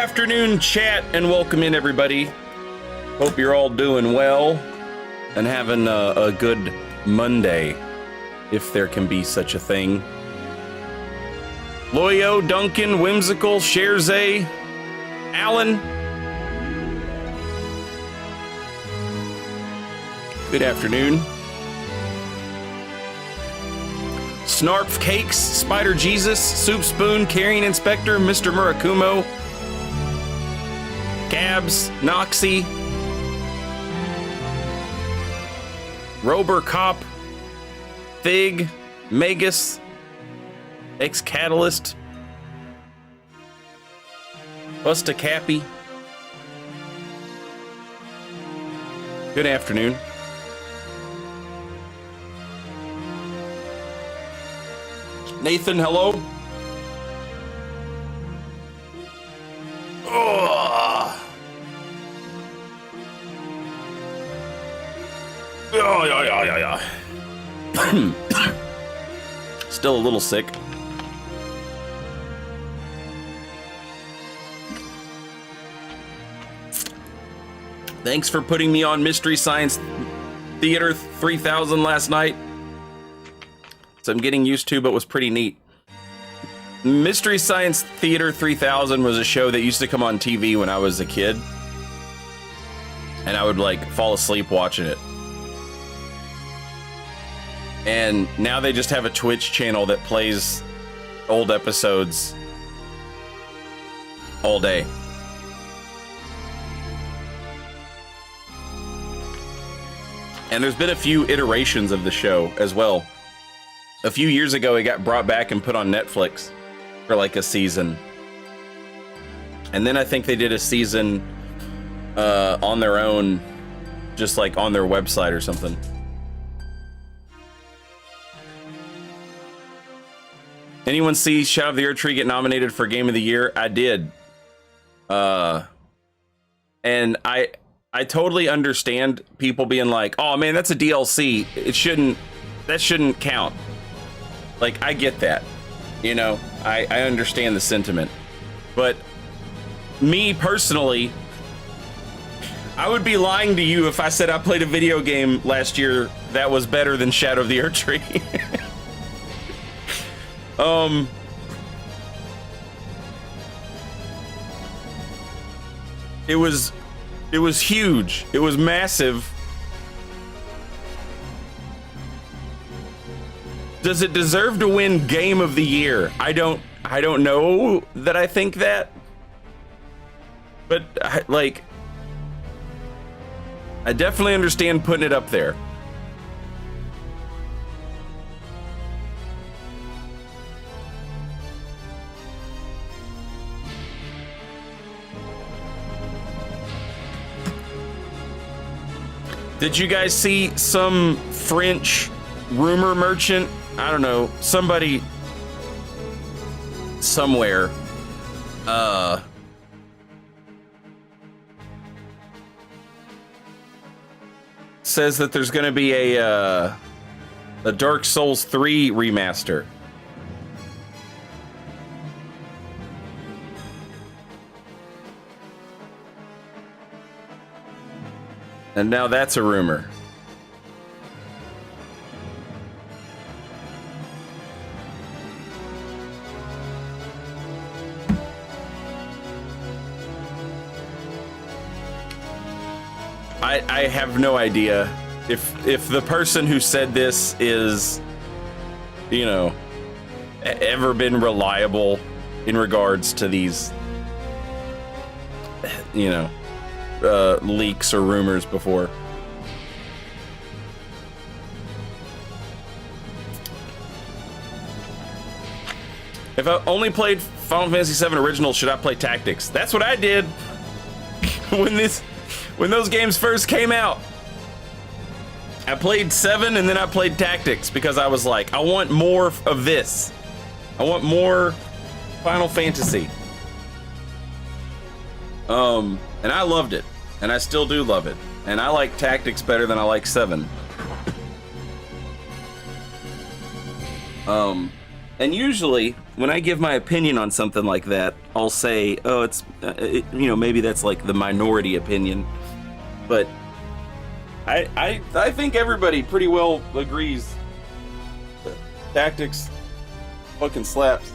afternoon, chat, and welcome in, everybody. Hope you're all doing well and having a good Monday, if there can be such a thing. Loyo, Duncan, Whimsical, Sherze, Alan. Good afternoon. Snarf Cakes, Spider Jesus, Soup Spoon, Carrying Inspector, Mr. Murakumo, Gabs, Noxy, Rober Cop, Fig, Magus, Ex-Catalyst, Busta Cappy. Good afternoon. Nathan, hello. Oh, yeah. Still a little sick. Thanks for putting me on Mystery Science Theater 3000 last night. So I'm getting used to, but was pretty neat. Mystery Science Theater 3000 was a show that used to come on TV when I was a kid. And I would like fall asleep watching it. And now they just have a Twitch channel that plays old episodes all day. And there's been a few iterations of the show as well. A few years ago, it got brought back and put on Netflix for like a season. And then I think they did a season on their own, just like on their website or something. Anyone see Shadow of the Erd Tree get nominated for Game of the Year? I did. And I totally understand people being like, oh man, that's a DLC. That shouldn't count. Like, I get that, you know, I understand the sentiment, but me personally, I would be lying to you if I said I played a video game last year that was better than Shadow of the Erd Tree. It was huge. It was massive. Does it deserve to win Game of the Year? I don't know that I think that. But I definitely understand putting it up there. Did you guys see some French rumor merchant? I don't know, somebody somewhere says that there's going to be a Dark Souls 3 remaster. And now that's a rumor. I have no idea if the person who said this is, you know, ever been reliable in regards to these, you know, leaks or rumors before. If I only played Final Fantasy VII Original, should I play Tactics? That's what I did when those games first came out. I played 7 and then I played Tactics because I was like, I want more of this. I want more Final Fantasy. And I loved it, and I still do love it. And I like Tactics better than I like 7. And usually, when I give my opinion on something like that, I'll say, "Oh, it's maybe that's like the minority opinion," but I think everybody pretty well agrees. Tactics fucking slaps.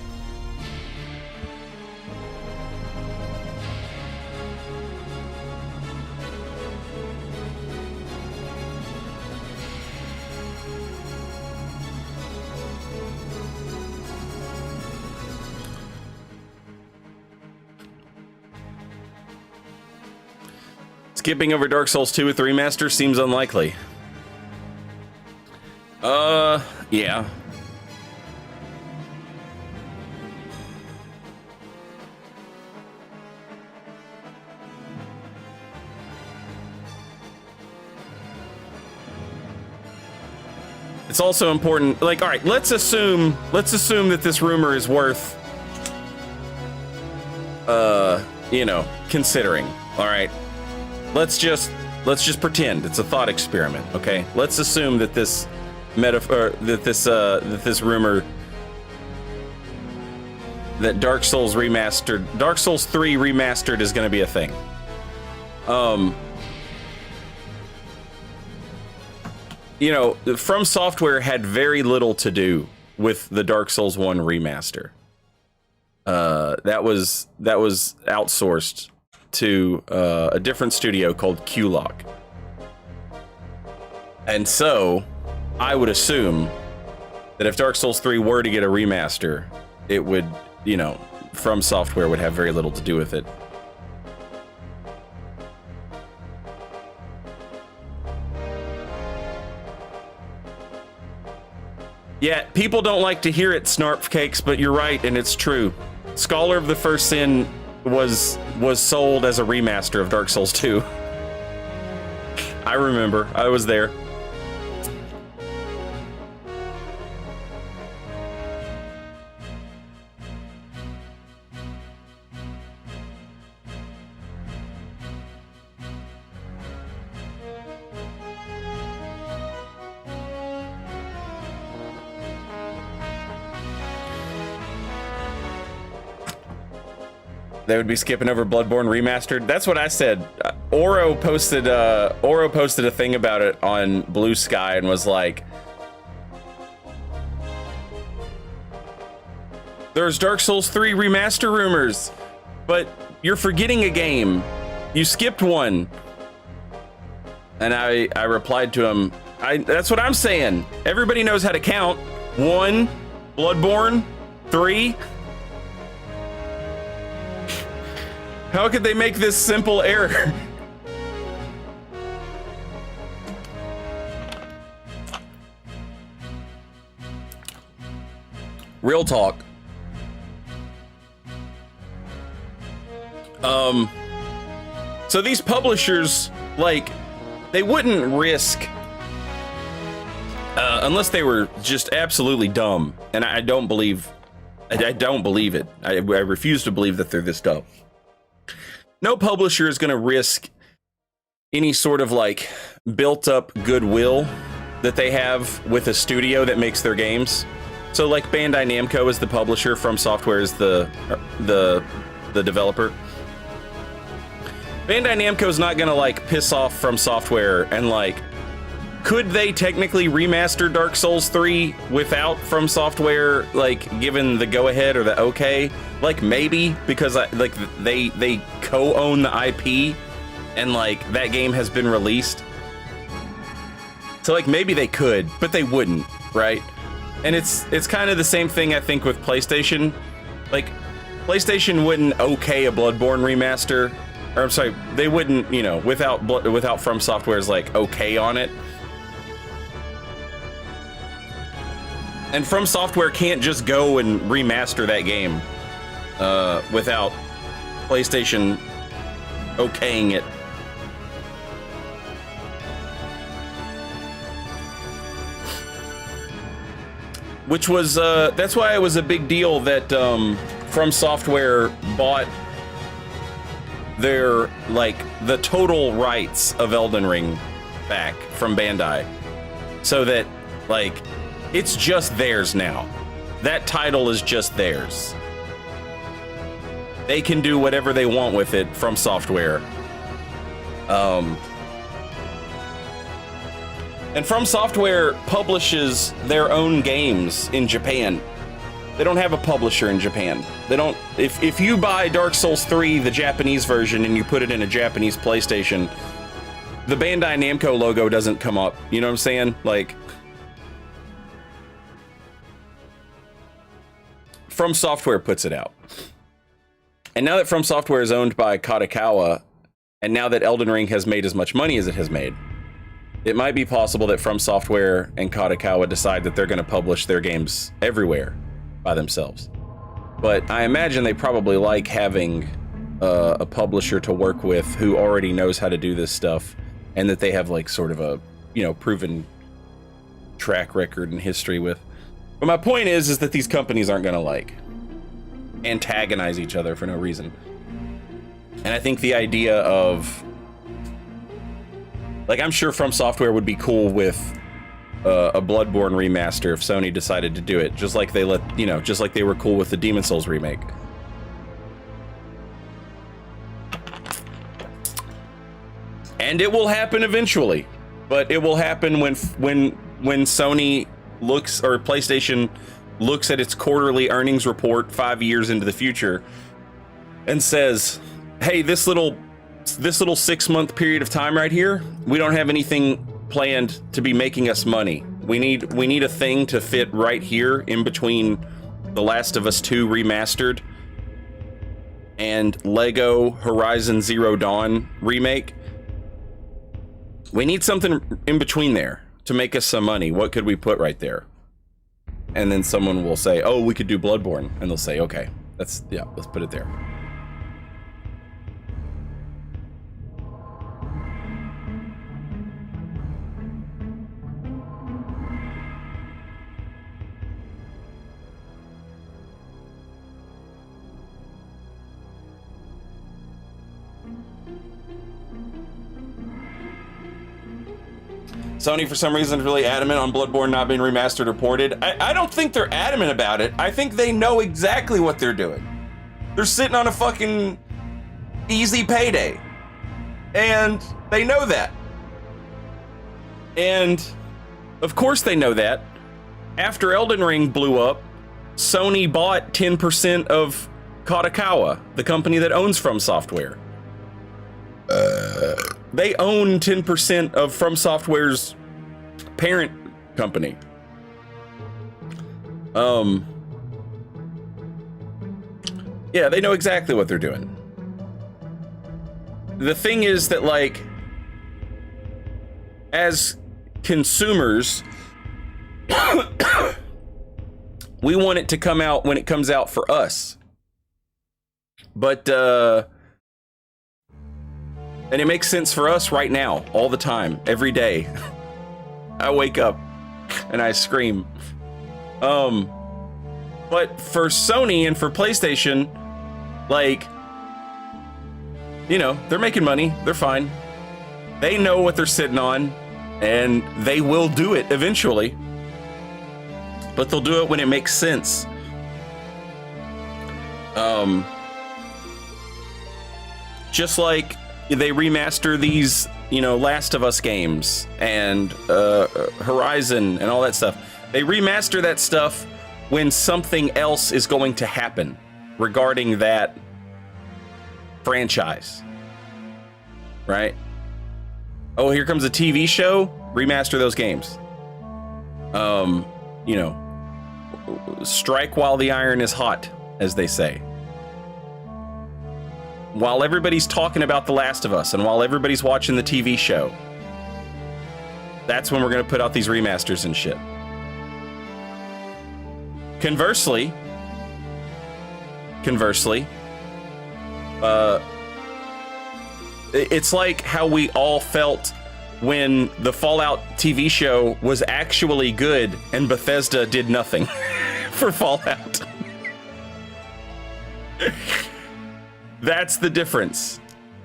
Skipping over Dark Souls 2 with the remaster seems unlikely. Yeah. It's also important, like, all right, let's assume that this rumor is worth, considering, all right? Let's just pretend it's a thought experiment, okay? Let's assume that this this rumor that Dark Souls 3 remastered is going to be a thing. From Software had very little to do with the Dark Souls 1 remaster. That was outsourced to a different studio called Q-Log. And so, I would assume that if Dark Souls 3 were to get a remaster, it would, From Software would have very little to do with it. Yeah, people don't like to hear it, Snarf Cakes, but you're right, and it's true. Scholar of the First Sin was sold as a remaster of Dark Souls 2. I remember. I was there. They would be skipping over Bloodborne Remastered. That's what I said. Oro posted a thing about it on Blue Sky and was like, "There's Dark Souls 3 remaster rumors, but you're forgetting a game. You skipped one." And I replied to him, that's what I'm saying. Everybody knows how to count. 1, Bloodborne, 3. How could they make this simple error? Real talk. So these publishers, like, they wouldn't risk, unless they were just absolutely dumb, and I don't believe it. I refuse to believe that they're this dumb. No publisher is going to risk any sort of like built up goodwill that they have with a studio that makes their games. So like Bandai Namco is the publisher, From Software is the developer. Bandai Namco is not going to like piss off From Software and like, could they technically remaster Dark Souls 3 without From Software like given the go ahead or the okay? Like maybe, because they co-own the IP and like that game has been released. So like maybe they could, but they wouldn't, right? And it's kind of the same thing I think with PlayStation. Like PlayStation wouldn't okay a Bloodborne remaster, or I'm sorry, they wouldn't, without From Software's like okay on it. And From Software can't just go and remaster that game without PlayStation okaying it. Which was, that's why it was a big deal that From Software bought their, like, the total rights of Elden Ring back from Bandai. So that, like, it's just theirs now. that title is just theirs. They can do whatever they want with it from Software. And From Software publishes their own games in Japan. They don't have a publisher in Japan. They don't. If you buy Dark Souls 3, the Japanese version, and you put it in a Japanese PlayStation, the Bandai Namco logo doesn't come up. You know what I'm saying? Like, From Software puts it out. And now that From Software is owned by Kadokawa, and now that Elden Ring has made as much money as it has made, it might be possible that From Software and Kadokawa decide that they're going to publish their games everywhere by themselves. But I imagine they probably like having a publisher to work with who already knows how to do this stuff, and that they have like sort of a, you know, proven track record and history with. But my point is that these companies aren't going to like antagonize each other for no reason. And I think the idea of, like, I'm sure From Software would be cool with a Bloodborne remaster if Sony decided to do it, just like they just like they were cool with the Demon Souls remake. And it will happen eventually, but it will happen when Sony looks, or PlayStation looks at its quarterly earnings report 5 years into the future and says, hey, this little 6-month period of time right here, we don't have anything planned to be making us money. We need a thing to fit right here in between The Last of Us 2 remastered and Lego Horizon Zero Dawn remake. We need something in between there to make us some money. What could we put right there? And then someone will say, oh, we could do Bloodborne. And they'll say, okay, let's put it there. Sony, for some reason, is really adamant on Bloodborne not being remastered or ported. I don't think they're adamant about it. I think they know exactly what they're doing. They're sitting on a fucking easy payday. And they know that. And, of course they know that. After Elden Ring blew up, Sony bought 10% of Kadokawa, the company that owns From Software. They own 10% of From Software's parent company. Yeah, they know exactly what they're doing. The thing is that, like, as consumers, we want it to come out when it comes out for us. But, and it makes sense for us right now, all the time, every day. I wake up and I scream. But for Sony and for PlayStation, like, you know, they're making money. They're fine. They know what they're sitting on, and they will do it eventually. But they'll do it when it makes sense. Just like they remaster these, you know, Last of Us games and Horizon and all that stuff. They remaster that stuff when something else is going to happen regarding that franchise, right? Oh, here comes a TV show, remaster those games. You know, strike while the iron is hot, as they say. While everybody's talking about The Last of Us and while everybody's watching the TV show, that's when we're going to put out these remasters and shit. Conversely, it's like how we all felt when the Fallout TV show was actually good and Bethesda did nothing for Fallout. That's the difference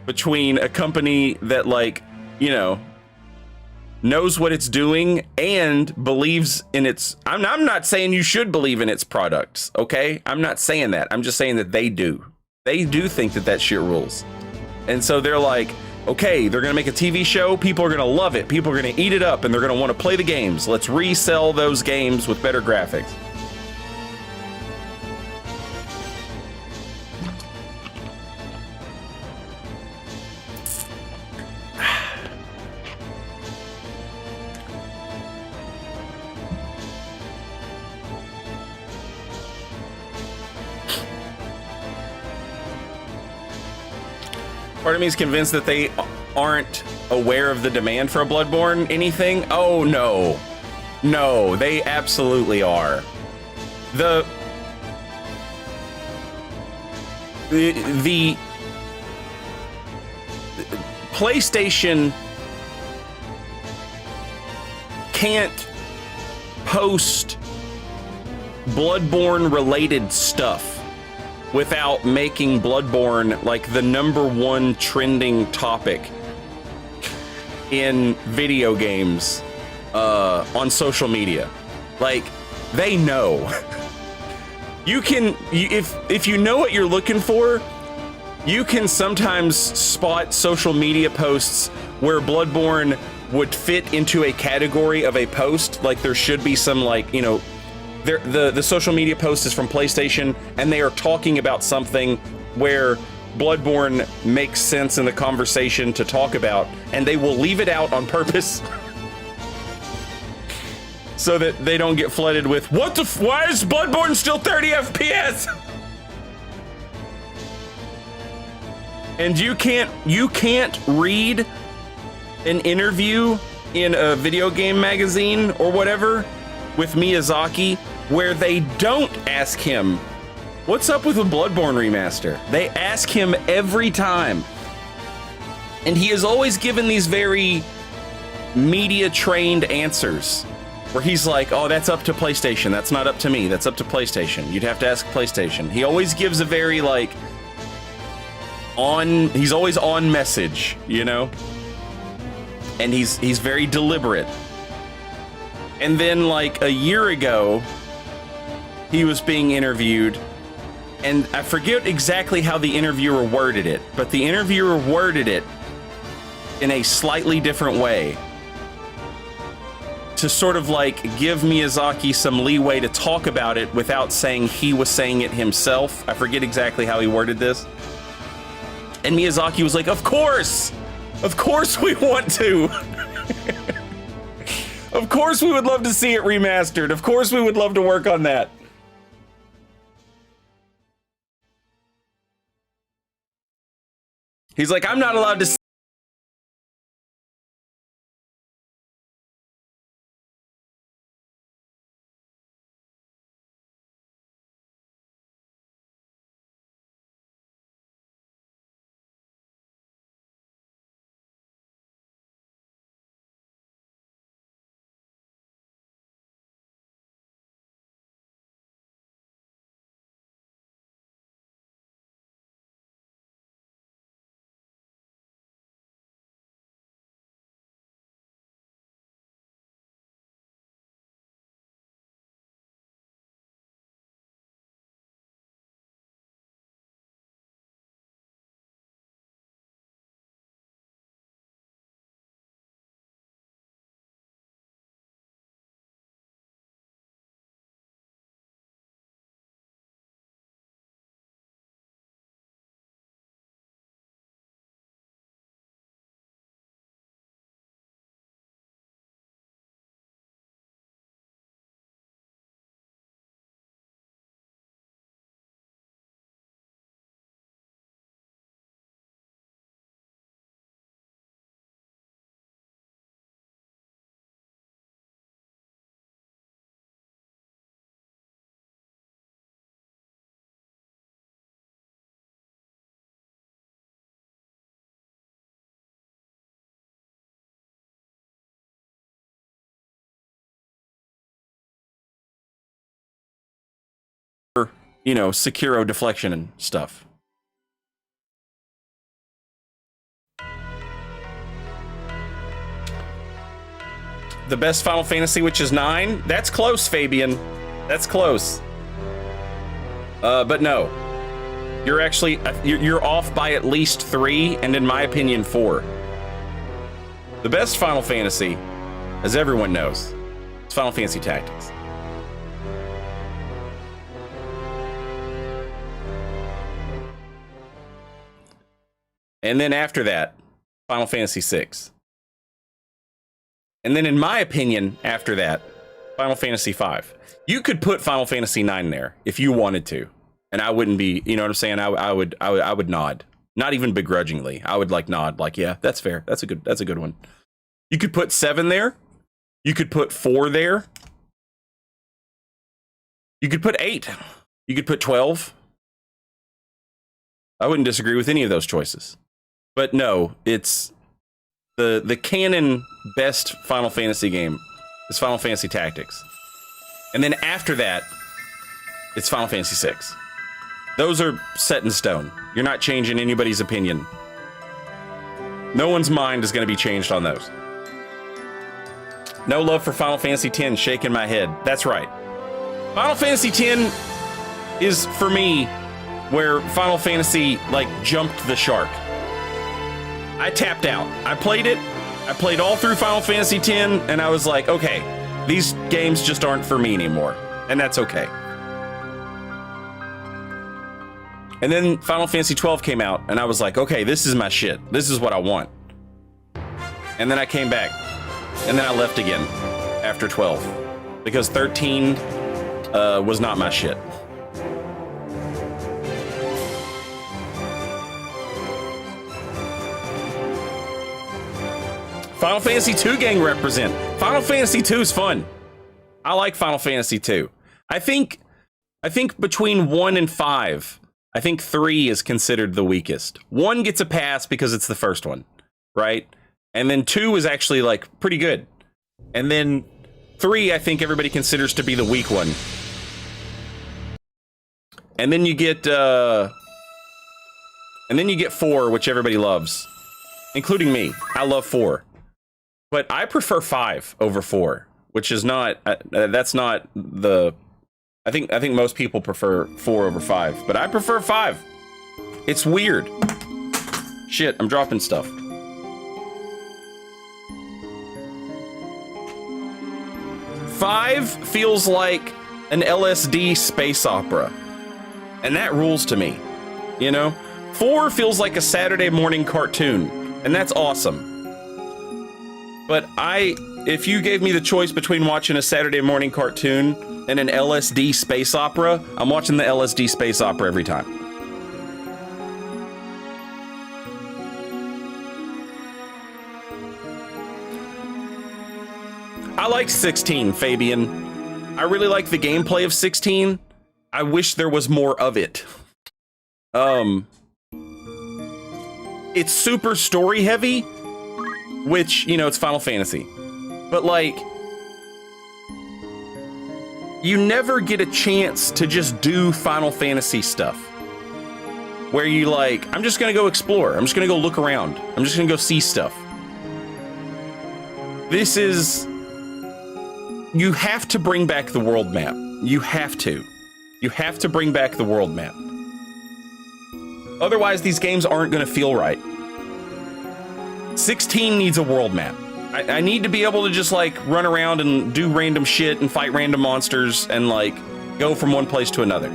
between a company that, like, you know, knows what it's doing and believes in its... I'm not saying you should believe in its products, okay? I'm not saying that. I'm just saying that they do. They do think that that shit rules. And so they're like, okay, they're gonna make a TV show, people are gonna love it, people are gonna eat it up, and they're gonna want to play the games. Let's resell those games with better graphics. Part of me is convinced that they aren't aware of the demand for a Bloodborne anything. Oh, no. No, they absolutely are. The PlayStation can't post Bloodborne-related stuff without making Bloodborne like the #1 trending topic in video games on social media. Like, they know. If you know what you're looking for, you can sometimes spot social media posts where Bloodborne would fit into a category of a post. Like, there should be some, like, you know, the social media post is from PlayStation, and they are talking about something where Bloodborne makes sense in the conversation to talk about, and they will leave it out on purpose so that they don't get flooded with, why is Bloodborne still 30 FPS? And you can't read an interview in a video game magazine or whatever with Miyazaki where they don't ask him, what's up with the Bloodborne remaster? They ask him every time. And he has always given these very media-trained answers where he's like, oh, that's up to PlayStation. That's not up to me. That's up to PlayStation. You'd have to ask PlayStation. He always gives a very, like, he's always on message, you know? And he's very deliberate. And then, like, a year ago, he was being interviewed, and I forget exactly how the interviewer worded it, but the interviewer worded it in a slightly different way to sort of, like, give Miyazaki some leeway to talk about it without saying he was saying it himself. I forget exactly how he worded this. And Miyazaki was like, of course we want to. Of course we would love to see it remastered. Of course we would love to work on that. He's like, I'm not allowed to see you know, Sekiro deflection and stuff. the best Final Fantasy, which is 9. That's close, Fabian. That's close. But no, you're actually you're off by at least 3, and in my opinion, 4. The best Final Fantasy, as everyone knows, is Final Fantasy Tactics. And then after that, Final Fantasy VI. And then in my opinion, after that, Final Fantasy V. You could put Final Fantasy IX there if you wanted to. And I wouldn't be, you know what I'm saying? I would nod. Not even begrudgingly. I would like nod, like, yeah, that's fair. That's a good one. You could put 7 there. You could put 4 there. You could put 8. You could put 12. I wouldn't disagree with any of those choices. But no, it's the canon best Final Fantasy game is Final Fantasy Tactics. And then after that, it's Final Fantasy VI. Those are set in stone. You're not changing anybody's opinion. No one's mind is going to be changed on those. No love for Final Fantasy X, shaking my head. That's right. Final Fantasy X is, for me, where Final Fantasy, like, jumped the shark. I tapped out. I played it. I played all through Final Fantasy X, and I was like, okay, these games just aren't for me anymore. And that's okay. And then Final Fantasy XII came out, and I was like, okay, this is my shit. This is what I want. And then I came back. And then I left again after 12. Because 13 was not my shit. Final Fantasy II gang represent. Final Fantasy II is fun. I like Final Fantasy II. I think between 1 and 5, I think 3 is considered the weakest. 1 gets a pass because it's the first one, right? And then 2 is actually like pretty good. And then 3, I think everybody considers to be the weak one. And then you get 4, which everybody loves, including me. I love 4. But I prefer 5 over 4, which is not, that's not the, I think most people prefer 4 over 5, but I prefer 5. It's weird. Shit, I'm dropping stuff. 5 feels like an LSD space opera, and that rules to me, you know? 4 feels like a Saturday morning cartoon, and that's awesome. But if you gave me the choice between watching a Saturday morning cartoon and an LSD space opera, I'm watching the LSD space opera every time. I like 16, Fabian. I really like the gameplay of 16. I wish there was more of it. It's super story heavy, which, you know, it's Final Fantasy. But, like, you never get a chance to just do Final Fantasy stuff. Where you, like, I'm just gonna go explore. I'm just gonna go look around. I'm just gonna go see stuff. This is... You have to bring back the world map. You have to. You have to bring back the world map. Otherwise, these games aren't gonna feel right. 16 needs a world map. I need to be able to just, like, run around and do random shit and fight random monsters and, like, go from one place to another.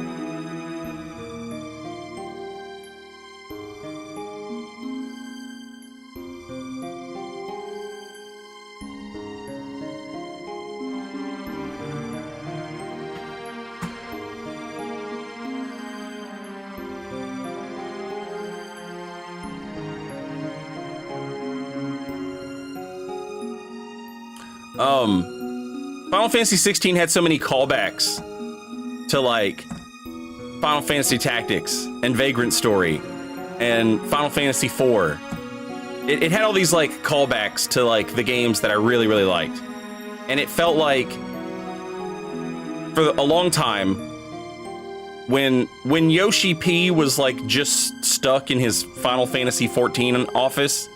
Final Fantasy 16 had so many callbacks to, like, Final Fantasy Tactics and Vagrant Story and Final Fantasy 4. It had all these, like, callbacks to, like, the games that I really, really liked. And it felt like, for a long time, when Yoshi P was, like, just stuck in his Final Fantasy 14 office,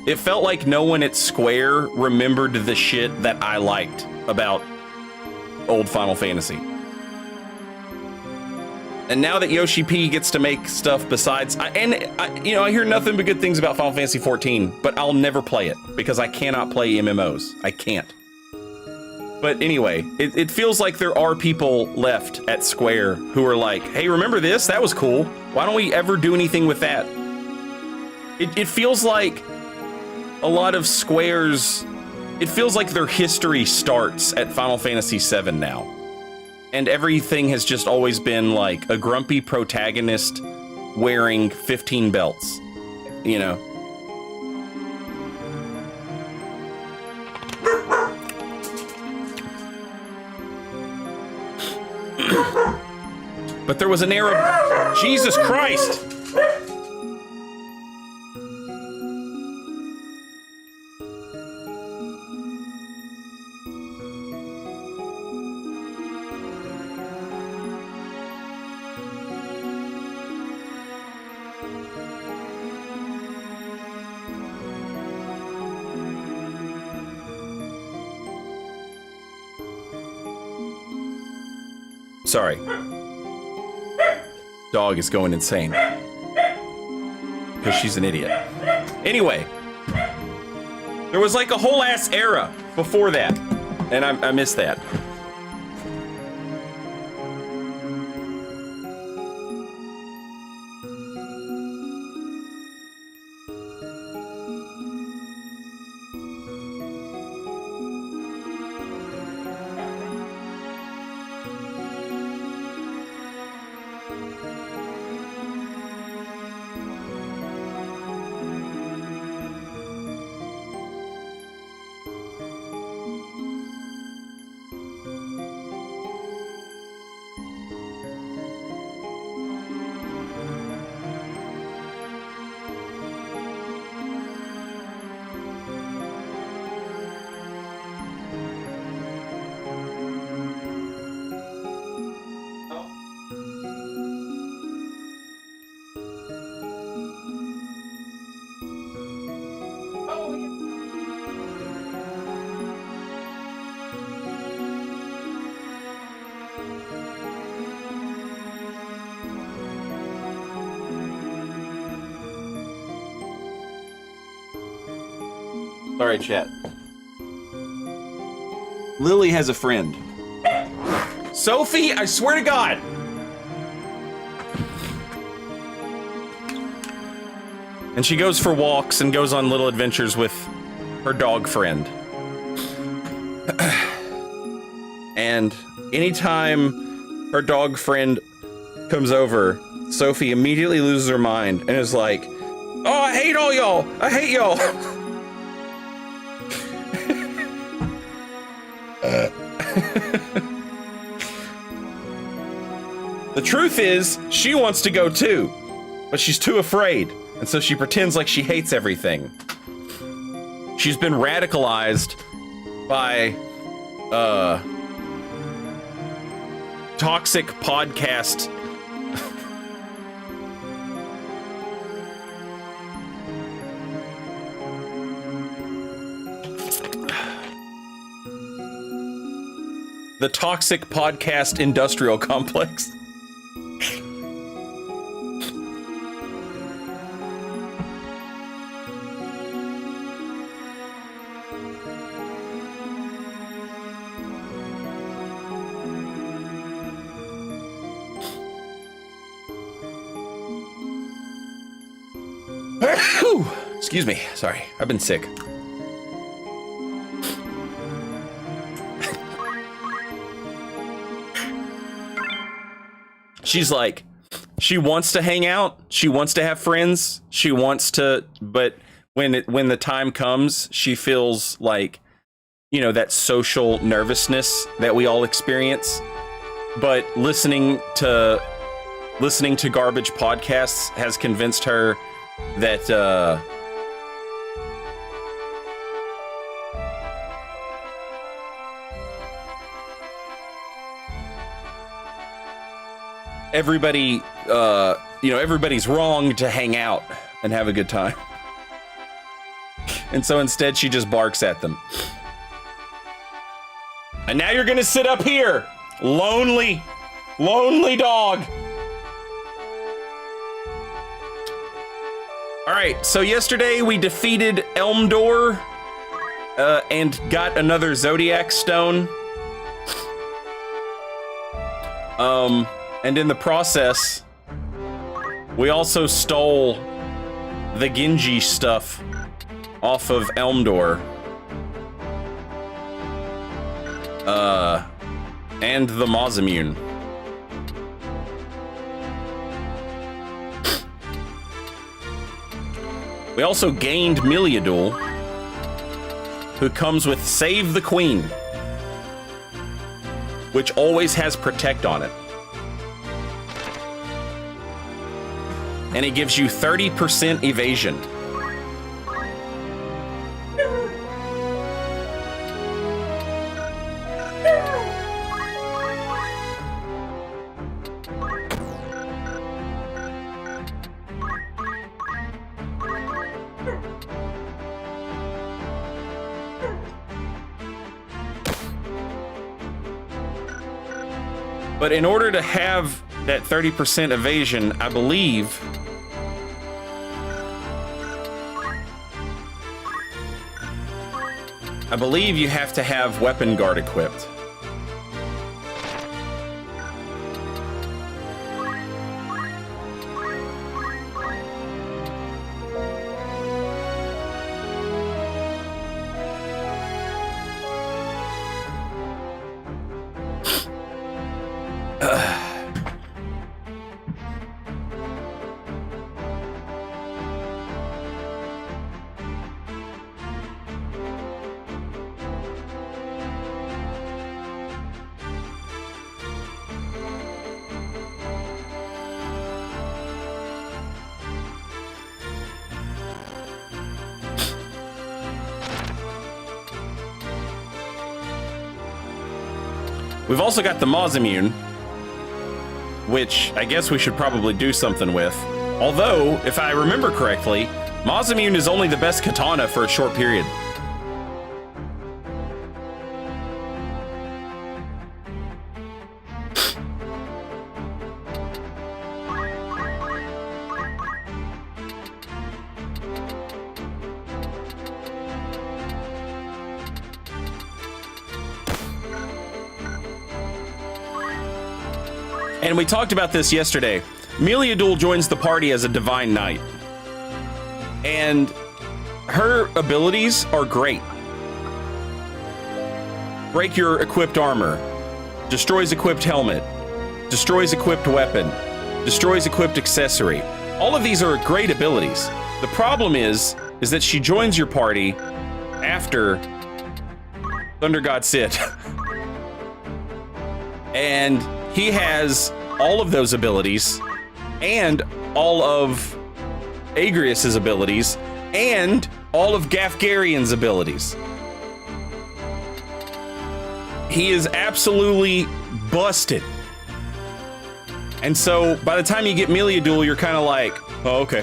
It felt like no one at Square remembered the shit that I liked about old Final Fantasy. And now that Yoshi P gets to make stuff besides, I hear nothing but good things about Final Fantasy 14, but I'll never play it because I cannot play MMOs. I can't. But anyway, it feels like there are people left at Square who are like, hey, remember this? That was cool. Why don't we ever do anything with that? It feels like a lot of Square's, it feels like their history starts at Final Fantasy VII now. And everything has just always been like a grumpy protagonist wearing 15 belts, you know? But there was an era, Jesus Christ! Sorry. Dog is going insane. Because she's an idiot. Anyway. There was like a whole ass era before that. And I missed that. Sorry, chat. Lily has a friend. Sophie, I swear to God! And she goes for walks and goes on little adventures with her dog friend. And anytime her dog friend comes over, Sophie immediately loses her mind and is like, oh, I hate all y'all! I hate y'all! The truth is, she wants to go too, but she's too afraid, and so she pretends like she hates everything. She's been radicalized by, toxic podcast. The toxic podcast industrial complex. Excuse me, sorry, I've been sick. She's like, she wants to hang out, she wants to have friends, she wants to, but when the time comes, she feels like, you know, that social nervousness that we all experience. But listening to garbage podcasts has convinced her that everybody, everybody's wrong to hang out and have a good time. And so instead she just barks at them. And now you're gonna sit up here. Lonely dog. All right, so yesterday we defeated Elmdor and got another Zodiac Stone. And in the process, we also stole the Genji stuff off of Elmdor. And the Mausimune. We also gained Miliadul, who comes with Save the Queen, which always has Protect on it. And it gives you 30% evasion. But in order to have that 30% evasion, I believe you have to have Weapon Guard equipped. We've also got the Mausimune, which I guess we should probably do something with. Although, if I remember correctly, Mausimune is only the best katana for a short period. And we talked about this yesterday. Miliadul joins the party as a Divine Knight. And her abilities are great. Break your equipped armor. Destroys equipped helmet. Destroys equipped weapon. Destroys equipped accessory. All of these are great abilities. The problem is that she joins your party after Thunder God Sid. And he has all of those abilities, and all of Agrius's abilities, and all of Gafgarian's abilities. He is absolutely busted. And so, by the time you get Miliadul, you're kind of like, oh, okay.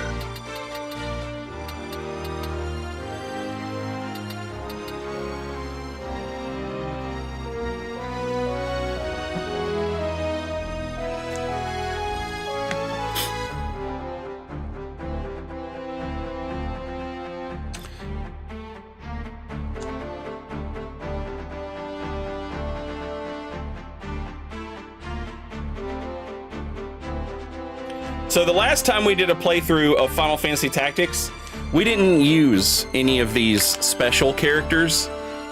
So the last time we did a playthrough of Final Fantasy Tactics, we didn't use any of these special characters,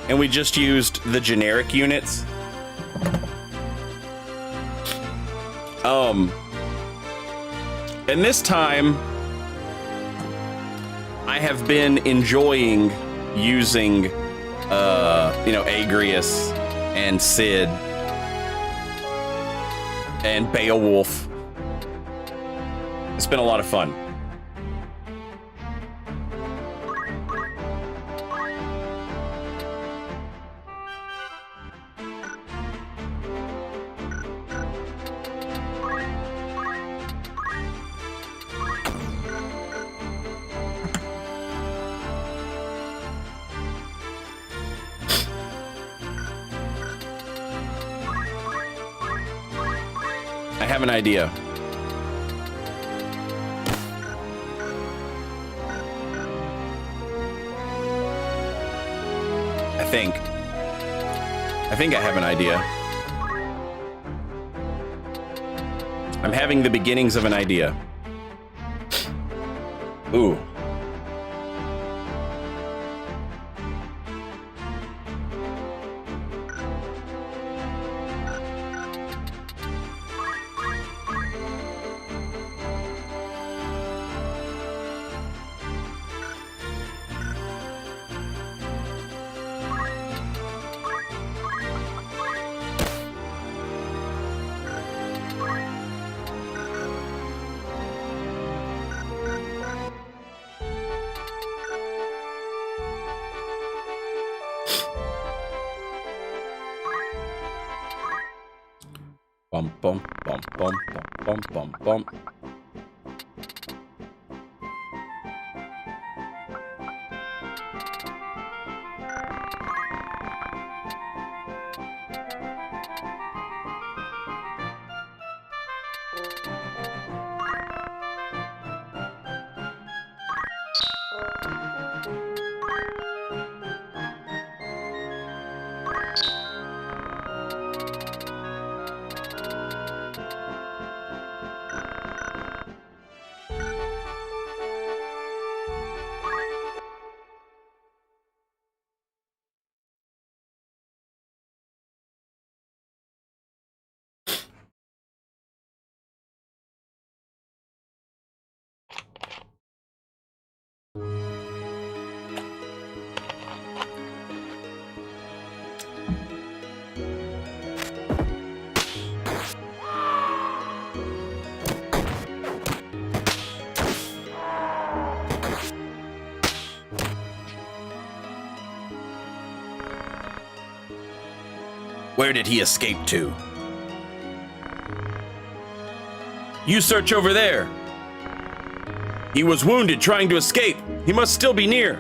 and we just used the generic units. And this time, I have been enjoying using, Agrius and Sid and Beowulf. It's been a lot of fun. I have an idea. I think I have an idea. I'm having the beginnings of an idea. Ooh. Bum bum bum bum bum bum bum. Where did he escape to? You search over there. He was wounded trying to escape. He must still be near.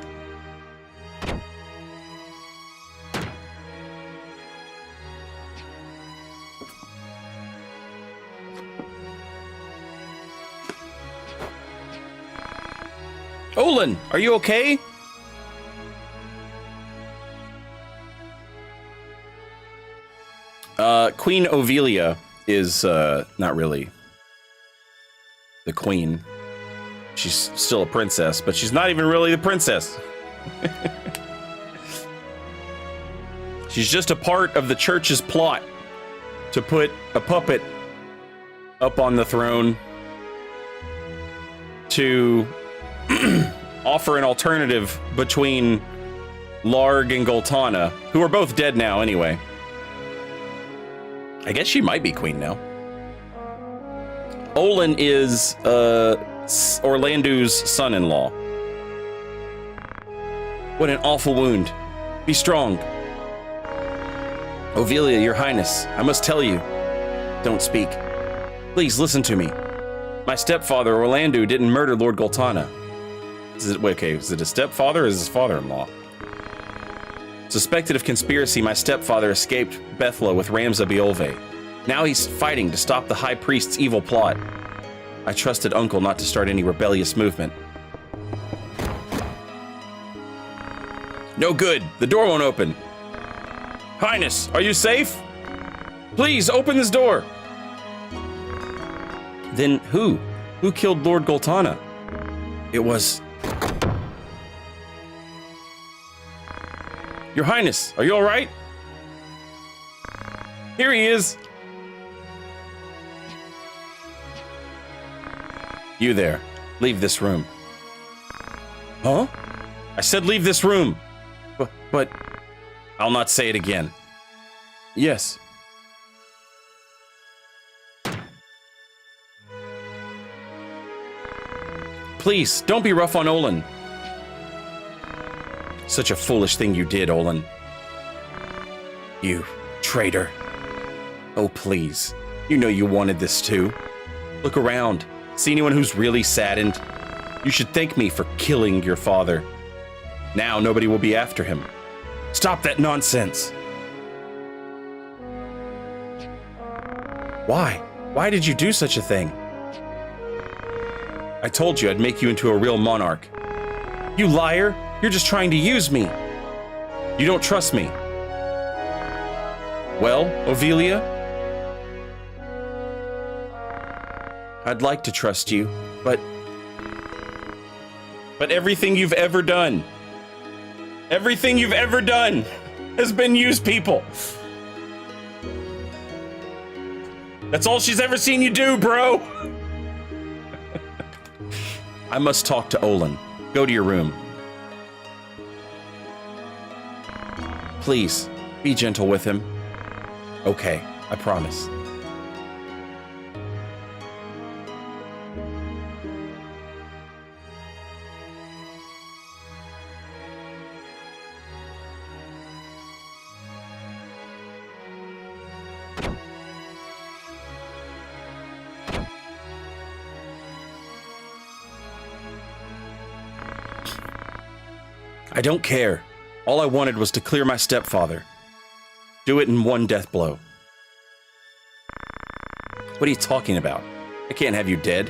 Olin, are you okay? Queen Ovelia is not really the queen. She's still a princess, but she's not even really the princess. She's just a part of the church's plot to put a puppet up on the throne to offer an alternative between Larg and Goltana, who are both dead now anyway. I guess she might be queen now. Olin is Orlando's son-in-law. What an awful wound. Be strong. Ovelia, your highness, I must tell you. Don't speak. Please listen to me. My stepfather, Orlando, didn't murder Lord Goltana. Is it a stepfather or is his father-in-law? Suspected of conspiracy, my stepfather escaped Bethla with Ramza Beolve. Now he's fighting to stop the High Priest's evil plot. I trusted Uncle not to start any rebellious movement. No good. The door won't open. Highness, are you safe? Please, open this door. Then who? Who killed Lord Goltana? It was... Your Highness, are you all right? Here he is. You there. Leave this room. Huh? I said leave this room. But I'll not say it again. Yes. Please, don't be rough on Olin. Such a foolish thing you did, Olin. You traitor. Oh, please. You know you wanted this too. Look around. See anyone who's really saddened? You should thank me for killing your father. Now nobody will be after him. Stop that nonsense. Why? Why did you do such a thing? I told you I'd make you into a real monarch. You liar! You're just trying to use me! You don't trust me. Well, Ophelia? I'd like to trust you, but everything you've ever done has been use people. That's all she's ever seen you do, bro. I must talk to Olin. Go to your room. Please, be gentle with him. Okay, I promise. I don't care. All I wanted was to clear my stepfather. Do it in one death blow. What are you talking about? I can't have you dead.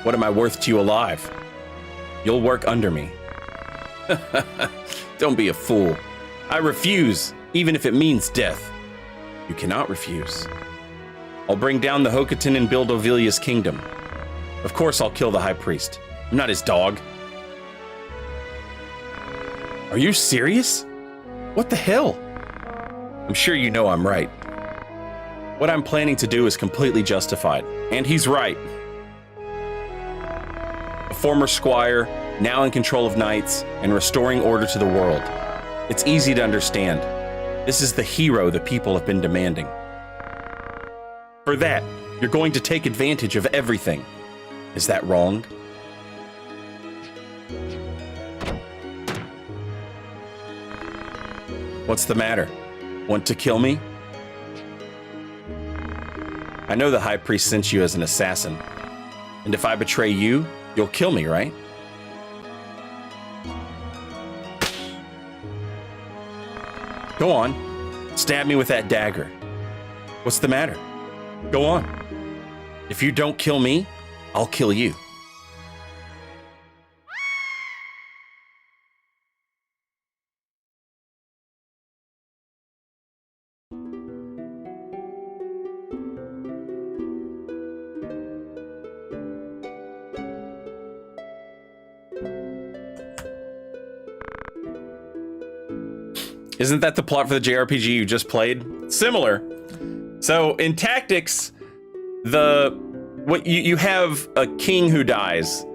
What am I worth to you alive? You'll work under me. Don't be a fool. I refuse, even if it means death. You cannot refuse. I'll bring down the Hokotan and build Ovilia's kingdom. Of course I'll kill the High Priest. I'm not his dog. Are you serious? What the hell? I'm sure you know I'm right. What I'm planning to do is completely justified, and he's right. A former squire, now in control of knights, and restoring order to the world. It's easy to understand. This is the hero the people have been demanding. For that, you're going to take advantage of everything. Is that wrong? What's the matter? Want to kill me? I know the High Priest sent you as an assassin. And if I betray you, you'll kill me, right? Go on. Stab me with that dagger. What's the matter? Go on. If you don't kill me, I'll kill you. Isn't that the plot for the JRPG you just played? Similar. So in Tactics, you have a king who dies,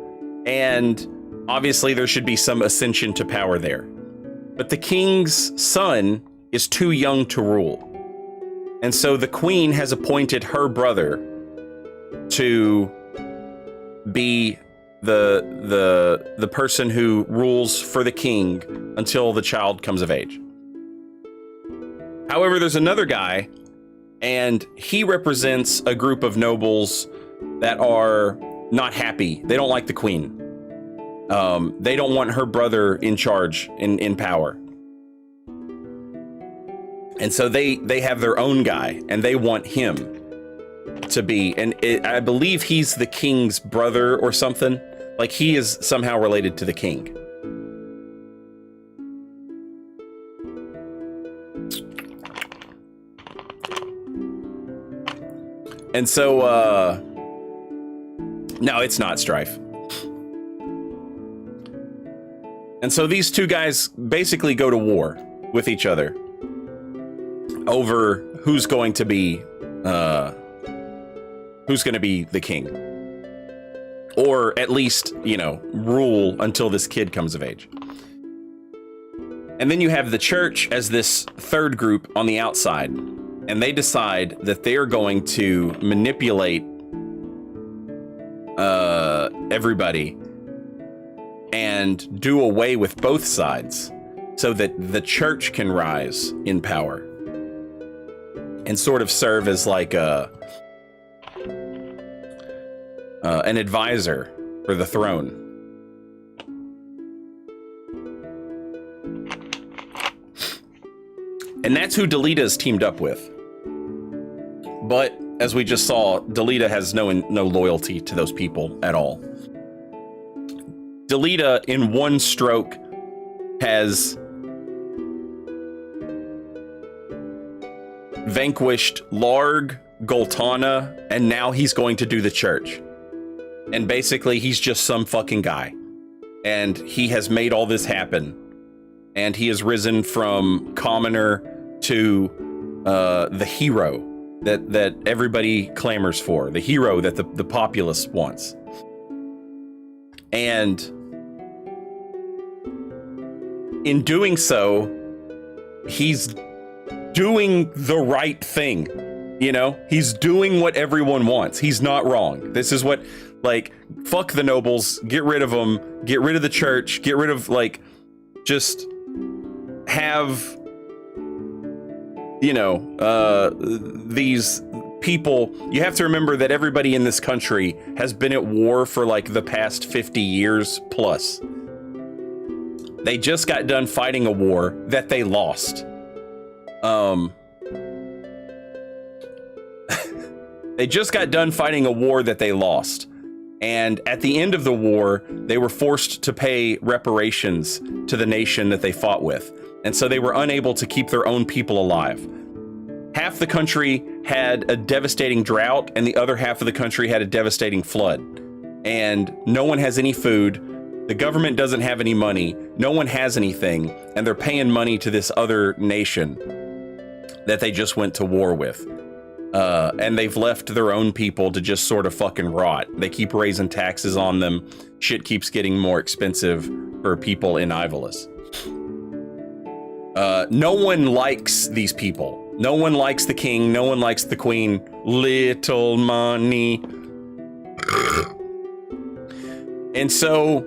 and obviously there should be some ascension to power there. But the king's son is too young to rule. And so the queen has appointed her brother to be the person who rules for the king until the child comes of age. However, there's another guy, and he represents a group of nobles that are not happy. They don't like the queen. They don't want her brother in charge, in power. And so they have their own guy, and they want him to be, and I believe he's the king's brother or something. Like, he is somehow related to the king. And so, no, it's not Strife. And so these two guys basically go to war with each other over who's going to be the king. Or at least, rule until this kid comes of age. And then you have the church as this third group on the outside. And they decide that they are going to manipulate everybody and do away with both sides so that the church can rise in power and sort of serve as like an advisor for the throne. And that's who Delita's teamed up with. But as we just saw, Delita has no loyalty to those people at all. Delita, in one stroke, has vanquished Larg, Goltana, and now he's going to do the church. And basically, he's just some fucking guy. And he has made all this happen. And he has risen from commoner to the hero that everybody clamors for. The hero that the populace wants. And in doing so, he's doing the right thing. You know, he's doing what everyone wants. He's not wrong. This is what, like, fuck the nobles, get rid of them, get rid of the church, get rid of, like, just have, you know, these people. You have to remember that everybody in this country has been at war for like the past 50 years plus. They just got done fighting a war that they lost. They just got done fighting a war that they lost. And at the end of the war, they were forced to pay reparations to the nation that they fought with. And so they were unable to keep their own people alive. Half the country had a devastating drought, and the other half of the country had a devastating flood. And no one has any food. The government doesn't have any money. No one has anything. And they're paying money to this other nation that they just went to war with. And they've left their own people to just sort of fucking rot. They keep raising taxes on them. Shit keeps getting more expensive for people in Ivalice. No one likes these people. No one likes the king. No one likes the queen. Little money. And so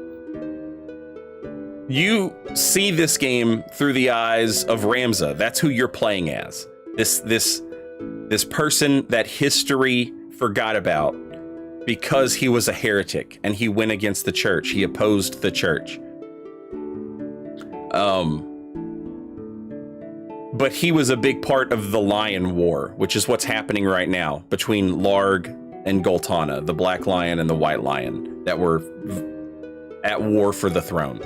you see this game through the eyes of Ramza. That's who you're playing as. This person that history forgot about because he was a heretic and he went against the church. He opposed the church. But he was a big part of the Lion War, which is what's happening right now between Larg and Goltana, the Black Lion and the White Lion, that were at war for the throne.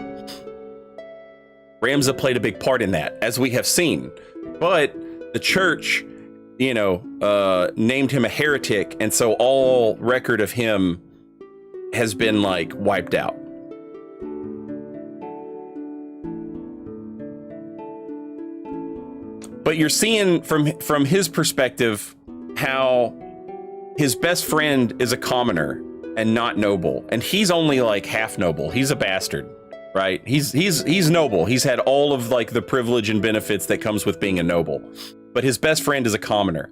Ramza played a big part in that, as we have seen. But the church, you know, named him a heretic, and so all record of him has been, like, wiped out. But you're seeing from his perspective how his best friend is a commoner and not noble, and he's only like half noble. He's a bastard, right? He's noble. He's had all of like the privilege and benefits that comes with being a noble, but his best friend is a commoner,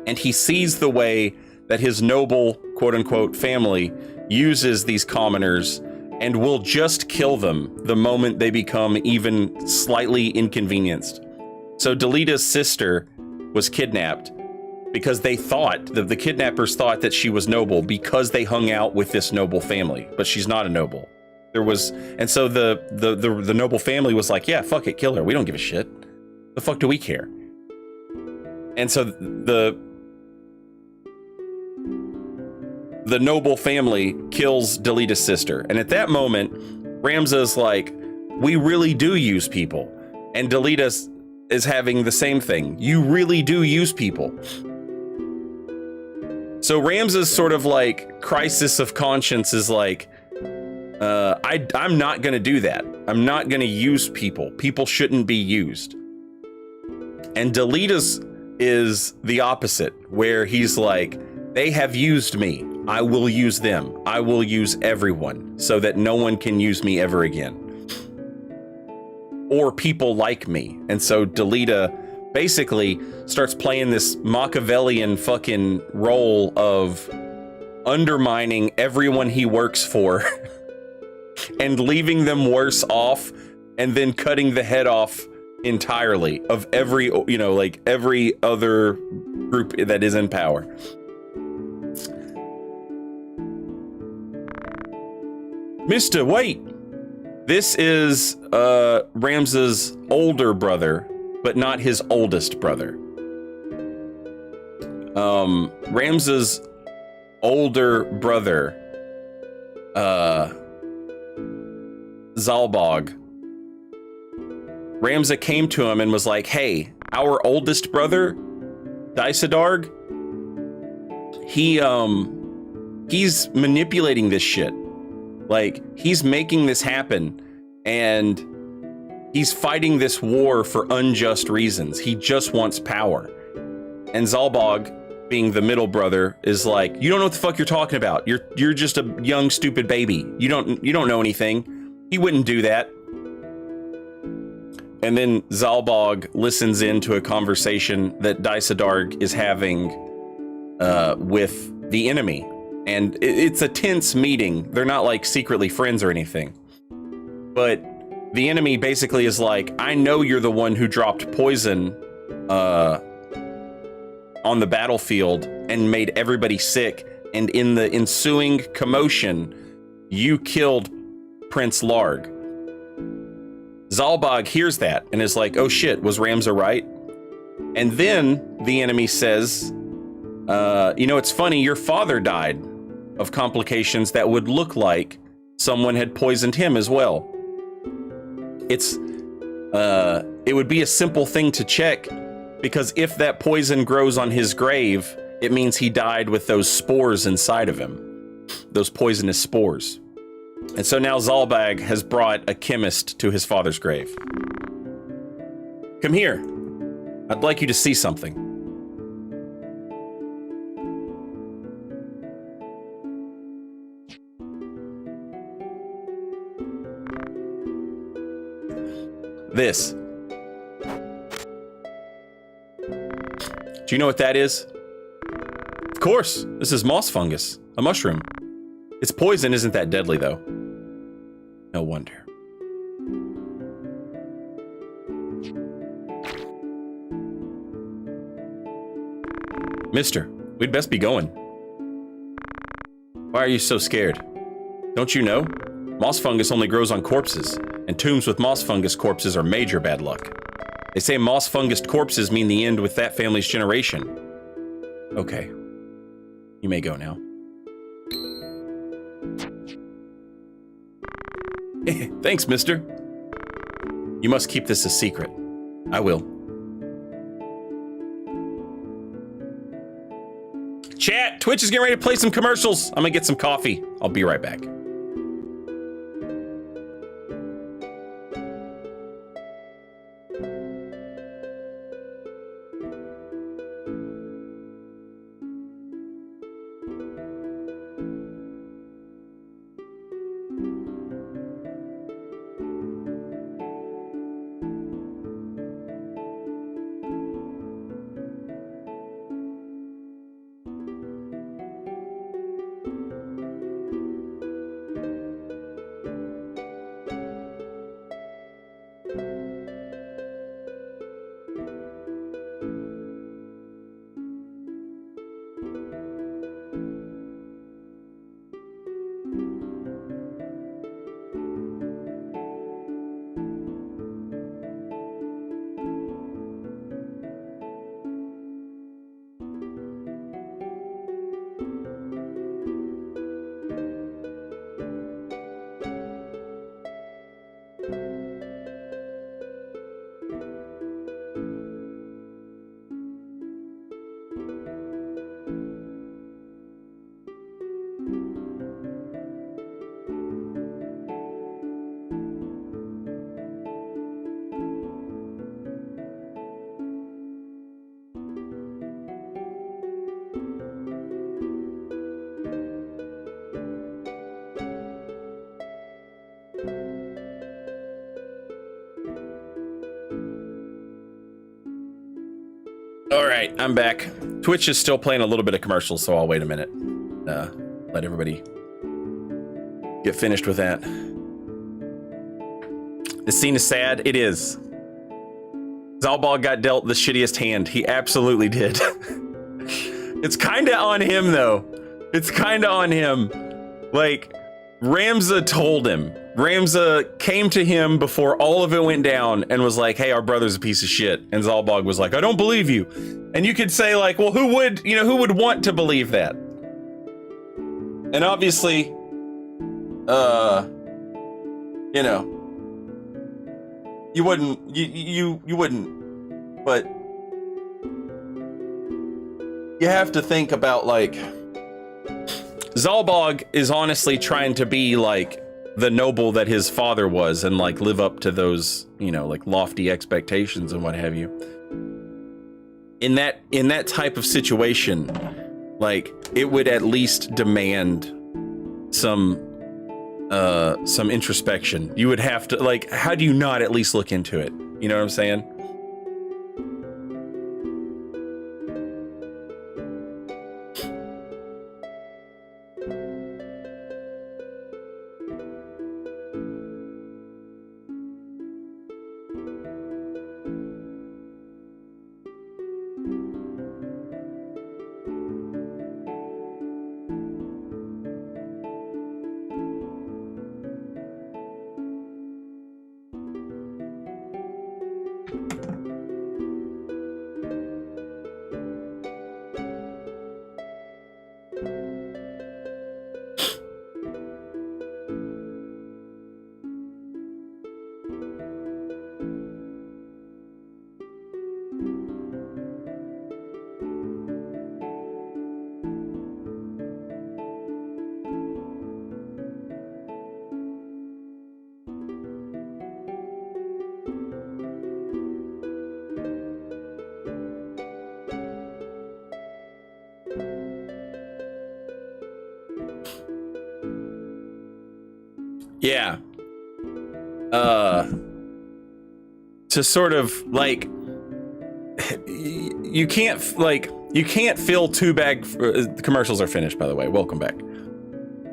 and he sees the way that his noble, quote unquote, family uses these commoners and will just kill them the moment they become even slightly inconvenienced. So Delita's sister was kidnapped because they thought, the kidnappers thought that she was noble because they hung out with this noble family, but she's not a noble. And so the noble family was like, yeah, fuck it, kill her. We don't give a shit. The fuck do we care? And so the noble family kills Delita's sister. And at that moment, Ramza's like, we really do use people. And Delita is having the same thing. You really do use people. So Ramza's sort of like crisis of conscience is like, I'm not going to do that. I'm not going to use people. People shouldn't be used. And Delita's is the opposite, where he's like, they have used me. I will use them. I will use everyone so that no one can use me ever again. Or people like me. And so Delita basically starts playing this Machiavellian fucking role of undermining everyone he works for and leaving them worse off, and then cutting the head off entirely of every, you know, like every other group that is in power. Mister, wait! This is Ramza's older brother, but not his oldest brother. Ramza's older brother, Zalbog, Ramza came to him and was like, hey, our oldest brother, Dysadarg, he's manipulating this shit. Like, he's making this happen, and he's fighting this war for unjust reasons. He just wants power. And Zalbog, being the middle brother, is like, you don't know what the fuck you're talking about. You're just a young, stupid baby. You don't know anything. He wouldn't do that. And then Zalbog listens into a conversation that Dysadarg is having with the enemy. And it's a tense meeting. They're not like secretly friends or anything. But the enemy basically is like, I know you're the one who dropped poison on the battlefield and made everybody sick. And in the ensuing commotion, you killed Prince Larg. Zalbog hears that and is like, oh shit, was Ramza right? And then the enemy says, you know, it's funny, your father died of complications that would look like someone had poisoned him as well. It would be a simple thing to check, because if that poison grows on his grave, it means he died with those spores inside of him, those poisonous spores. And so now Zalbag has brought a chemist to his father's grave. Come here. I'd like you to see something. This. Do you know what that is? Of course, this is moss fungus, a mushroom. Its poison isn't that deadly, though. No wonder. Mister, we'd best be going. Why are you so scared? Don't you know? Moss fungus only grows on corpses, and tombs with moss fungus corpses are major bad luck. They say moss fungused corpses mean the end with that family's generation. Okay. You may go now. Thanks, mister. You must keep this a secret. I will. Chat, Twitch is getting ready to play some commercials. I'm gonna get some coffee. I'll be right back. All right, I'm back. Twitch is still playing a little bit of commercials, so I'll wait a minute. Let everybody get finished with that. This scene is sad. It is. Zalbog got dealt the shittiest hand. He absolutely did. It's kind of on him, though. It's kind of on him. Like, Ramza told him. Ramza came to him before all of it went down and was like, hey, our brother's a piece of shit. And Zalbog was like, I don't believe you. And you could say like, well, who would want to believe that? And obviously, you wouldn't, but you have to think about like, Zalbog is honestly trying to be like the noble that his father was and like live up to those, like lofty expectations and what have you. In that type of situation, like it would at least demand some introspection. You would have to like, how do you not at least look into it? You know what I'm saying? Yeah. To sort of like, you can't feel too bad. The commercials are finished, by the way. Welcome back.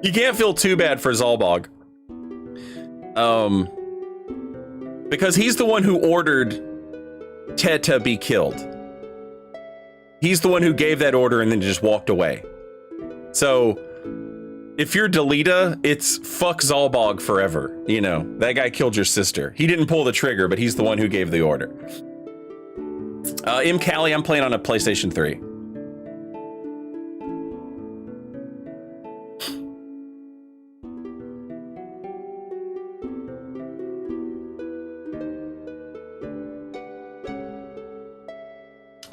You can't feel too bad for Zalbog. Because he's the one who ordered Teta be killed. He's the one who gave that order and then just walked away. So if you're Delita, it's fuck Zalbog forever. That guy killed your sister. He didn't pull the trigger, but he's the one who gave the order. M. Callie, I'm playing on a PlayStation 3.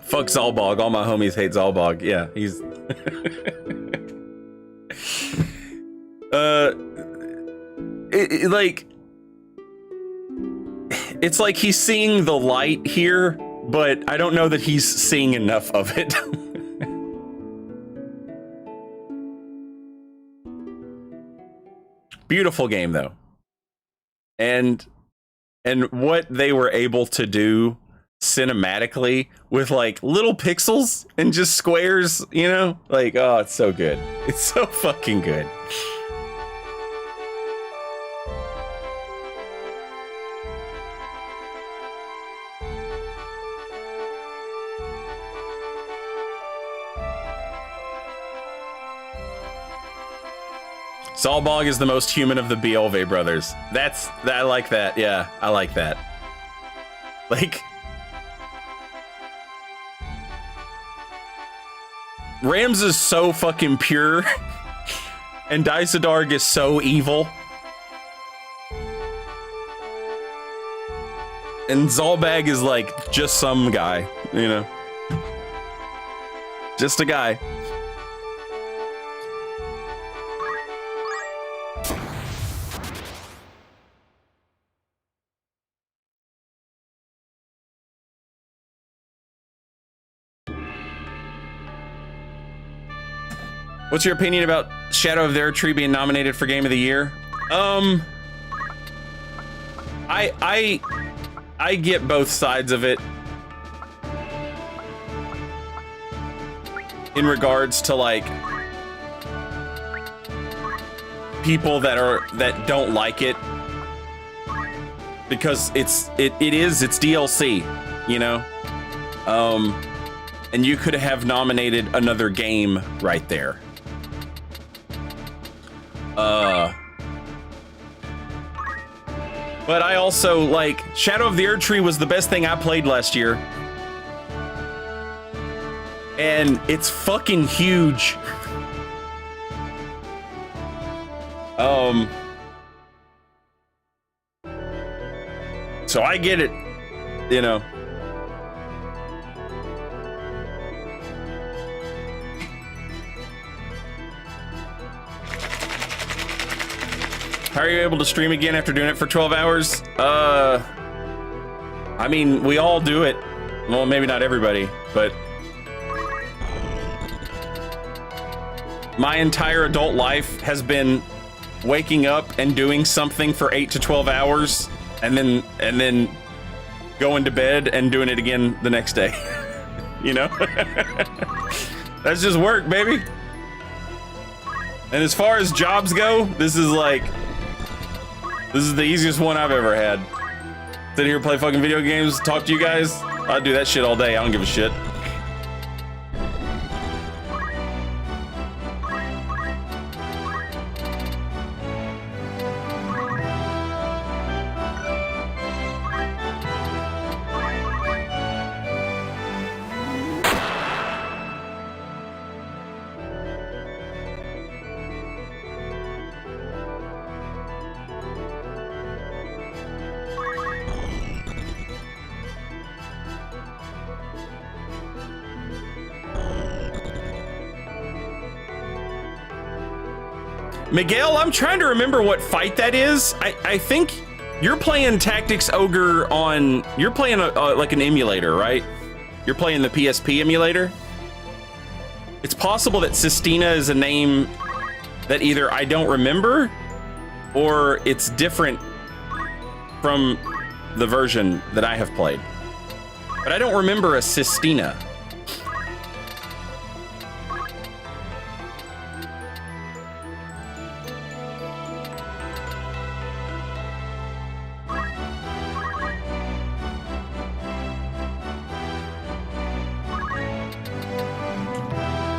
Fuck Zalbog. All my homies hate Zalbog. Yeah, he's... it's like he's seeing the light here, but I don't know that he's seeing enough of it. Beautiful game though. And what they were able to do cinematically with like little pixels and just squares, like, oh, it's so good. It's so fucking good. Zalbog is the most human of the Biolve brothers. I like that. Yeah, I like that. Like, Rams is so fucking pure, and Daisadarg is so evil. And Zalbag is like just some guy, just a guy. What's your opinion about Shadow of the Erd Tree being nominated for Game of the Year? I get both sides of it in regards to like people that don't like it because it's DLC, and you could have nominated another game right there. But I also, like, Shadow of the Erdtree was the best thing I played last year. And it's fucking huge. So I get it, you know. How are you able to stream again after doing it for 12 hours? I mean, we all do it. Well, maybe not everybody, but my entire adult life has been waking up and doing something for 8 to 12 hours and then going to bed and doing it again the next day. You know? That's just work, baby. And as far as jobs go, this is the easiest one I've ever had. Sit here, play fucking video games, talk to you guys. I'll do that shit all day. I don't give a shit. Miguel, I'm trying to remember what fight that is. I think you're playing Tactics Ogre on... You're playing like an emulator, right? You're playing the PSP emulator? It's possible that Sistina is a name that either I don't remember or it's different from the version that I have played. But I don't remember a Sistina.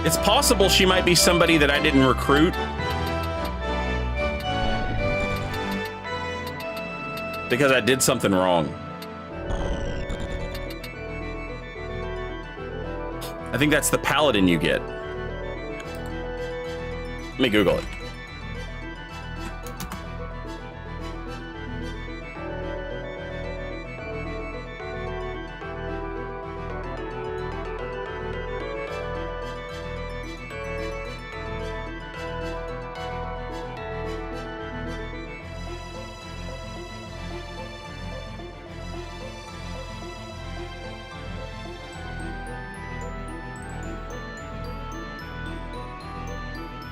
It's possible she might be somebody that I didn't recruit. Because I did something wrong. I think that's the paladin you get. Let me Google it.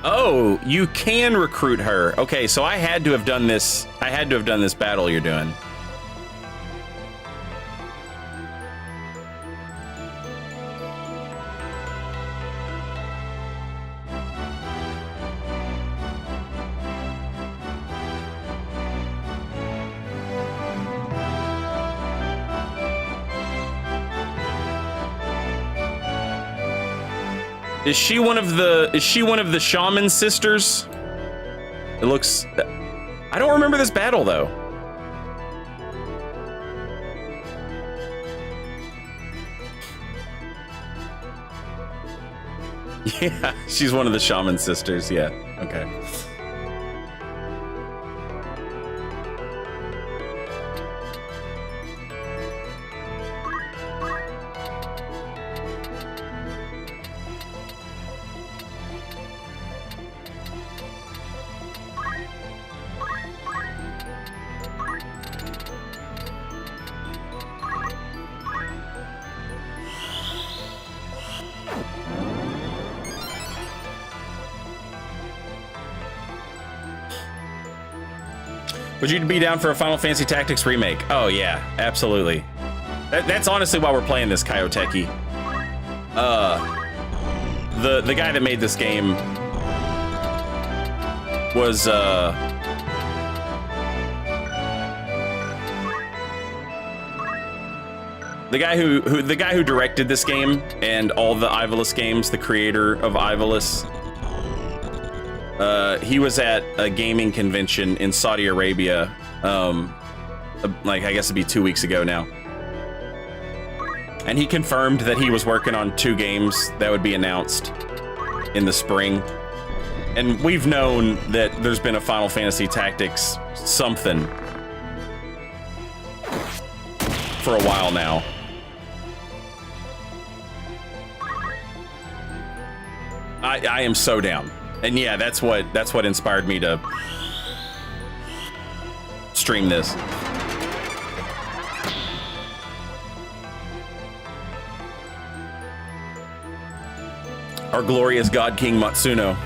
Oh, you can recruit her. Okay, so I had to have done this. I had to have done this battle you're doing. Is she one of the shaman sisters? It looks... I don't remember this battle, though. Yeah, she's one of the shaman sisters, yeah. Okay. Would you be down for a Final Fantasy Tactics remake? Oh yeah, absolutely. That's honestly why we're playing this, Kaioteki. The guy that made this game was the guy who directed this game and all the Ivalice games, the creator of Ivalice. He was at a gaming convention in Saudi Arabia like, I guess it'd be 2 weeks ago now. And he confirmed that he was working on 2 games that would be announced in the spring. And we've known that there's been a Final Fantasy Tactics something for a while now. I am so down. And yeah, that's what inspired me to stream this. Our glorious God King Matsuno.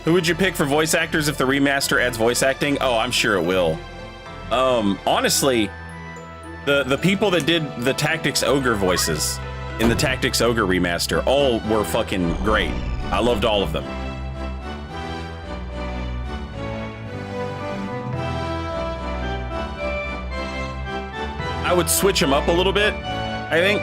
Who would you pick for voice actors if the remaster adds voice acting? Oh, I'm sure it will. Honestly, the people that did the Tactics Ogre voices in the Tactics Ogre remaster all were fucking great. I loved all of them. I would switch them up a little bit, I think.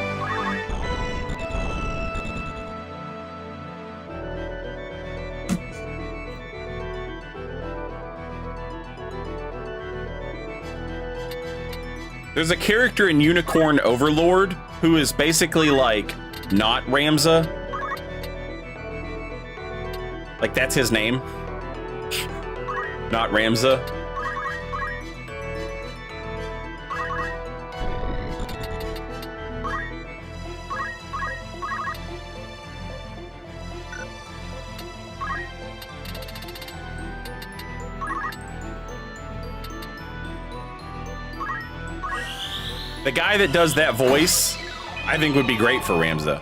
There's a character in Unicorn Overlord who is basically like not Ramza. Like that's his name. Not Ramza. The guy that does that voice, I think would be great for Ramza.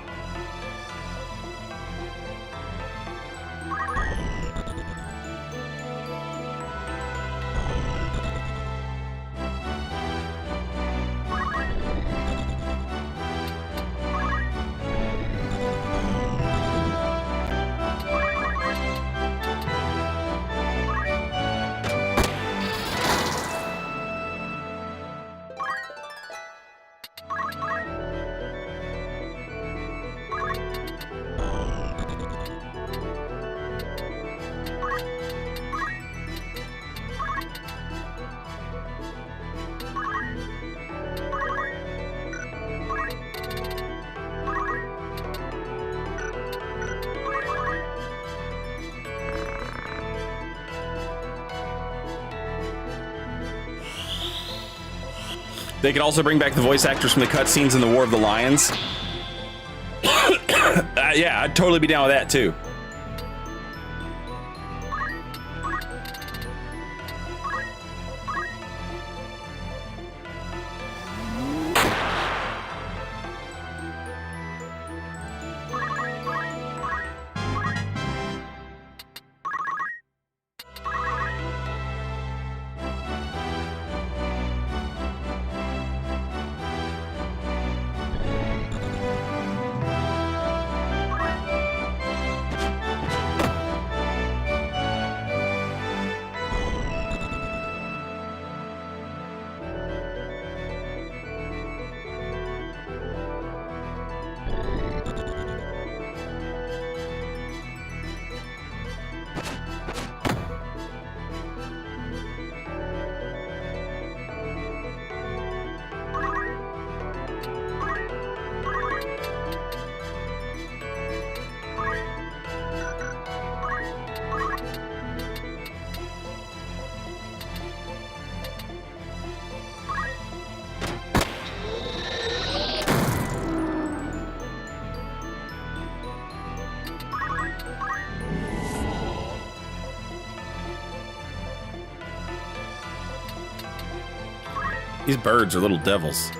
They could also bring back the voice actors from the cutscenes in the War of the Lions. Yeah, I'd totally be down with that too. These birds are little devils.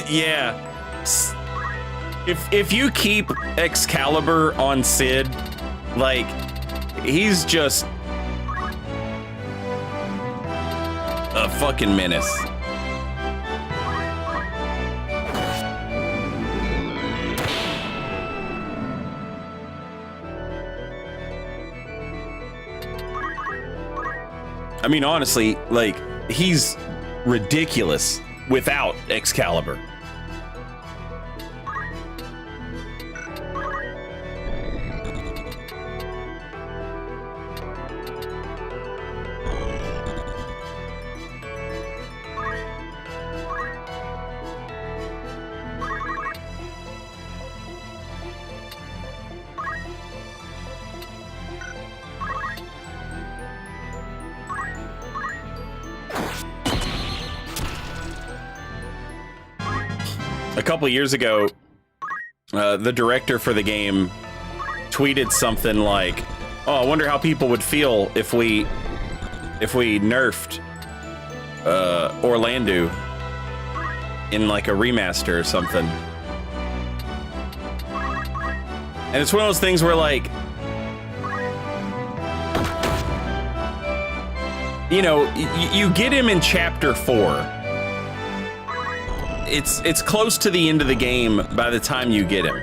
Yeah. If you keep Excalibur on Sid, like, he's just a fucking menace. I mean, honestly, like, he's ridiculous without Excalibur. A couple years ago, the director for the game tweeted something like, "Oh, I wonder how people would feel if we nerfed Orlando in like a remaster or something." And it's one of those things where, like, you know, you get him in chapter 4. It's close to the end of the game by the time you get him.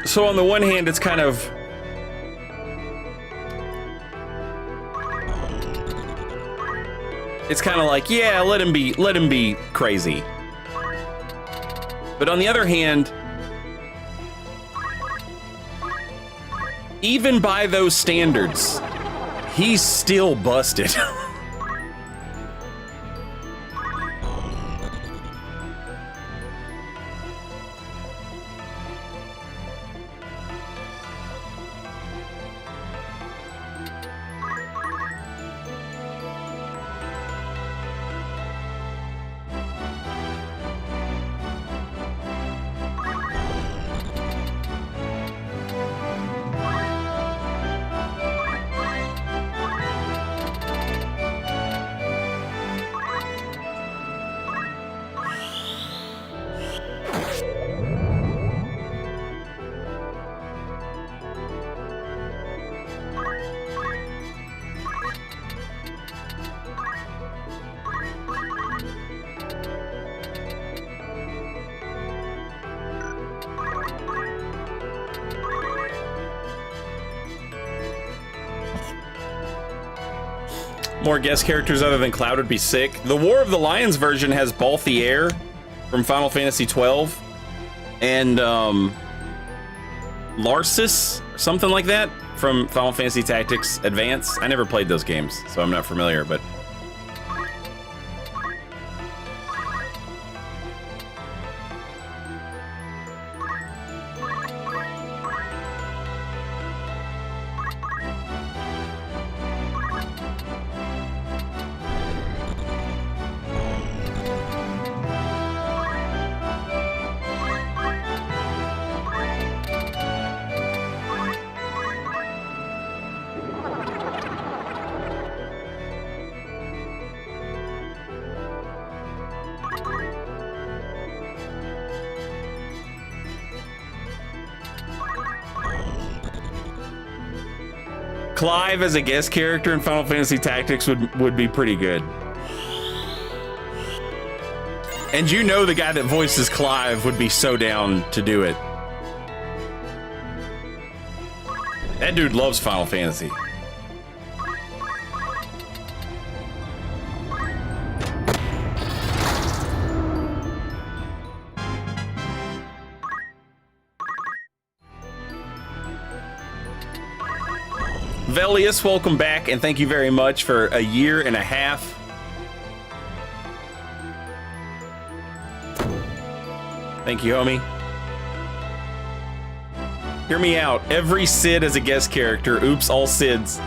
So on the one hand, it's kind of, like, yeah, let him be crazy. But on the other hand, even by those standards, he's still busted. More guest characters other than Cloud would be sick. The War of the Lions version has Balthier from Final Fantasy 12 and Larsis, something like that, from Final Fantasy Tactics Advance. I never played those games, so I'm not familiar, but Clive as a guest character in Final Fantasy Tactics would be pretty good. And you know the guy that voices Clive would be so down to do it. That dude loves Final Fantasy. Velius, welcome back, and thank you very much for a year and a half. Thank you, homie. Hear me out. Every Cid as a guest character. Oops, all Cids.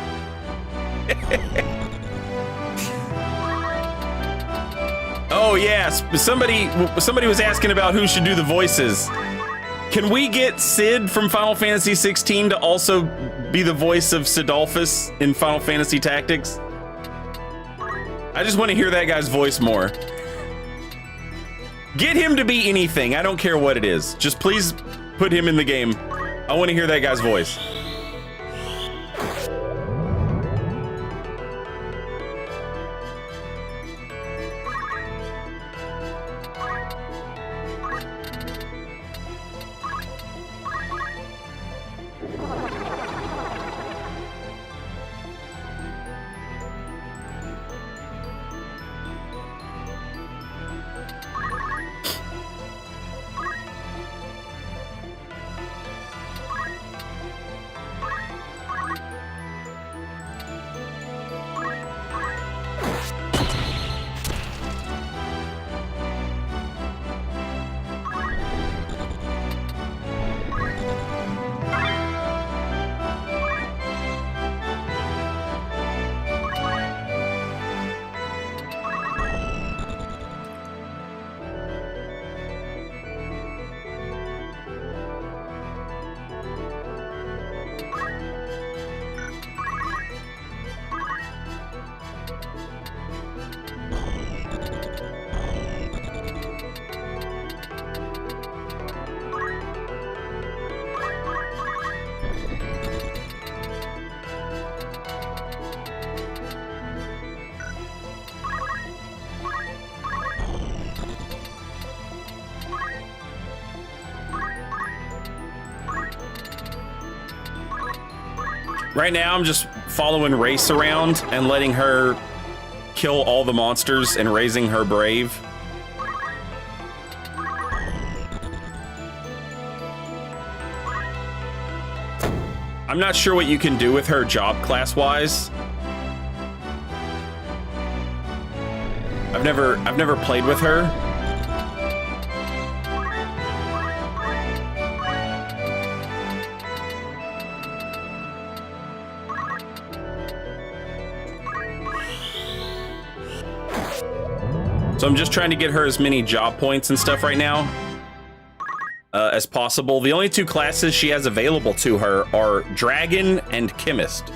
Oh, yes. Somebody was asking about who should do the voices. Can we get Cid from Final Fantasy 16 to also be the voice of Cidolfus in Final Fantasy Tactics? I just want to hear that guy's voice more. Get him to be anything. I don't care what it is. Just please put him in the game. I want to hear that guy's voice. Right now, I'm just following Race around and letting her kill all the monsters and raising her brave. I'm not sure what you can do with her job class-wise. I've never played with her. So I'm just trying to get her as many job points and stuff right now as possible. The only two classes she has available to her are Dragon and Chemist.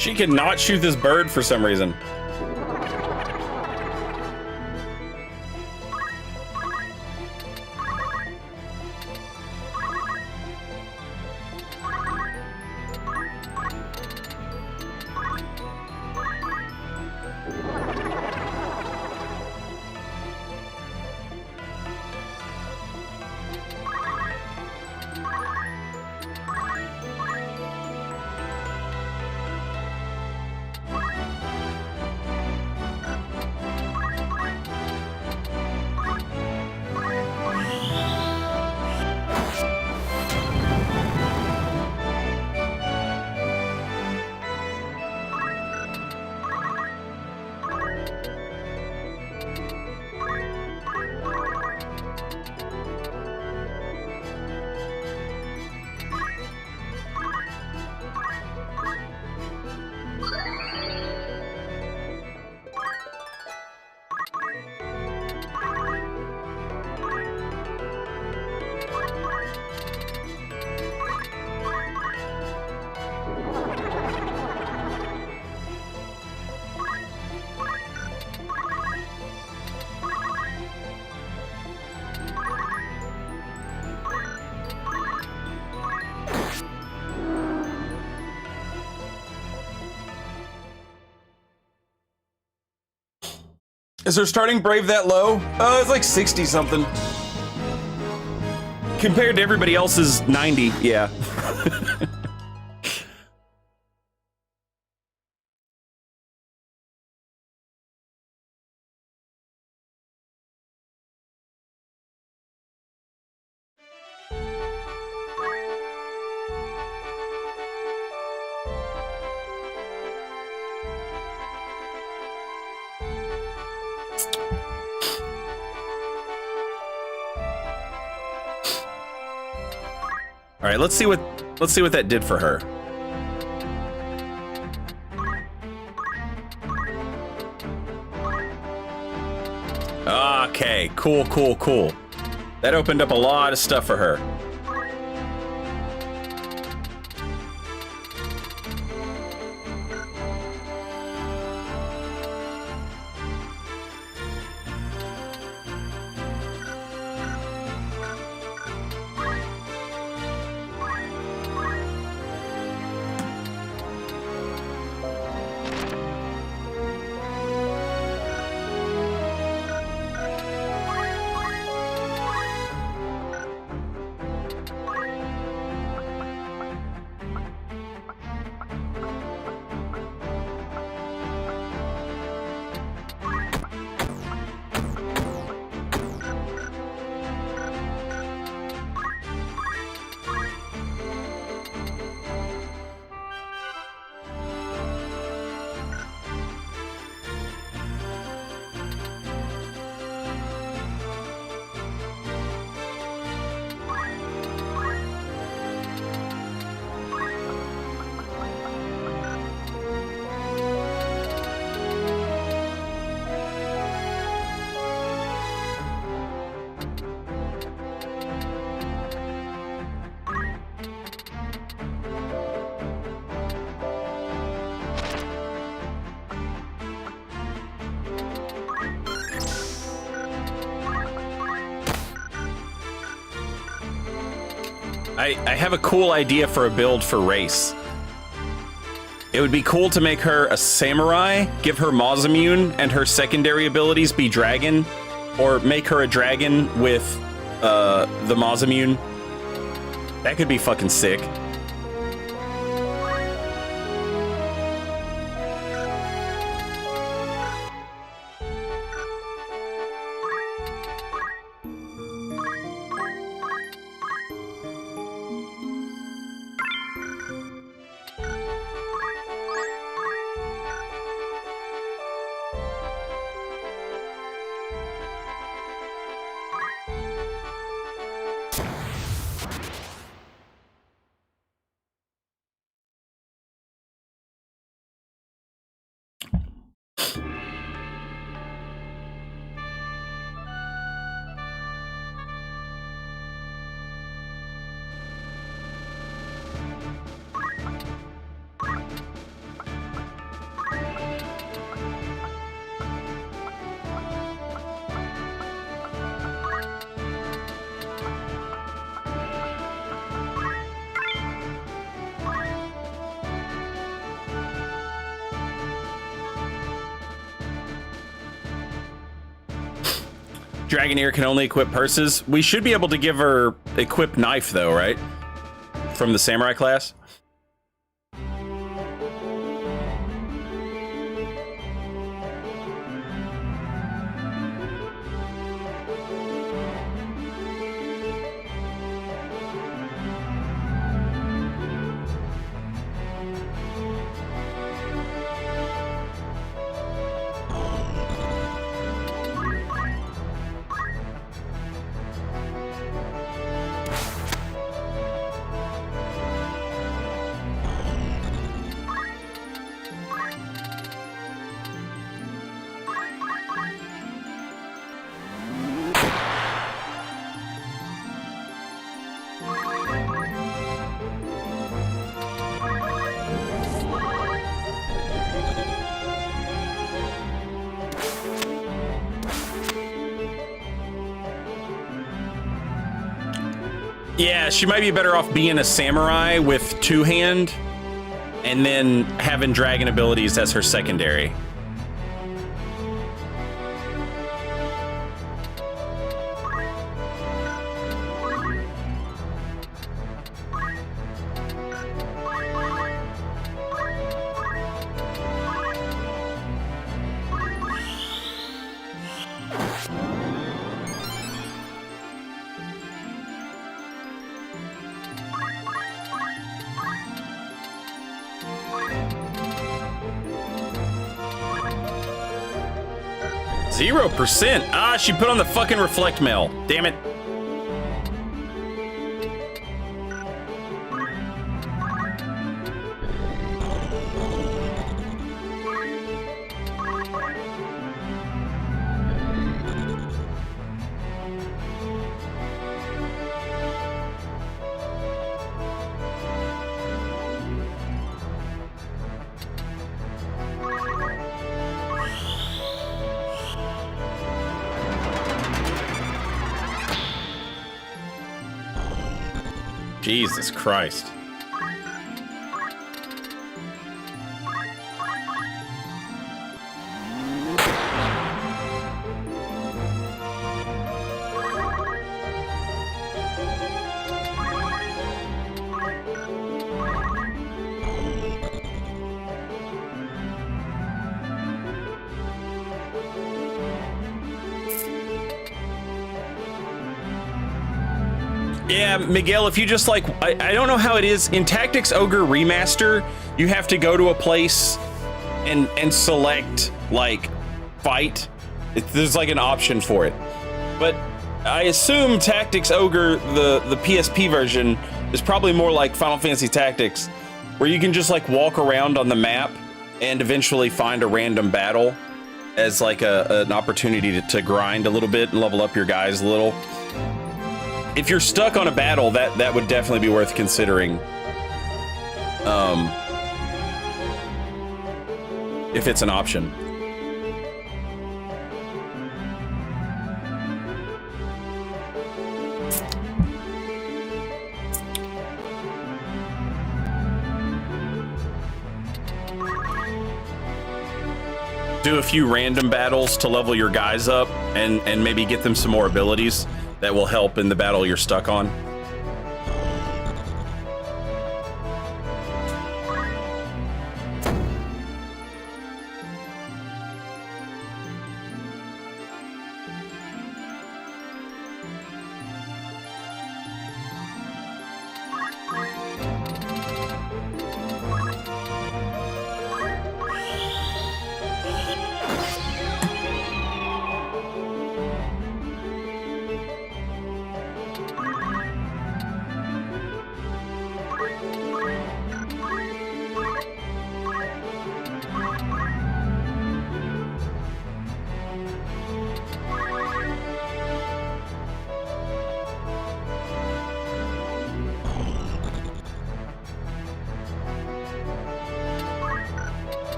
She cannot shoot this bird for some reason. Is her starting Brave that low? It's like 60 something. Compared to everybody else's 90, yeah. All right, let's see what that did for her. Okay, cool. That opened up a lot of stuff for her. I have a cool idea for a build for Race. It would be cool to make her a samurai, give her Moz immune, and her secondary abilities be dragon, or make her a dragon with the Moz immune. That could be fucking sick. Dragoneer can only equip purses. We should be able to give her equip knife though, right? From the samurai class. Yeah, she might be better off being a samurai with two-hand and then having dragon abilities as her secondary. %. Ah, she put on the fucking reflect mail. Damn it. Jesus Christ. Yeah, Miguel, if you just like, I don't know how it is. In Tactics Ogre Remaster, you have to go to a place and select, like, fight. There's like an option for it. But I assume Tactics Ogre, the PSP version, is probably more like Final Fantasy Tactics, where you can just like walk around on the map and eventually find a random battle as like an opportunity to grind a little bit and level up your guys a little. If you're stuck on a battle, that would definitely be worth considering. If it's an option. Do a few random battles to level your guys up and maybe get them some more abilities that will help in the battle you're stuck on.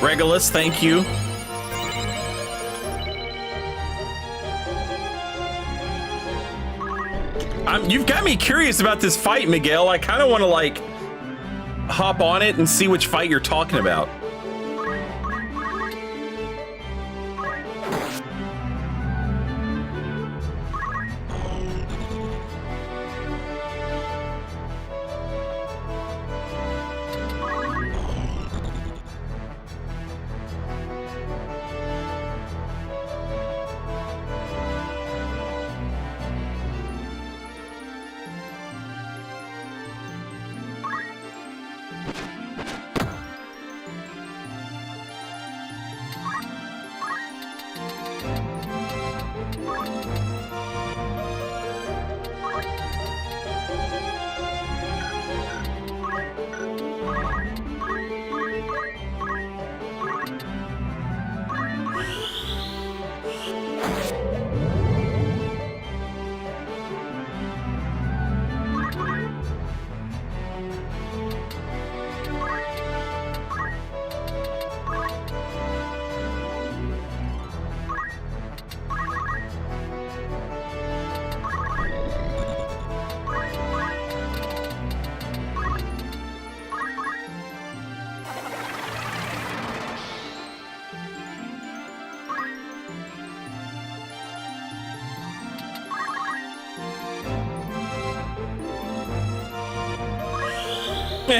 Regulus, thank you. You've got me curious about this fight, Miguel. I kind of want to like hop on it and see which fight you're talking about.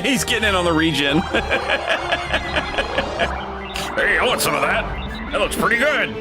He's getting in on the regen. Hey, I want some of that. That looks pretty good.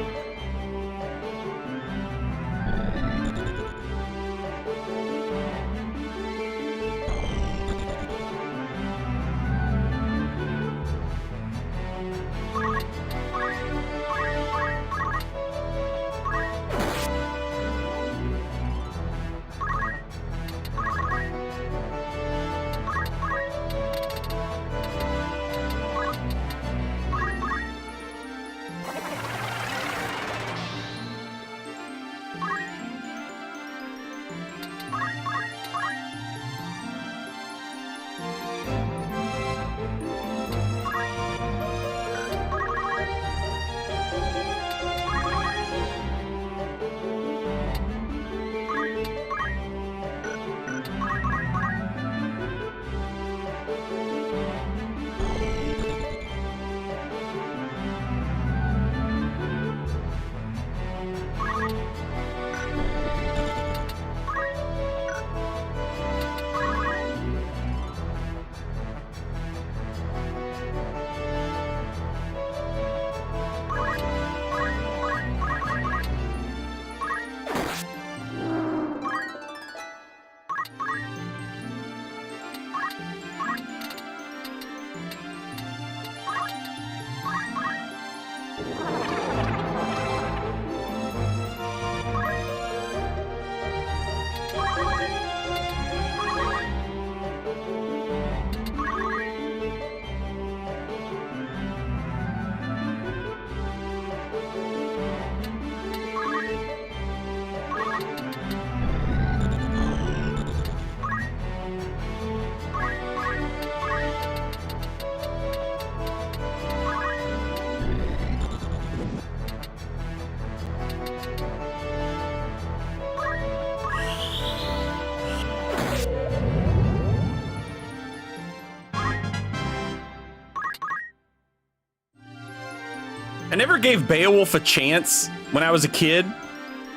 I never gave Beowulf a chance when I was a kid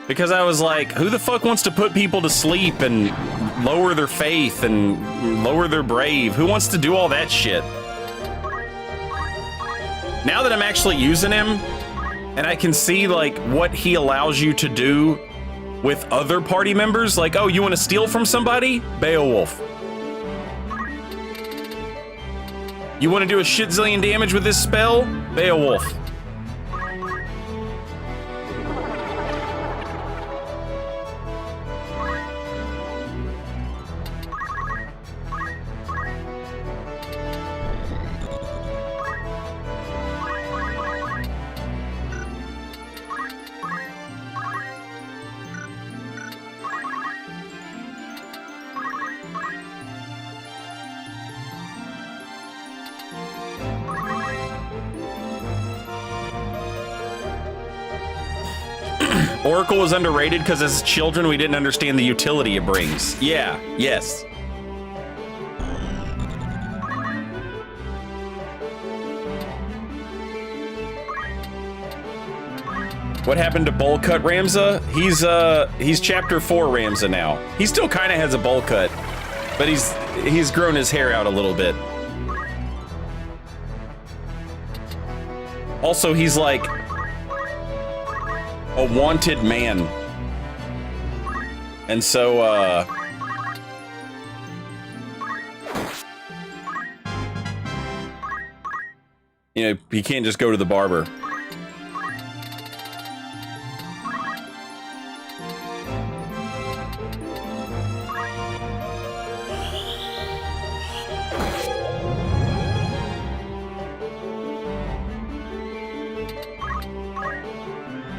because I was like, who the fuck wants to put people to sleep and lower their faith and lower their brave? Who wants to do all that shit? Now that I'm actually using him and I can see like what he allows you to do with other party members, like, oh, you want to steal from somebody? Beowulf. You want to do a shit zillion damage with this spell? Beowulf. Oracle was underrated because as children we didn't understand the utility it brings. Yeah, yes. What happened to bowl cut Ramza? He's chapter 4 Ramza now. He still kind of has a bowl cut, but he's grown his hair out a little bit. Also, he's like a wanted man. And so, you know, he can't just go to the barber.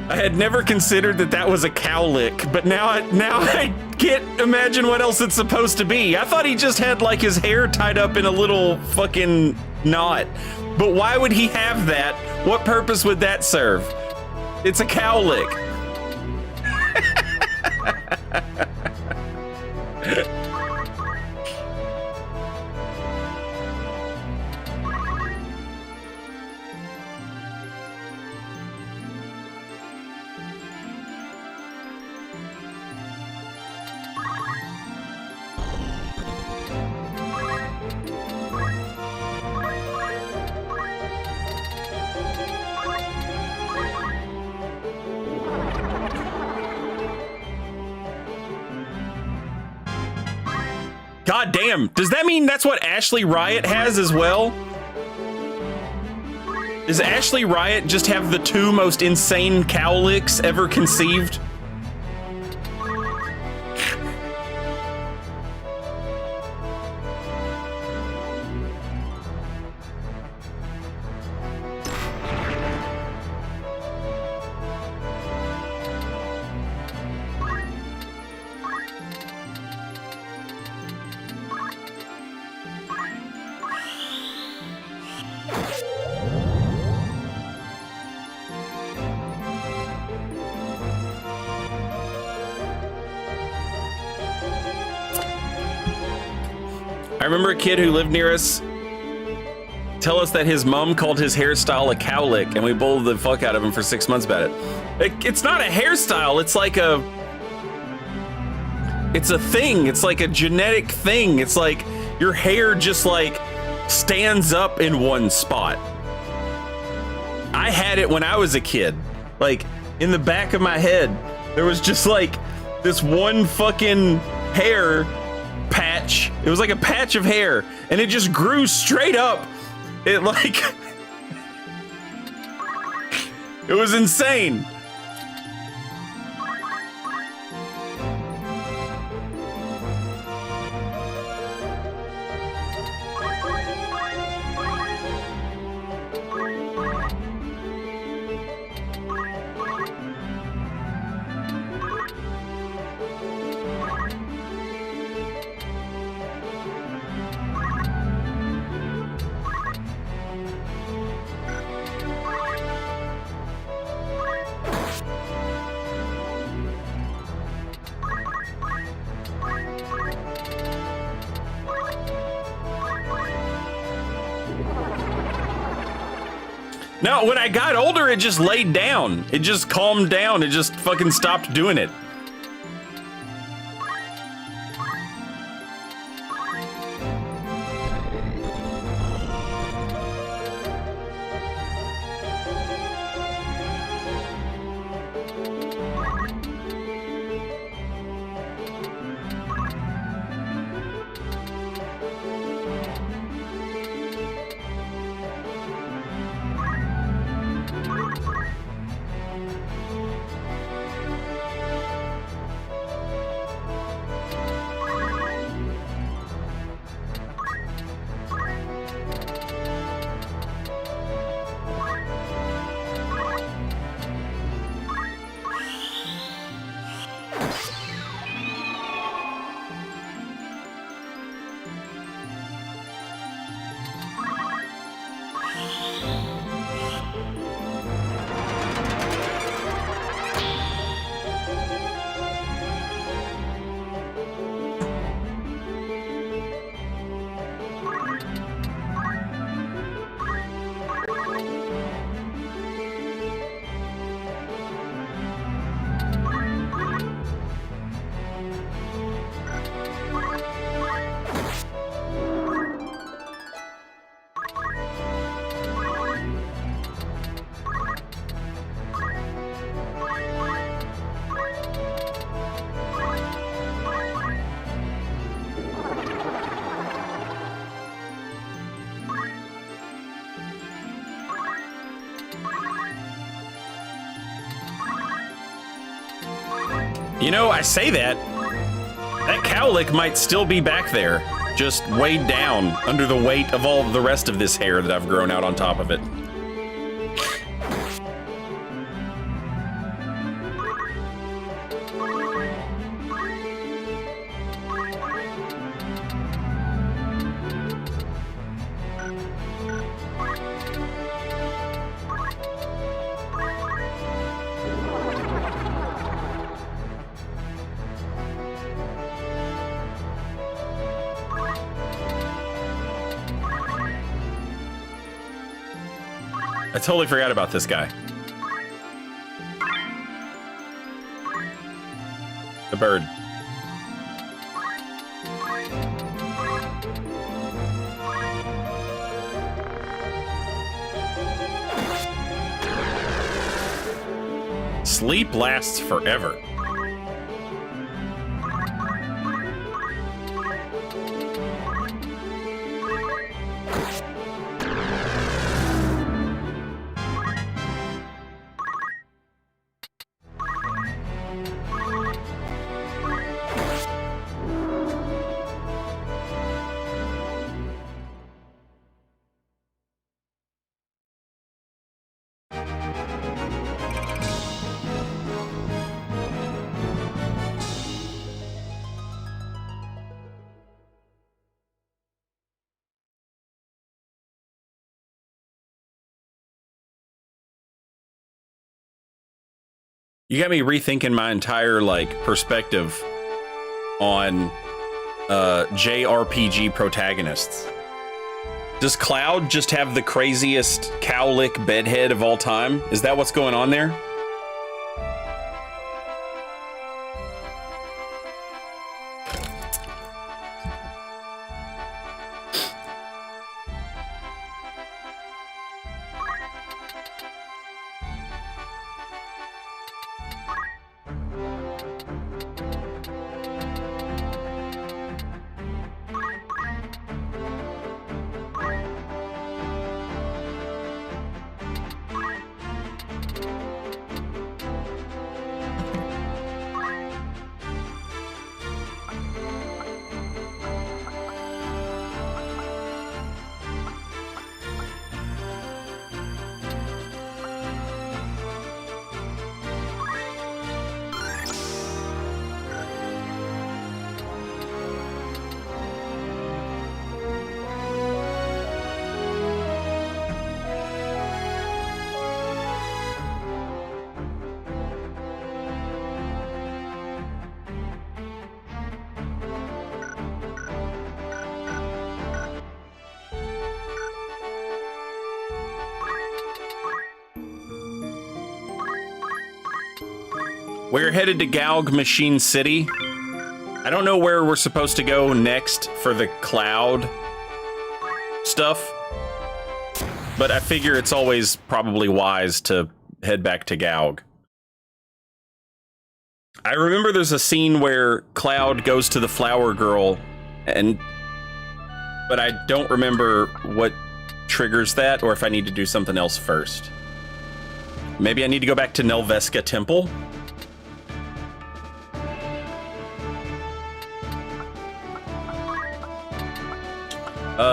I had never considered that was a cowlick, but now I can't imagine what else it's supposed to be. I thought he just had like his hair tied up in a little fucking knot. But why would he have that? What purpose would that serve? It's a cowlick. God damn, does that mean that's what Ashley Riot has as well? Does Ashley Riot just have the 2 most insane cowlicks ever conceived? I remember a kid who lived near us tell us that his mom called his hairstyle a cowlick, and we bullied the fuck out of him for 6 months about it. It's not a hairstyle, it's like it's a thing. It's like a genetic thing. It's like your hair just like stands up in one spot. I had it when I was a kid. Like in the back of my head, there was just like this one fucking hair patch. It was like a patch of hair, and it just grew straight up. It like it was insane. No, when I got older, it just laid down. It just calmed down. It just fucking stopped doing it. You know, I say that. That cowlick might still be back there, just weighed down under the weight of all the rest of this hair that I've grown out on top of it. I totally forgot about this guy. The bird. Sleep lasts forever. You got me rethinking my entire, like, perspective on JRPG protagonists. Does Cloud just have the craziest cowlick bedhead of all time? Is that what's going on there? We're headed to Galg Machine City. I don't know where we're supposed to go next for the Cloud stuff, but I figure it's always probably wise to head back to Galg. I remember there's a scene where Cloud goes to the Flower Girl, but I don't remember what triggers that or if I need to do something else first. Maybe I need to go back to Nelveska Temple?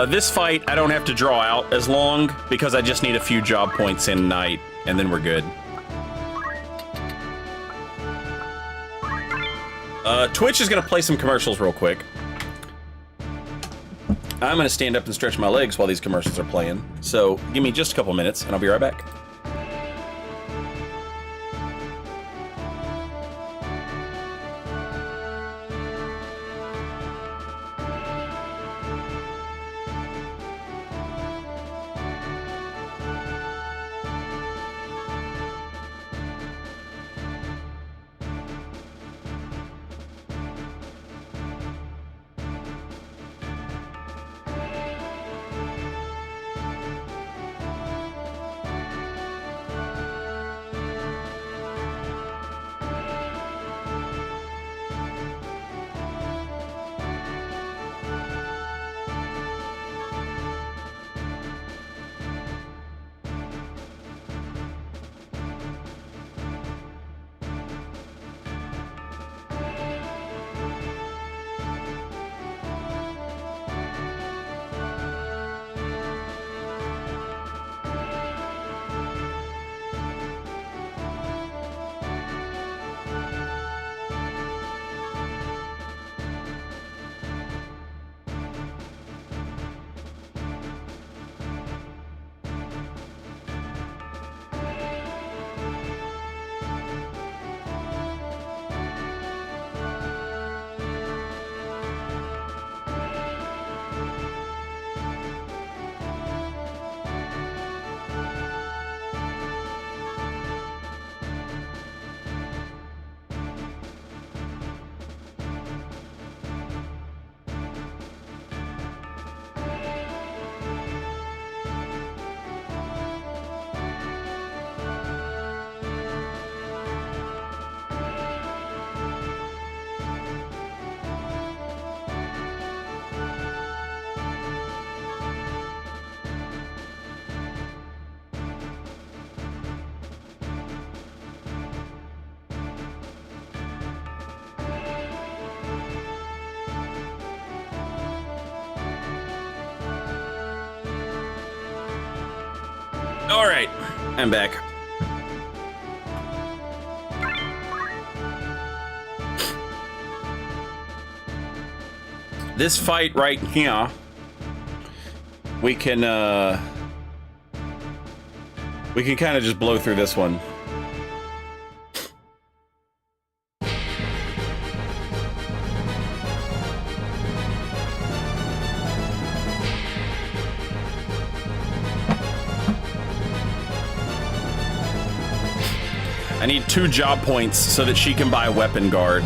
This fight, I don't have to draw out as long because I just need a few job points in night, and then we're good. Twitch is gonna play some commercials real quick. I'm gonna stand up and stretch my legs while these commercials are playing, so give me just a couple minutes and I'll be right back. All right, I'm back. This fight right here, we can kind of just blow through this one. I need 2 job points so that she can buy a weapon guard.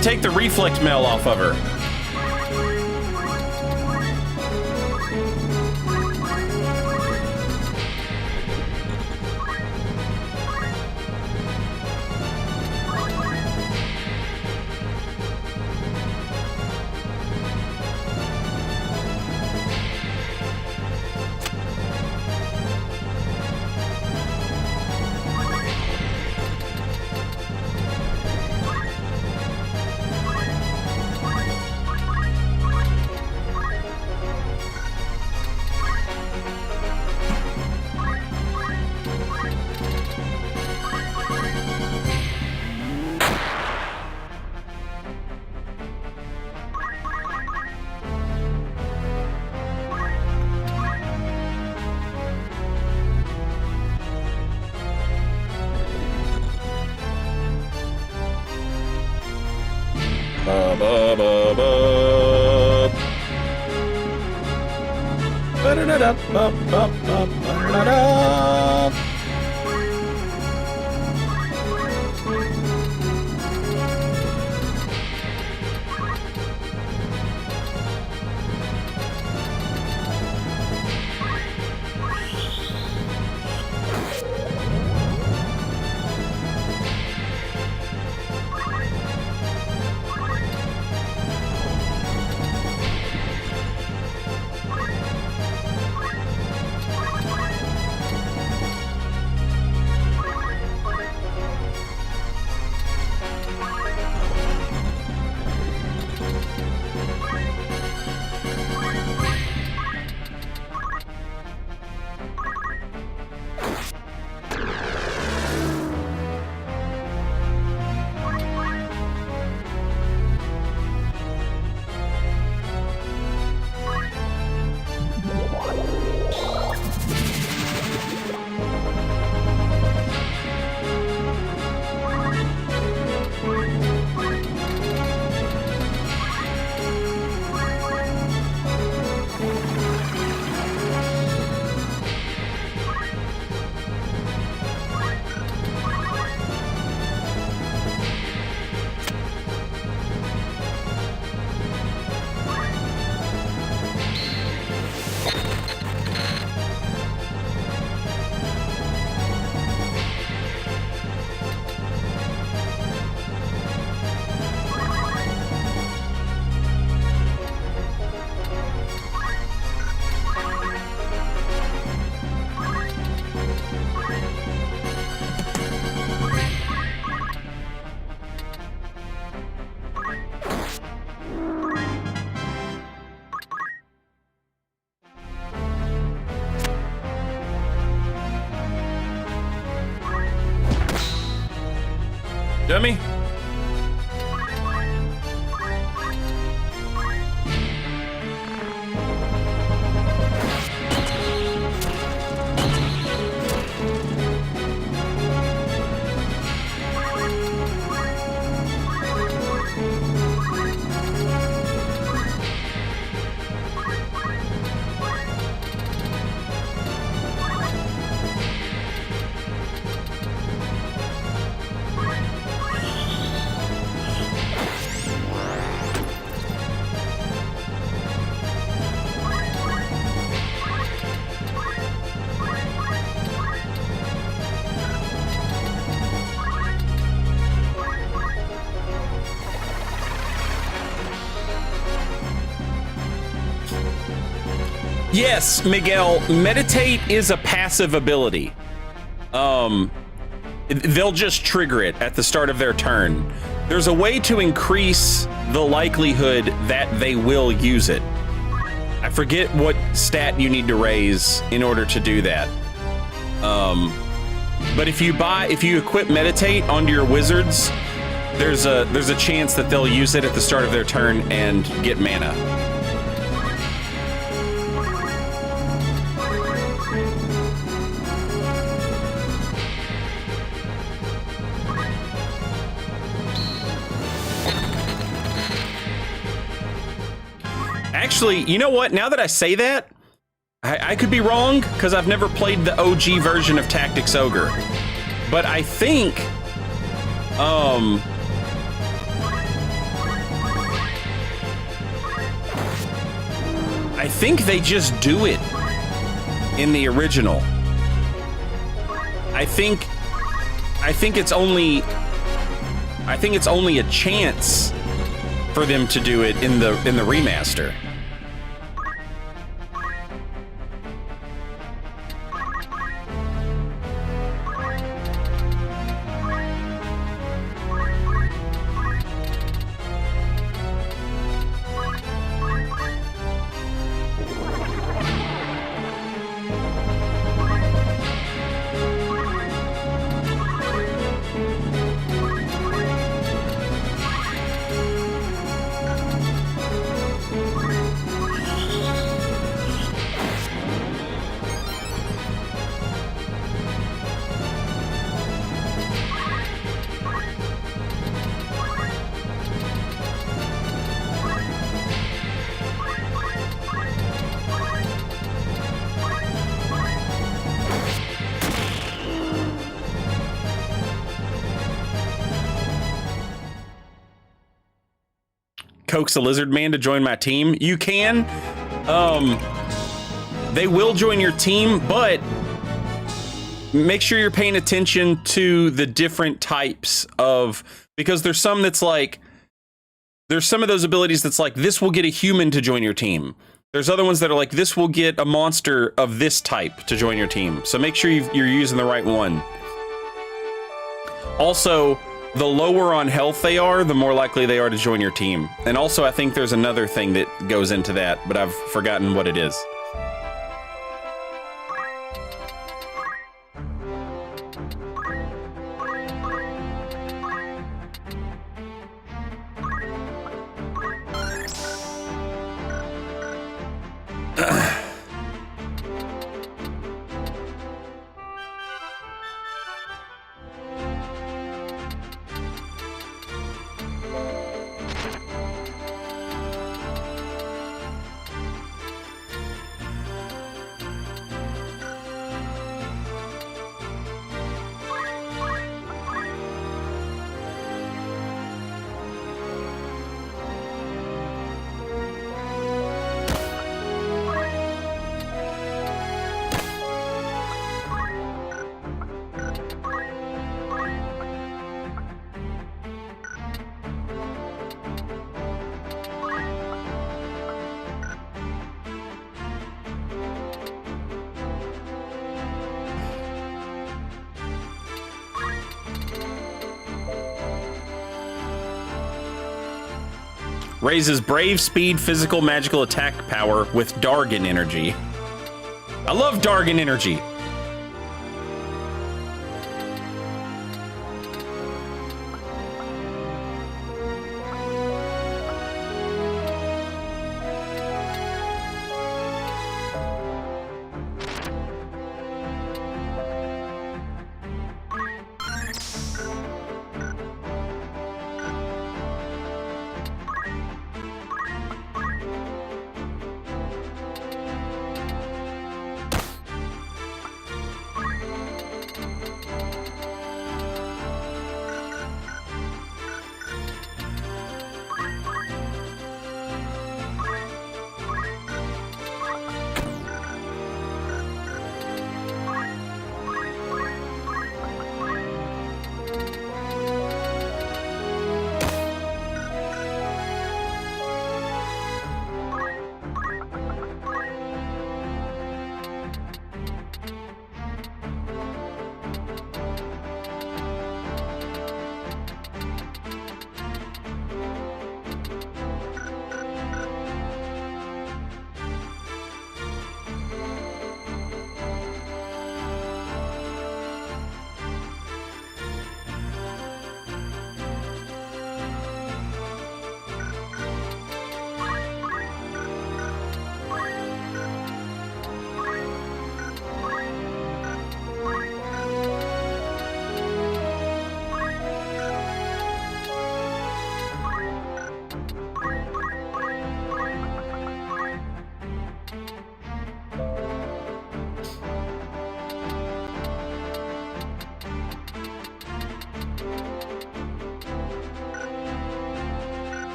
Take the reflect mail off of her. Dummy. Yes, Miguel, meditate is a passive ability. They'll just trigger it at the start of their turn. There's a way to increase the likelihood that they will use it. I forget what stat you need to raise in order to do that. But if you equip meditate onto your wizards, there's a chance that they'll use it at the start of their turn and get mana. Actually, you know what? Now that I say that, I could be wrong because I've never played the OG version of Tactics Ogre. But I think, they just do it in the original. I think it's only a chance for them to do it in the remaster. Coax a lizard man to join my team. You can. They will join your team, but make sure you're paying attention to the different types of, because there's some that's like, there's some of those abilities that's like, this will get a human to join your team. There's other ones that are like, this will get a monster of this type to join your team. So make sure you're using the right one. Also, the lower on health they are, the more likely they are to join your team. And also, I think there's another thing that goes into that, but I've forgotten what it is. Raises brave, speed, physical, magical attack power with Dargon energy. I love Dargon energy.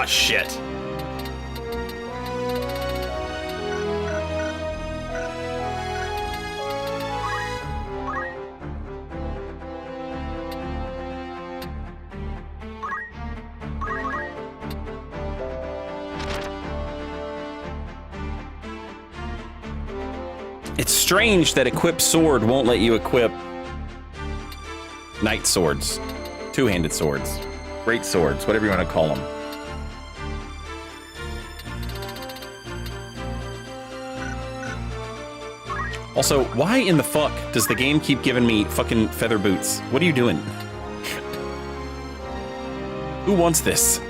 Ah, shit. It's strange that equip sword won't let you equip knight swords, two-handed swords, great swords, whatever you want to call them. Also, why in the fuck does the game keep giving me fucking feather boots? What are you doing? Who wants this?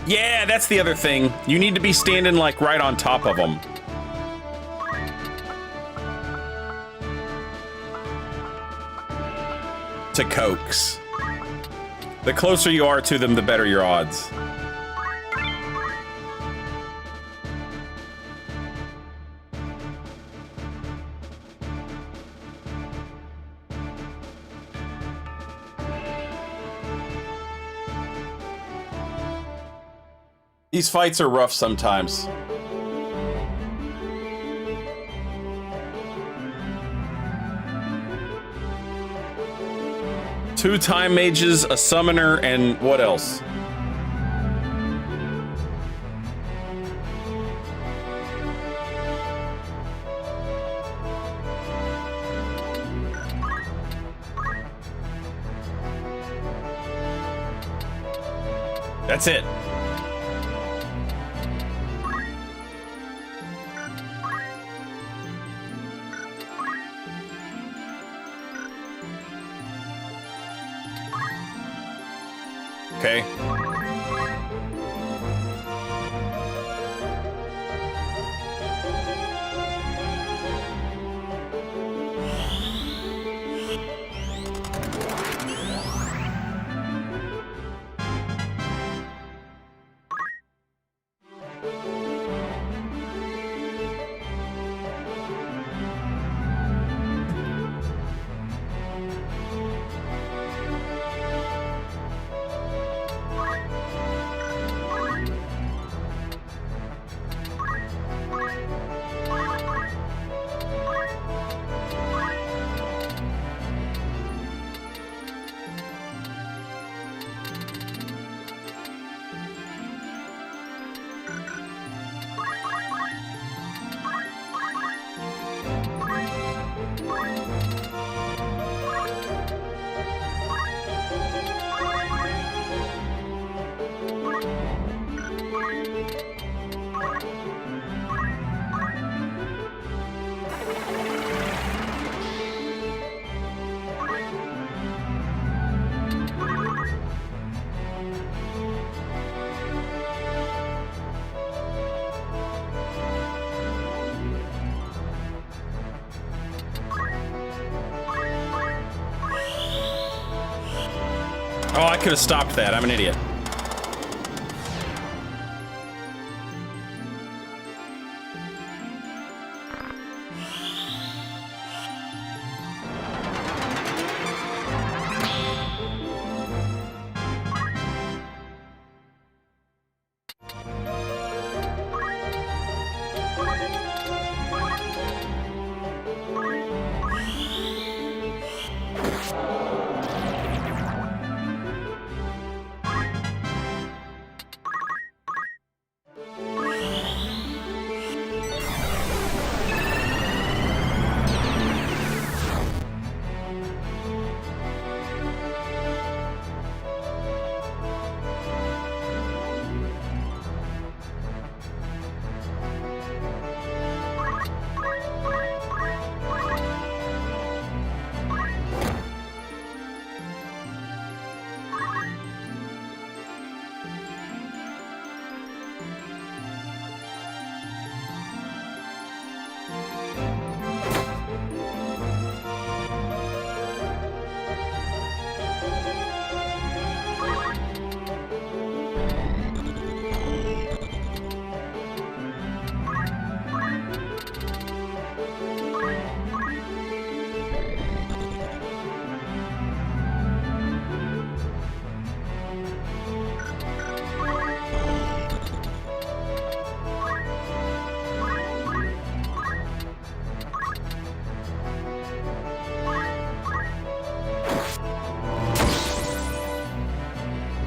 Yeah, that's the other thing. You need to be standing, like, right on top of them. To coax. The closer you are to them, the better your odds. These fights are rough sometimes. Two time mages, a summoner, and what else? That's it. Okay. Oh, I could have stopped that. I'm an idiot.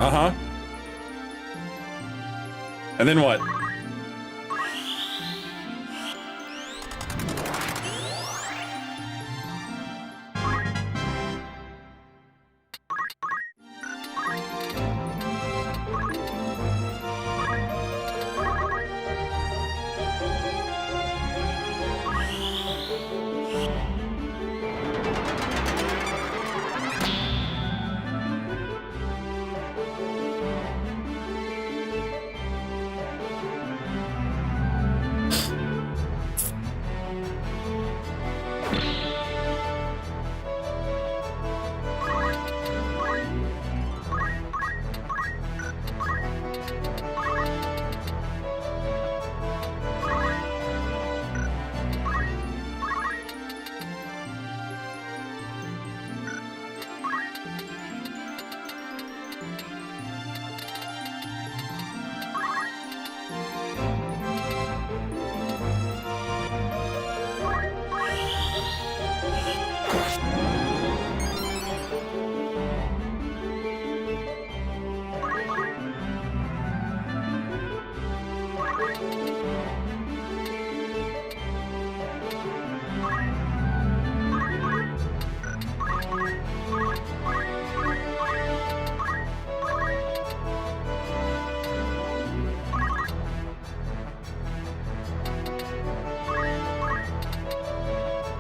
Uh-huh. And then what?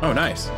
Oh, nice.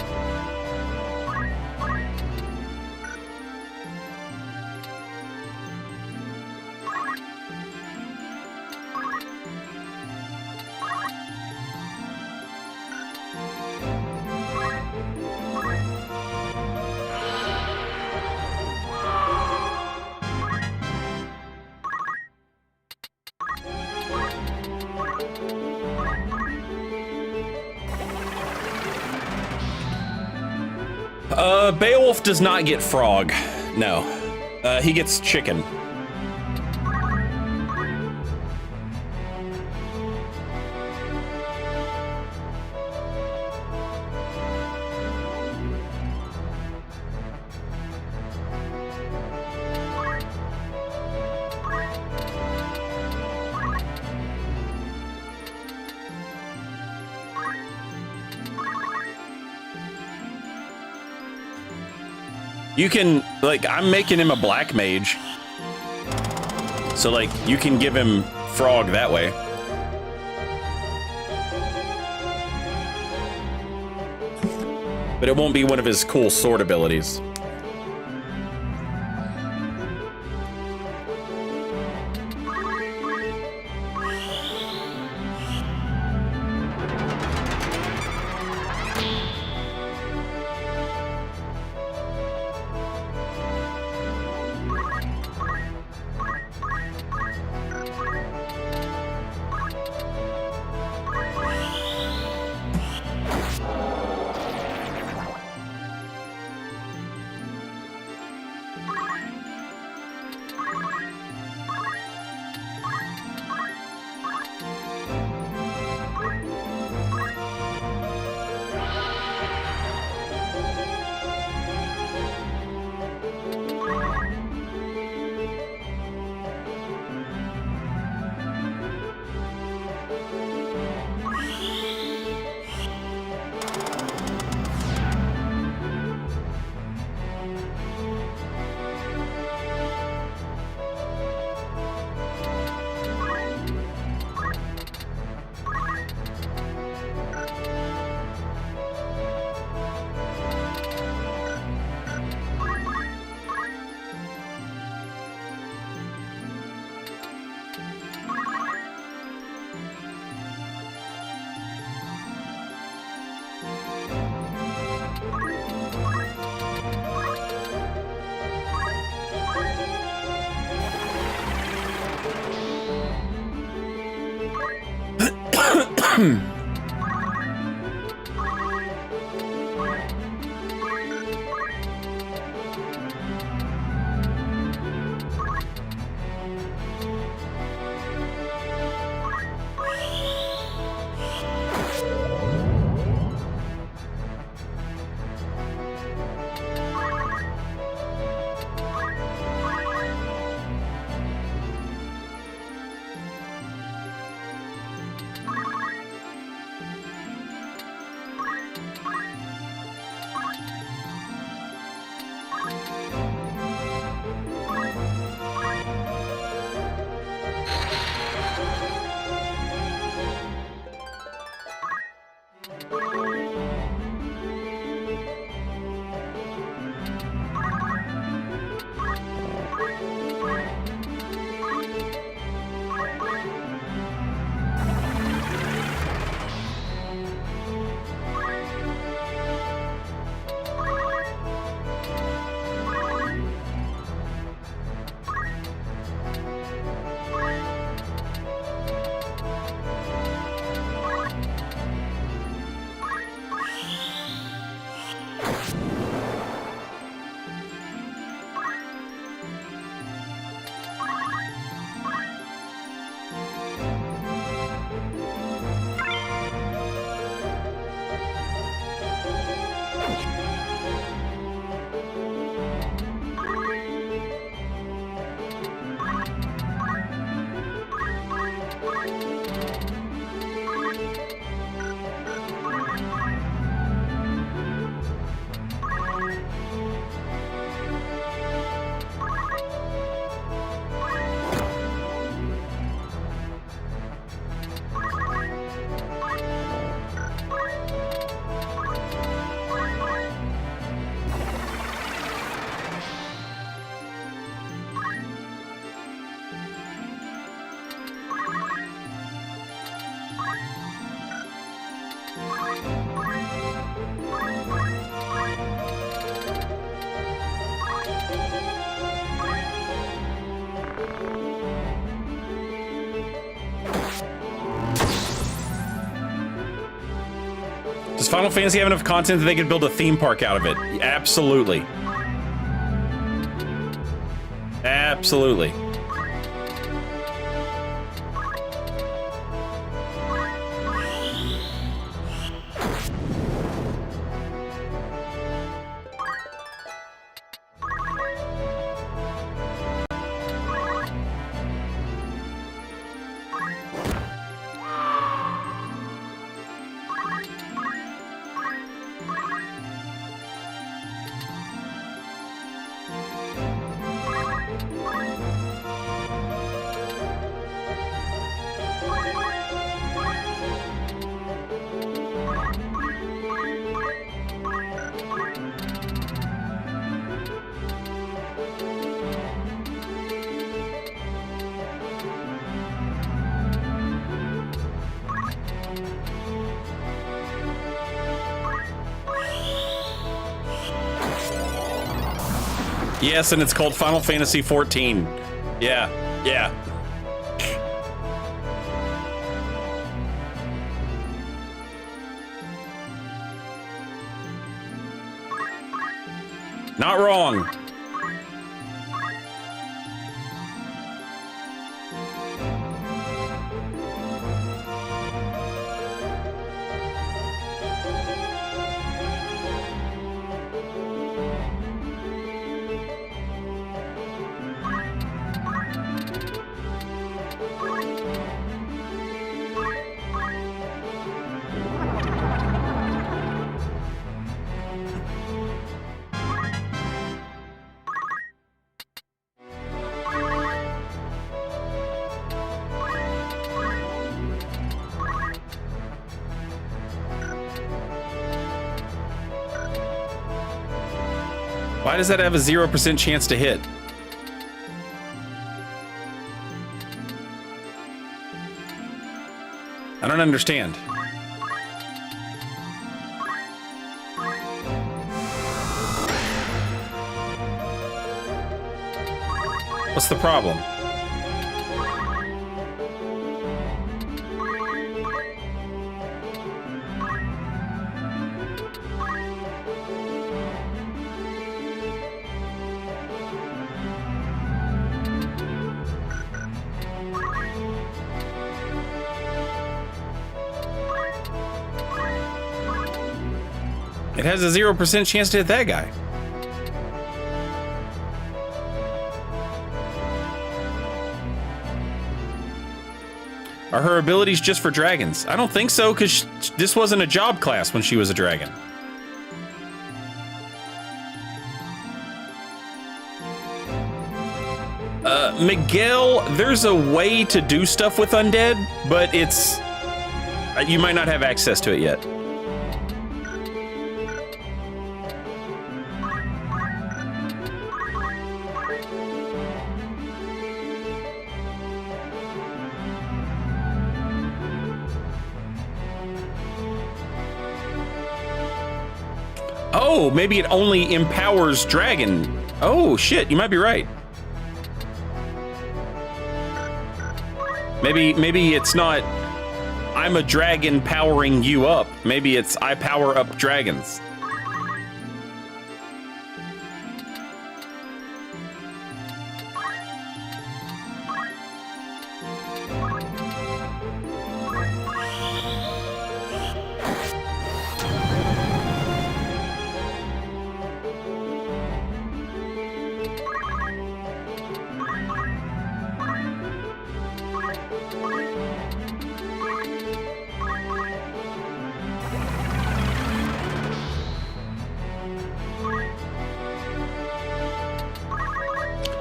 Beowulf does not get frog. No. He gets chicken. You can, like, I'm making him a black mage. So, like, you can give him frog that way. But it won't be one of his cool sword abilities. Does Final Fantasy have enough content that they could build a theme park out of it? Absolutely. Absolutely. Yes, and it's called Final Fantasy 14. Yeah, yeah. Not wrong. Why does that have a 0% chance to hit? I don't understand. What's the problem? It has a 0% chance to hit that guy. Are her abilities just for dragons? I don't think so, because this wasn't a job class when she was a dragon. Miguel, there's a way to do stuff with undead, but it's... you might not have access to it yet. Oh, maybe it only empowers dragon. Oh, shit, you might be right. Maybe it's not I'm a dragon powering you up. Maybe it's I power up dragons.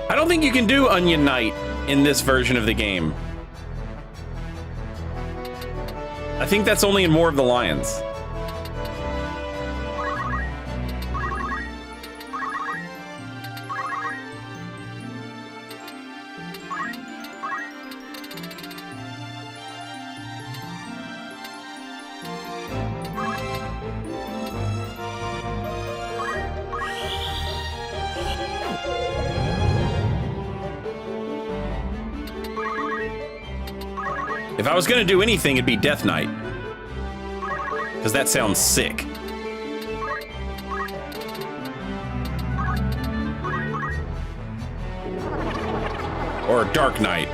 I don't think you can do Onion Knight in this version of the game. I think that's only in War of the Lions. If I was gonna do anything, it'd be Death Knight. because that sounds sick. Or Dark Knight.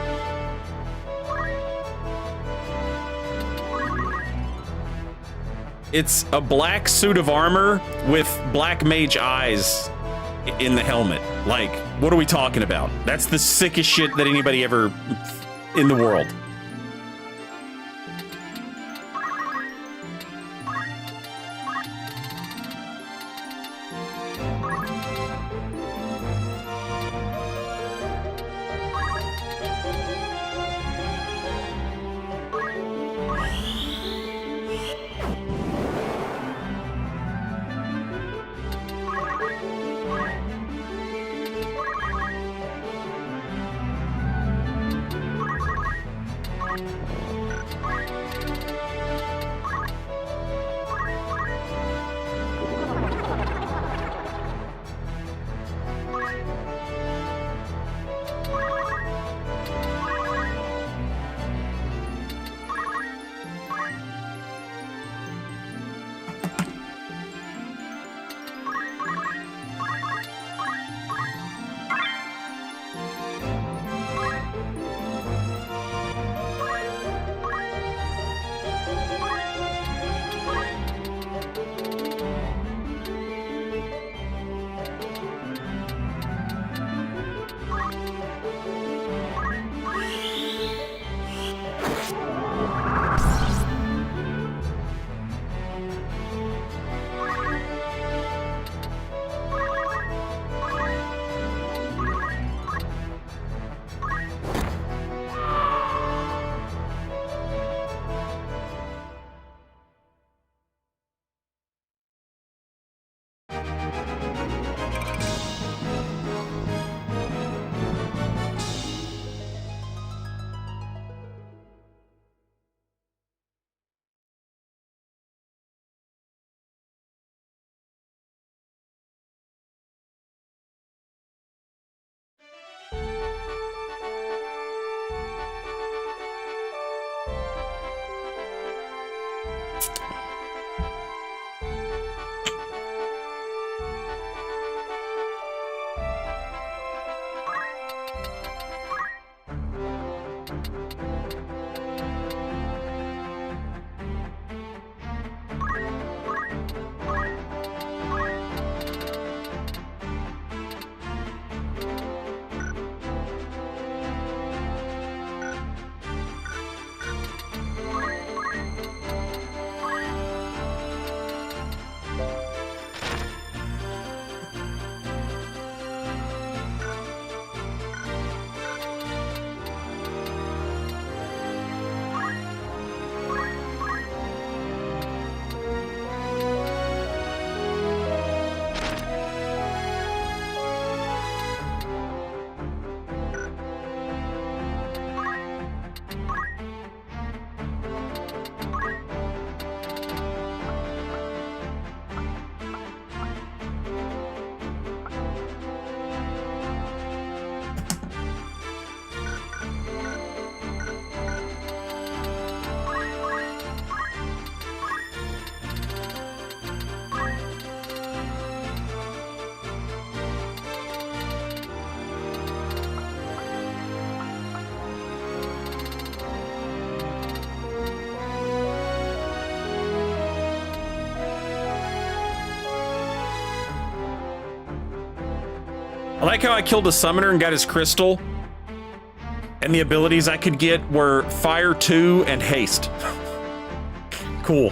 It's a black suit of armor with black mage eyes in the helmet. Like, what are we talking about? That's the sickest shit that anybody ever in the world. I like how I killed a summoner and got his crystal. And the abilities I could get were Fire 2 and Haste. Cool.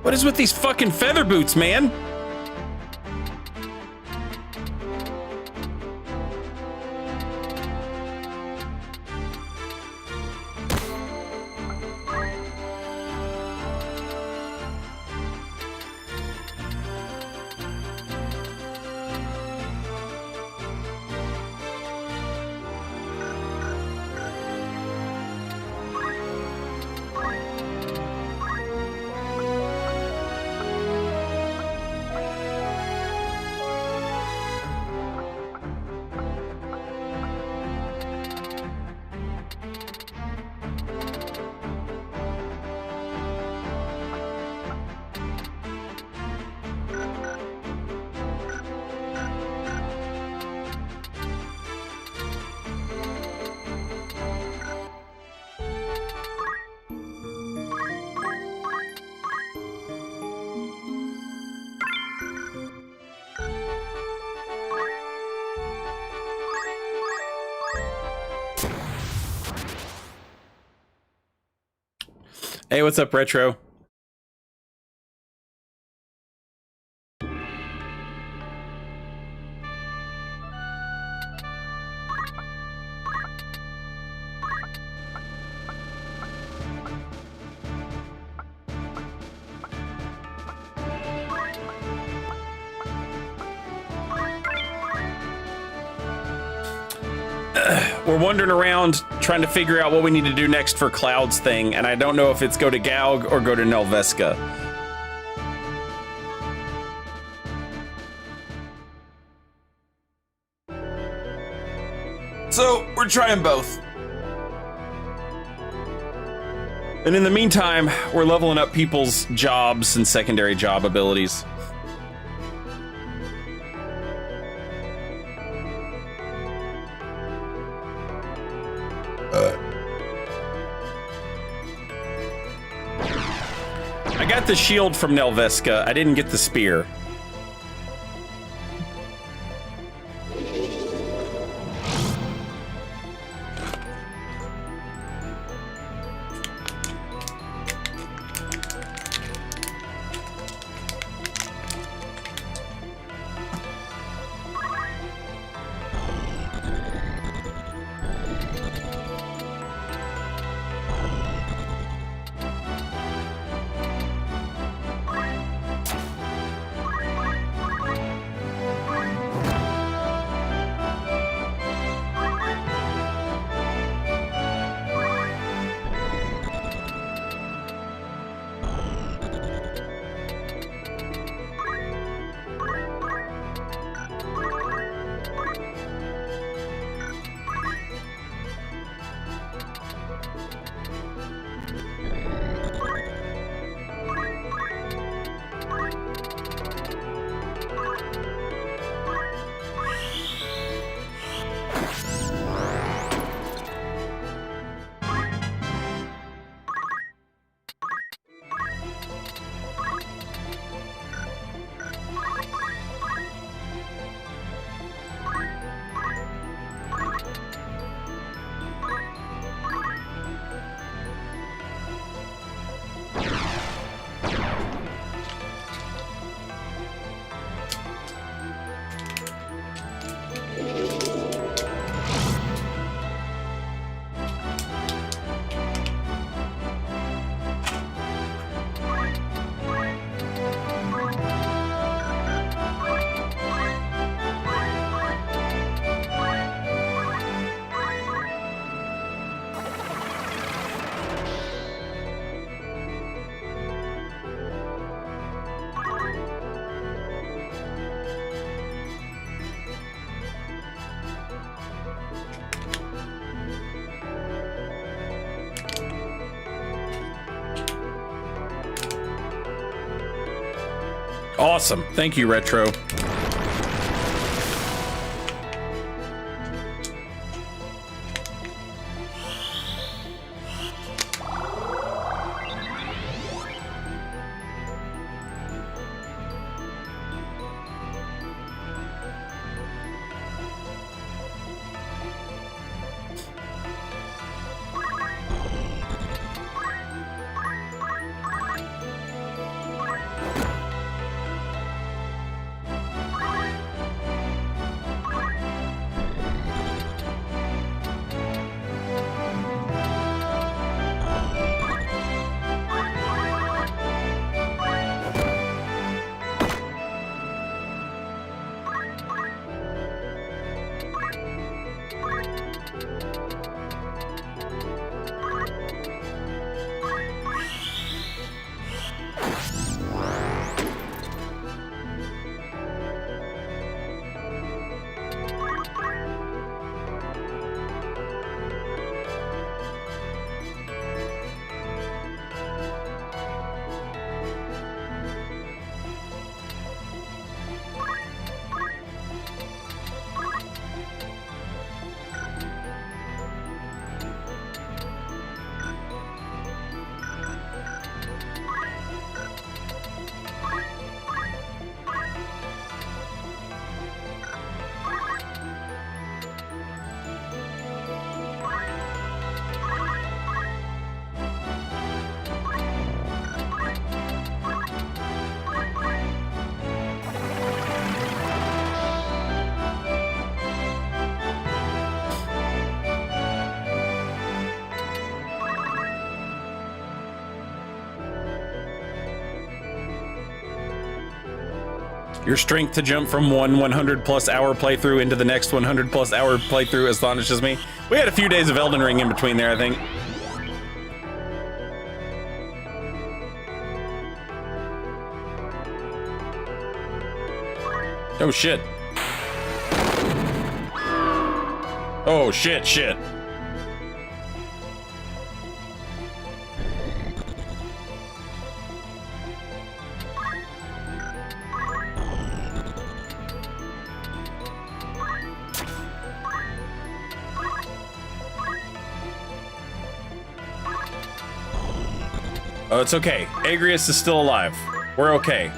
What is with these fucking feather boots, man? Hey, what's up, Retro? We're wandering around trying to figure out what we need to do next for Cloud's thing, and I don't know if it's go to Galg or go to Nelveska. So, we're trying both. And in the meantime, we're leveling up people's jobs and secondary job abilities. I got the shield from Nelveska. I didn't get the spear. Awesome. Thank you, Retro. Your strength to jump from one 100+ hour playthrough into the next 100+ hour playthrough astonishes me. We had a few days of Elden Ring in between there, I think. Oh shit. Oh shit. Oh, it's okay. Agrius is still alive. We're okay.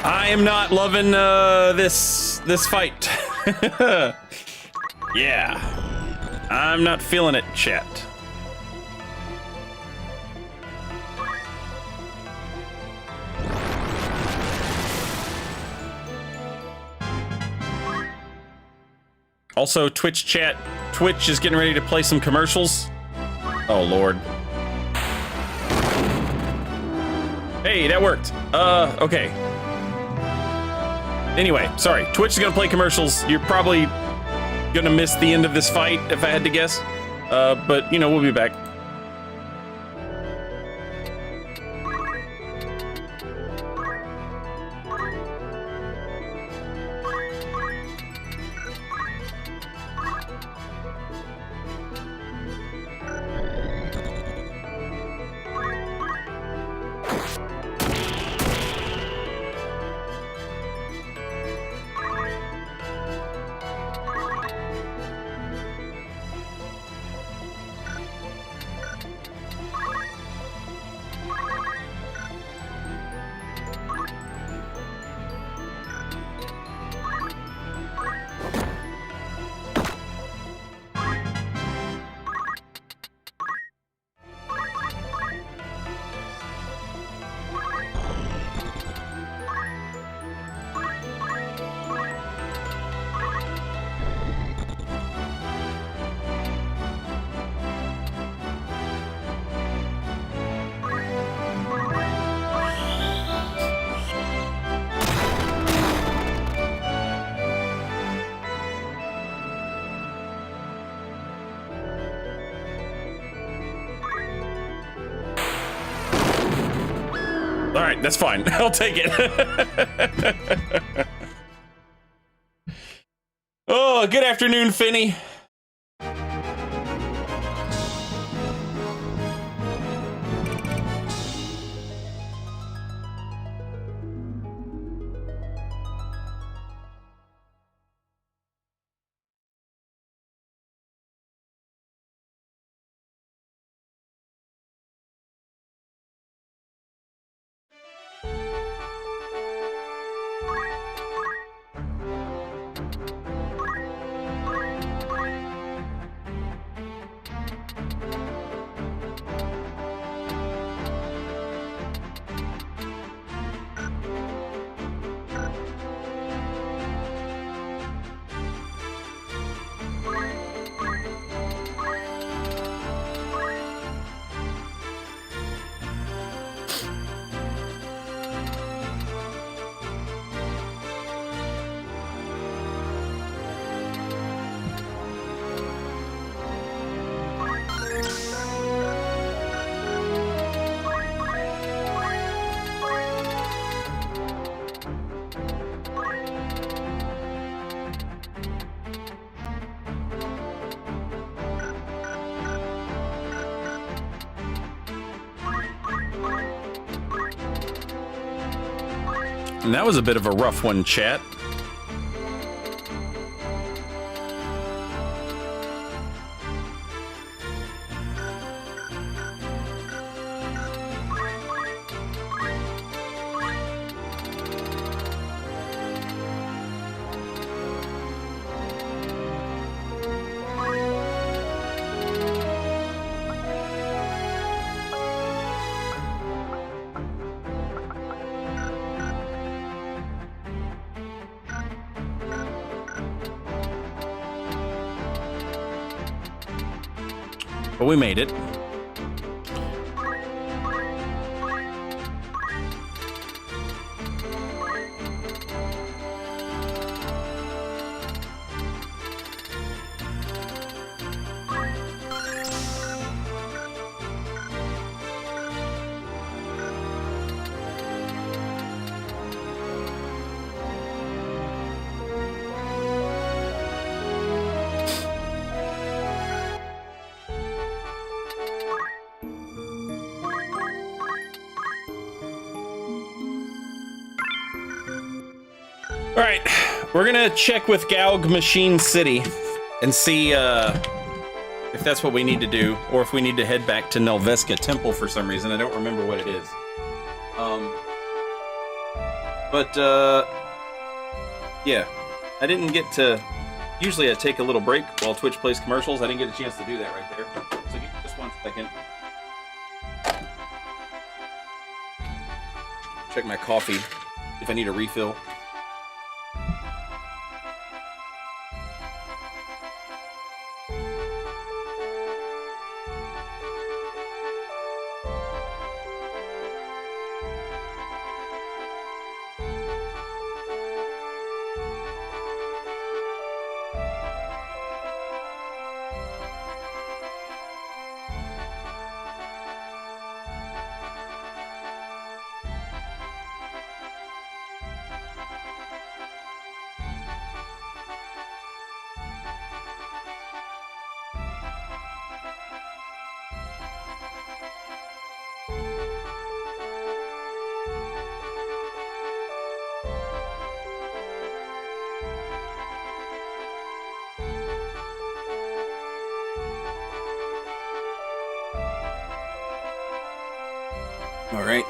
I am not loving this fight. Yeah, I'm not feeling it, chat. Also, Twitch chat, Twitch is getting ready to play some commercials. Oh Lord. Hey, that worked. Okay. Anyway, sorry. Twitch is gonna play commercials. You're probably gonna miss the end of this fight, if I had to guess. But, you know, we'll be back. All right, that's fine. I'll take it. Oh, good afternoon, Finny. And that was a bit of a rough one, chat. But we made it. All right, we're gonna check with Gaug Machine City and see if that's what we need to do, or if we need to head back to Nelveska Temple for some reason. I don't remember what it is. Yeah, I didn't get to. Usually I take a little break while Twitch plays commercials. I didn't get a chance to do that right there. So give me just 1 second. Check my coffee if I need a refill. All right.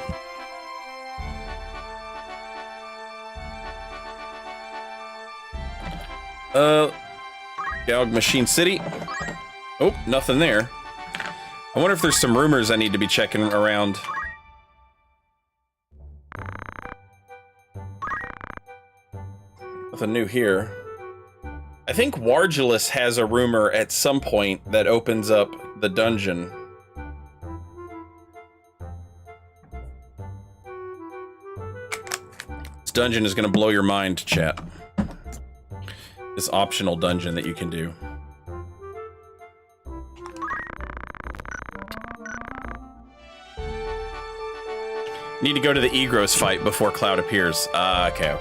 Gaug Machine City. Oh, nothing there. I wonder if there's some rumors I need to be checking around. Nothing new here. I think Wargulus has a rumor at some point that opens up the dungeon. This dungeon is going to blow your mind, chat. This optional dungeon that you can do. Need to go to the Egros fight before Cloud appears. Okay.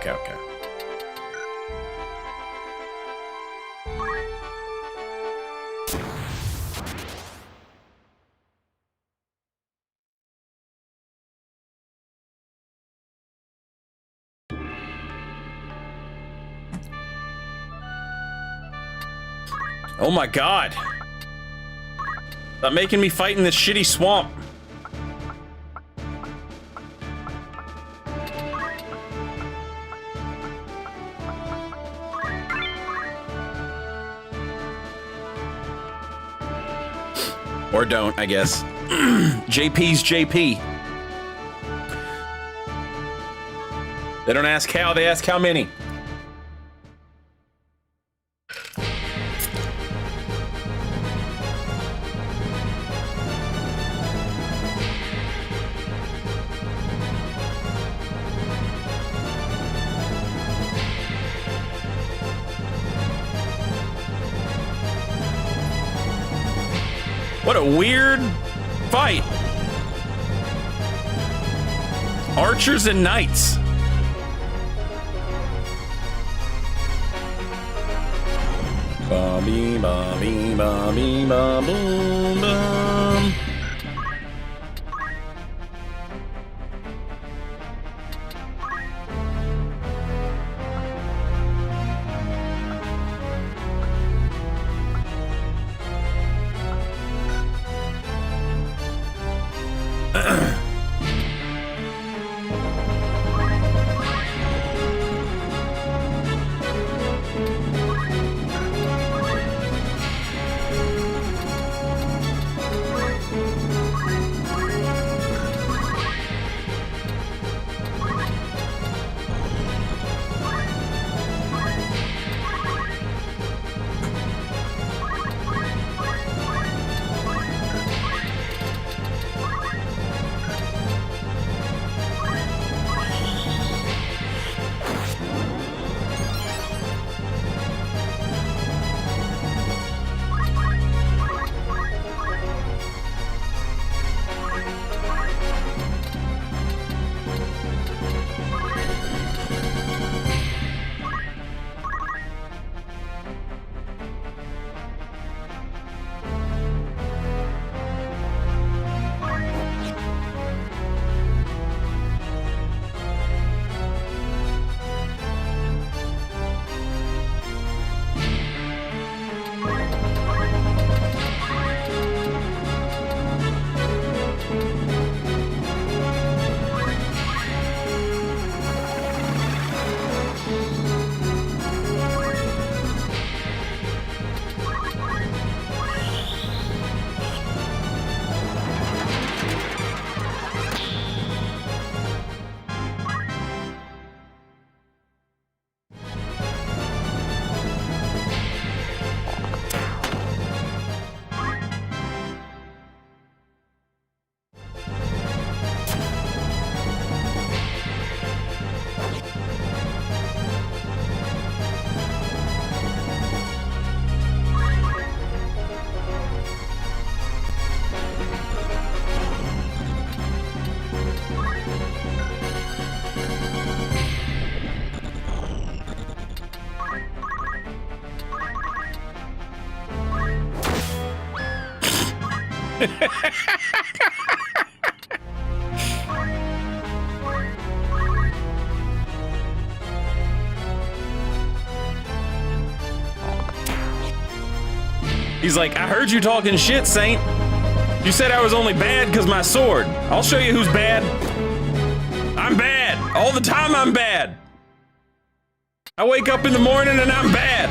Oh my god! Stop making me fight in this shitty swamp. Or don't, I guess. JP's JP. They don't ask how, they ask how many. What a weird fight. Archers and knights. Ba-bee, ba-bee, ba-bee, ba-boom, bum. He's like, I heard you talking shit, Saint. You said I was only bad because my sword. I'll show you who's bad. I'm bad. All the time I'm bad. I wake up in the morning and I'm bad.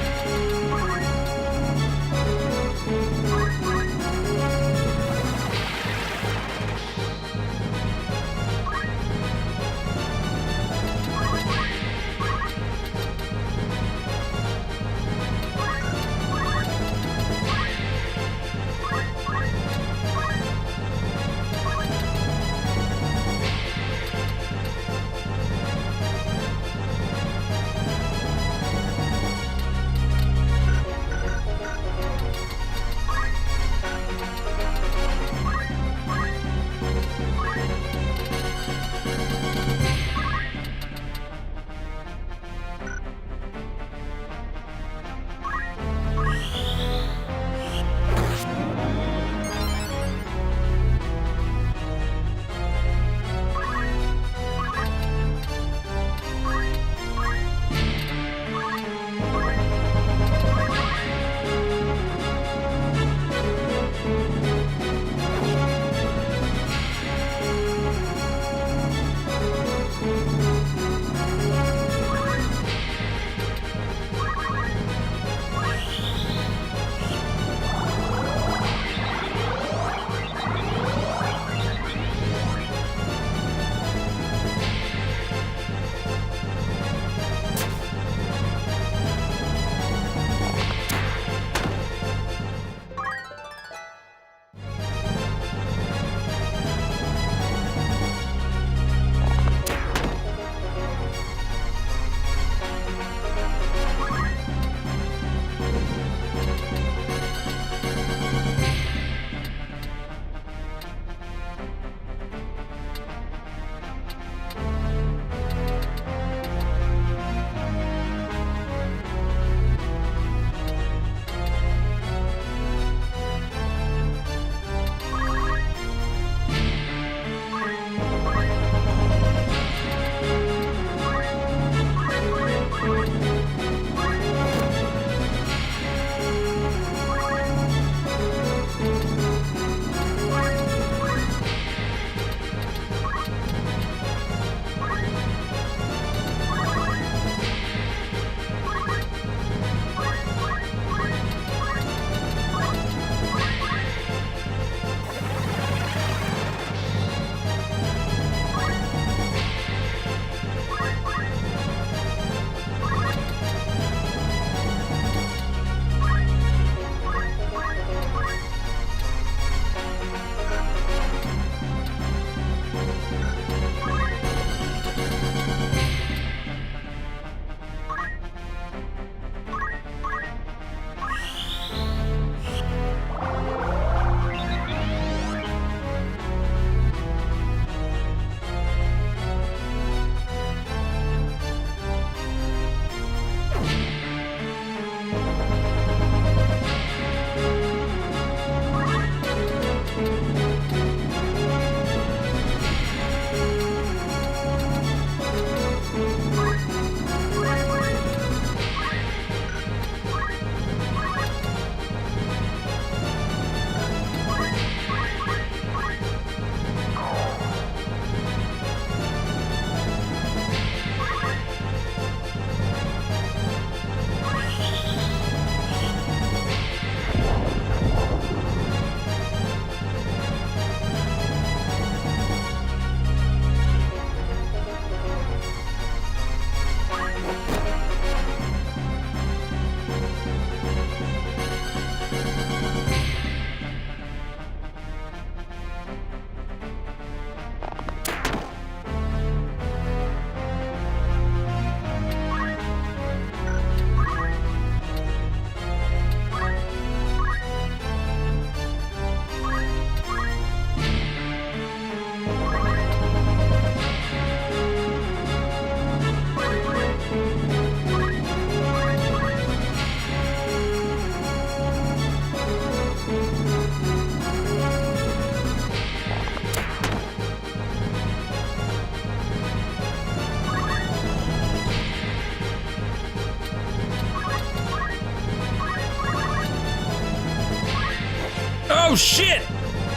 Oh shit!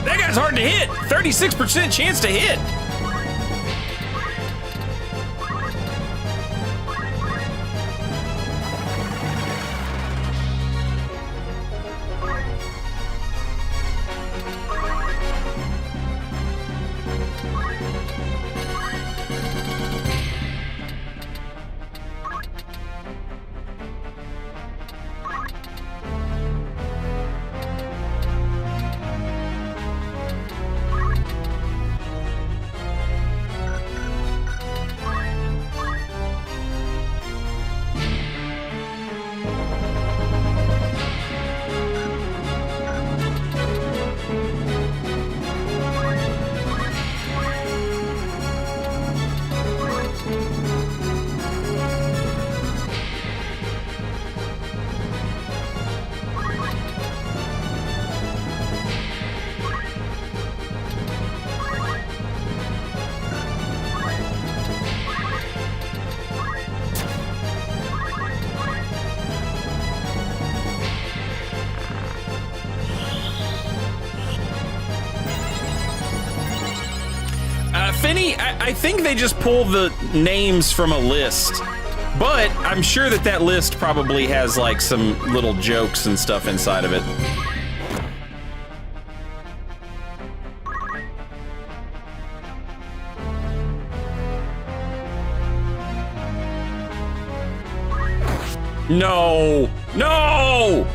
That guy's hard to hit. 36% chance to hit. Finny, I think they just pull the names from a list, but I'm sure that that list probably has like some little jokes and stuff inside of it. No! No!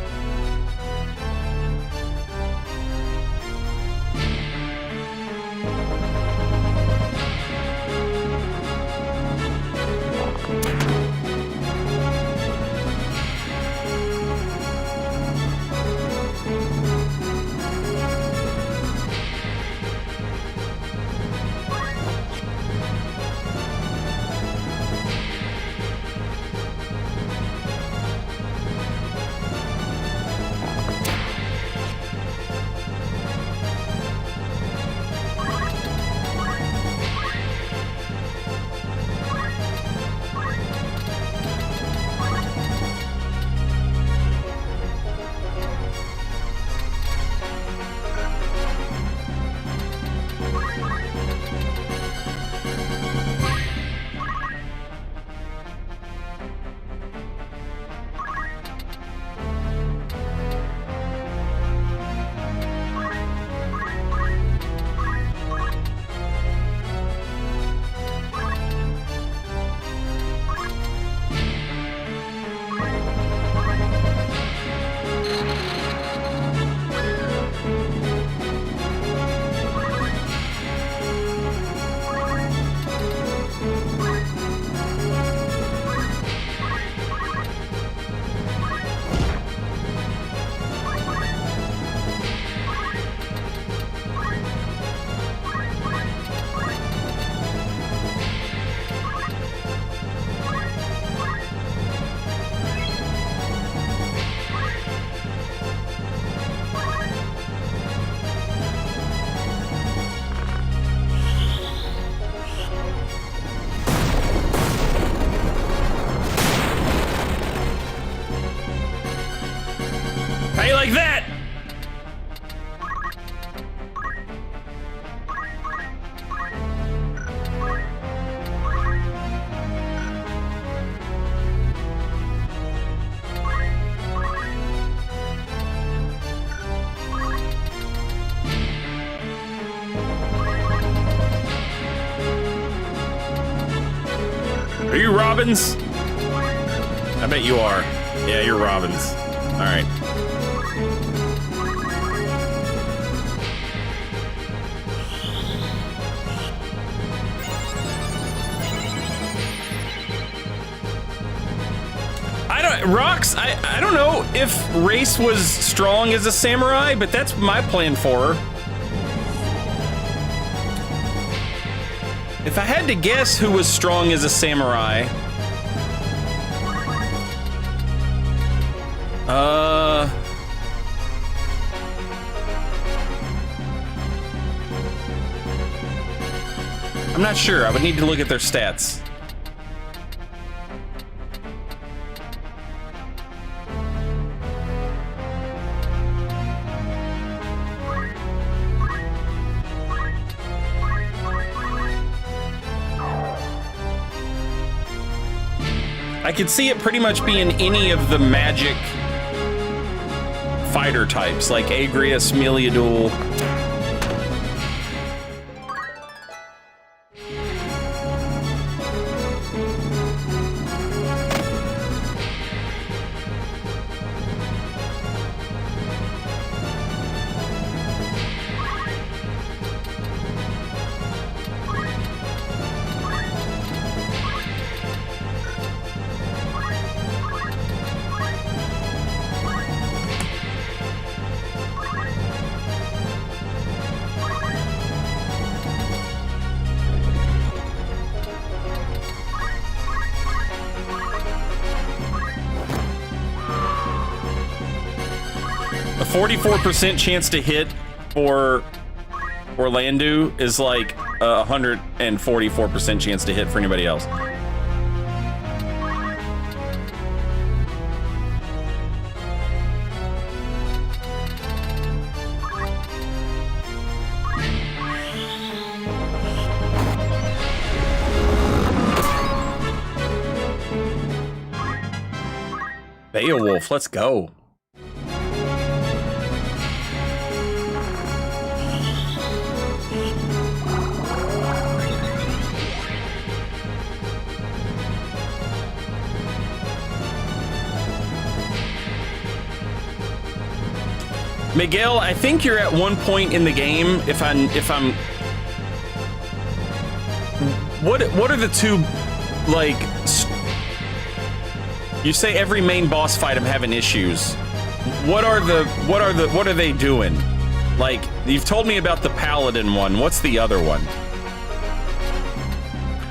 How you like that? Are you Robbins? I bet you are. Yeah, you're Robbins. All right. Rox, I don't know if Race was strong as a samurai, but that's my plan for her. If I had to guess who was strong as a samurai, I'm not sure. I would need to look at their stats. I could see it pretty much being any of the magic fighter types, like Agrias, Meliadul. A 44% chance to hit for Orlando is like a 144% chance to hit for anybody else. Beowulf, let's go. Miguel, I think you're at one point in the game. If I'm, what are the two, like, you say every main boss fight I'm having issues. What are they doing? Like, you've told me about the paladin one. What's the other one?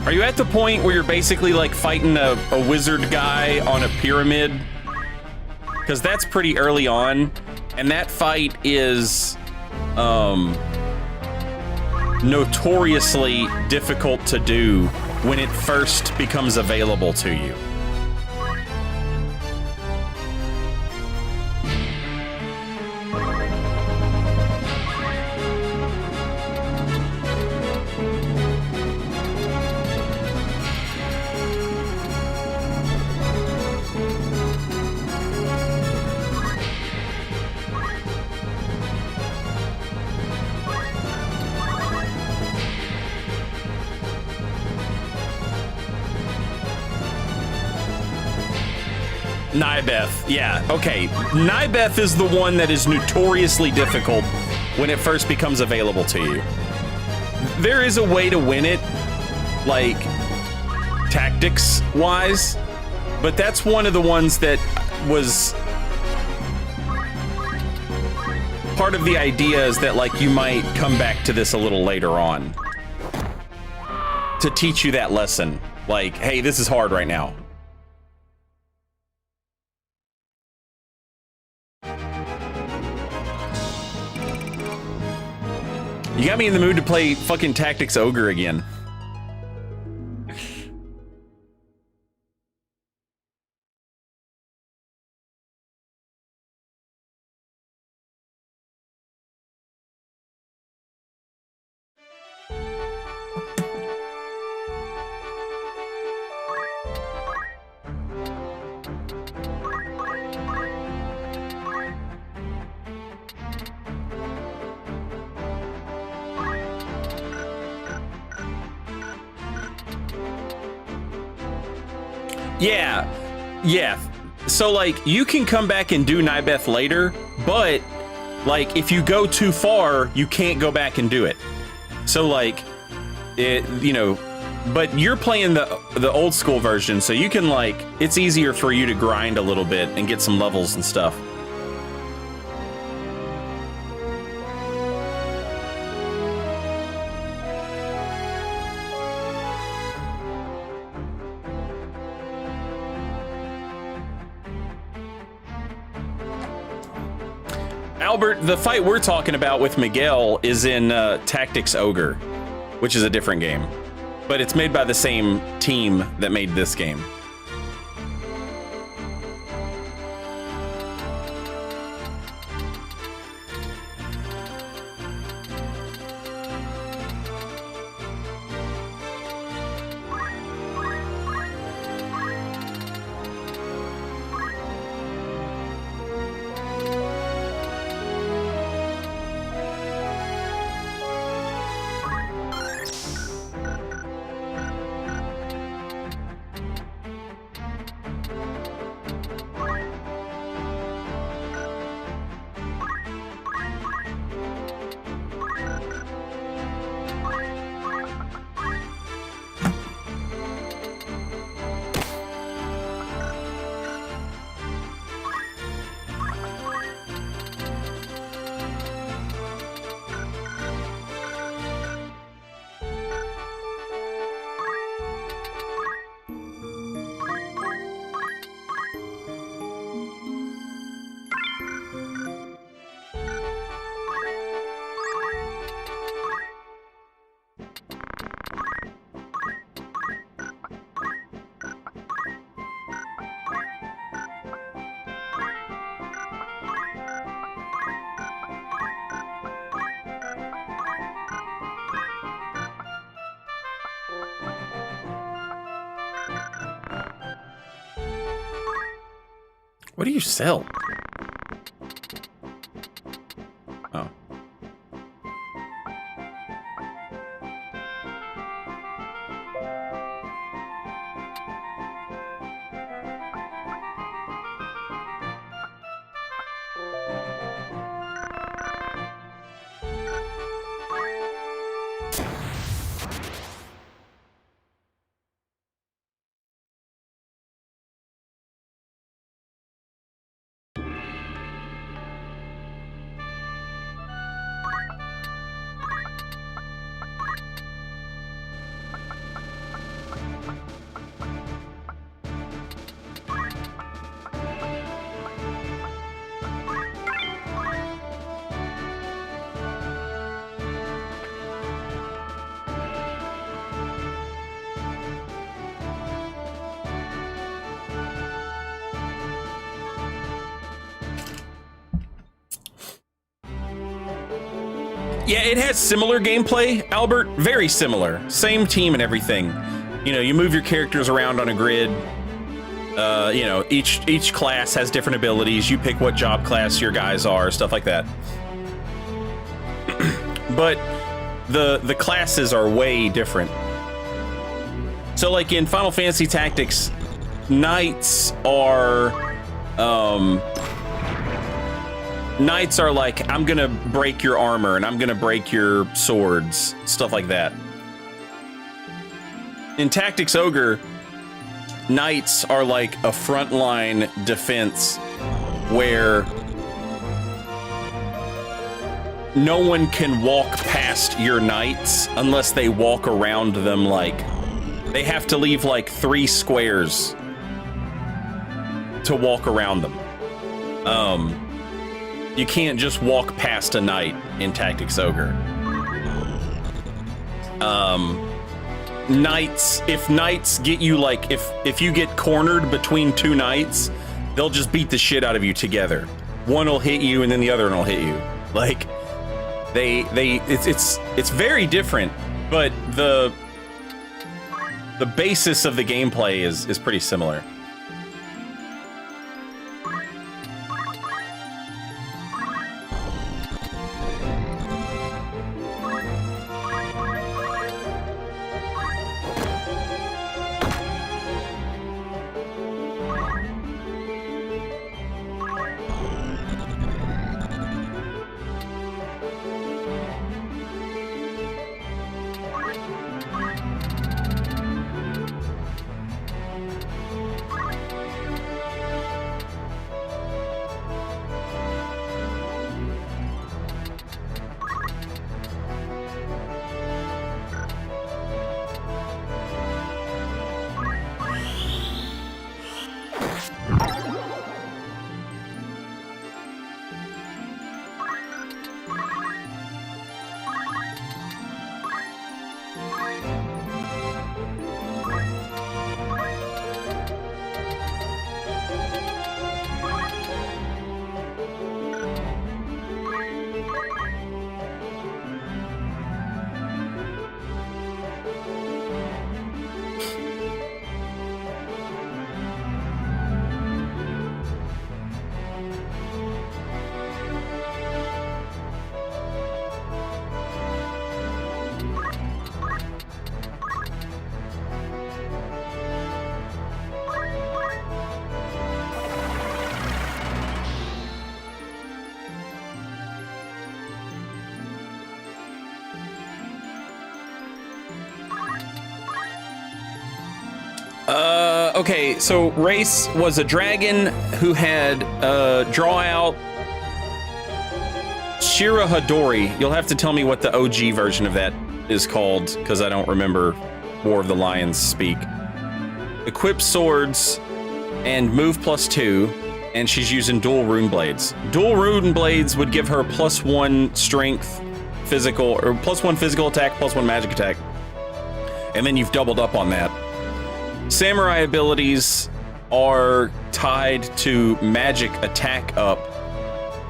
Are you at the point where you're basically like fighting a wizard guy on a pyramid? Because that's pretty early on. And that fight is notoriously difficult to do when it first becomes available to you. Nybeth, yeah, okay. Nybeth is the one that is notoriously difficult when it first becomes available to you. There is a way to win it, like, tactics-wise, but that's one of the ones that was... Part of the idea is that, like, you might come back to this a little later on to teach you that lesson. Like, hey, this is hard right now. You got me in the mood to play fucking Tactics Ogre again. Yeah. So, like, you can come back and do Nybeth later, but, like, if you go too far, you can't go back and do it. So, like, you know, but you're playing the old school version, so you can, like, it's easier for you to grind a little bit and get some levels and stuff. Albert, the fight we're talking about with Miguel is in Tactics Ogre, which is a different game, but it's made by the same team that made this game. What do you sell? Oh. Yeah, it has similar gameplay, Albert. Very similar. Same team and everything. You know, you move your characters around on a grid. You know, each class has different abilities. You pick what job class your guys are, stuff like that. But the classes are way different. So, like in Final Fantasy Tactics, knights are like, I'm gonna break your armor and I'm gonna break your swords, stuff like that. In Tactics Ogre, knights are like a frontline defense where no one can walk past your knights unless they walk around them. Like, they have to leave like 3 squares to walk around them. You can't just walk past a knight in Tactics Ogre. Knights, if knights get you, like, if you get cornered between 2 knights, they'll just beat the shit out of you together. One will hit you and then the other one will hit you. Like, it's very different, but the basis of the gameplay is pretty similar. Okay, so Race was a dragon who had draw out Shira Hadori. You'll have to tell me what the OG version of that is called, because I don't remember War of the Lions speak. Equip swords and move +2, and she's using dual rune blades. Dual rune blades would give her +1 strength physical, or +1 physical attack, +1 magic attack. And then you've doubled up on that. Samurai abilities are tied to magic attack up,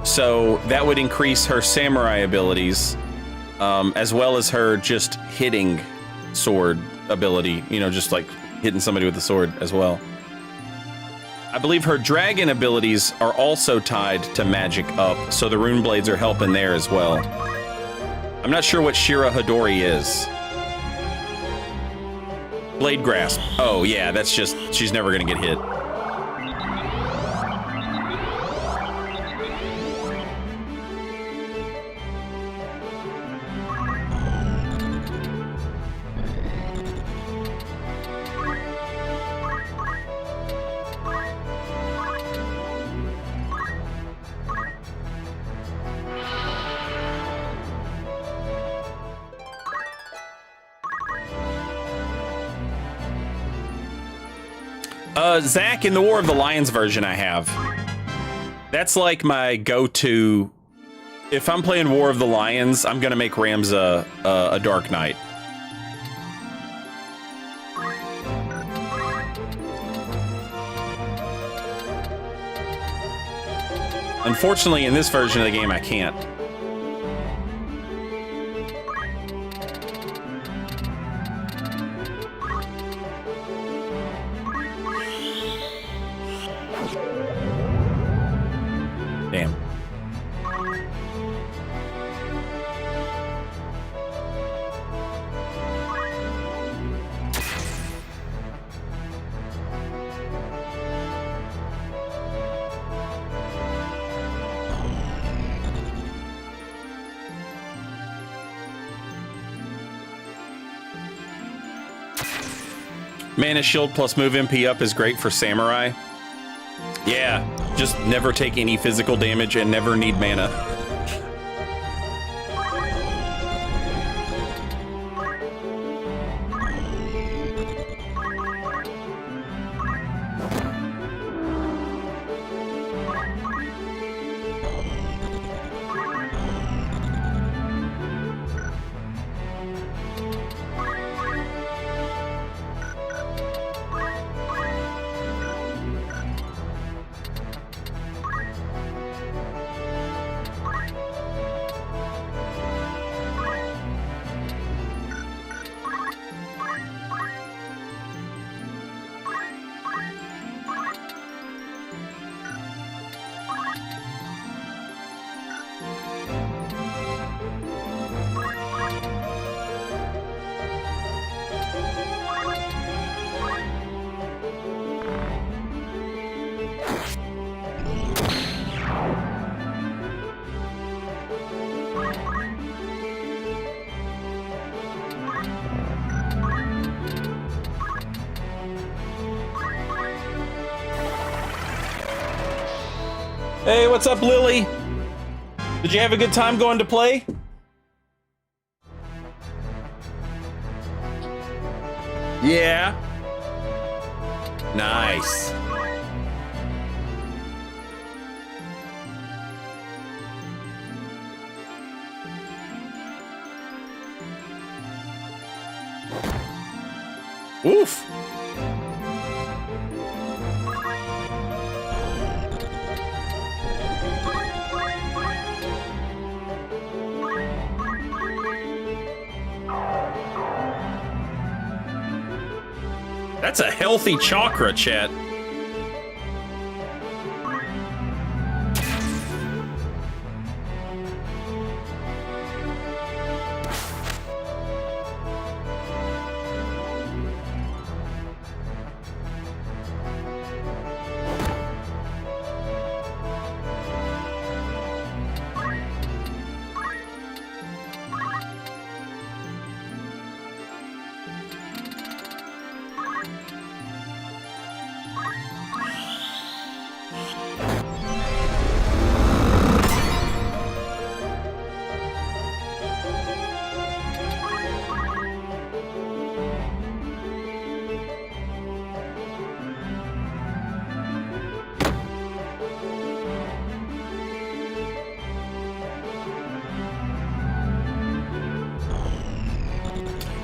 so that would increase her samurai abilities, as well as her just hitting sword ability, you know, just like hitting somebody with the sword as well. I believe her dragon abilities are also tied to magic up, so the rune blades are helping there as well. I'm not sure what Shira Hadori is. Blade grasp. Oh yeah, that's just, she's never gonna get hit. Zach, in the War of the Lions version I have, that's like my go-to. If I'm playing War of the Lions, I'm gonna make Ramza a Dark Knight. Unfortunately, in this version of the game, I can't. Damn. Mana shield plus move MP up is great for Samurai. Yeah, just never take any physical damage and never need mana. Hey, what's up, Lily? Did you have a good time going to play? Yeah. Nice. Oof. That's a healthy chakra, chat.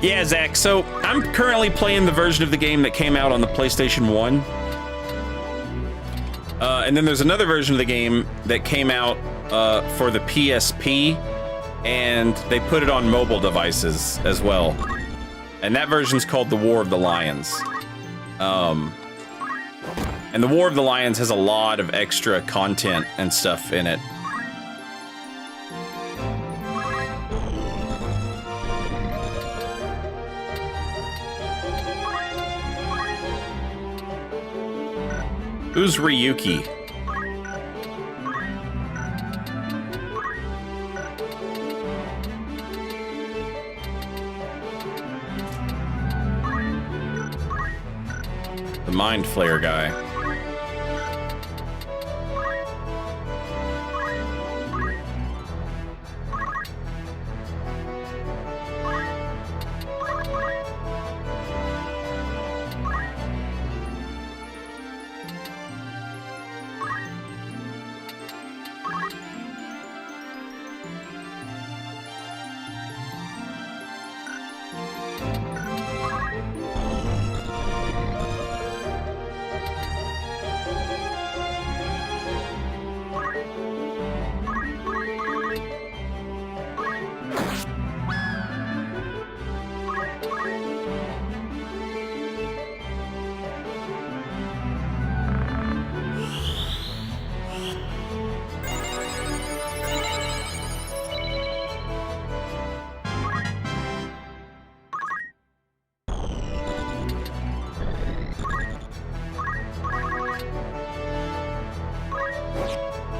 Yeah, Zach, so I'm currently playing the version of the game that came out on the PlayStation 1. And then there's another version of the game that came out for the PSP, and they put it on mobile devices as well. And that version's called The War of the Lions. And the War of the Lions has a lot of extra content and stuff in it. Who's Ryuki? The Mind Flayer guy.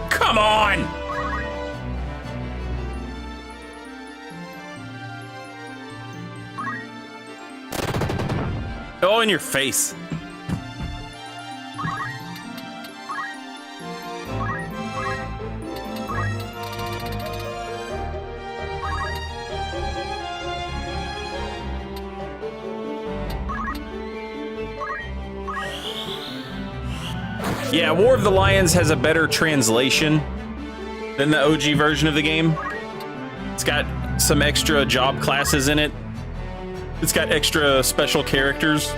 Come on! Oh, in your face. Yeah, War of the Lions has a better translation than the OG version of the game. It's got some extra job classes in it. It's got extra special characters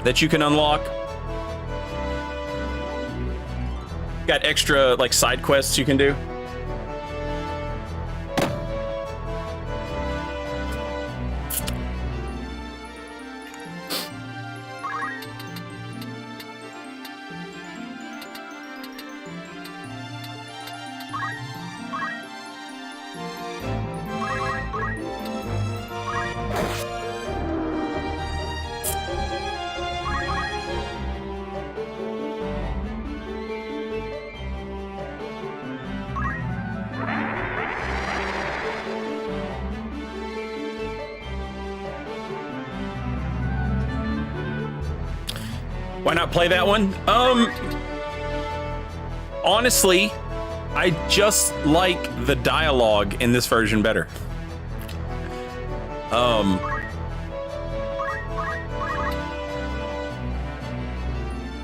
that you can unlock. Got extra, like, side quests you can do. Why not play that one? Honestly, I just like the dialogue in this version better.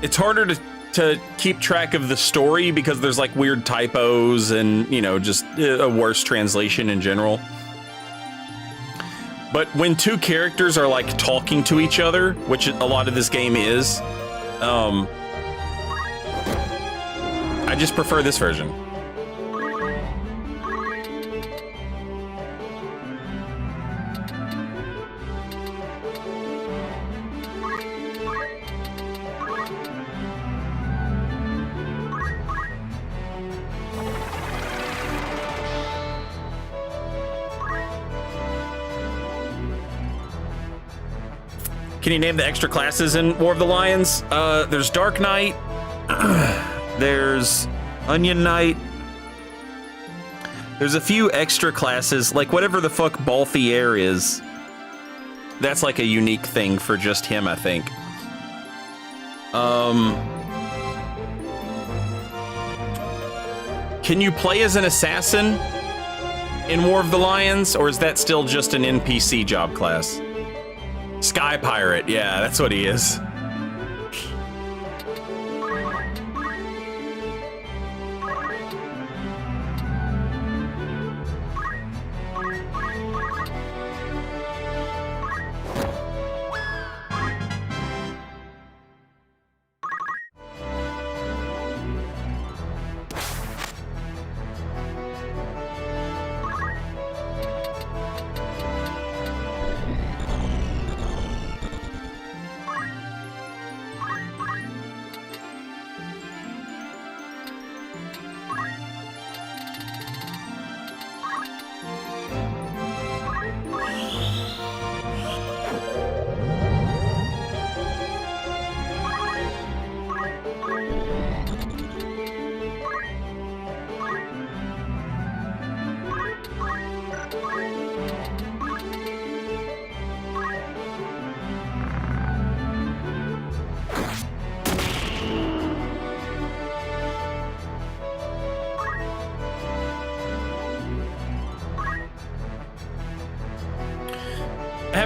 It's harder to keep track of the story because there's like weird typos and, you know, just a worse translation in general. But when two characters are like talking to each other, which a lot of this game is, I just prefer this version. Can you name the extra classes in War of the Lions? There's Dark Knight. There's Onion Knight. There's a few extra classes, like whatever the fuck Balthier is. That's like a unique thing for just him, I think. Can you play as an assassin in War of the Lions, or is that still just an NPC job class? Sky Pirate, yeah, that's what he is.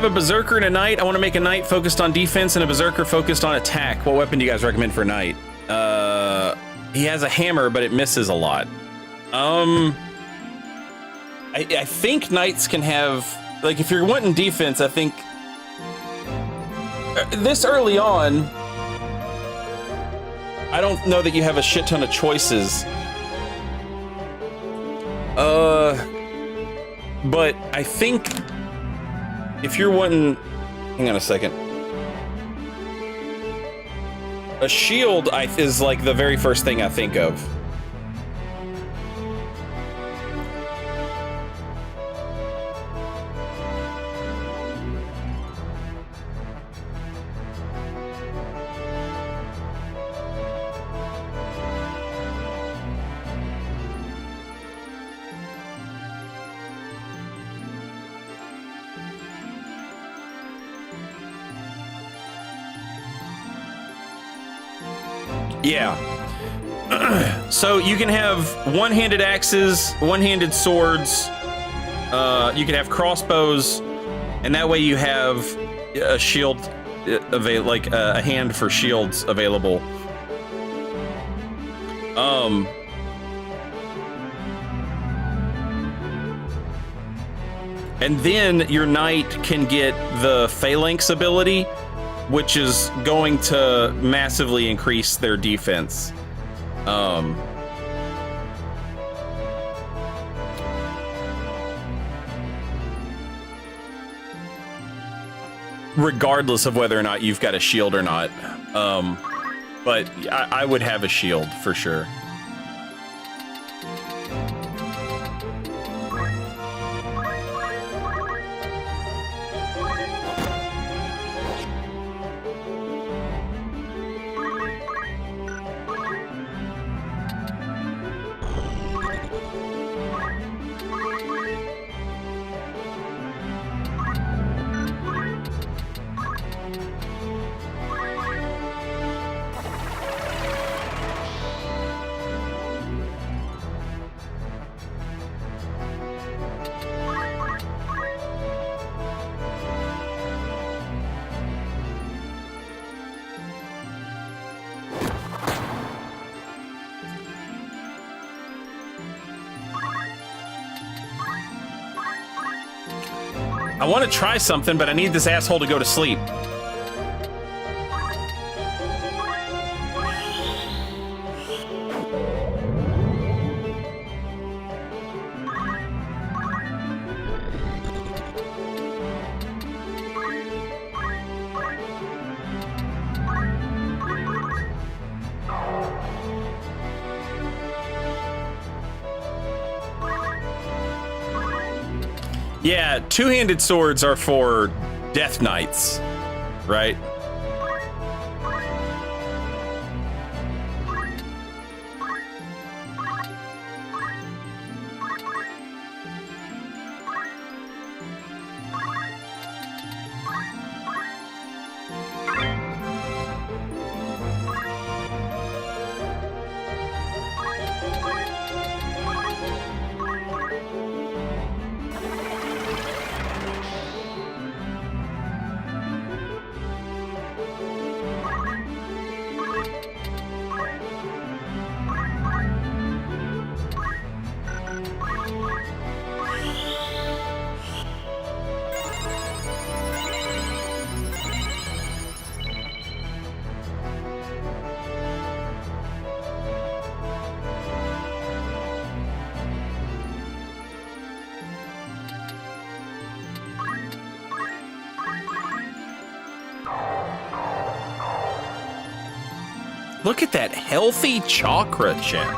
a berserker and a knight. I want to make a knight focused on defense and a berserker focused on attack. What weapon do you guys recommend for a knight? He has a hammer, but it misses a lot. I think knights can have, like, if you're wanting defense, I think this early on, I don't know that you have a shit ton of choices. But I think if you're wanting, hang on a second. A shield is like the very first thing I think of. Yeah. So you can have one-handed axes, one-handed swords. You can have crossbows, and that way you have a shield, like a hand for shields available. And then your knight can get the phalanx ability, which is going to massively increase their defense. Regardless of whether or not you've got a shield or not. But I would have a shield for sure. I want to try something, but I need this asshole to go to sleep. Yeah, two-handed swords are for Death Knights, right? Look at that healthy chakra, chat.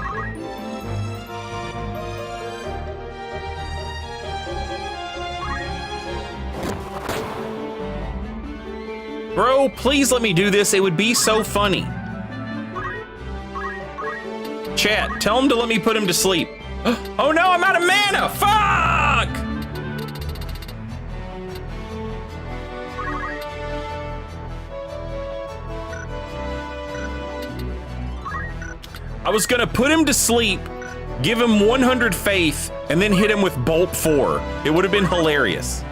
Bro, please let me do this. It would be so funny. Chat, tell him to let me put him to sleep. Oh no, I'm out of mana! Fuck! I was gonna put him to sleep, give him 100 faith, and then hit him with Bolt 4. It would have been hilarious.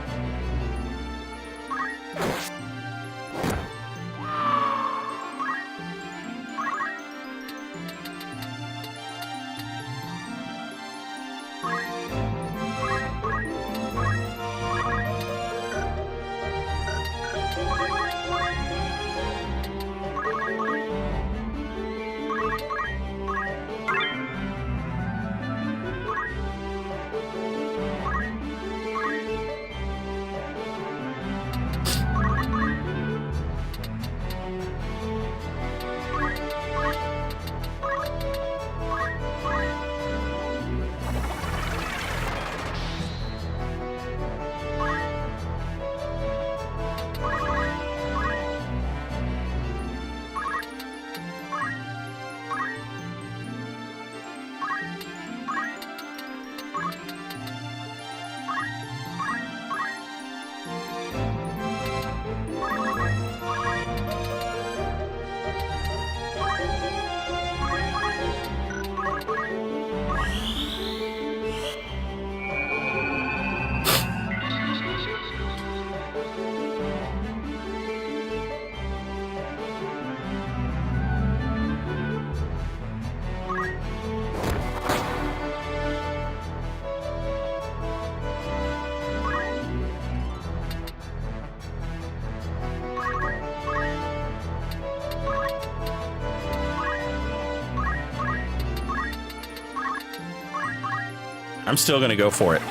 I'm still gonna go for it.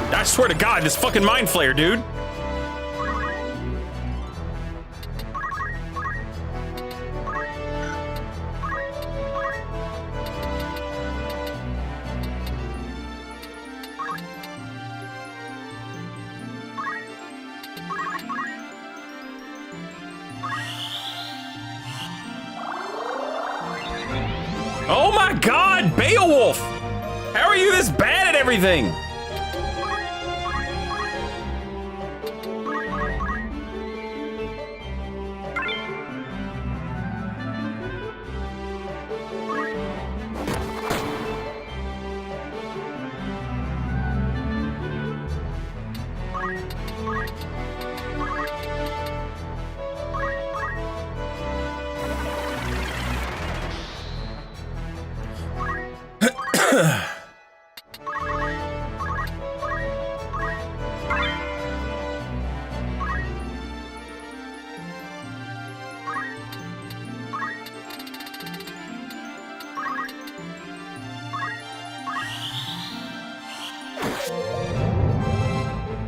I swear to God, this fucking mind flare, dude. Oh my God, Beowulf! How are you this bad at everything?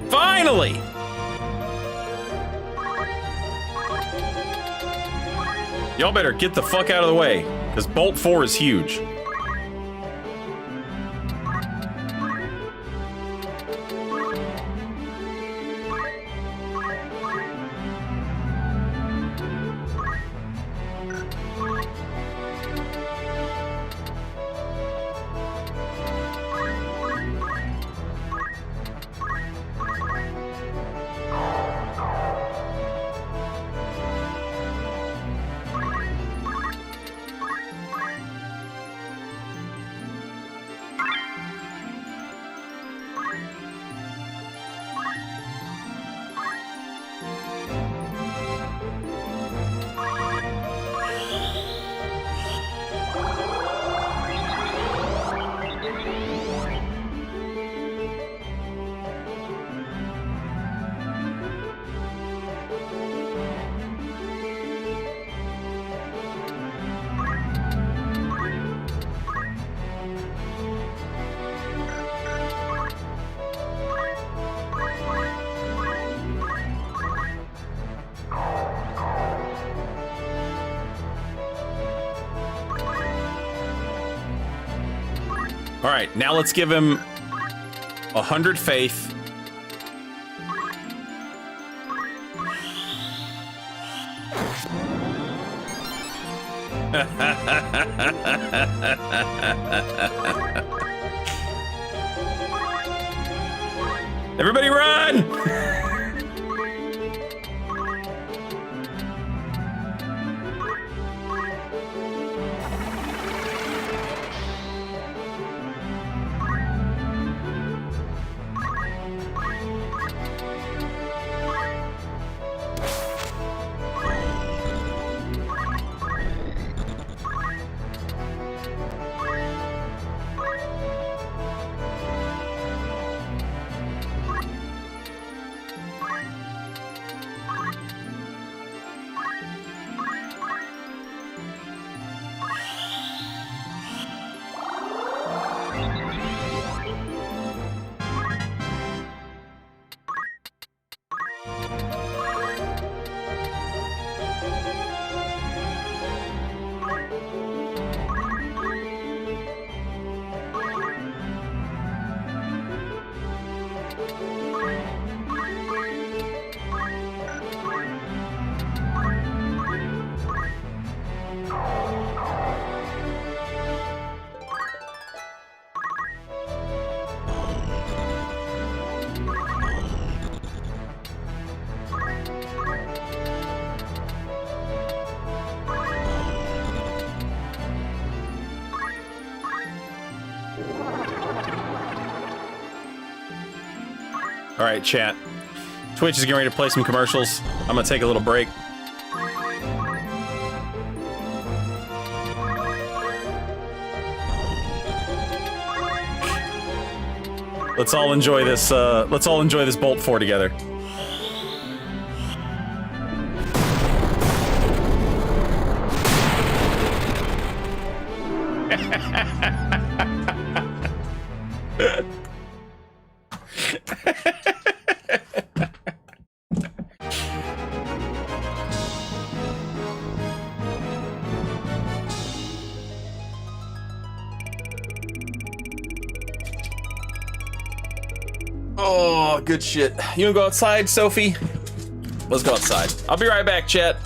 Finally! Y'all better get the fuck out of the way, because Bolt 4 is huge. All right, now let's give him 100 faith. Everybody run! All right, chat. Twitch is getting ready to play some commercials. I'm gonna take a little break. Let's all enjoy this. Let's all enjoy this Bolt 4 together. Oh, good shit. You wanna go outside, Sophie? Let's go outside. I'll be right back, chat.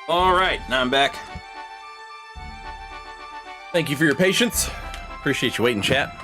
All right, now I'm back. Thank you for your patience. Appreciate you waiting, chat.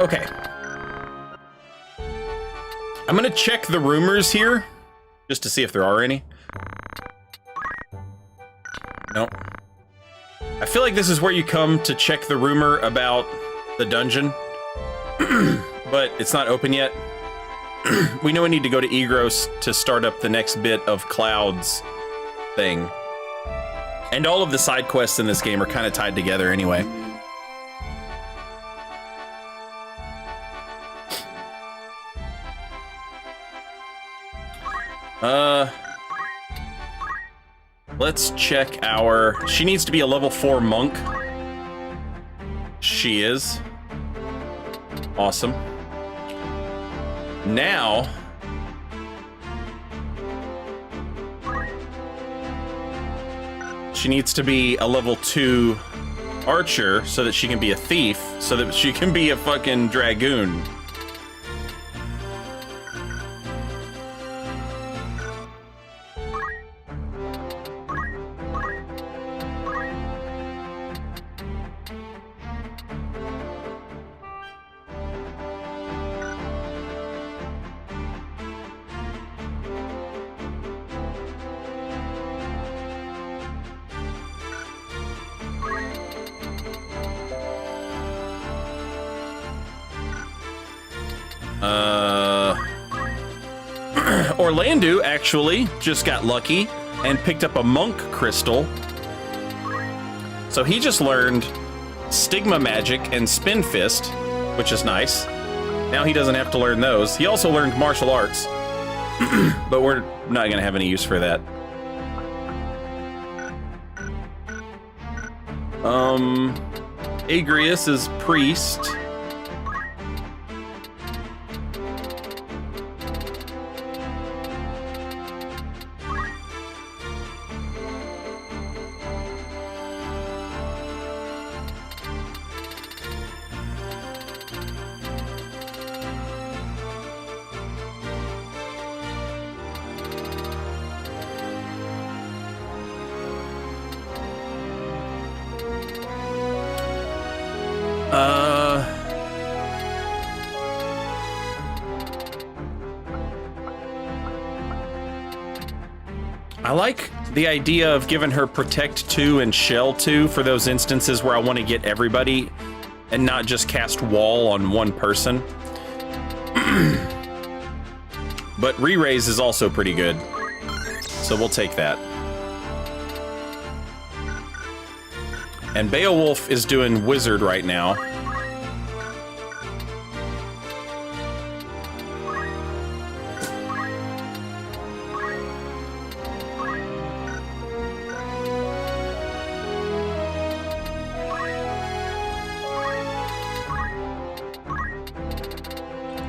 Okay. I'm gonna check the rumors here, just to see if there are any. Nope. I feel like this is where you come to check the rumor about the dungeon, but it's not open yet. We know we need to go to Egros to start up the next bit of Cloud's thing. And all of the side quests in this game are kind of tied together anyway. Let's check our... She needs to be a level 4 monk. She is. Awesome. Now... she needs to be a level 2 archer so that she can be a thief, so that she can be a fucking dragoon. Orlando actually just got lucky and picked up a monk crystal. So he just learned stigma magic and spin fist, which is nice. Now he doesn't have to learn those. He also learned martial arts, but we're not gonna have any use for that. Agrius is priest. I like the idea of giving her Protect 2 and Shell 2 for those instances where I want to get everybody and not just cast Wall on one person. But Re-Raise is also pretty good, so we'll take that. And Beowulf is doing Wizard right now.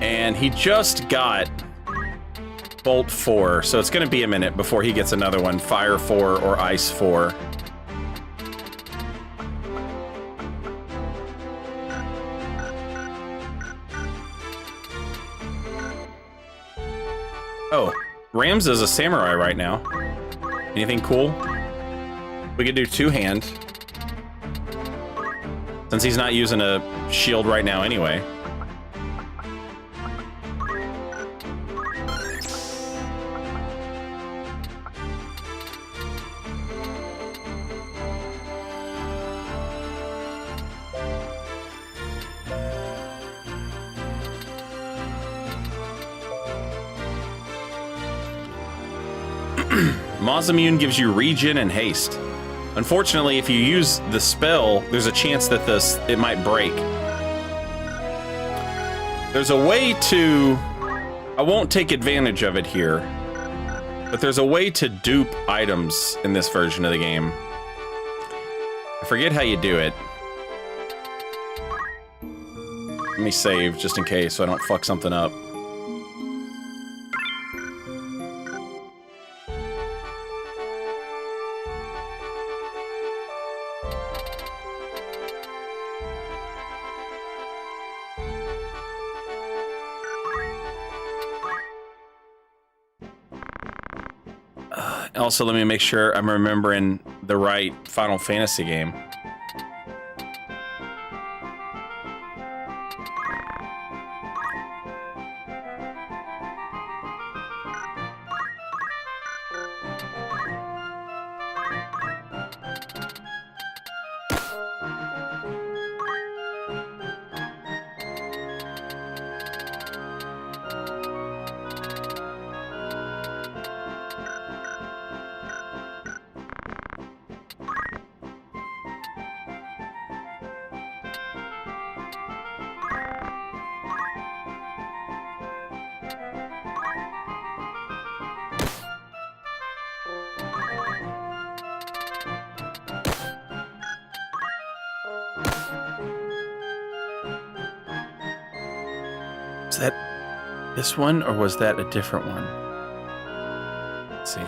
And he just got Bolt 4, so it's going to be a minute before he gets another one, Fire 4 or Ice 4. Oh, Rams is a samurai right now. Anything cool? We could do two-hand, since he's not using a shield right now anyway. Masamune gives you regen and haste. Unfortunately, if you use the spell, there's a chance that it might break. There's a way to... I won't take advantage of it here, but there's a way to dupe items in this version of the game. I forget how you do it. Let me save just in case so I don't fuck something up. Also, let me make sure I'm remembering the right Final Fantasy game. Is that this one, or was that a different one? Let's see.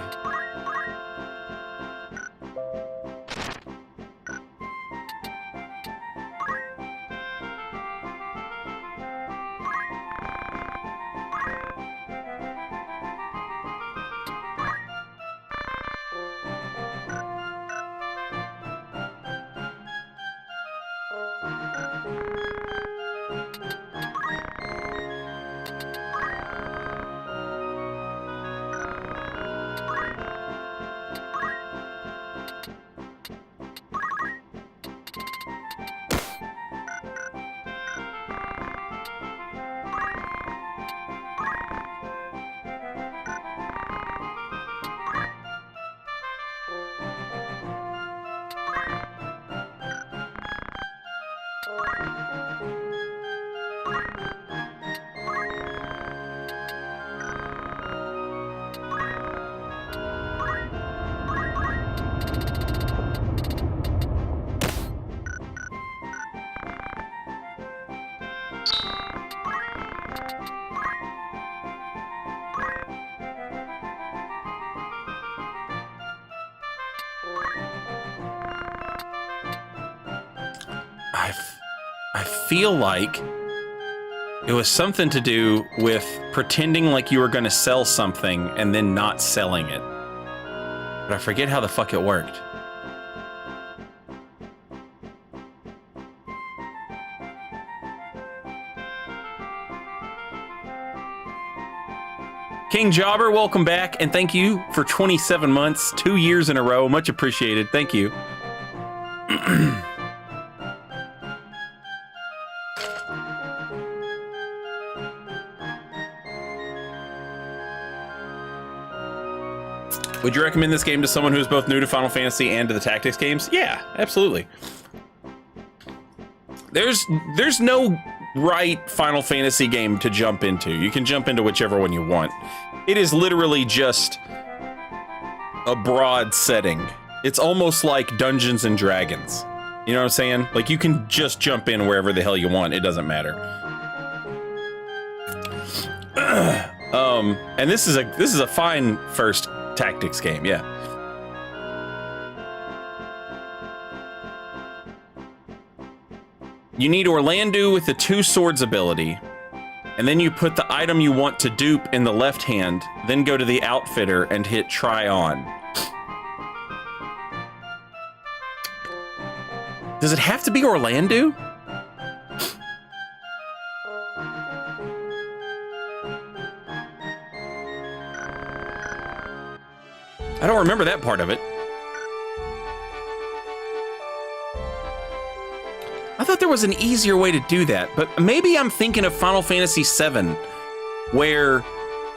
I feel like it was something to do with pretending like you were going to sell something and then not selling it. But I forget how the fuck it worked. King Jobber, welcome back, and thank you for 27 months, 2 years in a row. Much appreciated. Thank you. Would you recommend this game to someone who's both new to Final Fantasy and to the tactics games? Yeah, absolutely. There's no right Final Fantasy game to jump into. You can jump into whichever one you want. It is literally just a broad setting. It's almost like Dungeons and Dragons. You know what I'm saying? Like, you can just jump in wherever the hell you want. It doesn't matter. And this is a fine first tactics game, yeah. You need Orlando with the 2 swords ability, and then you put the item you want to dupe in the left hand, then go to the outfitter and hit try on. Does it have to be Orlando? I don't remember that part of it. I thought there was an easier way to do that, but maybe I'm thinking of Final Fantasy VII, where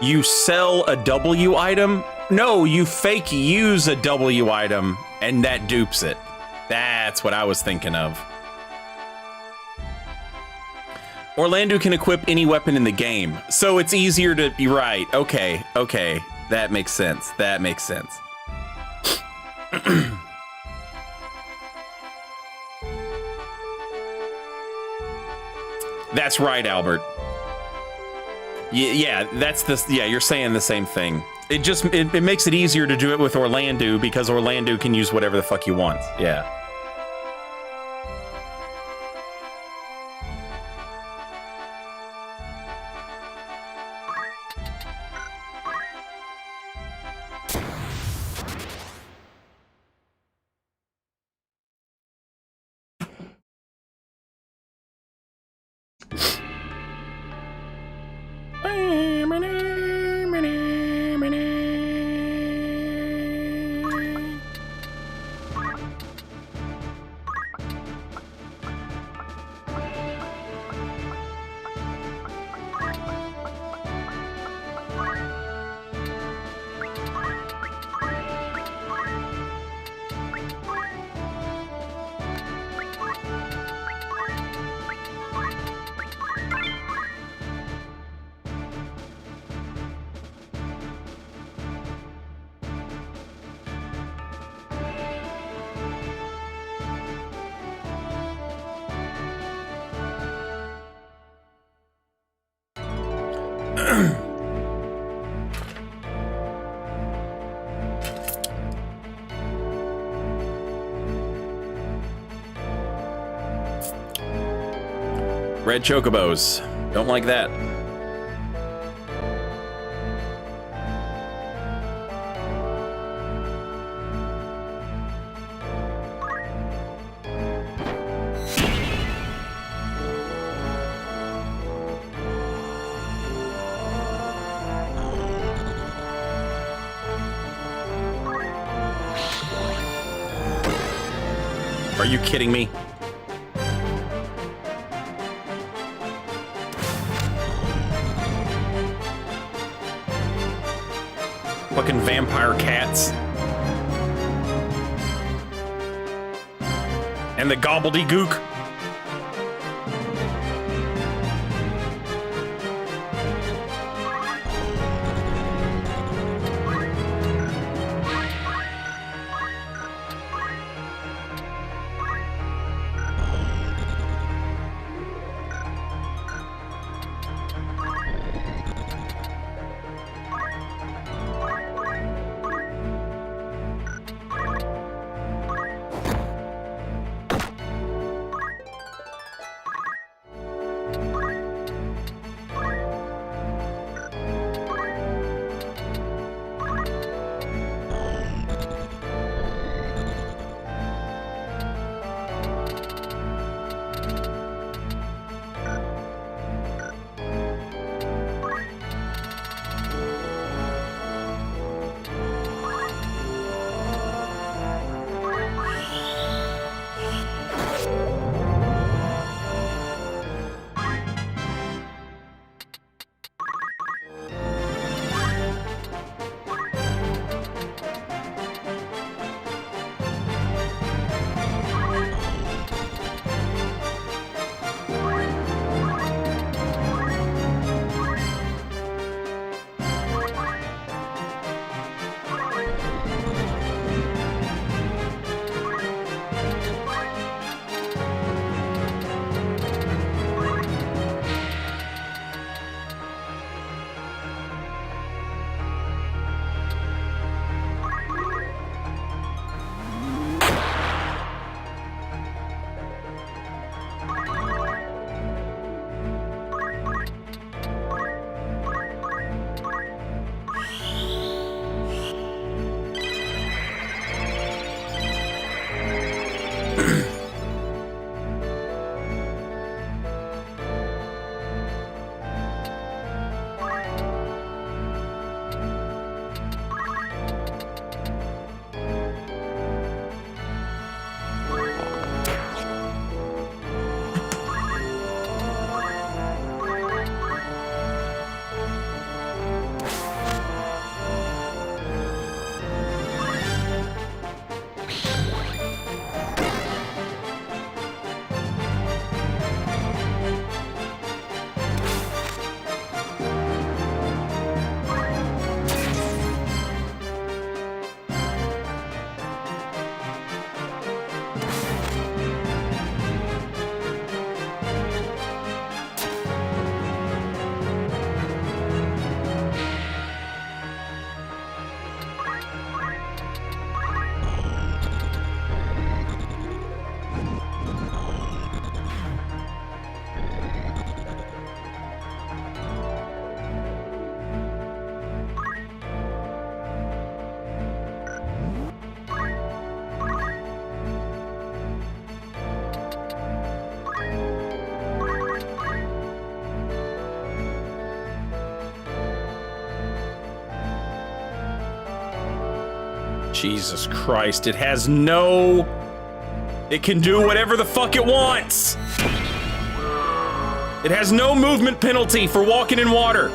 you sell a W item no, you fake use a W item and that dupes it. That's what I was thinking of. Orlando can equip any weapon in the game, so it's easier to be right. Okay, okay, that makes sense. That makes sense. That's right, Albert. Yeah, that's the. Yeah, you're saying the same thing. It just it makes it easier to do it with Orlando because Orlando can use whatever the fuck he wants. Yeah. Red chocobos. Don't like that. Are you kidding me? Fucking vampire cats. And the gobbledygook. Jesus Christ, it has no... It can do whatever the fuck it wants! It has no movement penalty for walking in water!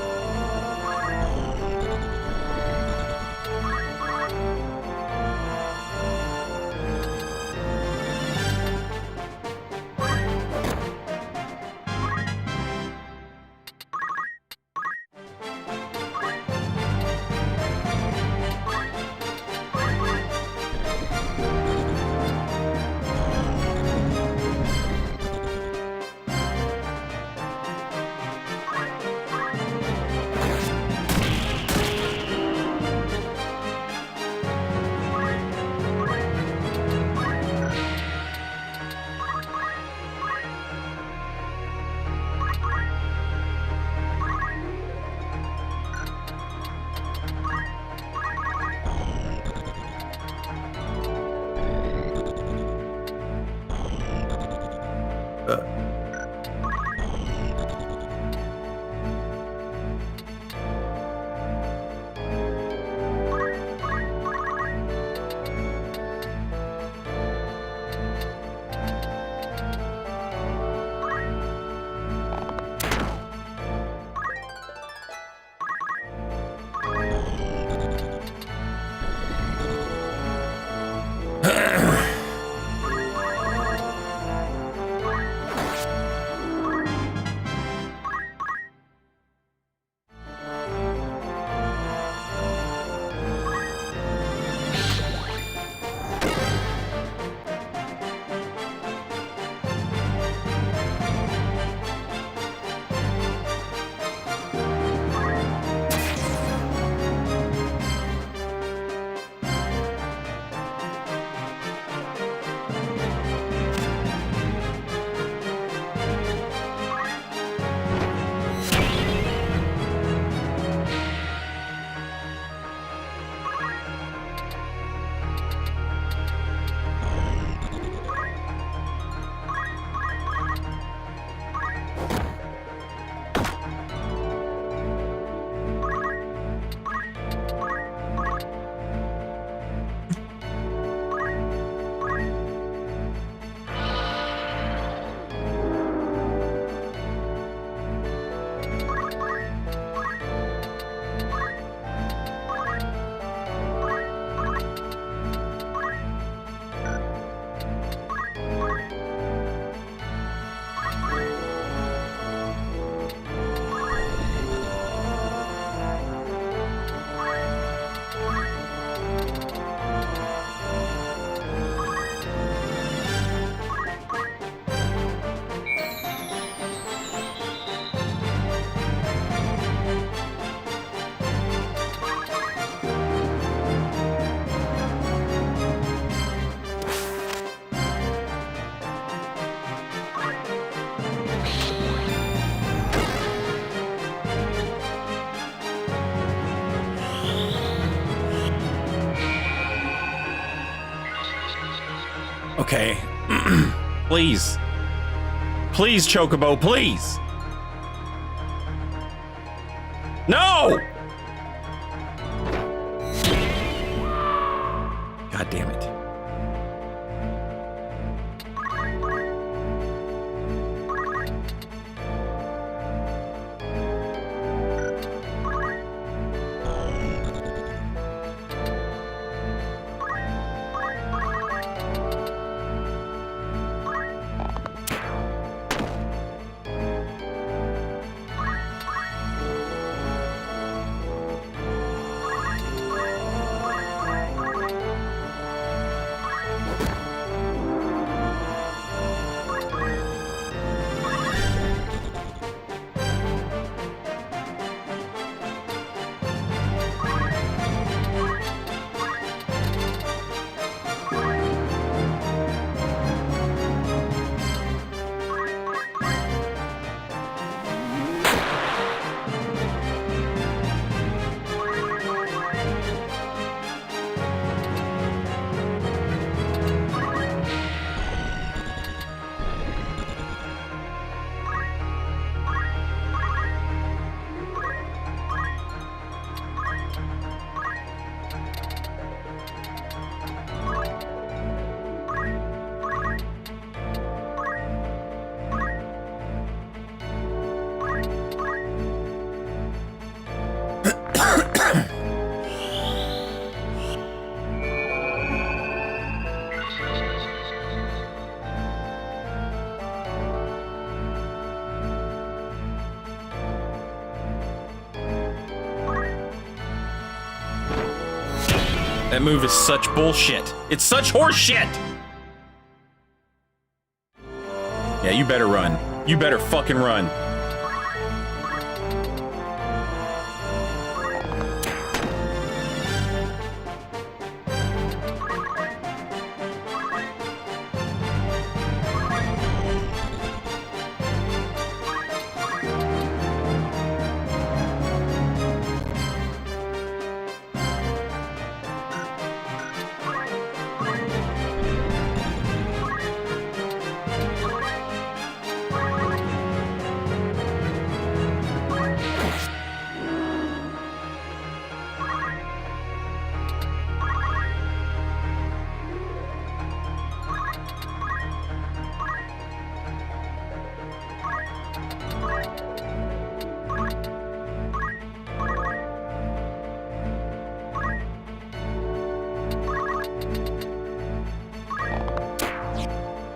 Okay. Please. Please, Chocobo, please. No! God damn it. That move is such bullshit. It's such horseshit. Yeah, you better run. You better fucking run.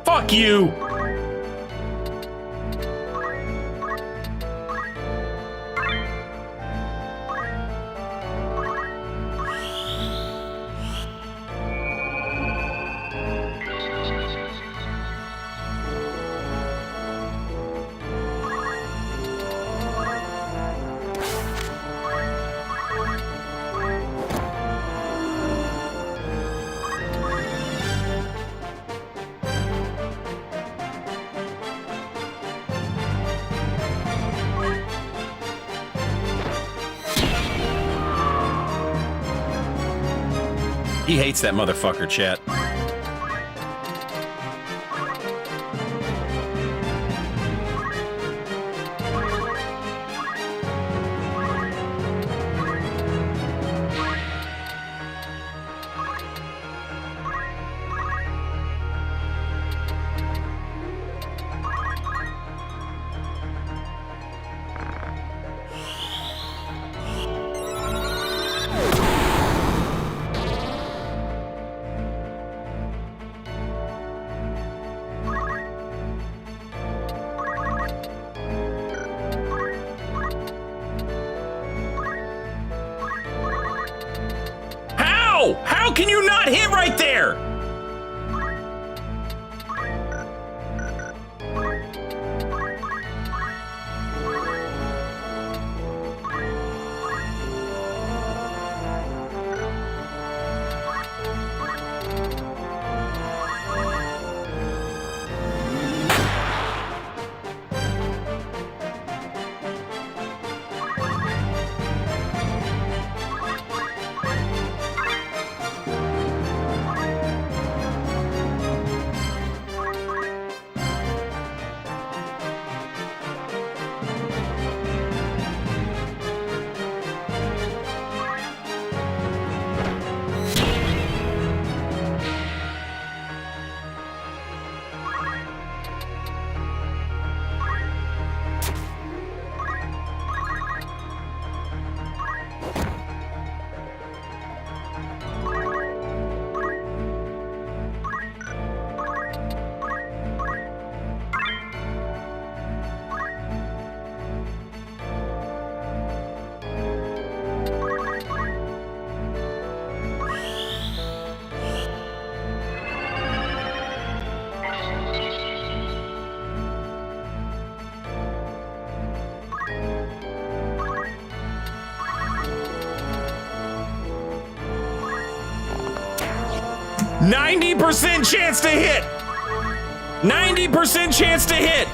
Fuck you! He hates that motherfucker, chat. How can you not hit right there? %90 chance to hit. 90% chance to hit.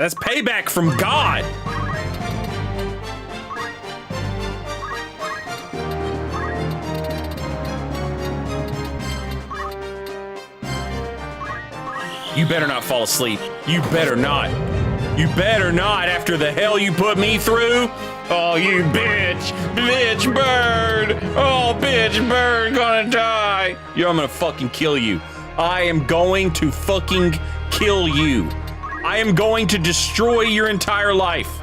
That's payback from God. You better not fall asleep. You better not. You better not after the hell you put me through. Oh, you bitch. Bitch bird. Oh, bitch bird gonna die. Yo, I'm gonna fucking kill you. I am going to fucking kill you. I am going to destroy your entire life.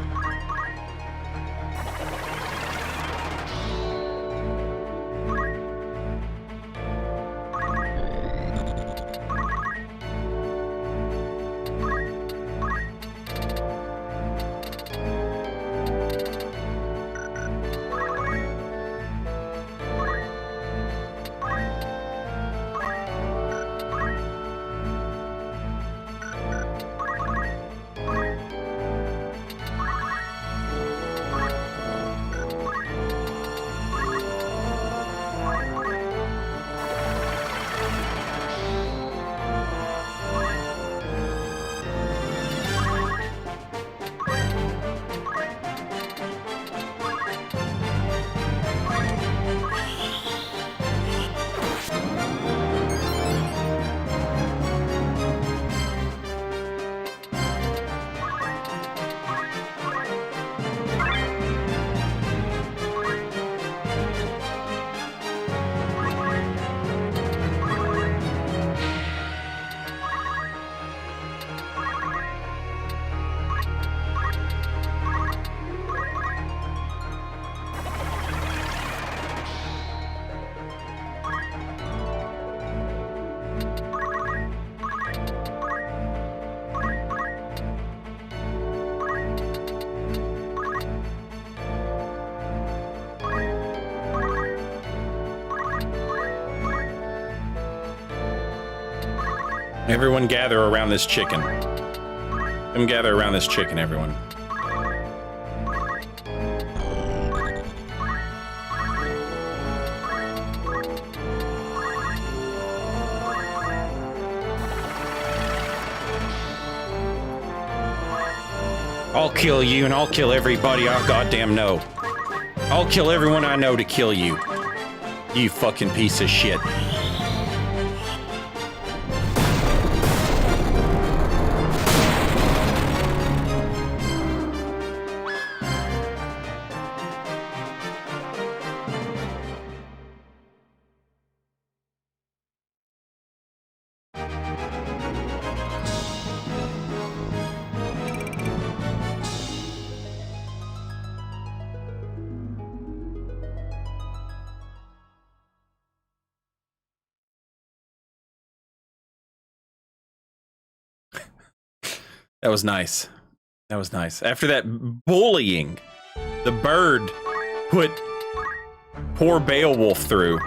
Everyone gather around this chicken. Come gather around this chicken, everyone. I'll kill you and I'll kill everybody I goddamn know. I'll kill everyone I know to kill you. You fucking piece of shit. That was nice. That was nice. After that bullying, the bird put poor Beowulf through.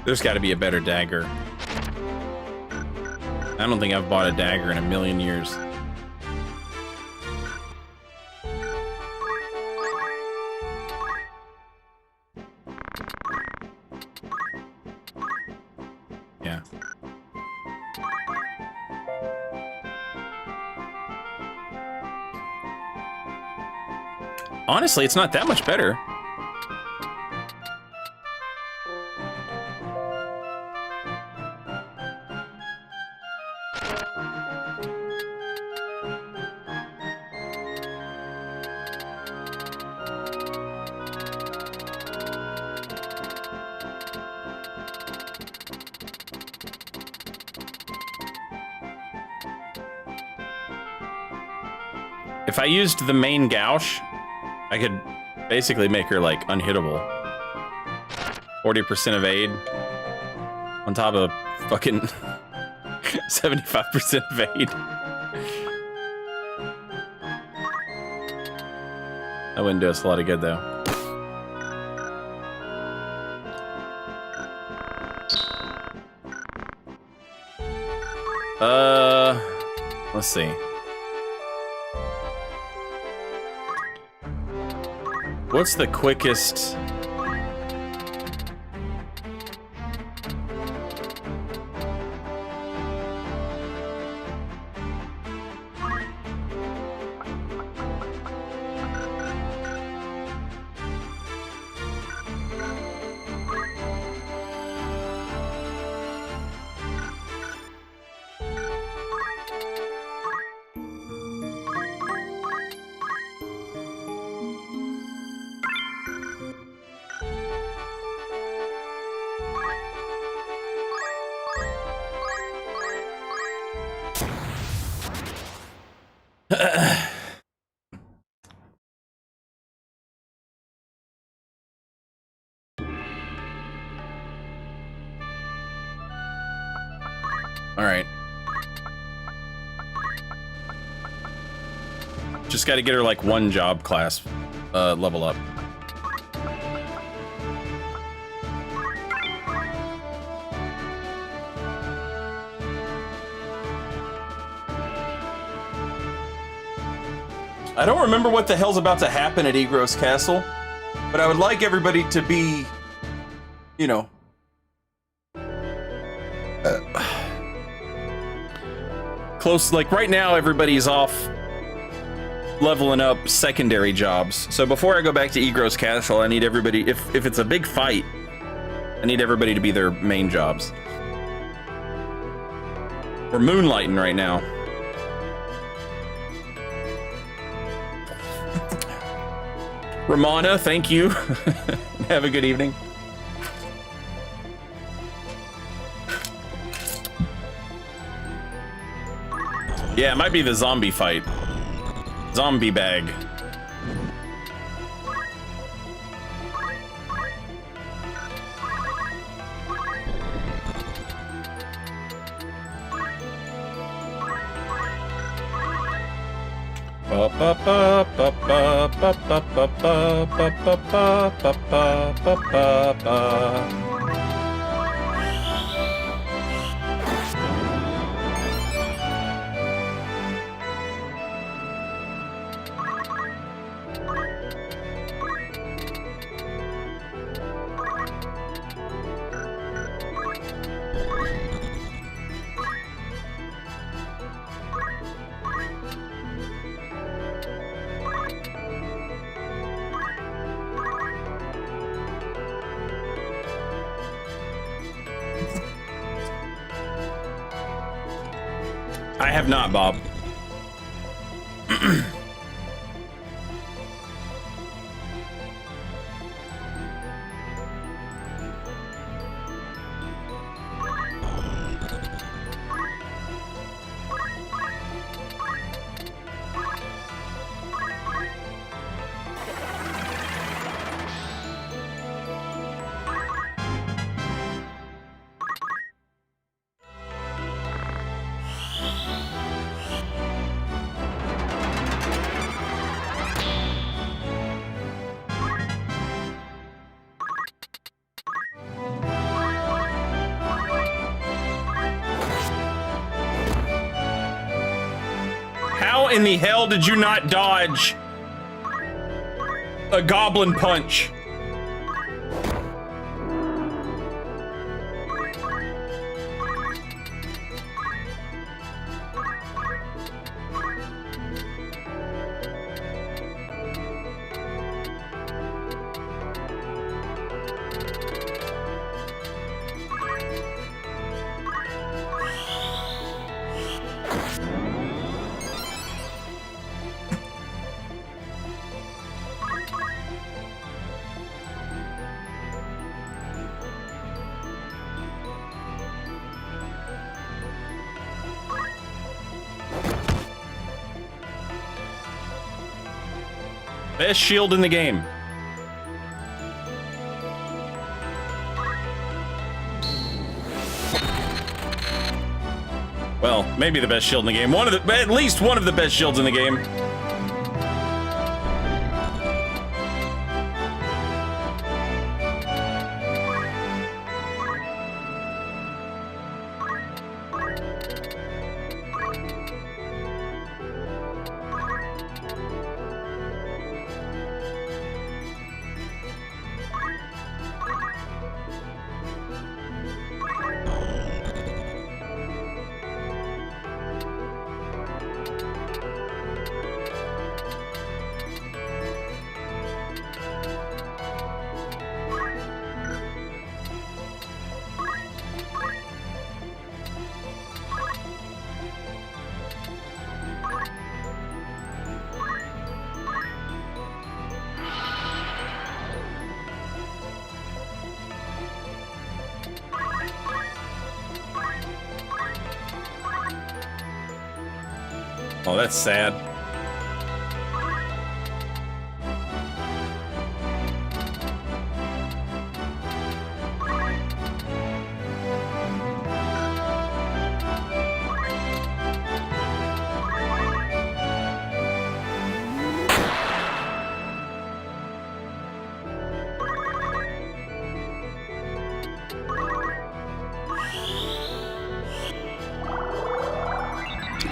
There's got to be a better dagger. I don't think I've bought a dagger in a million years. Yeah. Honestly, it's not that much better. If I used the main gouge, I could basically make her like unhittable. 40% of aid on top of fucking 75% of aid. That wouldn't do us a lot of good though. Let's see. What's the quickest? All right. Just got to get her like one job class level up. I don't remember what the hell's about to happen at Egor's castle, but I would like everybody to be, you know, close. Like right now, everybody's off leveling up secondary jobs. So before I go back to Egor's castle, I need everybody, if it's a big fight, I need everybody to be their main jobs. We're moonlighting right now. Ramona, thank you. Have a good evening. Yeah, it might be the zombie fight. Zombie bag. I have not, Bob. How in the hell did you not dodge a goblin punch? Best shield in the game. Well, maybe the best shield in the game. At least one of the best shields in the game. Oh, that's sad.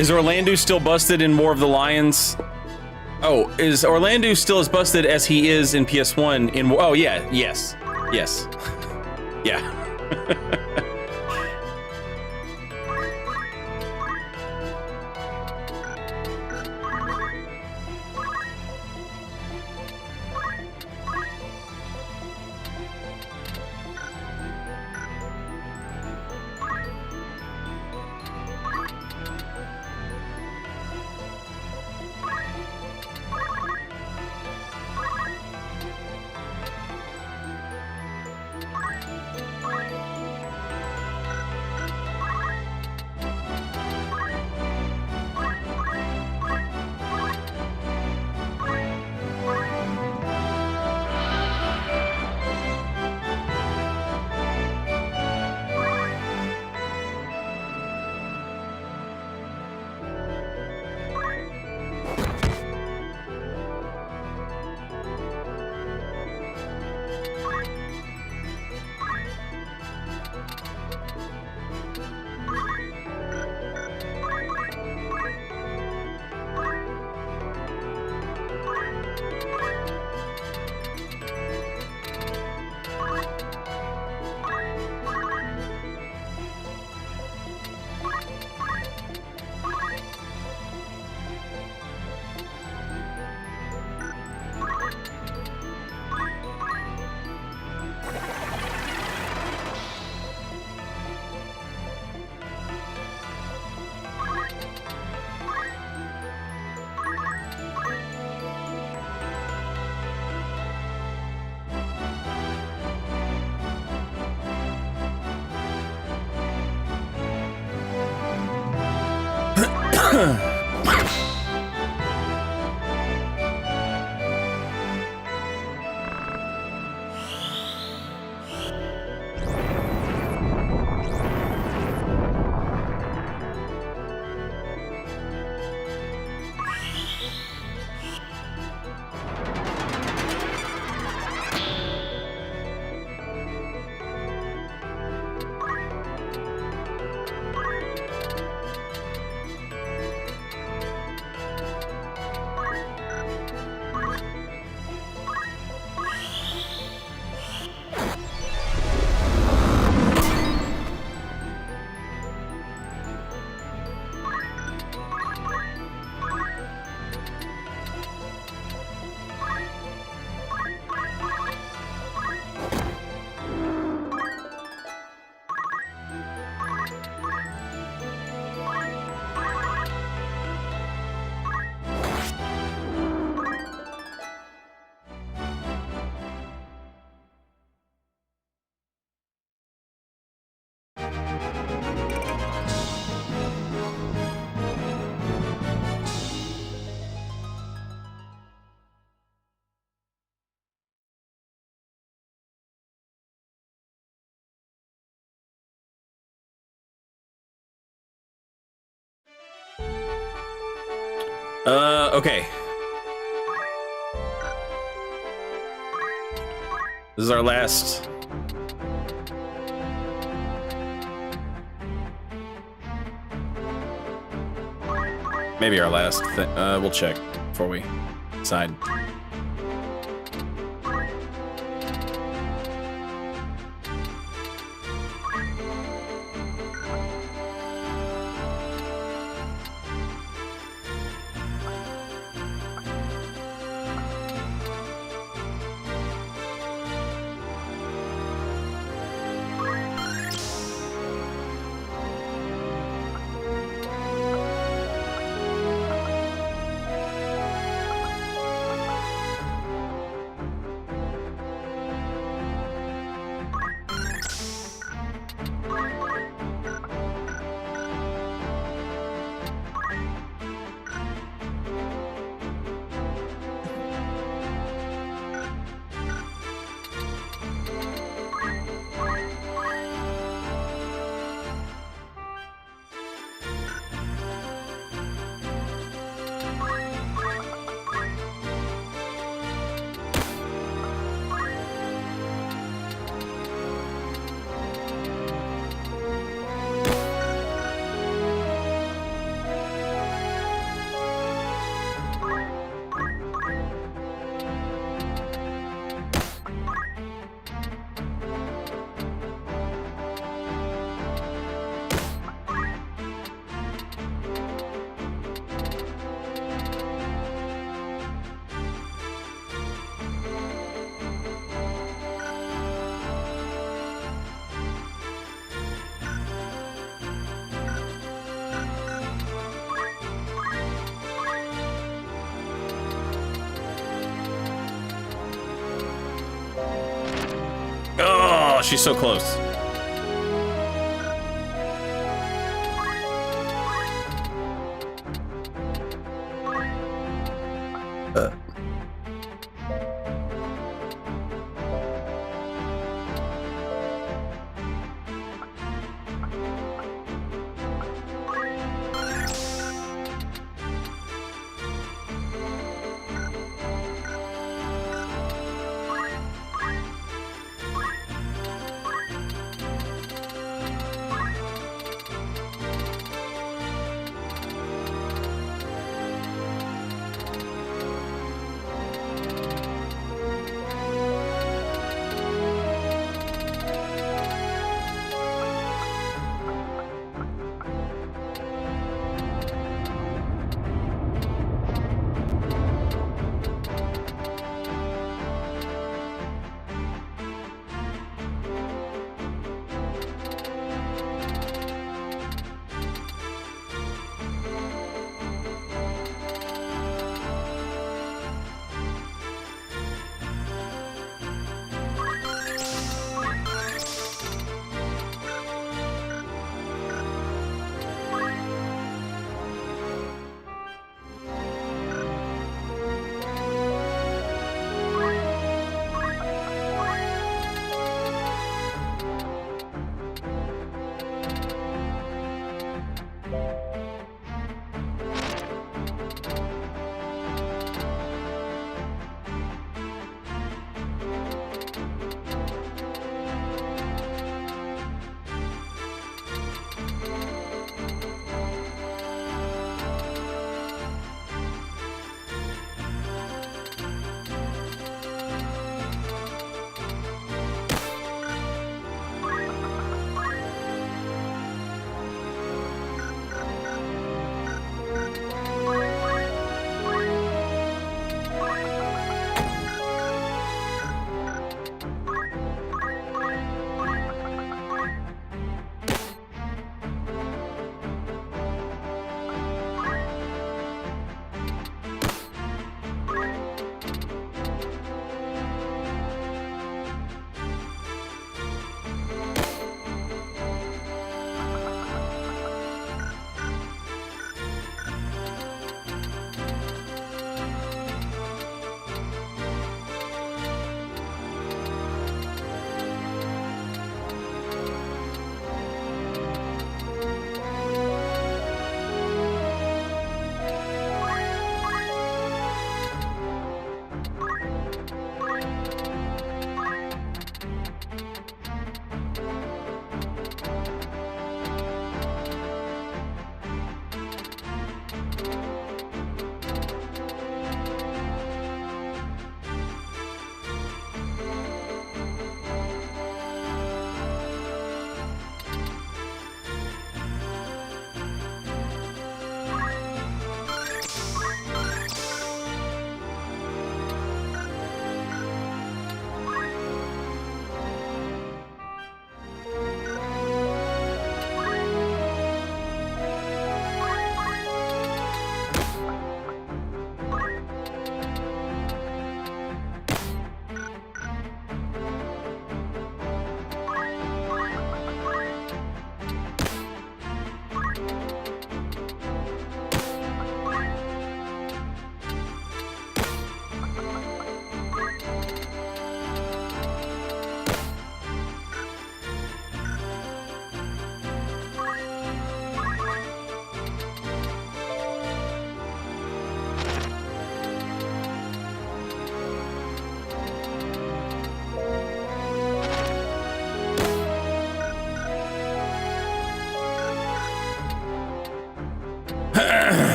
Is Orlando still busted in War of the Lions? Oh, is Orlando still as busted as he is in PS1 in... Oh, yeah, yes. Yes. Yeah. Okay. This is our last. Maybe our last thing. We'll check before we decide. Oh, she's so close.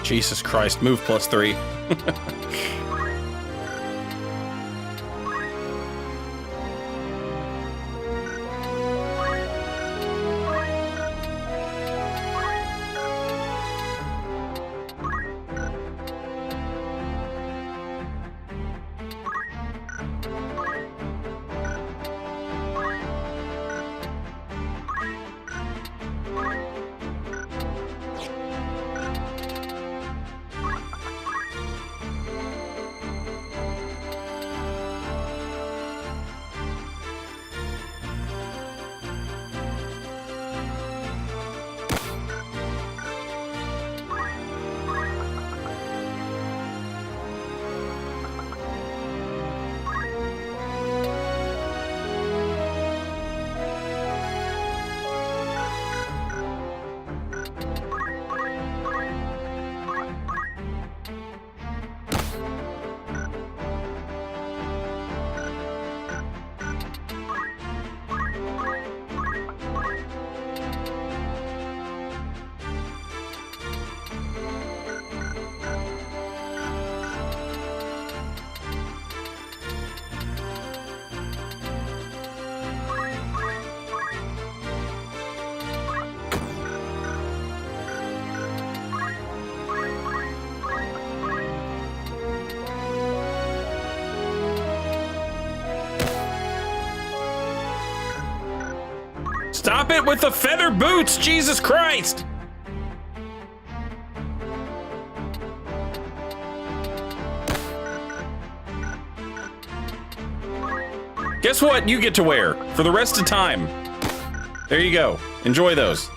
Jesus Christ, move +3. Stop it with the feather boots, Jesus Christ! Guess what you get to wear for the rest of time? There you go. Enjoy those.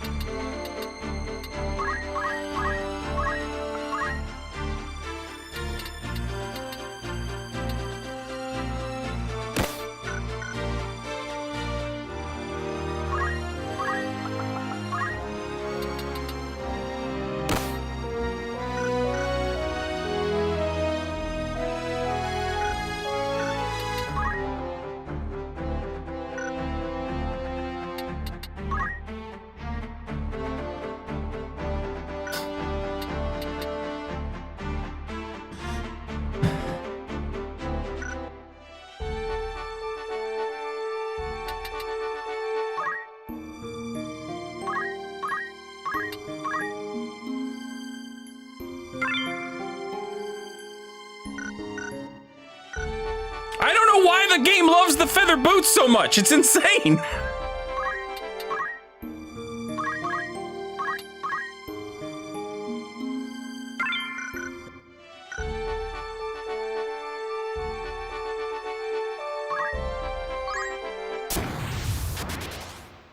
I don't know why the game loves the feather boots so much. It's insane.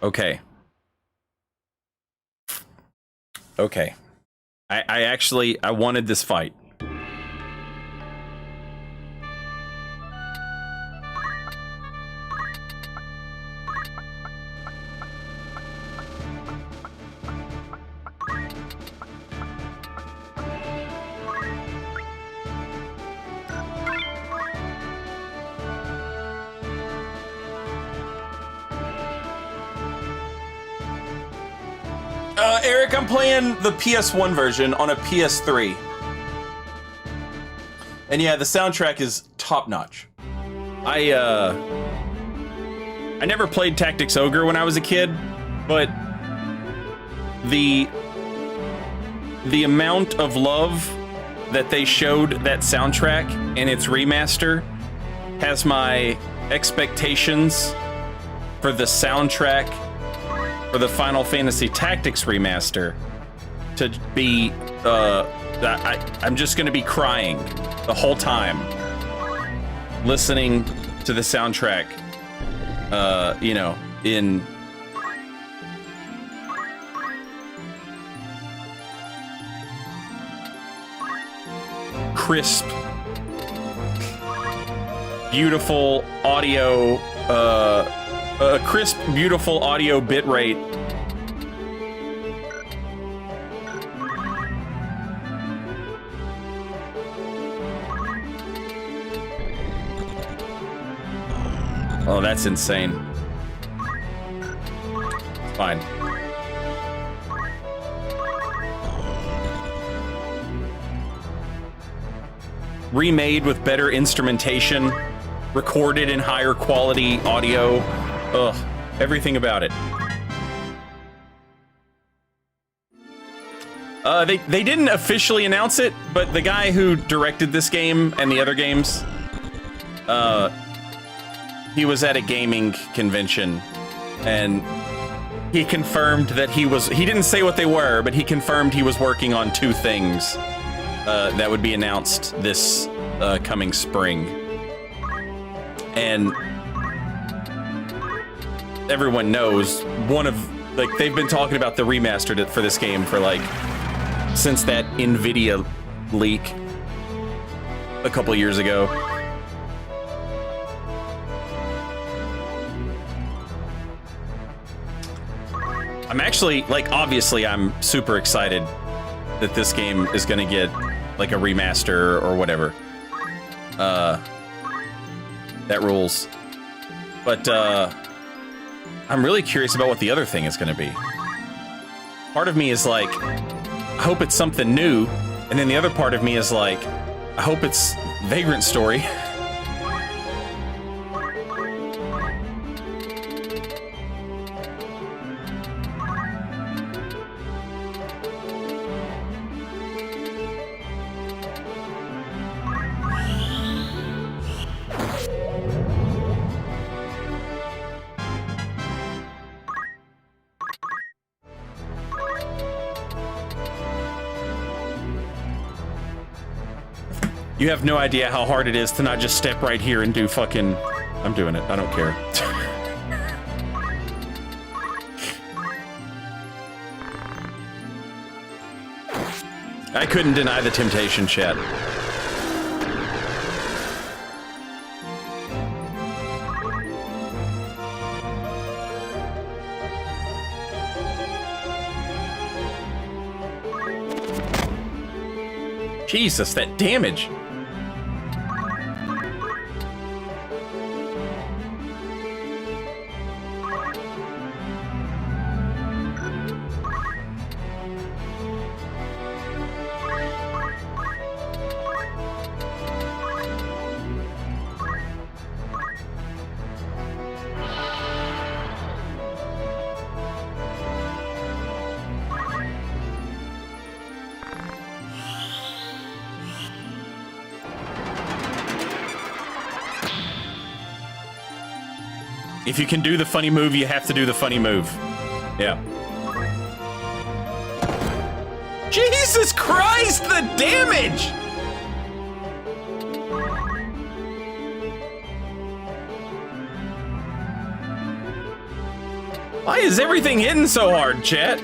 Okay. Okay. I wanted this fight. Eric, I'm playing the PS1 version on a PS3. And yeah, the soundtrack is top-notch. I never played Tactics Ogre when I was a kid, but the amount of love that they showed that soundtrack in its remaster has my expectations for the soundtrack for the Final Fantasy Tactics remaster to be I'm just gonna be crying the whole time listening to the soundtrack, you know, in crisp, beautiful audio, a crisp, beautiful audio bitrate. Oh, that's insane. Fine. remade with better instrumentation, recorded in higher quality audio. Ugh, everything about it. They didn't officially announce it, but the guy who directed this game and the other games, he was at a gaming convention, and he confirmed that he didn't say what they were, but he confirmed he was working on 2 things that would be announced this coming spring. And everyone knows they've been talking about the remastered for this game for since that NVIDIA leak a couple years ago. I'm actually, obviously I'm super excited that this game is gonna get, a remaster or whatever. That rules. But, I'm really curious about what the other thing is gonna be. Part of me is I hope it's something new, and then the other part of me is I hope it's Vagrant Story. You have no idea how hard it is to not just step right here and do fucking... I'm doing it. I don't care. I couldn't deny the temptation, chat. Jesus, that damage. If you can do the funny move, you have to do the funny move. Yeah. Jesus Christ, the damage! Why is everything hitting so hard, chat?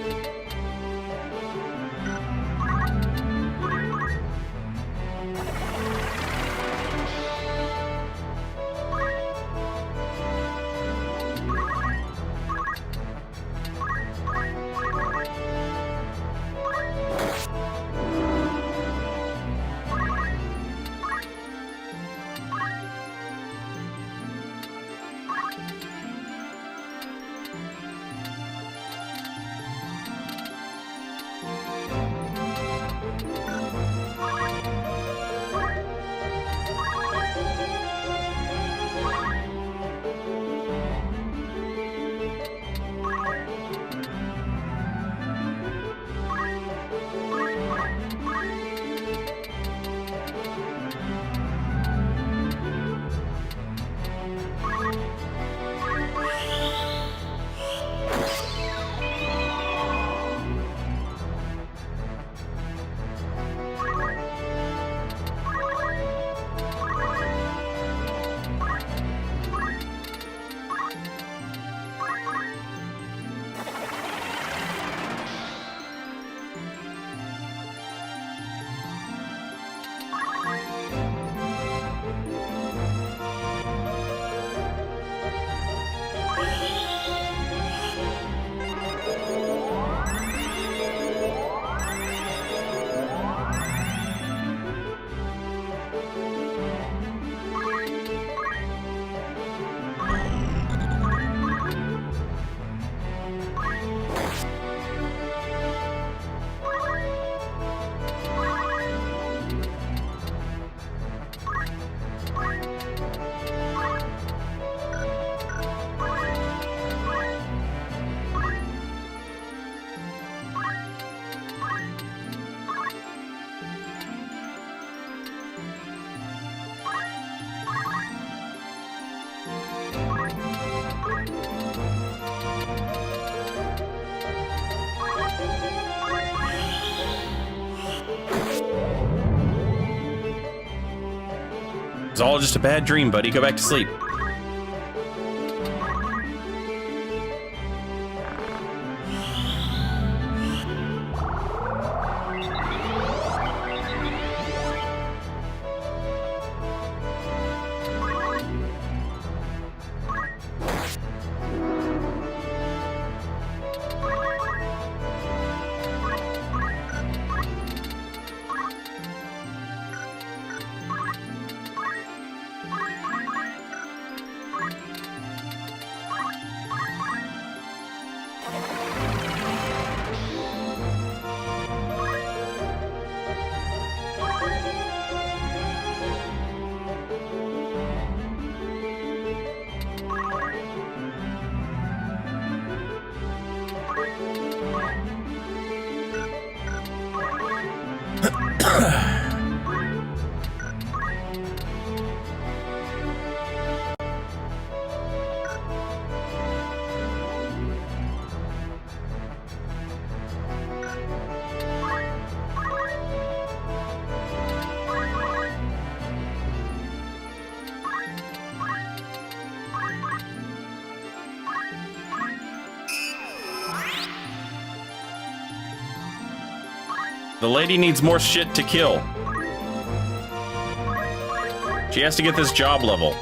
all just a bad dream, buddy. Go back to sleep. The lady needs more shit to kill. She has to get this job level.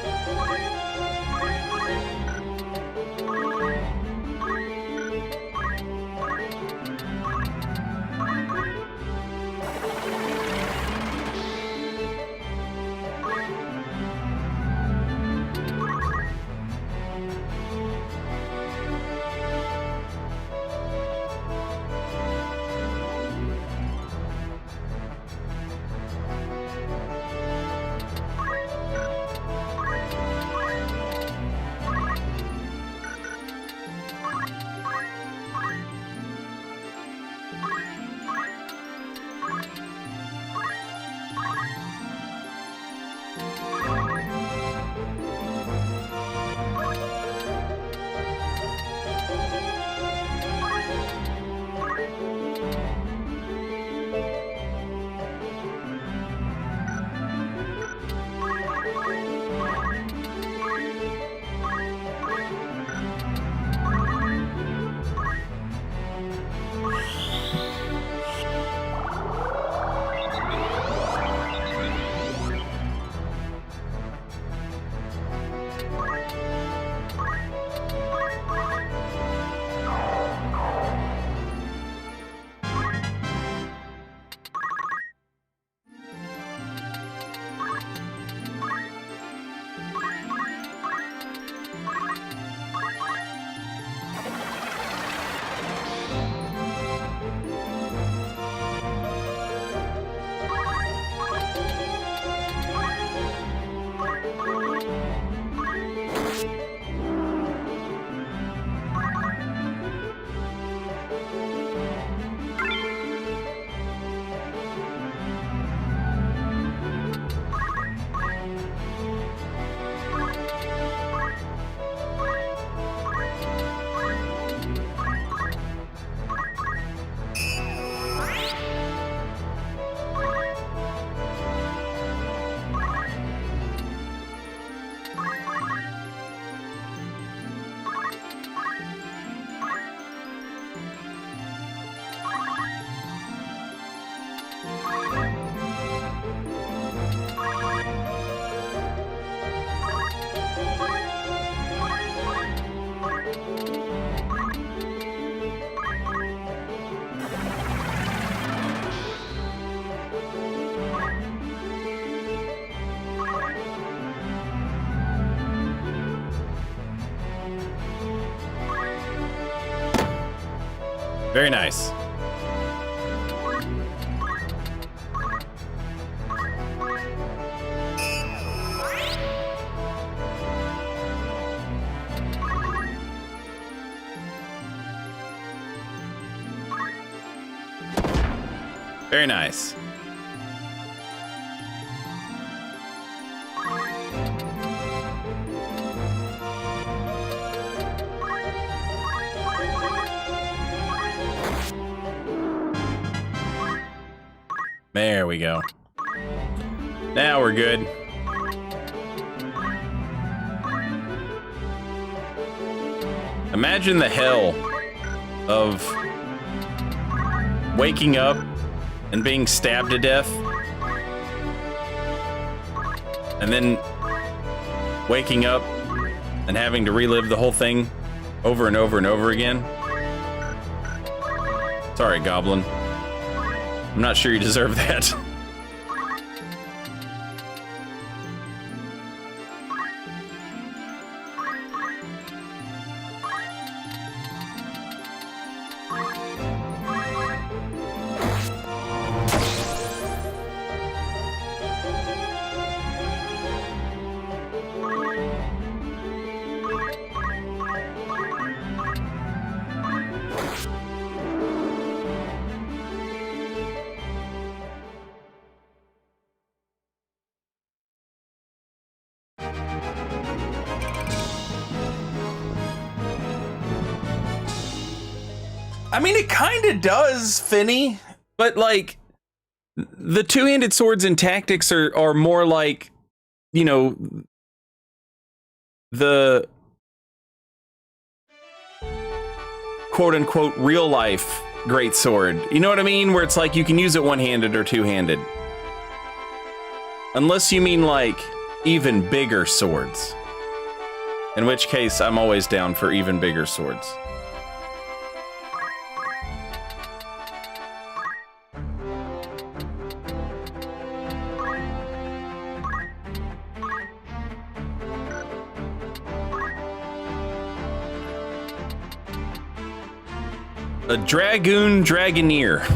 Very nice. Very nice. There we go. Now we're good. Imagine the hell of waking up and being stabbed to death, and then waking up and having to relive the whole thing over and over and over again. Sorry, Goblin. I'm not sure you deserve that. I mean, it kind of does, Finny, but like the two-handed swords and tactics are more like, you know, the quote-unquote real life greatsword. You know what I mean? Where it's like you can use it one-handed or two-handed. Unless you mean like even bigger swords. In which case, I'm always down for even bigger swords. A Dragoon Dragoneer.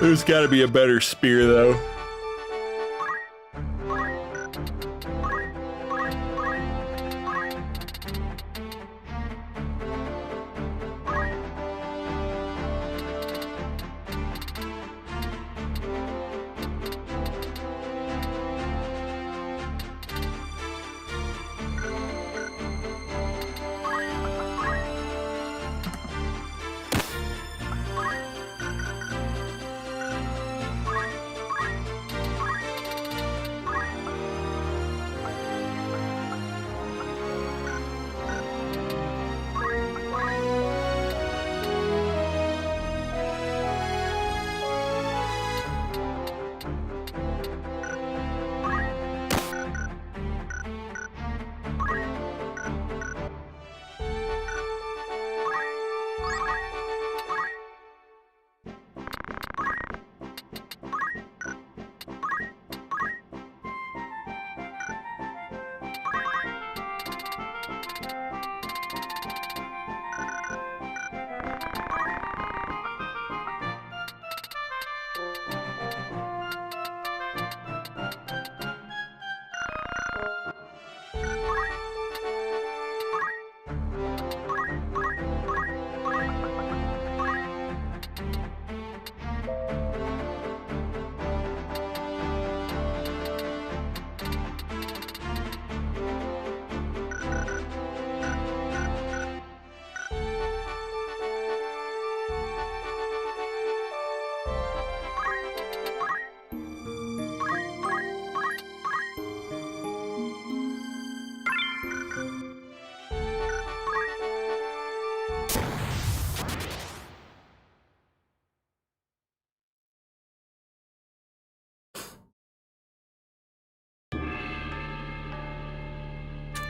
There's gotta be a better spear, though.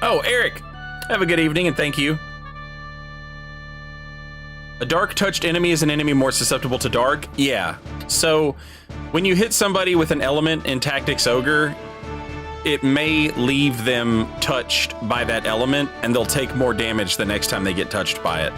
Oh, Eric, have a good evening and thank you. A dark touched enemy is an enemy more susceptible to dark? Yeah. So when you hit somebody with an element in Tactics Ogre, it may leave them touched by that element and they'll take more damage the next time they get touched by it.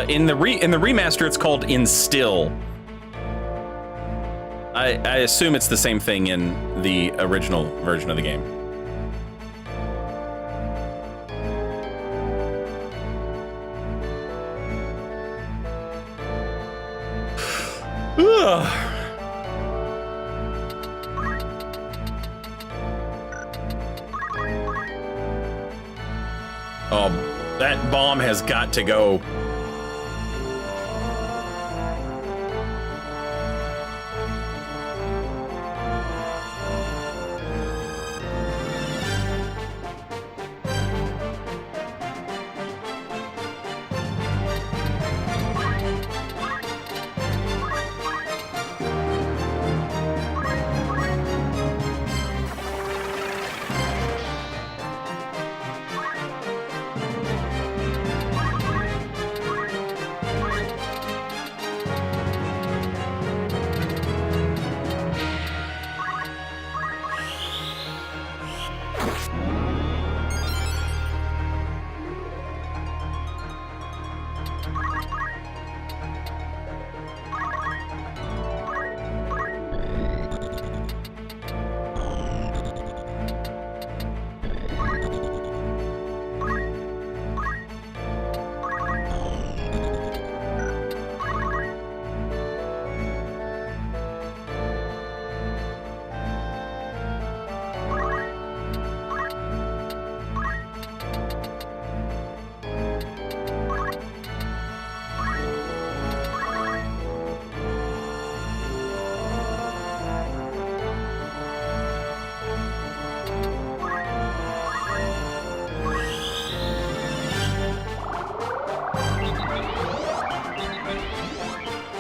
In the remaster, it's called Instill. I assume it's the same thing in the original version of the game. Oh, that bomb has got to go.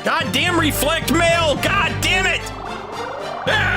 God damn reflect mail! God damn it! Ah!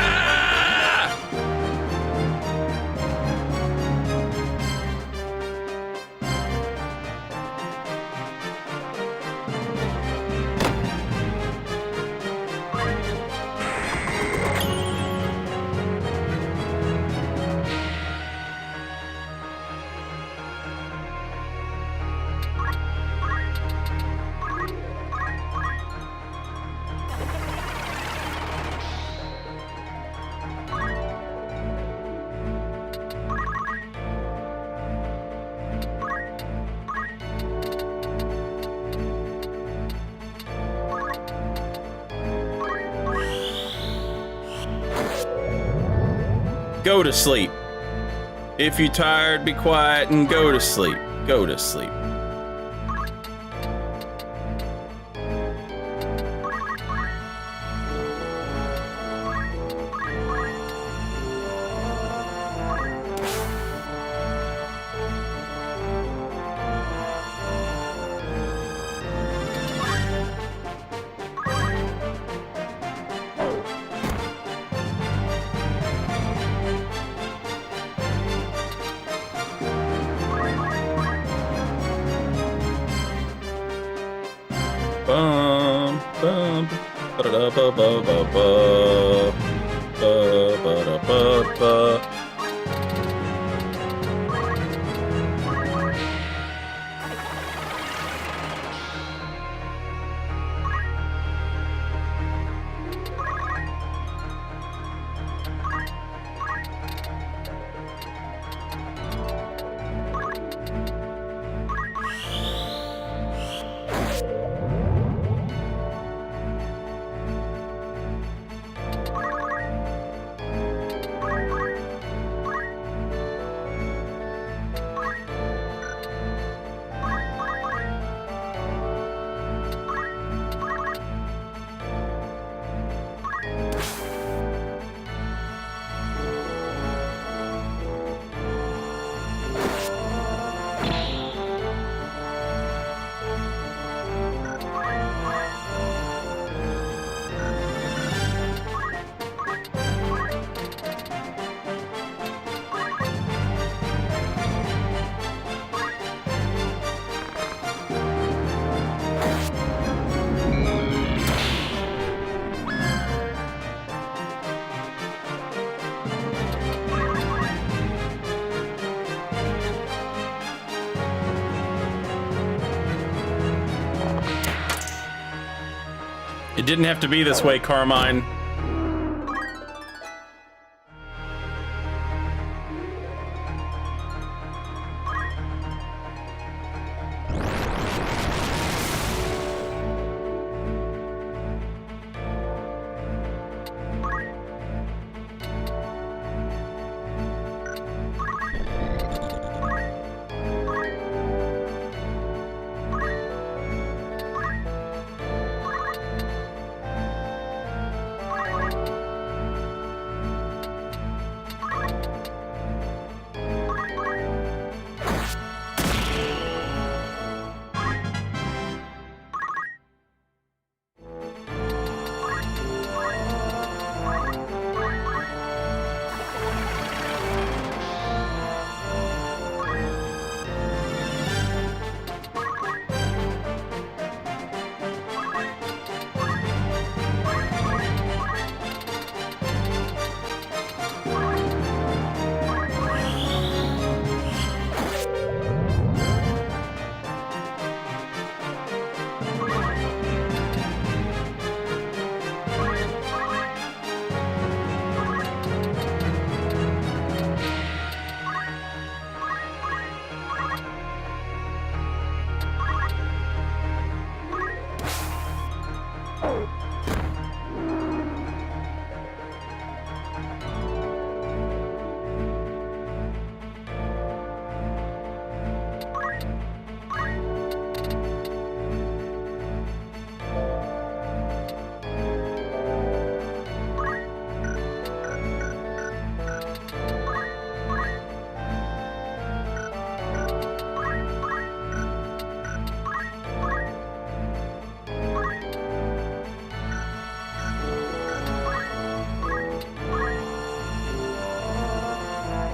Go to sleep. If you're tired, be quiet and go to sleep. Go to sleep. Bum, bum, ba-da-da-ba-ba-ba-ba, ba-ba-da-ba-ba. It didn't have to be this way, Carmine.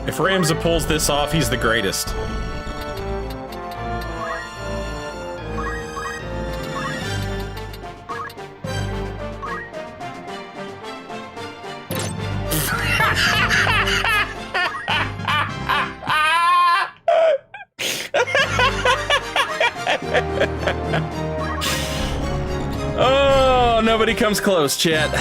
If Ramza pulls this off, he's the greatest. Oh, nobody comes close, chat.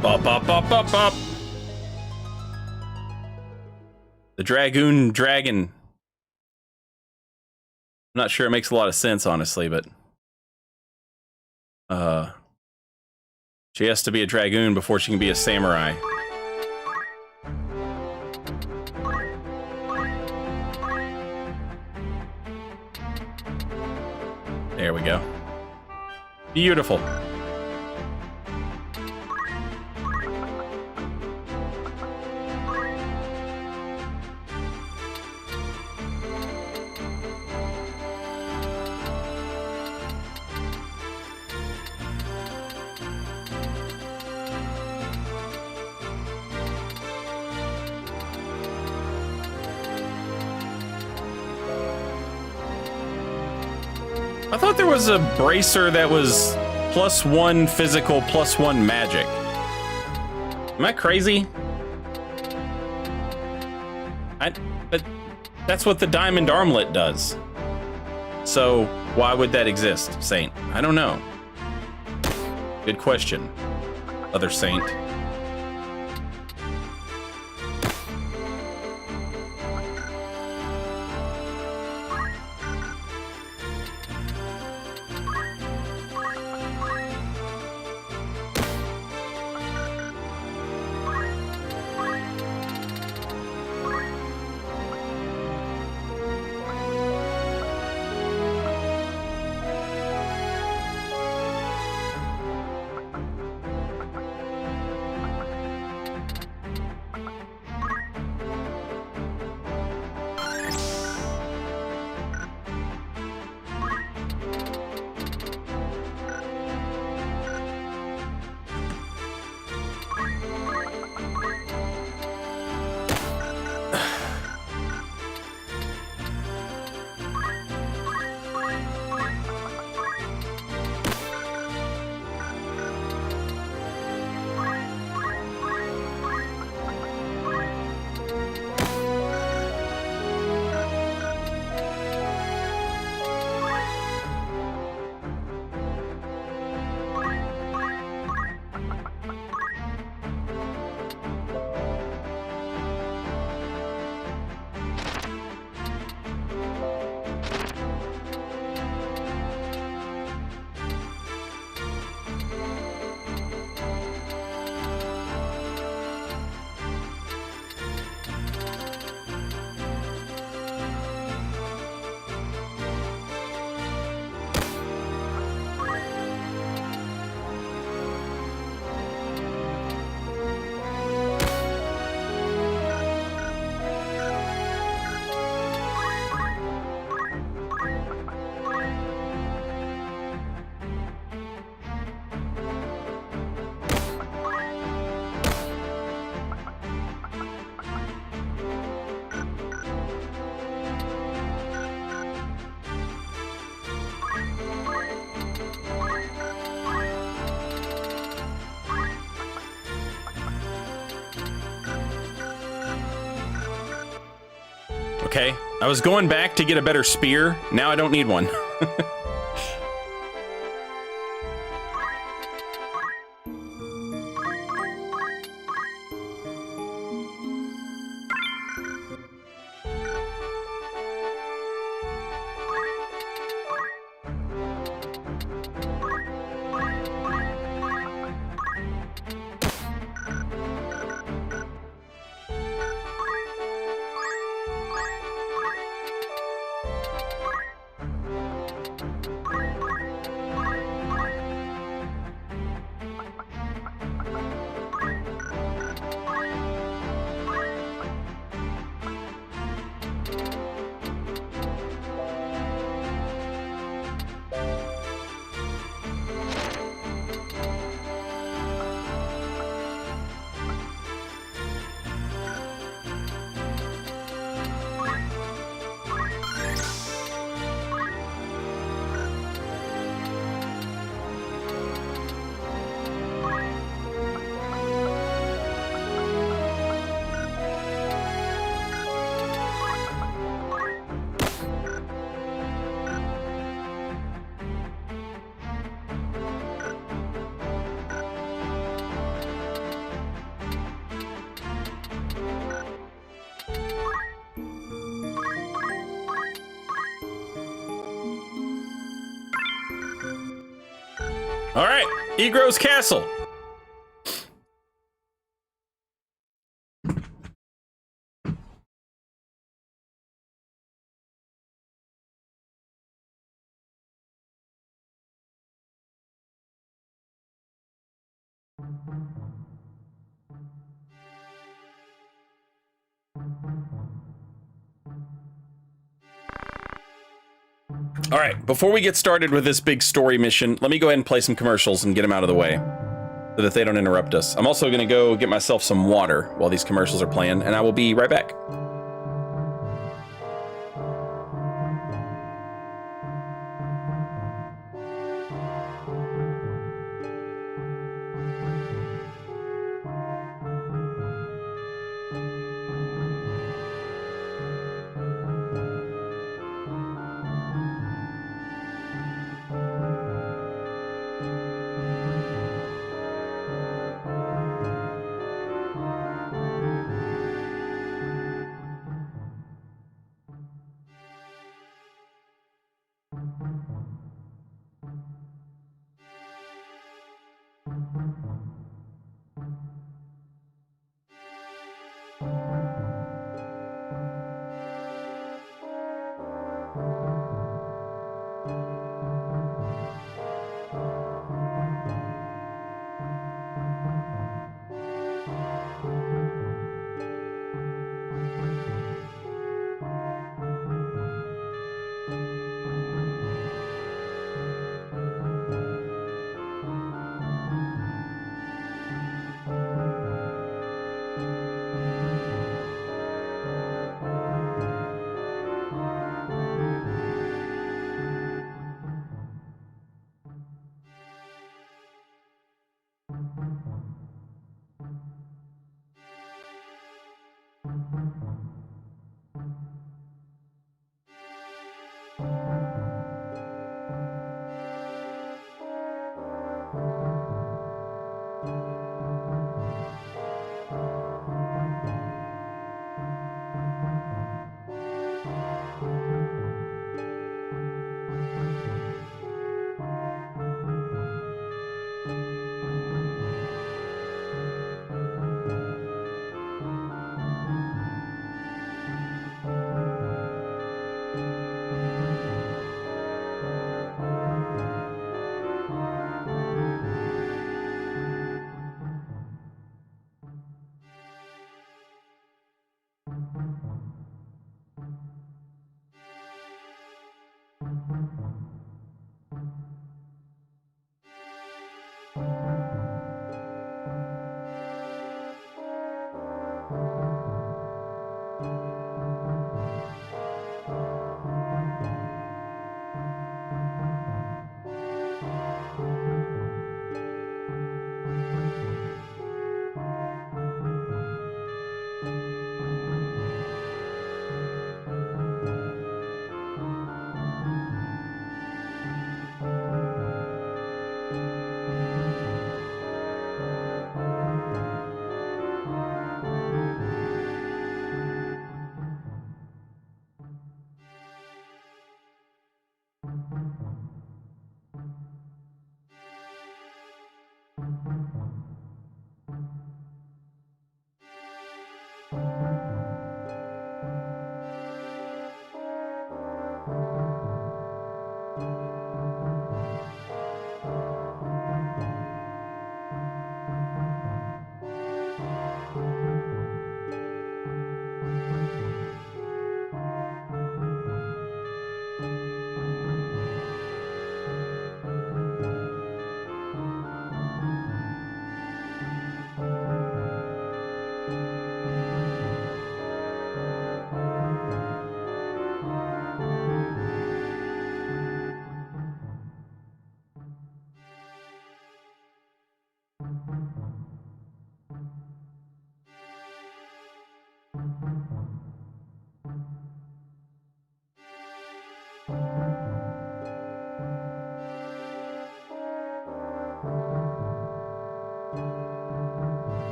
Bop, bop, bop, bop, bop. The Dragoon Dragon. I'm not sure it makes a lot of sense, honestly, but she has to be a Dragoon before she can be a samurai. There we go. Beautiful. I thought there was a bracer that was +1 physical, +1 magic. Am I crazy? But that's what the diamond armlet does. So why would that exist, Saint? I don't know. Good question, other Saint. Okay, I was going back to get a better spear. Now I don't need one. All right, Egor's castle. All right, before we get started with this big story mission, let me go ahead and play some commercials and get them out of the way so that they don't interrupt us. I'm also going to go get myself some water while these commercials are playing, and I will be right back.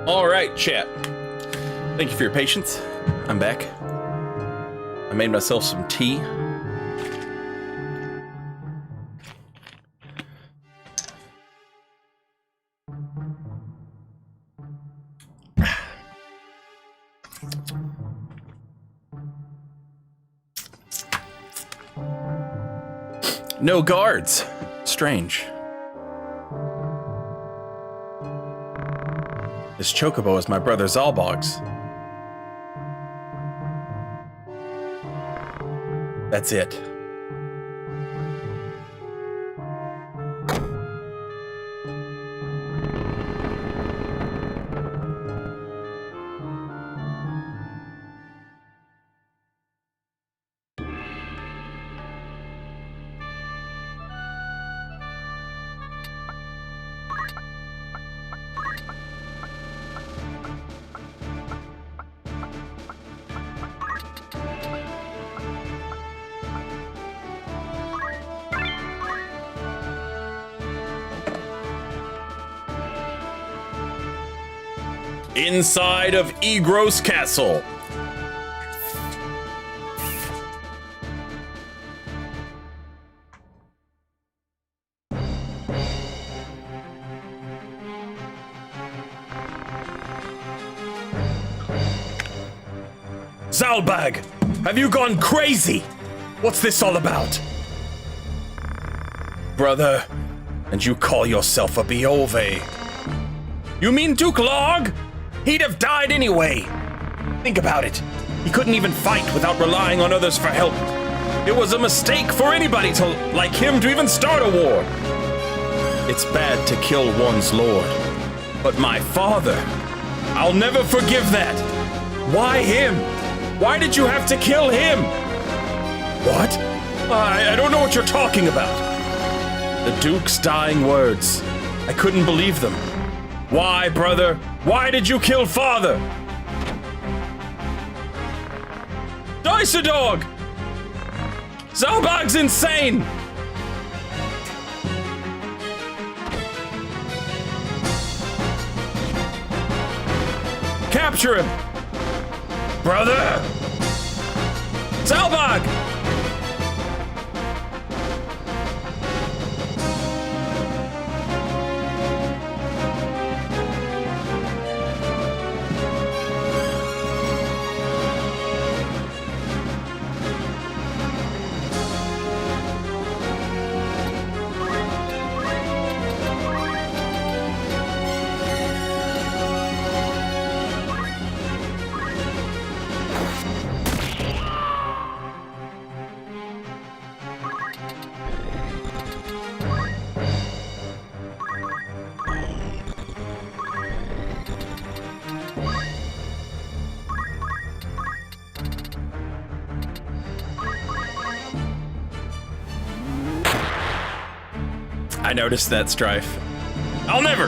All right, chat. Thank you for your patience. I'm back. I made myself some tea. No guards. Strange. This chocobo is my brother Zalbog's. That's it. Inside of Egor's castle. Zalbag, have you gone crazy? What's this all about? Brother, and you call yourself a Beove? You mean Duke Log? He'd have died anyway. Think about it. He couldn't even fight without relying on others for help. It was a mistake for anybody like him to even start a war. It's bad to kill one's lord. But my father, I'll never forgive that. Why him? Why did you have to kill him? What? I don't know what you're talking about. The Duke's dying words. I couldn't believe them. Why, brother? Why did you kill father? Dicer Dog! Zalbag's insane! Capture him! Brother! Zalbag! I noticed that, Strife. I'll never!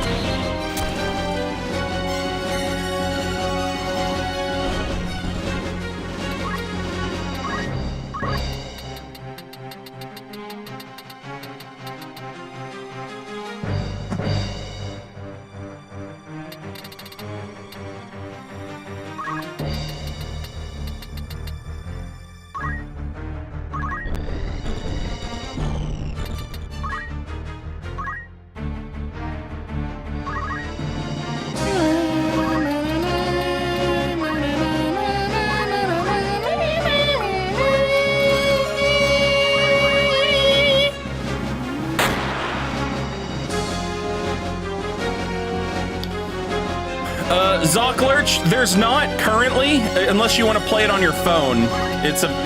Zocklurch, there's not currently, unless you want to play it on your phone.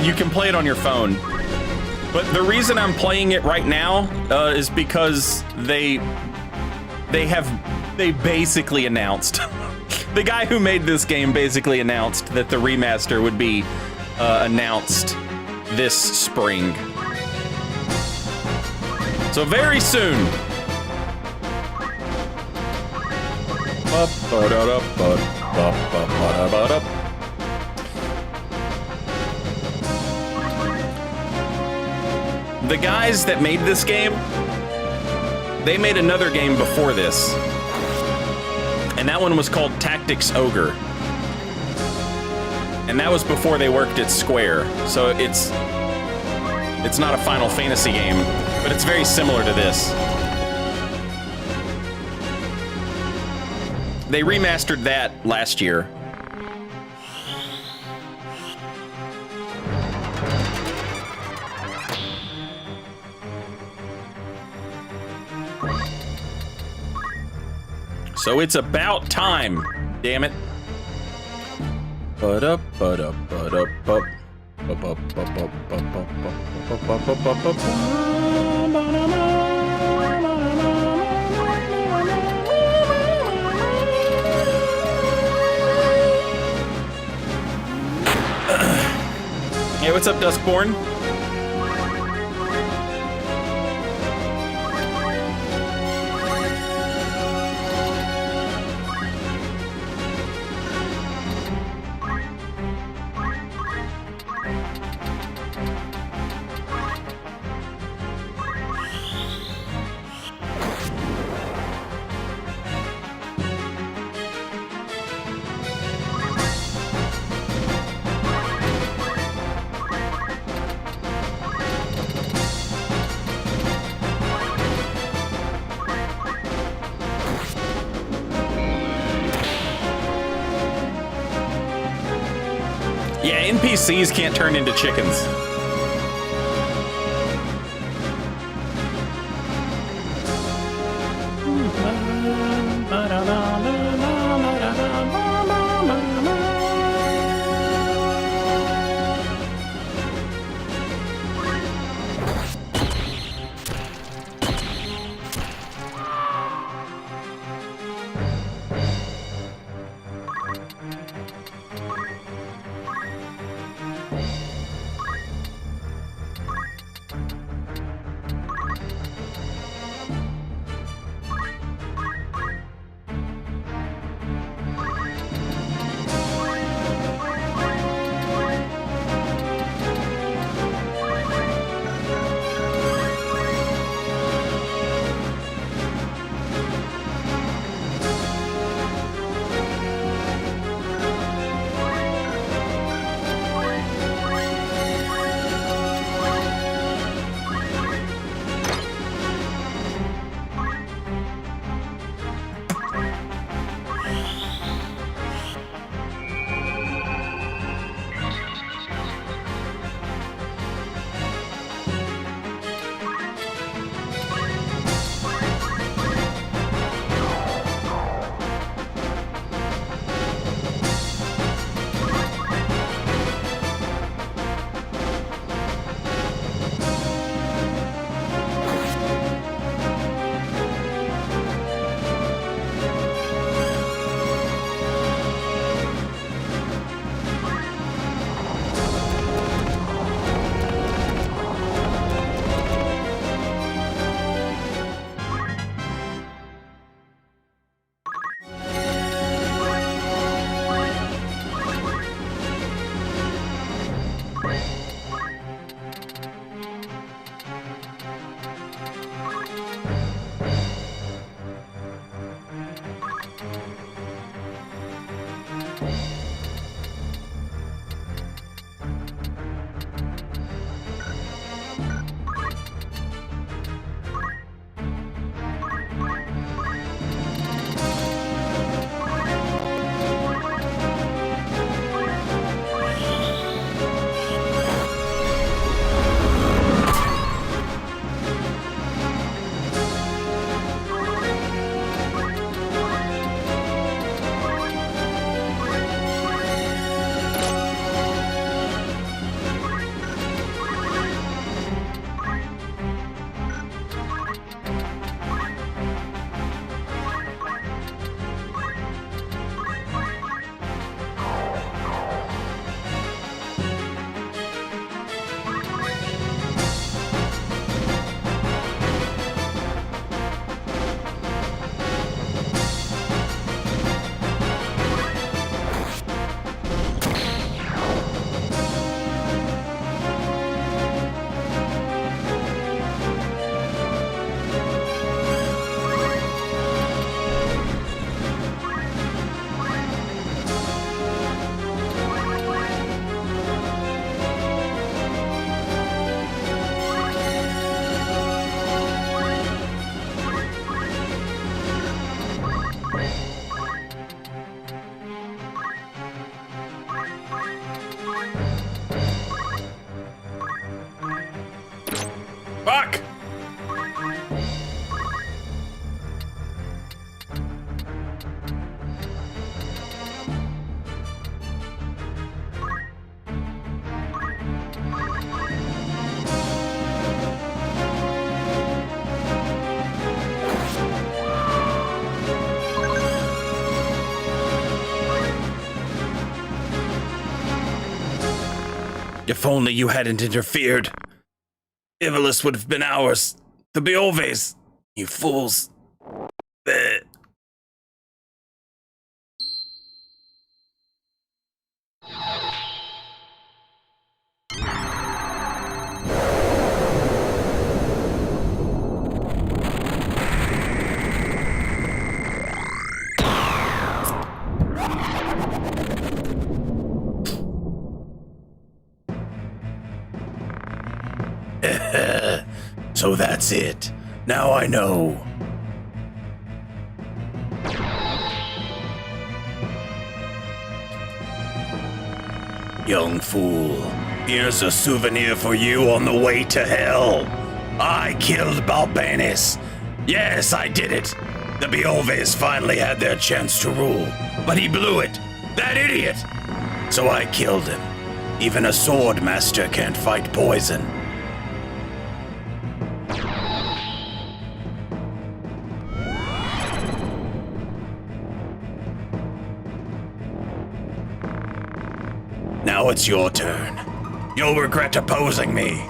You can play it on your phone. But the reason I'm playing it right now is because they basically announced. The guy who made this game basically announced that the remaster would be announced this spring. So very soon. The guys that made this game, they made another game before this. And that one was called Tactics Ogre. And that was before they worked at Square. So it's not a Final Fantasy game, but it's very similar to this. They remastered that last year. So it's about time, damn it. Hey, what's up, Duskborn? Yeah, NPCs can't turn into chickens. If only you hadn't interfered. Ivolus would have been ours. The Beoves. You fools. Bleh. So that's it. Now I know. Young fool, here's a souvenir for you on the way to hell. I killed Balbanis. Yes, I did it. The Beoves finally had their chance to rule, but he blew it. That idiot! So I killed him. Even a sword master can't fight poison. Now it's your turn. You'll regret opposing me.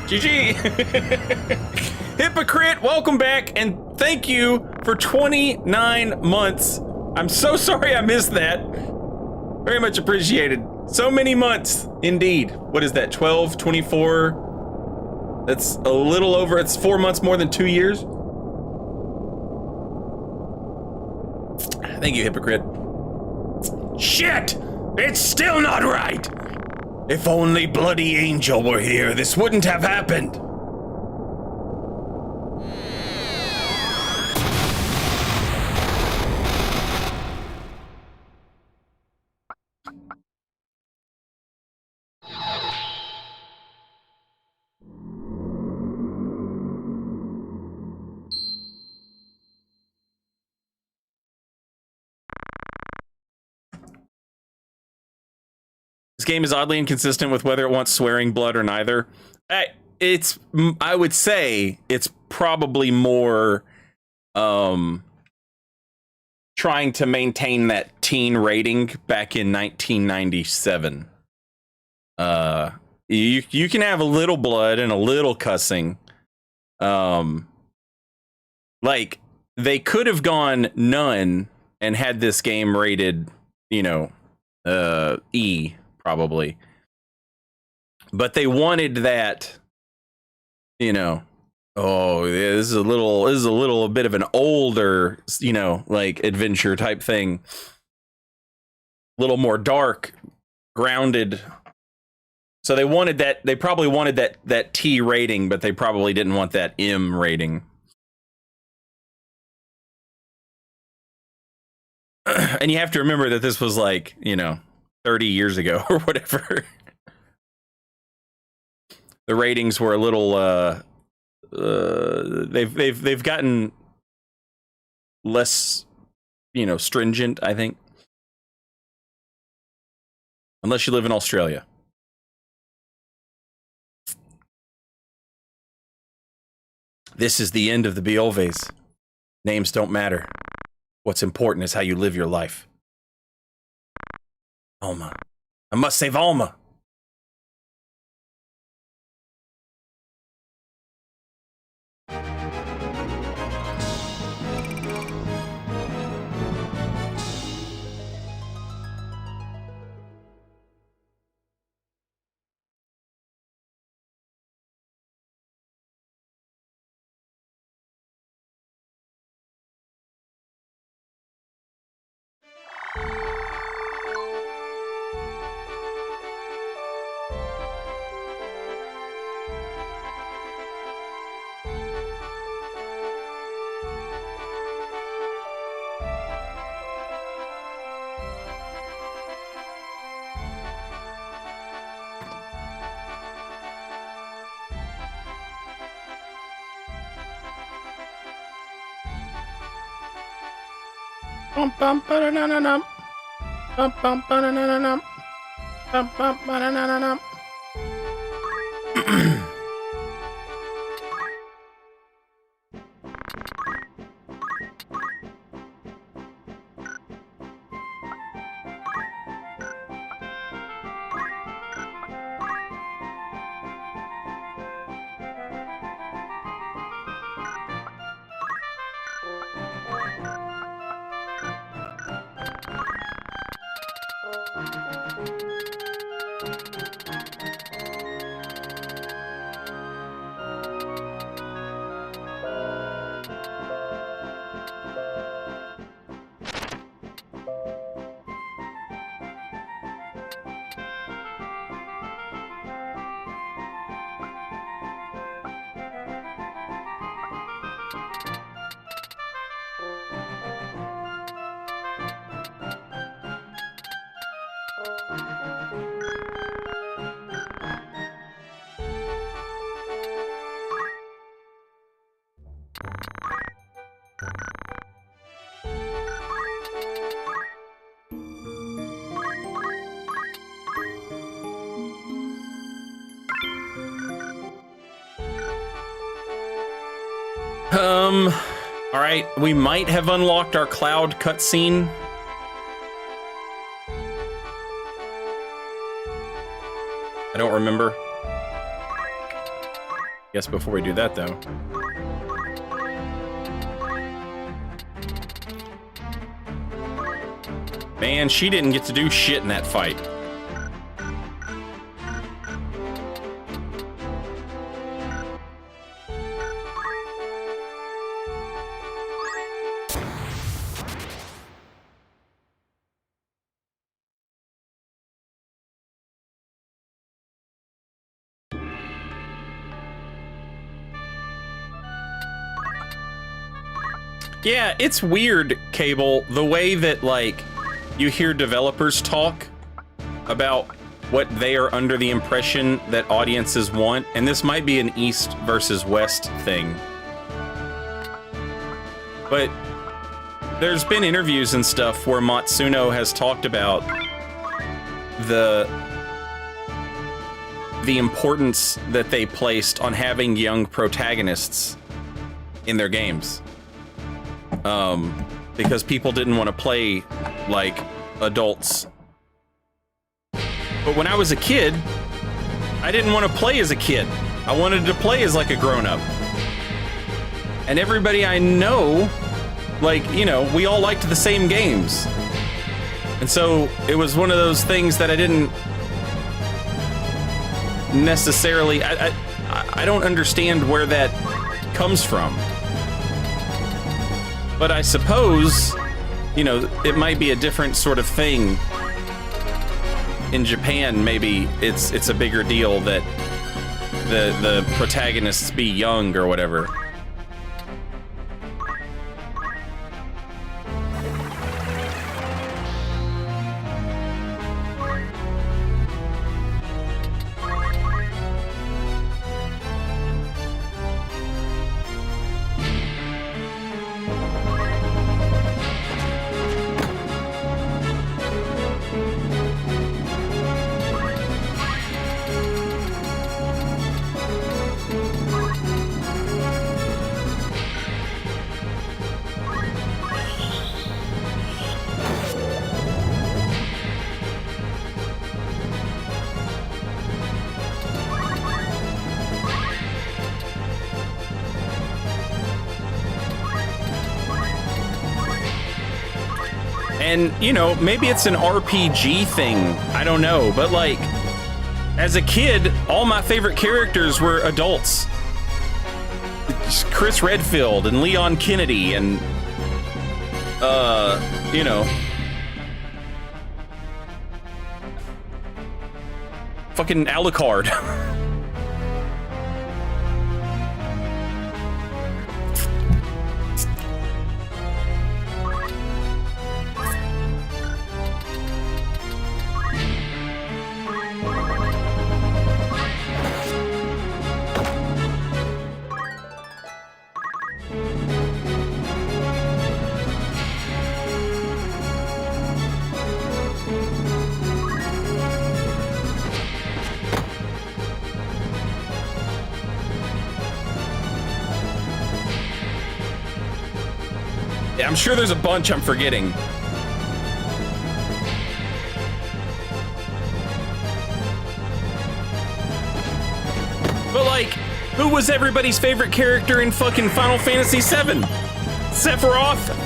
GG! Hypocrite, welcome back, and thank you for 29 months. I'm so sorry I missed that. Very much appreciated. So many months, indeed. What is that, 12, 24? That's a little over, it's 4 months more than 2 years. Thank you, Hypocrite. Shit! It's still not right! If only Bloody Angel were here, this wouldn't have happened. This game is oddly inconsistent with whether it wants swearing, blood, or neither. I would say it's probably more trying to maintain that teen rating back in 1997. You can have a little blood and a little cussing. Like they could have gone none and had this game rated, E. Probably, but they wanted that, oh, this is a little bit of an older, like adventure type thing, a little more dark, grounded. So they wanted that. They probably wanted that T rating, but they probably didn't want that M rating. And you have to remember that this was like, you know, 30 years ago or whatever. The ratings were a little they've gotten less, you know, stringent, I think. Unless you live in Australia. This is the end of the Beolves. Names don't matter. What's important is how you live your life. Alma. I must save Alma. Bum bum ba-da-na-na-num. Bum bum ba-da-na-na-num. Bum bum ba-da-na-na-num. All right, we might have unlocked our cloud cutscene. I don't remember. Guess before we do that, though. Man, she didn't get to do shit in that fight. Yeah, it's weird, Cable, the way that, like, you hear developers talk about what they are under the impression that audiences want, and this might be an East versus West thing. But there's been interviews and stuff where Matsuno has talked about the importance that they placed on having young protagonists in their games. Because people didn't want to play like adults. But when I was a kid, I didn't want to play as a kid. I wanted to play as like a grown-up. And everybody I know, like, you know, we all liked the same games. And so it was one of those things that I didn't necessarily, I don't understand where that comes from. But I suppose, you know, it might be a different sort of thing. In Japan, maybe it's a bigger deal that the protagonists be young or whatever. And, you know, maybe it's an RPG thing. I don't know. But, like, as a kid, all my favorite characters were adults. Chris Redfield and Leon Kennedy and, you know, fucking Alucard. I'm sure there's a bunch I'm forgetting. But like, who was everybody's favorite character in fucking Final Fantasy VII? Sephiroth?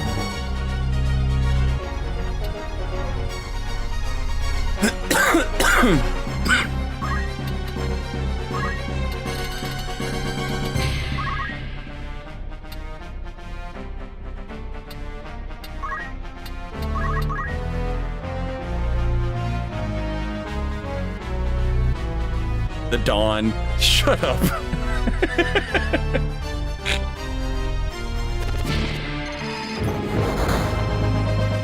The Dawn. Shut up.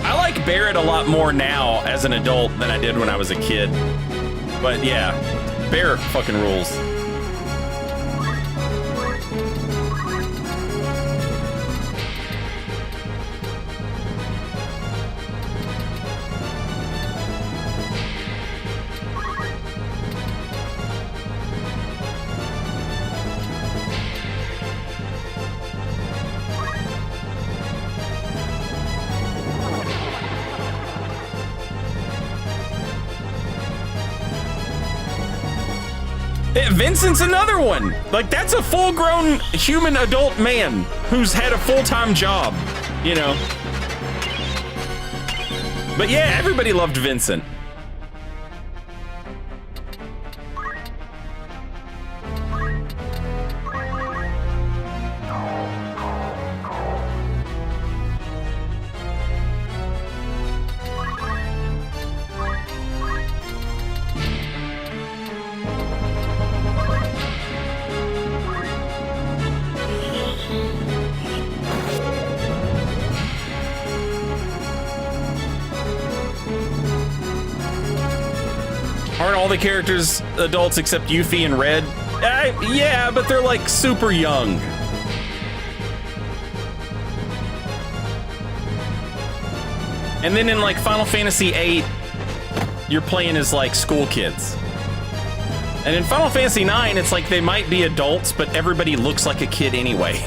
I like Barrett a lot more now as an adult than I did when I was a kid. But yeah, Barrett fucking rules. Vincent's another one. Like, that's a full-grown human adult man who's had a full-time job, you know. But yeah, everybody loved Vincent. Aren't all the characters adults except Yuffie and Red? Yeah, but they're like super young. And then in like Final Fantasy VIII, you're playing as like school kids. And in Final Fantasy IX, it's like they might be adults, but everybody looks like a kid anyway.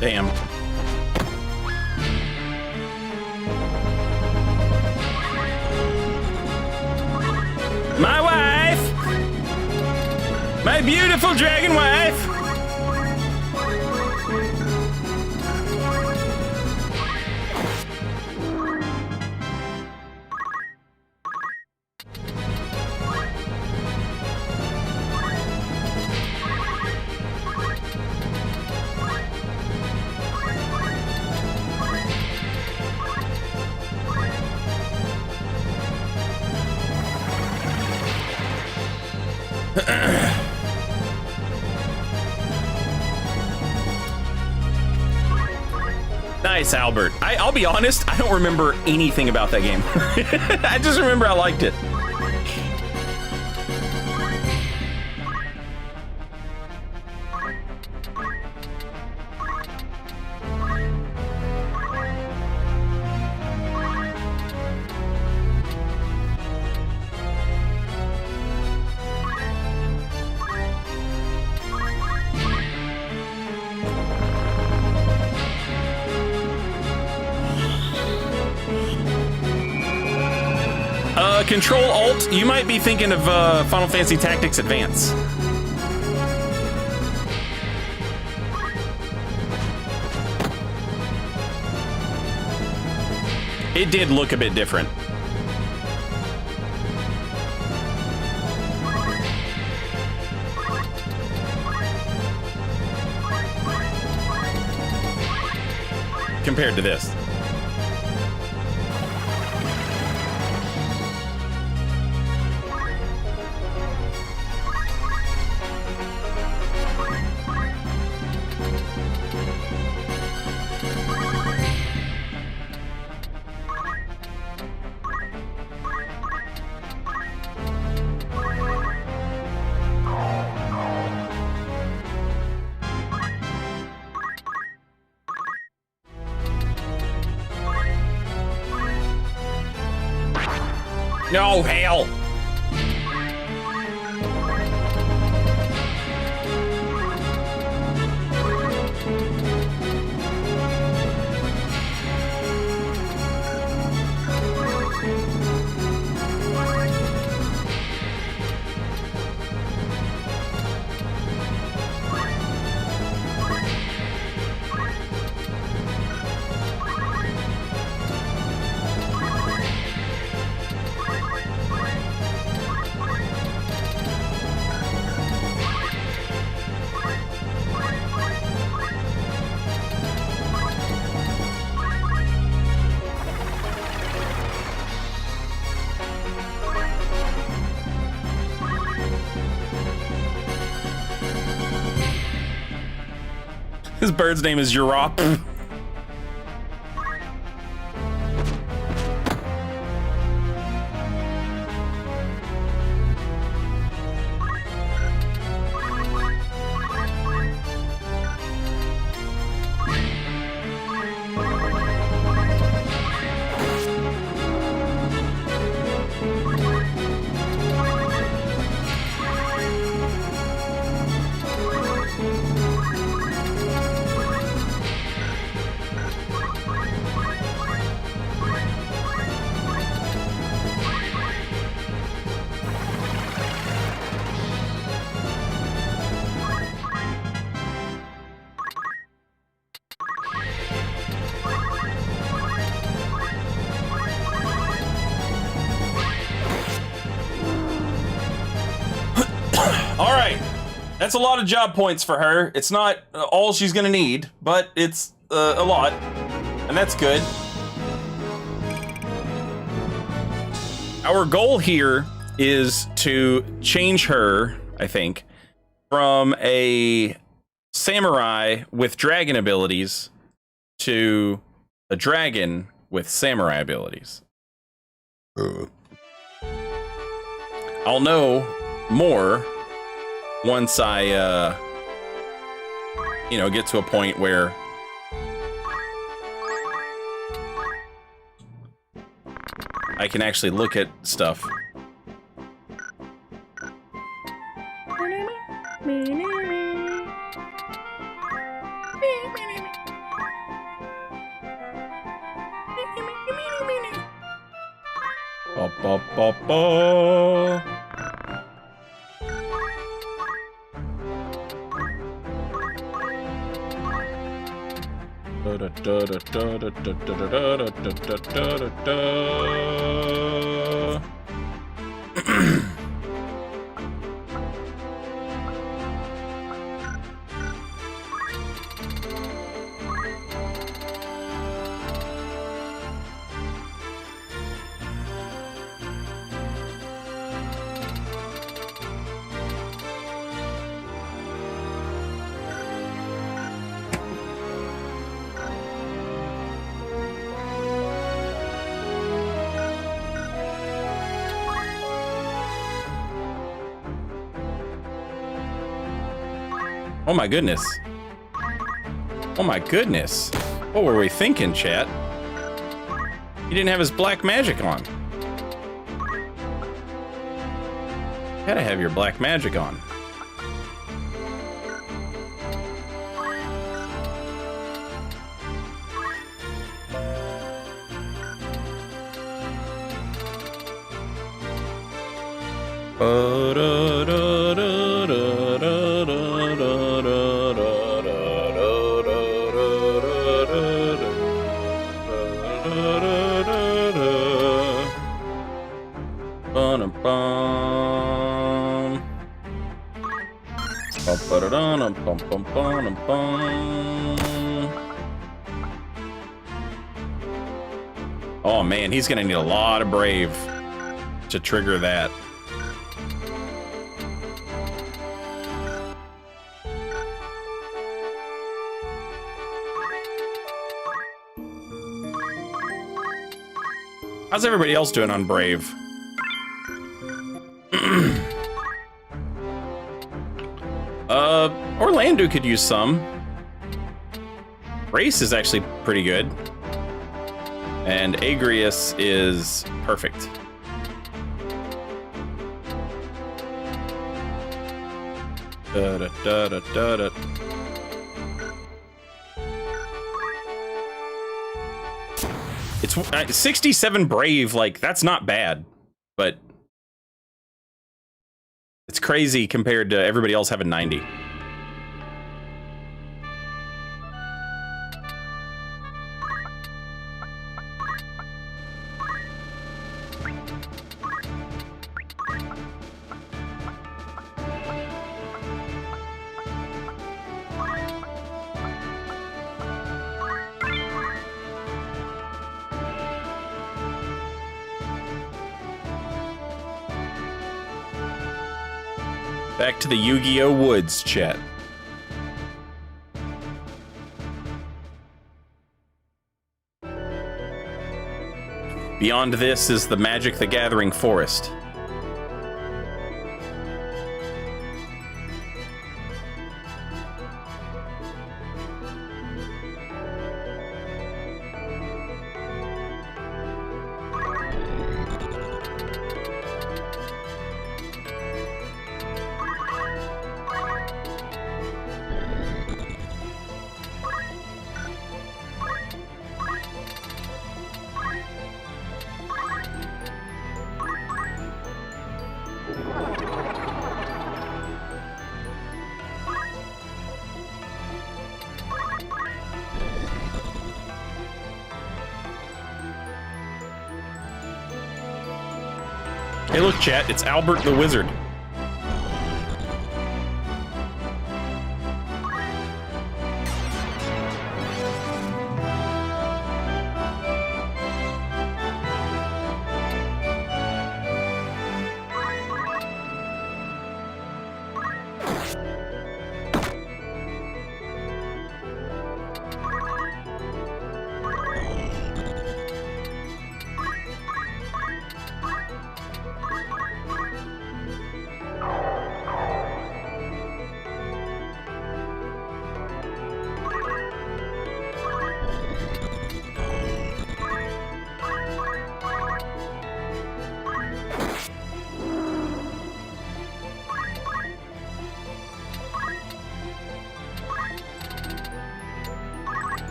Damn. My wife! My beautiful dragon wife! Nice, Albert. I'll be honest, I don't remember anything about that game. I just remember I liked it. Control Alt, you might be thinking of Final Fantasy Tactics Advance. It did look a bit different. Compared to this. No, hell! His bird's name is Europ. That's a lot of job points for her. It's not all she's gonna need, but it's a lot, and that's good. Our goal here is to change her, I think, from a samurai with dragon abilities to a dragon with samurai abilities. I'll know more once I, get to a point where I can actually look at stuff. Ba, ba, ba, ba. Da, da, da, da, da, da, da, da, da, da, da, da, da. Oh my goodness. Oh my goodness. What were we thinking, chat? He didn't have his black magic on. You gotta have your black magic on. Oh man, he's gonna need a lot of brave to trigger that. How's everybody else doing on brave? Orlando could use some. Race is actually pretty good. And Agrius is perfect. Da, da, da, da, da, da. It's 67 brave, like, that's not bad, but it's crazy compared to everybody else having 90. Back to the Yu-Gi-Oh! Woods, chat. Beyond this is the Magic the Gathering forest. Hey, look, chat, it's Albert the Wizard.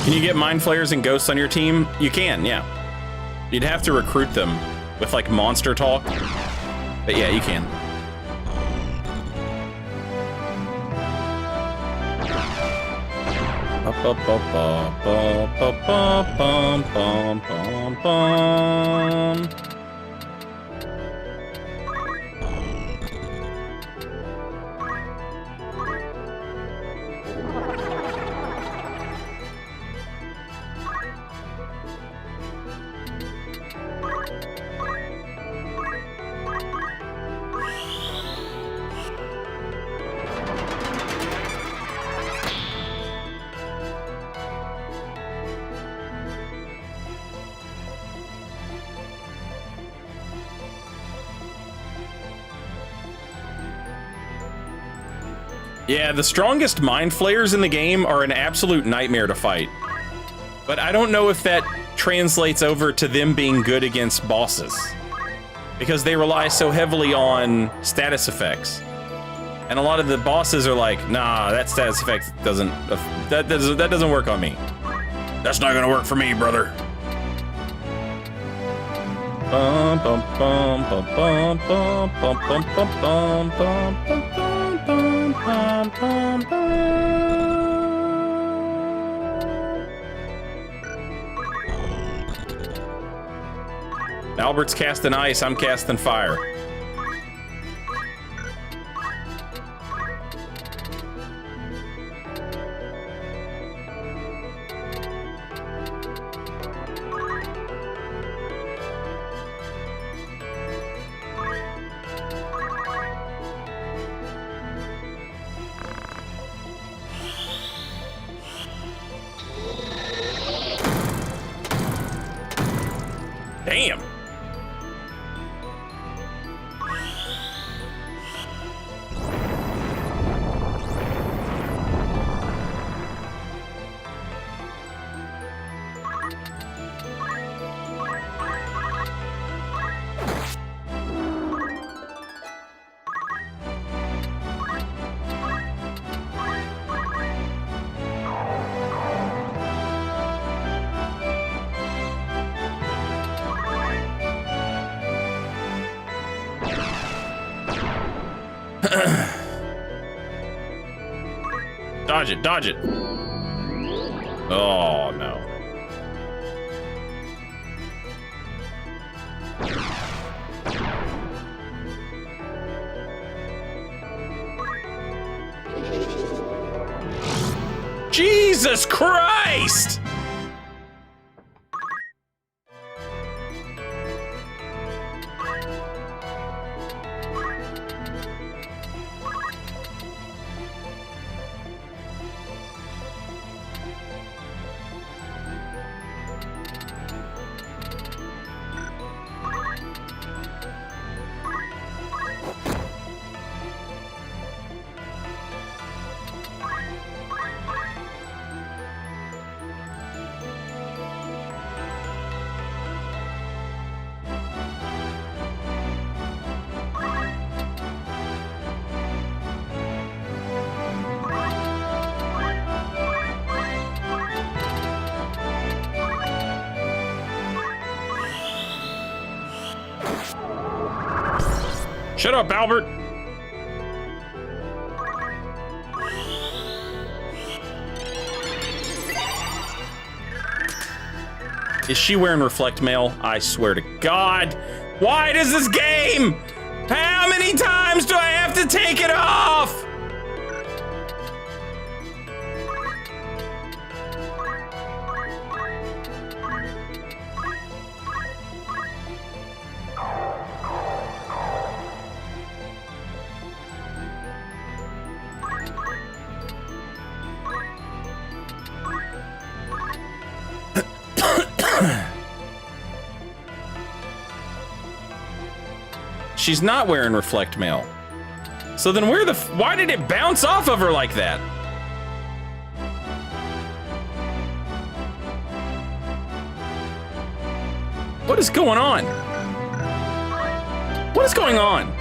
Can you get mind flayers and ghosts on your team? You can, yeah. You'd have to recruit them with like monster talk. But yeah, you can. Yeah, the strongest mind flayers in the game are an absolute nightmare to fight. But I don't know if that translates over to them being good against bosses. Because they rely so heavily on status effects. And a lot of the bosses are like, nah, that status effect doesn't work on me. That's not gonna work for me, brother. Bum, bum, bum, bum, bum, bum, bum, bum, bum, bum, bum, bum, bum, bum, bum, bum. Albert's casting ice, I'm casting fire. Damn. Dodge it, dodge it. Oh, no. Jesus Christ! Shut up, Albert! Is she wearing reflect mail? I swear to God. Why does this game? How many times do I have to take it off? She's not wearing reflect mail. So then why did it bounce off of her like that? What is going on? What is going on?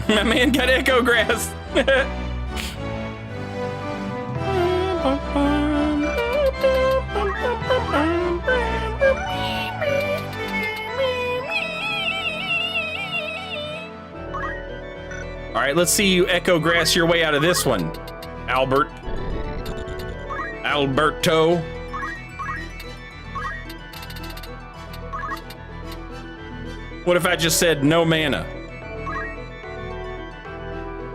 My man got echo grass. All right, let's see you echo grass your way out of this one, Alberto. What if I just said no mana?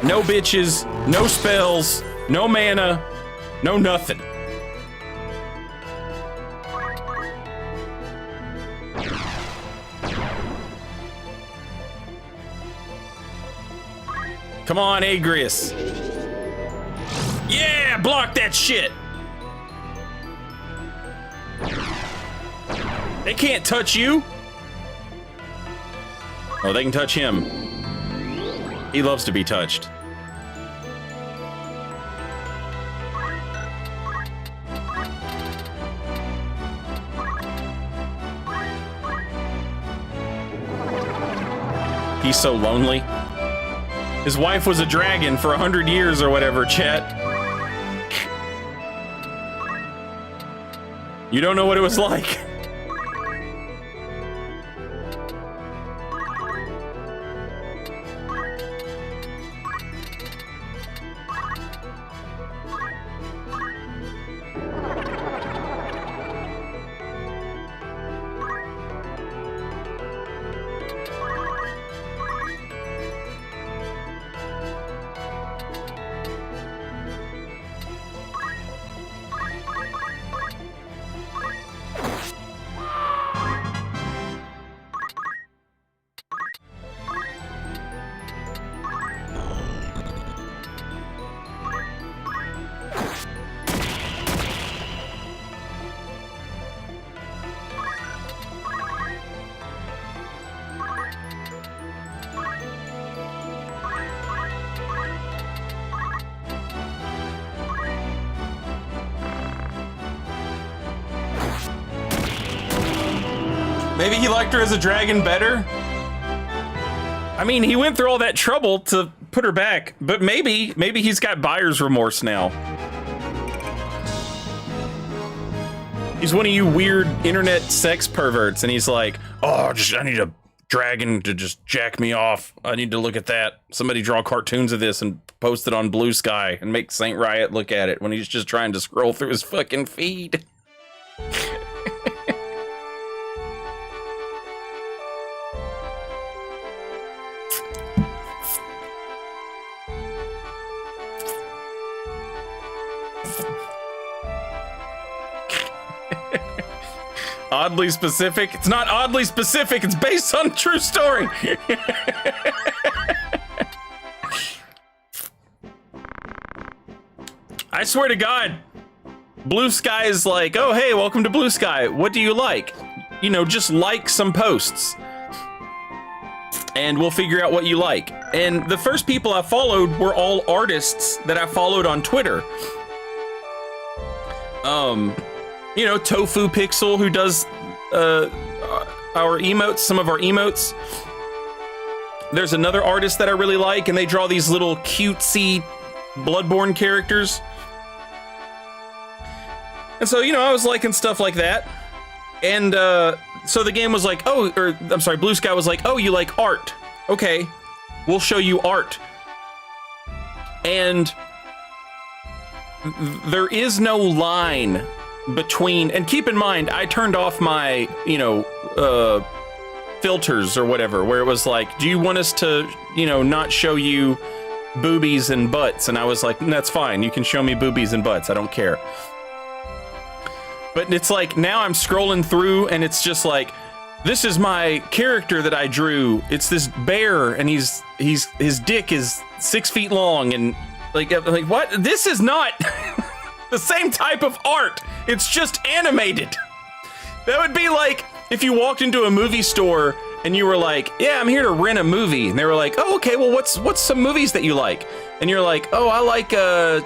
No bitches, no spells, no mana, no nothing. Come on, Agris. Yeah, block that shit. They can't touch you. Oh, they can touch him. He loves to be touched. He's so lonely. His wife was a dragon for 100 years or whatever, chat. You don't know what it was like. Maybe he liked her as a dragon better? I mean, he went through all that trouble to put her back, but maybe he's got buyer's remorse now. He's one of you weird internet sex perverts, and he's like, oh, I need a dragon to just jack me off. I need to look at that. Somebody draw cartoons of this and post it on Blue Sky and make Saint Riot look at it when he's just trying to scroll through his fucking feed. Oddly specific? It's not oddly specific, it's based on a true story. I swear to God, Blue Sky is like, oh, hey, welcome to Blue Sky. What do you like? You know, just like some posts. And we'll figure out what you like. And the first people I followed were all artists that I followed on Twitter. You know, Tofu Pixel, who does our emotes, some of our emotes. There's another artist that I really like, and they draw these little cutesy Bloodborne characters. And so, you know, I was liking stuff like that. And so the game was like, oh, or I'm sorry, Blue Sky was like, oh, you like art. Okay, we'll show you art. And there is no line between, and keep in mind, I turned off my, you know, filters or whatever, where it was like, do you want us to, you know, not show you boobies and butts? And I was like, that's fine, you can show me boobies and butts, I don't care. But it's like, now I'm scrolling through and it's just like, this is my character that I drew. It's this bear and his dick is 6 feet long, and like what? This is not the same type of art. It's just animated. That would be like if you walked into a movie store and you were like, yeah, I'm here to rent a movie. And they were like, oh, okay, well, what's some movies that you like? And you're like, oh, I like,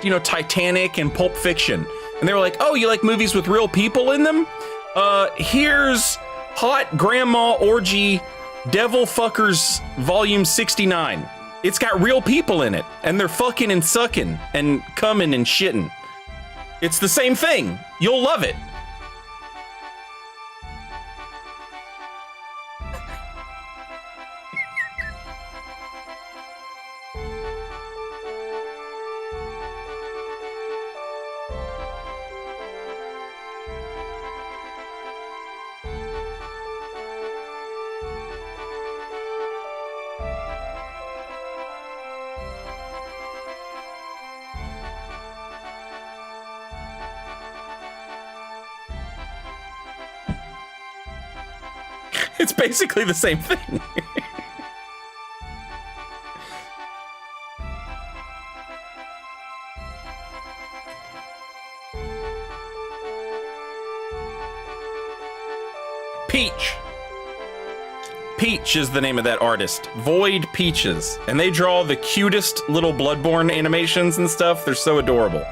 you know, Titanic and Pulp Fiction. And they were like, oh, you like movies with real people in them? Here's Hot Grandma Orgy Devil Fuckers Volume 69. It's got real people in it, and they're fucking and sucking and coming and shitting. It's the same thing. You'll love it. It's basically the same thing. Peach. Peach is the name of that artist. Void Peaches. And they draw the cutest little Bloodborne animations and stuff. They're so adorable.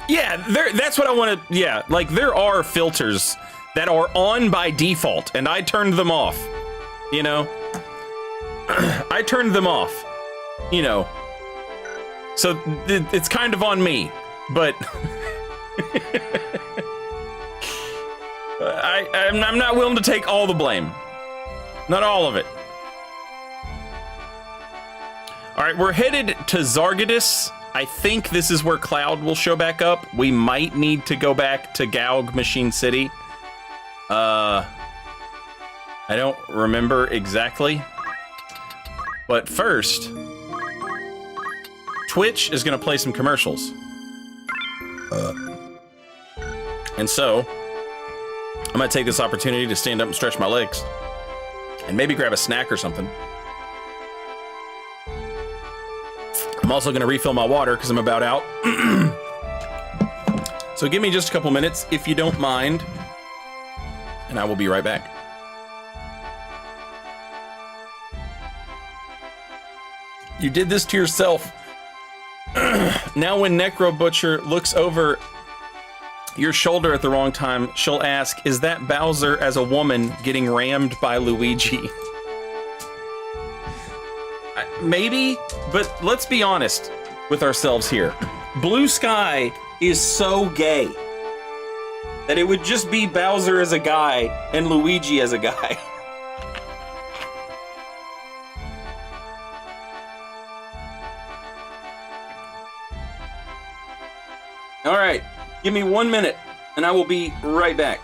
Yeah, that's what I want to. Yeah, like there are filters that are on by default, and I turned them off. You know, I turned them off. You know, so it's kind of on me, but I'm not willing to take all the blame. Not all of it. All right, we're headed to Zargadis. I think this is where Cloud will show back up. We might need to go back to Gaug Machine City. I don't remember exactly. But first, Twitch is going to play some commercials. And so, I'm going to take this opportunity to stand up and stretch my legs. And maybe grab a snack or something. I'm also going to refill my water because I'm about out. So give me just a couple minutes, if you don't mind. And I will be right back. You did this to yourself. Now when Necro Butcher looks over your shoulder at the wrong time, she'll ask, is that Bowser as a woman getting rammed by Luigi? Maybe, but let's be honest with ourselves here. Blue Sky is so gay that it would just be Bowser as a guy and Luigi as a guy. All right, give me 1 minute and I will be right back.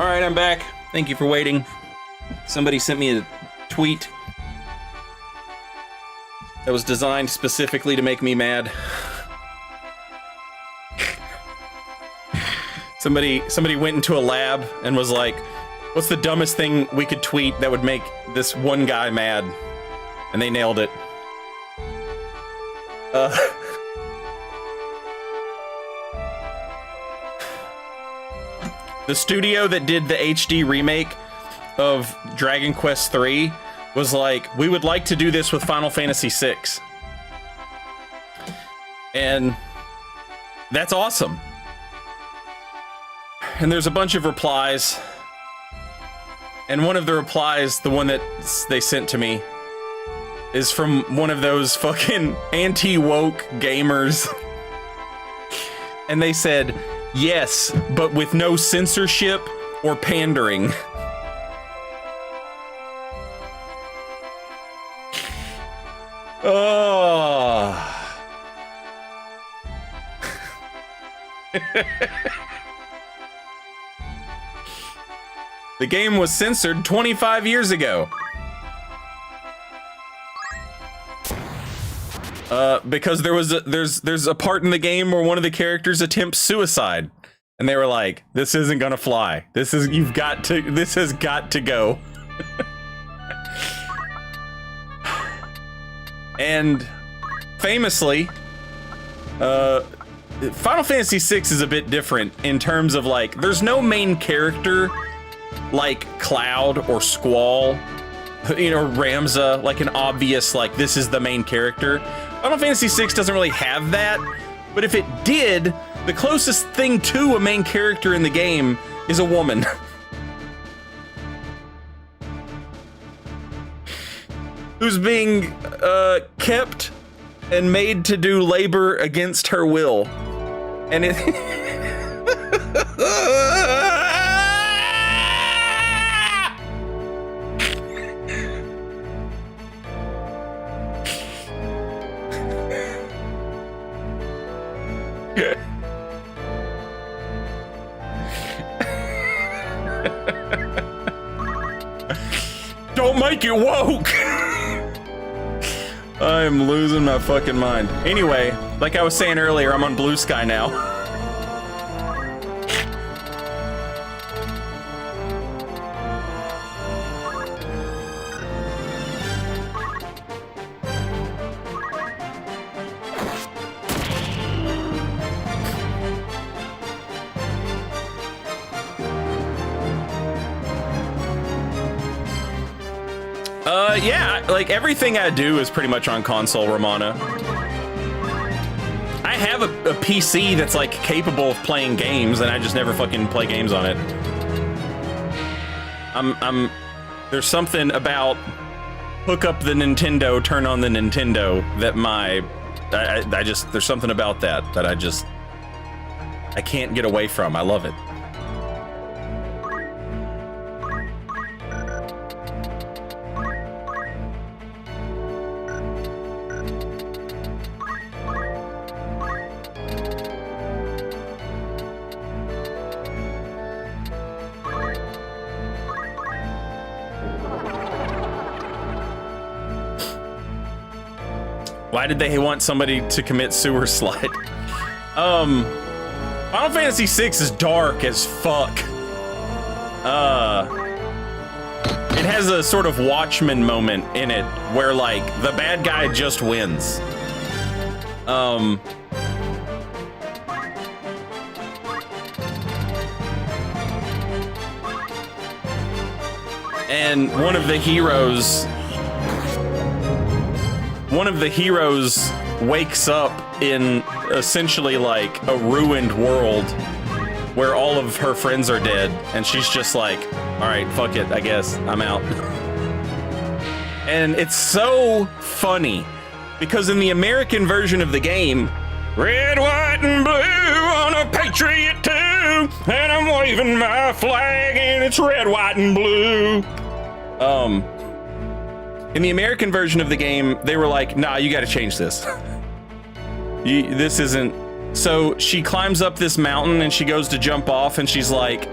right, I'm back. Thank you for waiting. Somebody sent me a tweet that was designed specifically to make me mad. Somebody went into a lab and was like, what's the dumbest thing we could tweet that would make this one guy mad? And they nailed it. The studio that did the HD remake of Dragon Quest III was like, we would like to do this with Final Fantasy VI. And that's awesome. And there's a bunch of replies. And one of the replies, the one that they sent to me, is from one of those fucking anti-woke gamers. And they said, yes, but with no censorship or pandering. Oh. The game was censored 25 years ago. Because there's a part in the game where one of the characters attempts suicide, and they were like, "This isn't gonna fly. This has got to go." And famously, Final Fantasy VI is a bit different in terms of like, there's no main character like Cloud or Squall, you know, Ramza, like an obvious, like, this is the main character. Final Fantasy VI doesn't really have that, but if it did, the closest thing to a main character in the game is a woman. Who's being kept and made to do labor against her will. And it... Don't make it woke! I'm losing my fucking mind. Anyway, like I was saying earlier, I'm on Blue Sky now. Yeah, like everything I do is pretty much on console, Romana. I have a PC that's like capable of playing games, and I just never fucking play games on it. There's something about hook up the Nintendo, turn on the Nintendo that I just, there's something about that I can't get away from. I love it. Why did they want somebody to commit sewer slide? Final Fantasy VI is dark as fuck. It has a sort of Watchmen moment in it where like the bad guy just wins. And one of the heroes wakes up in essentially like a ruined world where all of her friends are dead, and she's just like, all right, fuck it, I guess I'm out. And it's so funny because in the American version of the game, red, white, and blue on a Patriot too, and I'm waving my flag and it's red, white, and blue. In the American version of the game, they were like, nah, you gotta change this. This isn't... So she climbs up this mountain and she goes to jump off and she's like,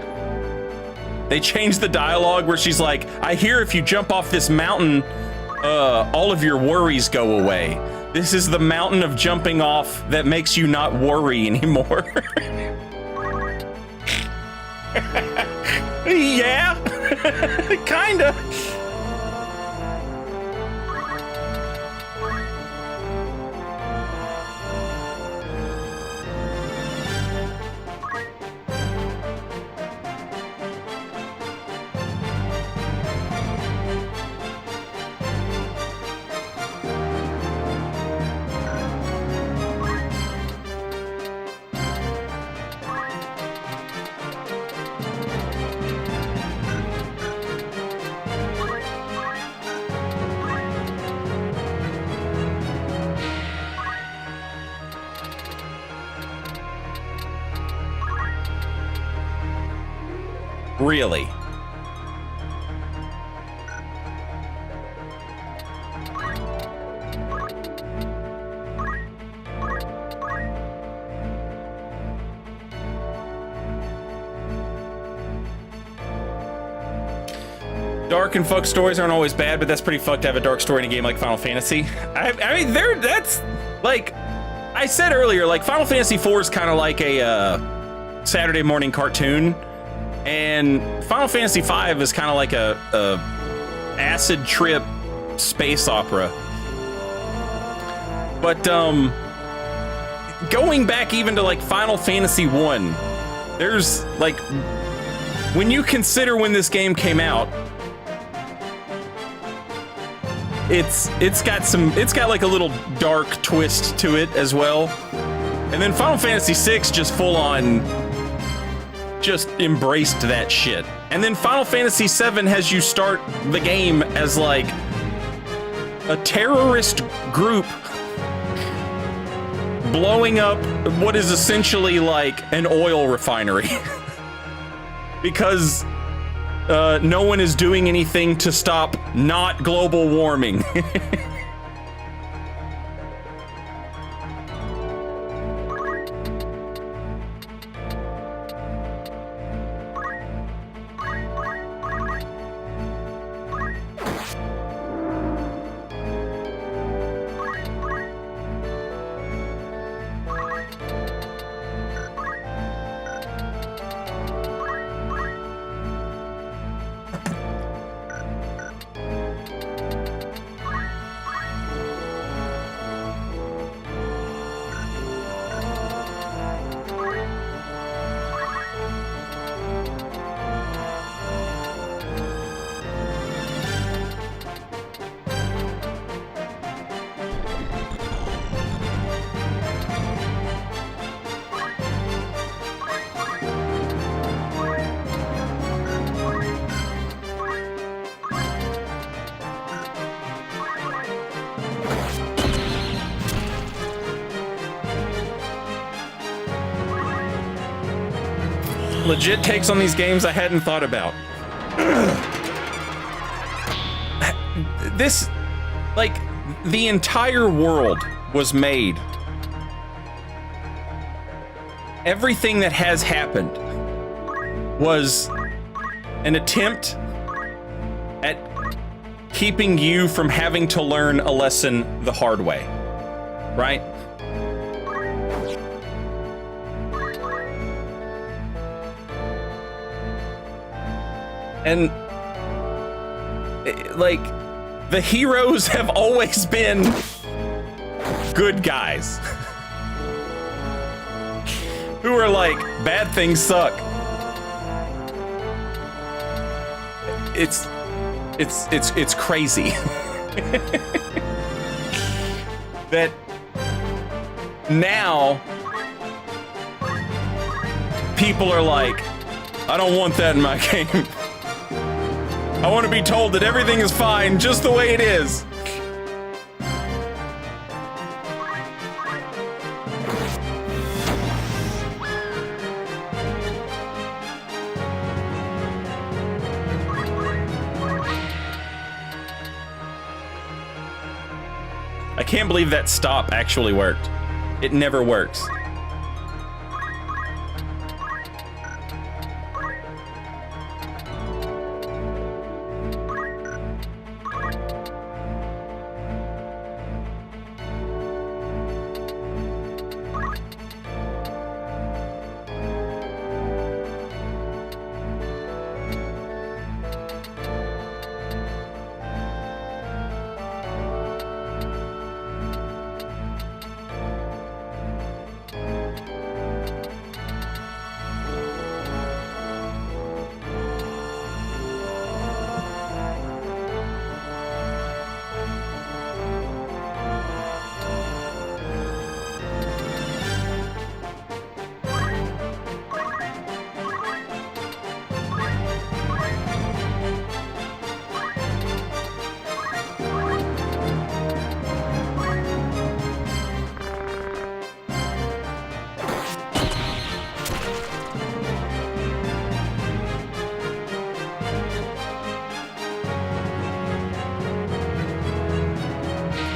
They changed the dialogue where she's like, I hear if you jump off this mountain, all of your worries go away. This is the mountain of jumping off that makes you not worry anymore. Yeah, kinda. Really? Dark and fuck stories aren't always bad, but that's pretty fucked to have a dark story in a game like Final Fantasy. I mean, that's like I said earlier, like Final Fantasy IV is kind of like a Saturday morning cartoon. And Final Fantasy V is kind of like a acid trip space opera. But going back even to like Final Fantasy I, there's like, when you consider when this game came out, it's got like a little dark twist to it as well. And then Final Fantasy VI just full on just embraced that shit. And then Final Fantasy VII has you start the game as like a terrorist group blowing up what is essentially like an oil refinery. Because no one is doing anything to stop not global warming. Legit takes on these games I hadn't thought about. This, like, the entire world was made. Everything that has happened was an attempt at keeping you from having to learn a lesson the hard way, right? And, like, the heroes have always been good guys. Who are like, bad things suck. It's crazy. That now people are like, I don't want that in my game. I want to be told that everything is fine just the way it is. I can't believe that stop actually worked. It never works.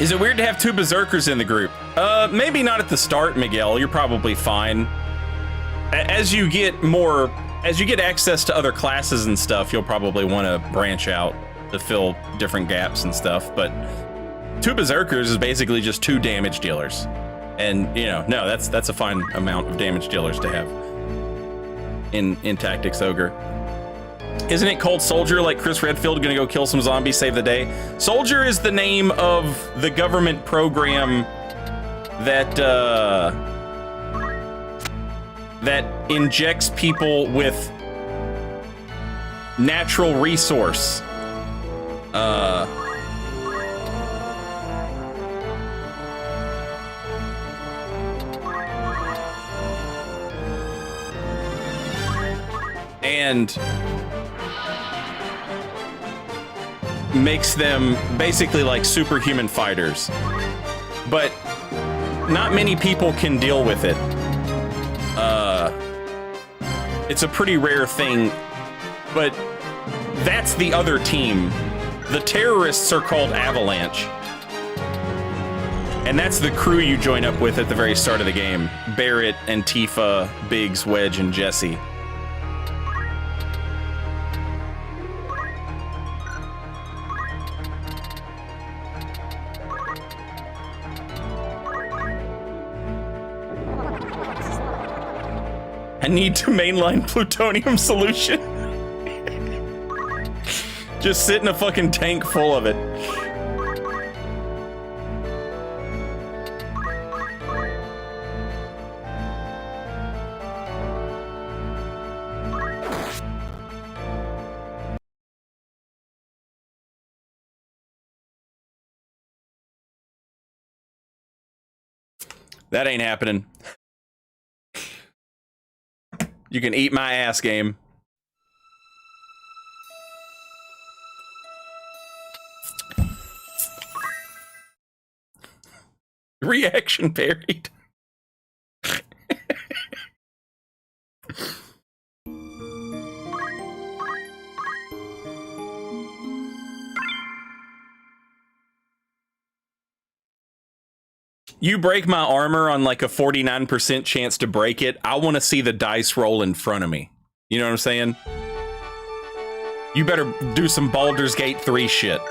Is it weird to have 2 berserkers in the group? Maybe not at the start, Miguel. You're probably fine. As you get access to other classes and stuff, you'll probably want to branch out to fill different gaps and stuff. But 2 berserkers is basically just 2 damage dealers, and you know, no, that's a fine amount of damage dealers to have in Tactics Ogre. Isn't it called Soldier, like Chris Redfield gonna go kill some zombies, save the day? Soldier is the name of the government program that that injects people with natural resource. And makes them basically like superhuman fighters. But not many people can deal with it. It's a pretty rare thing, but that's the other team. The terrorists are called Avalanche. And that's the crew you join up with at the very start of the game. Barrett, Antifa, Biggs, Wedge, and Jesse. I need to mainline plutonium solution. Just sit in a fucking tank full of it. That ain't happening. You can eat my ass, game. Reaction parried. You break my armor on like a 49% chance to break it. I want to see the dice roll in front of me. You know what I'm saying? You better do some Baldur's Gate 3 shit.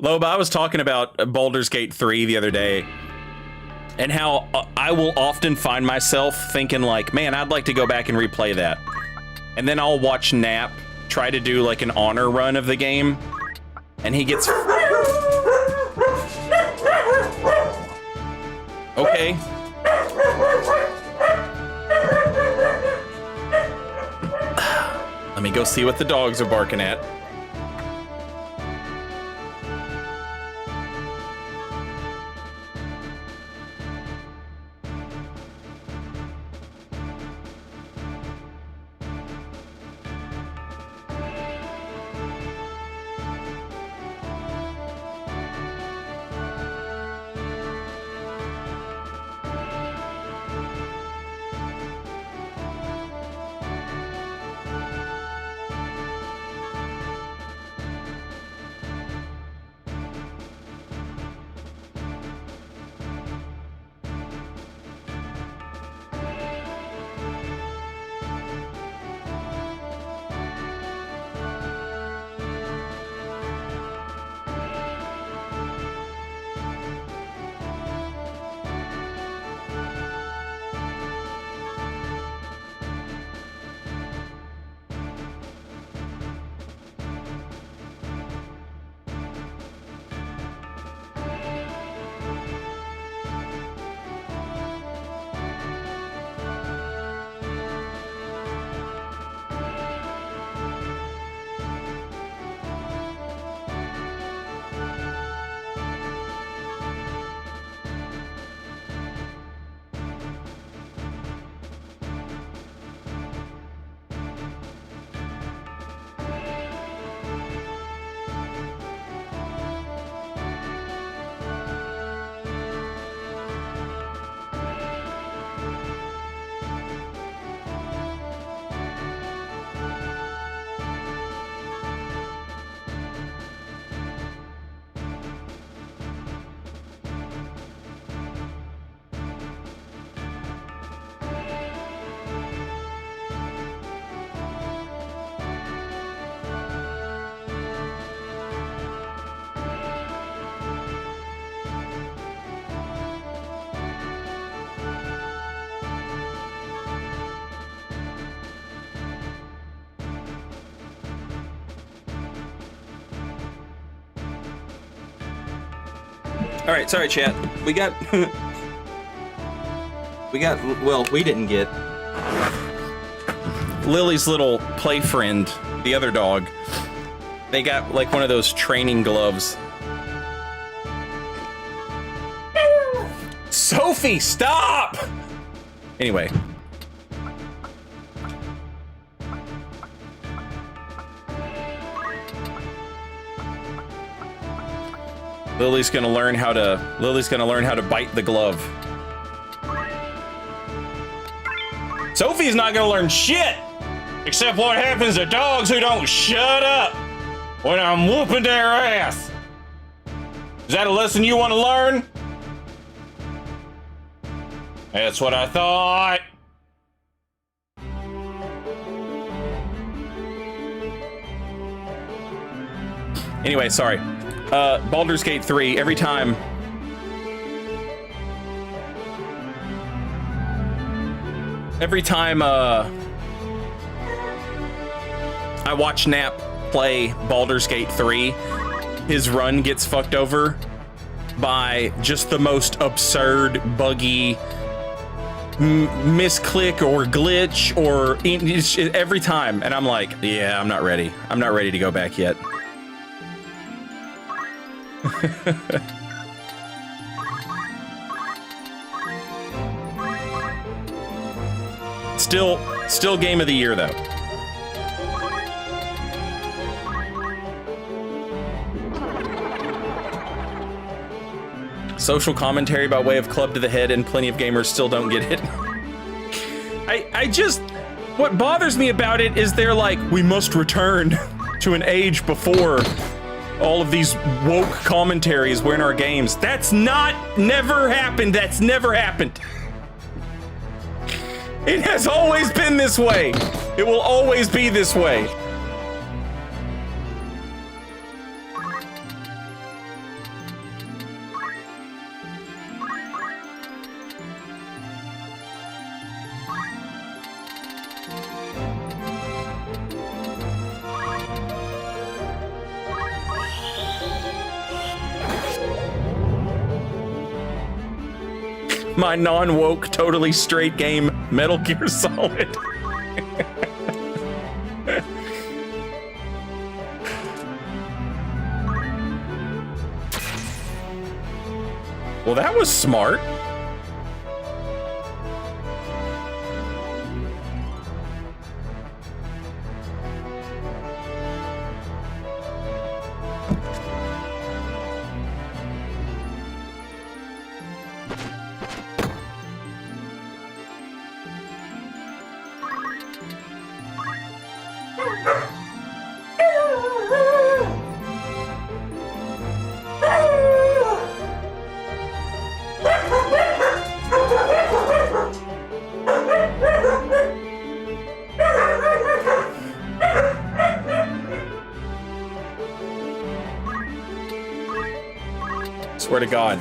Loba, I was talking about Baldur's Gate 3 the other day, and how I will often find myself thinking like, man, I'd like to go back and replay that. And then I'll watch Nap try to do like an honor run of the game, and he gets... Okay. Let me go see what the dogs are barking at. All right, sorry, chat. We got, well, we didn't get Lily's little play friend, the other dog. They got like one of those training gloves. Sophie, stop! Anyway. Lily's gonna learn how to bite the glove. Sophie's not gonna learn shit! Except what happens to dogs who don't shut up when I'm whooping their ass. Is that a lesson you want to learn? That's what I thought. Anyway, sorry. Baldur's Gate 3, every time I watch Nap play Baldur's Gate 3, his run gets fucked over by just the most absurd, buggy misclick or glitch or every time, and I'm like, yeah, I'm not ready to go back yet. Still game of the year though. Social commentary by way of club to the head, and plenty of gamers still don't get it. What bothers me about it is they're like, we must return to an age before all of these woke commentaries were in our games. That's never happened. That's never happened. It has always been this way. It will always be this way. My non-woke, totally straight game, Metal Gear Solid. Well, that was smart. Swear to God.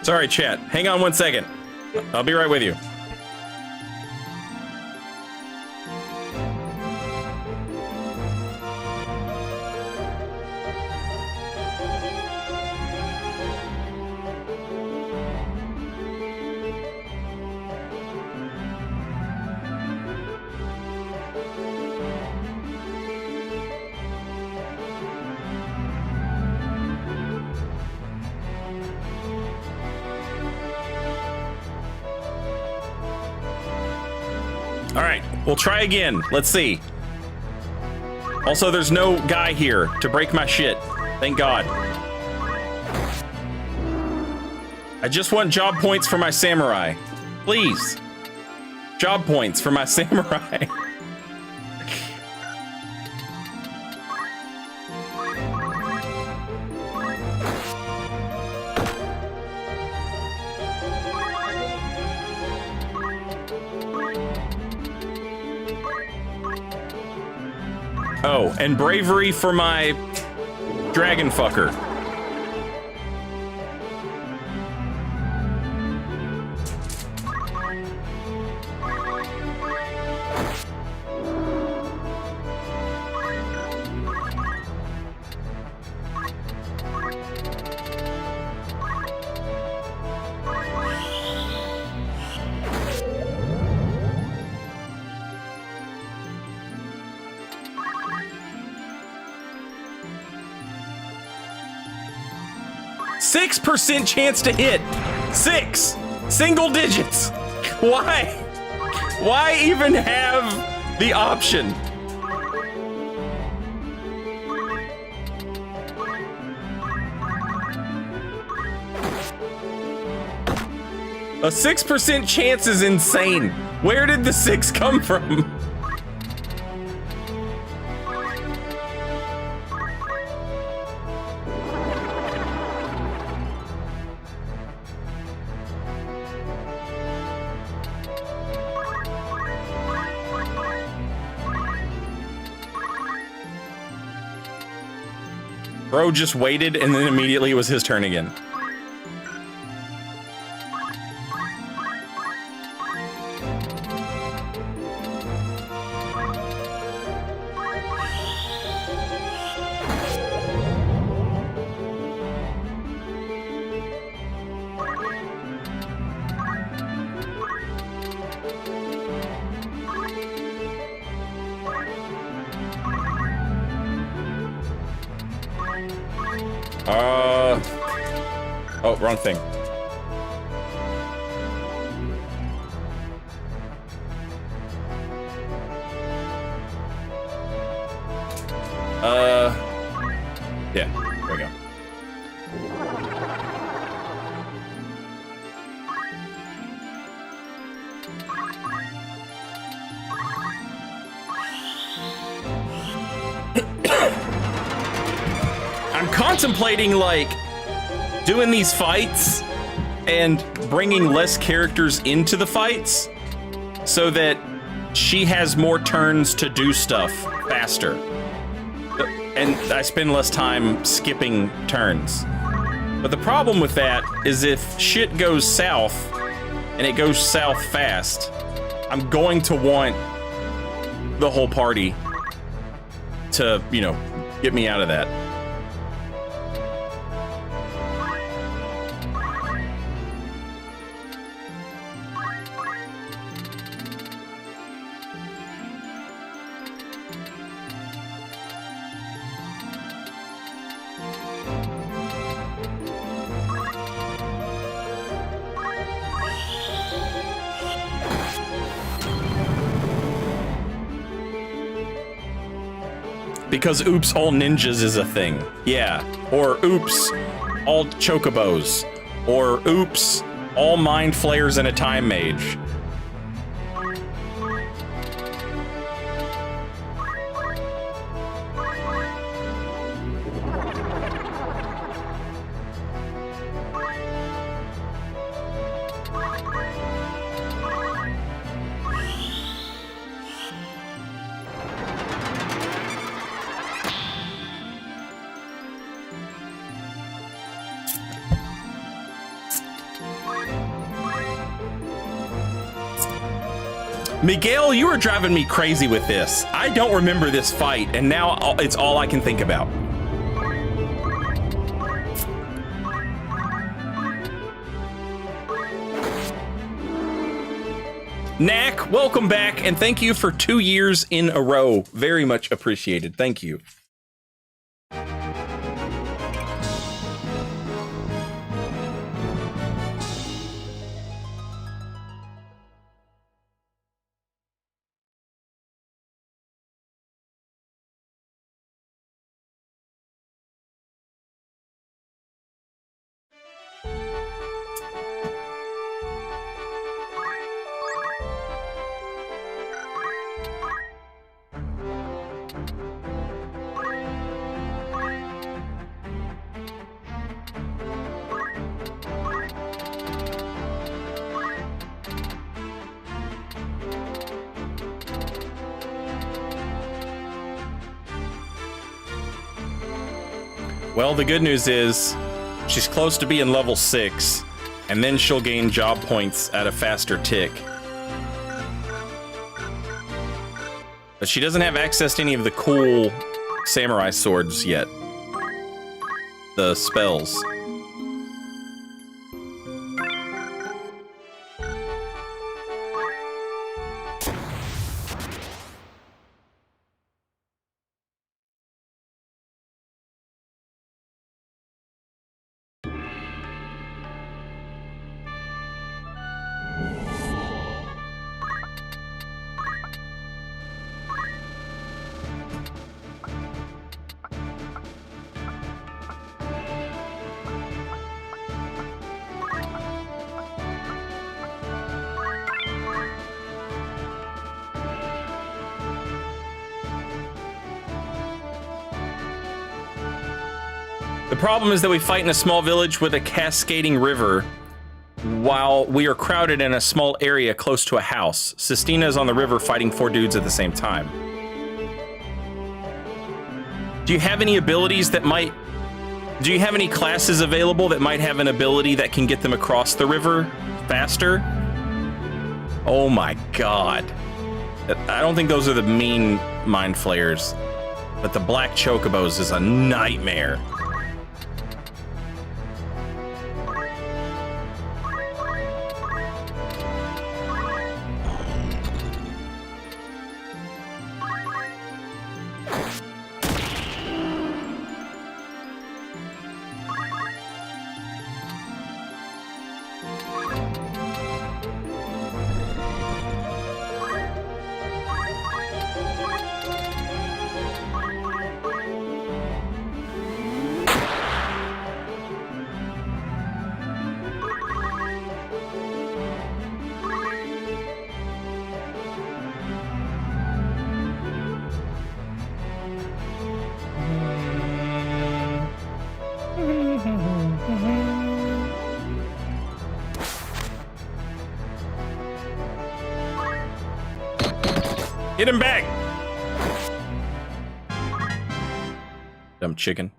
Sorry, chat. Hang on 1 second. I'll be right with you. All right, we'll try again. Let's see. Also, there's no guy here to break my shit. Thank God. I just want job points for my samurai. Please. Job points for my samurai. Oh, and bravery for my dragon fucker. %6 chance to hit. 6 single digits. Why? Why even have the option? A 6% chance is insane. Where did the 6 come from? Bro just waited and then immediately it was his turn again. Oh, wrong thing. Yeah, there we go. I'm contemplating, like, doing these fights and bringing less characters into the fights so that she has more turns to do stuff faster. And I spend less time skipping turns. But the problem with that is if shit goes south and it goes south fast, I'm going to want the whole party to, you know, get me out of that. Because oops, all ninjas is a thing. Yeah. Or oops, all chocobos. Or oops, all mind flayers and a time mage. Miguel, you are driving me crazy with this. I don't remember this fight, and now it's all I can think about. Knack, welcome back, and thank you for 2 years in a row. Very much appreciated. Thank you. Well, the good news is she's close to being level 6, and then she'll gain job points at a faster tick. But she doesn't have access to any of the cool samurai swords yet. The spells. The problem is that we fight in a small village with a cascading river while we are crowded in a small area close to a house. Sistina is on the river fighting 4 dudes at the same time. Do you have any abilities that might... Do you have any classes available that might have an ability that can get them across the river faster? Oh my god. I don't think those are the mean mind flayers, but the black chocobos is a nightmare. Get him back! Dumb chicken.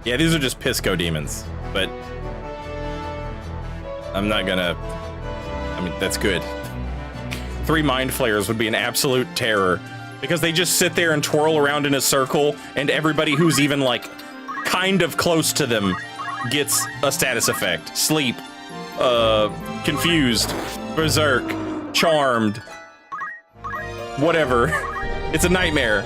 Yeah, these are just Pisco demons, but I'm not gonna... I mean, that's good. 3 mind flayers would be an absolute terror, because they just sit there and twirl around in a circle, and everybody who's even, like, kind of close to them gets a status effect. Sleep, confused, berserk, charmed, whatever. It's a nightmare.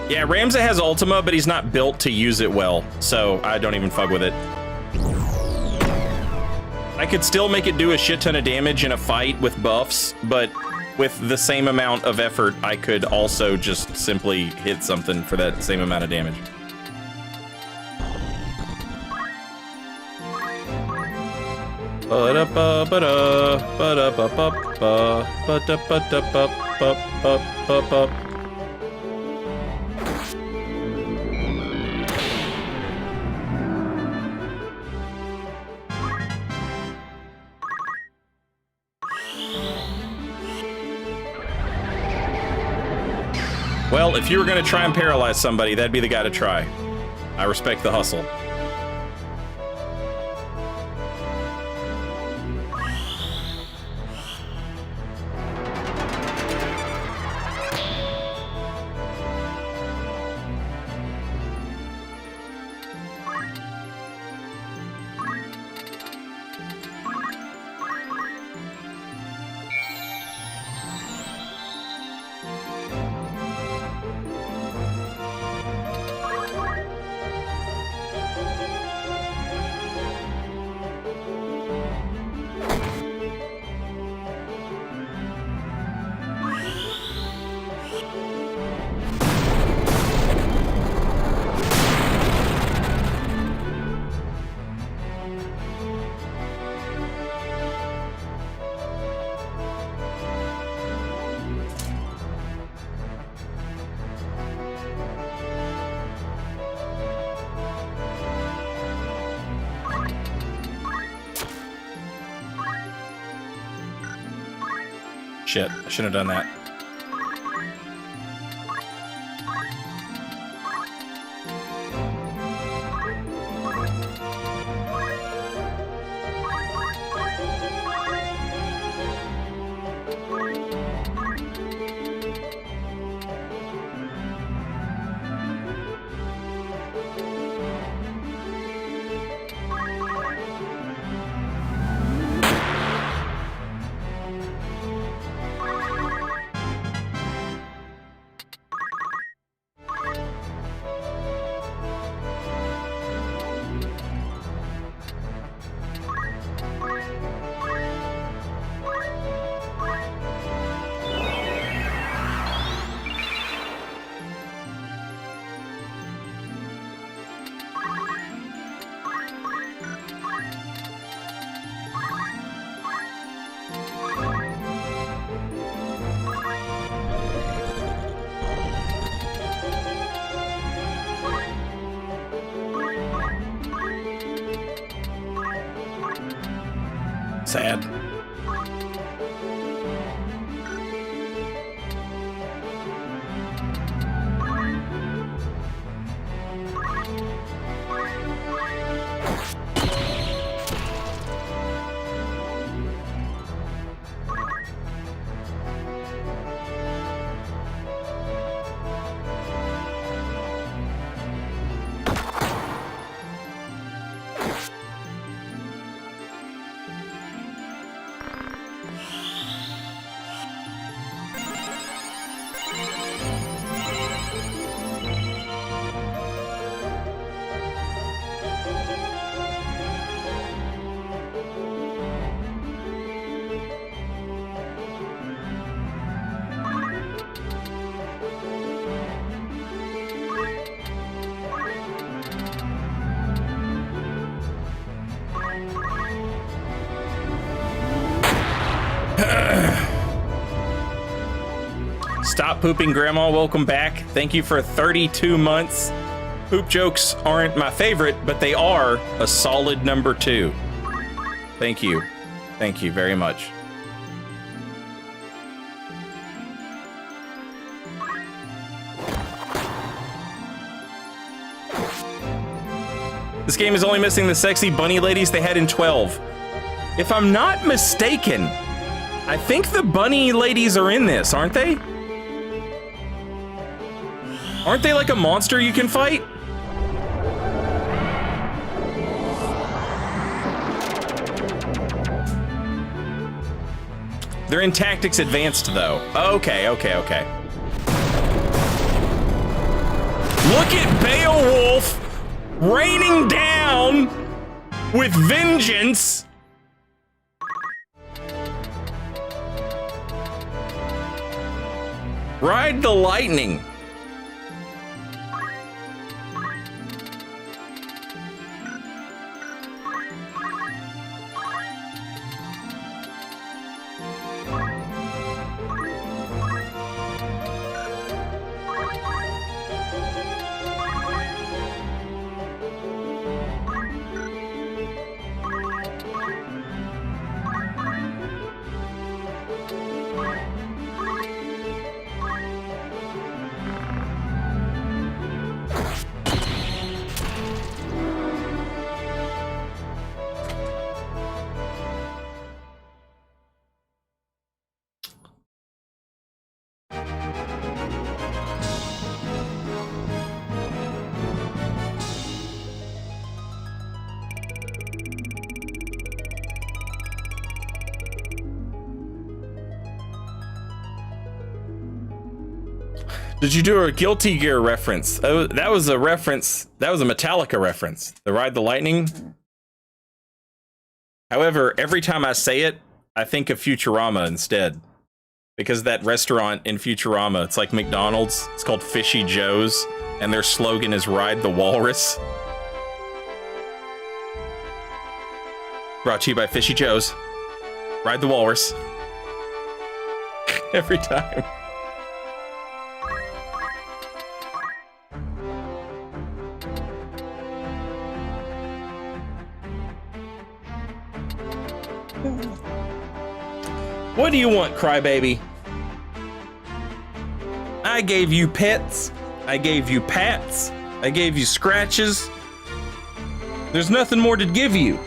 Yeah, Ramza has Ultima, but he's not built to use it well, so I don't even fuck with it. I could still make it do a shit ton of damage in a fight with buffs, but with the same amount of effort, I could also just simply hit something for that same amount of damage. Well, if you were going to try and paralyze somebody, that'd be the guy to try. I respect the hustle. Shit, I shouldn't have done that. Sad. Stop pooping, Grandma. Welcome back. Thank you for 32 months. Poop jokes aren't my favorite, but they are a solid number 2. Thank you. Thank you very much. This game is only missing the sexy bunny ladies they had in 12. If I'm not mistaken, I think the bunny ladies are in this, aren't they? Aren't they like a monster you can fight? They're in Tactics Advanced, though. Okay. Look at Beowulf raining down with vengeance. Ride the lightning. Did you do a Guilty Gear reference? Oh, that was a reference. That was a Metallica reference. The Ride the Lightning. However, every time I say it, I think of Futurama instead. Because that restaurant in Futurama, it's like McDonald's. It's called Fishy Joe's. And their slogan is Ride the Walrus. Brought to you by Fishy Joe's. Ride the Walrus. Every time. What do you want, crybaby? I gave you pets. I gave you pats. I gave you scratches. There's nothing more to give you.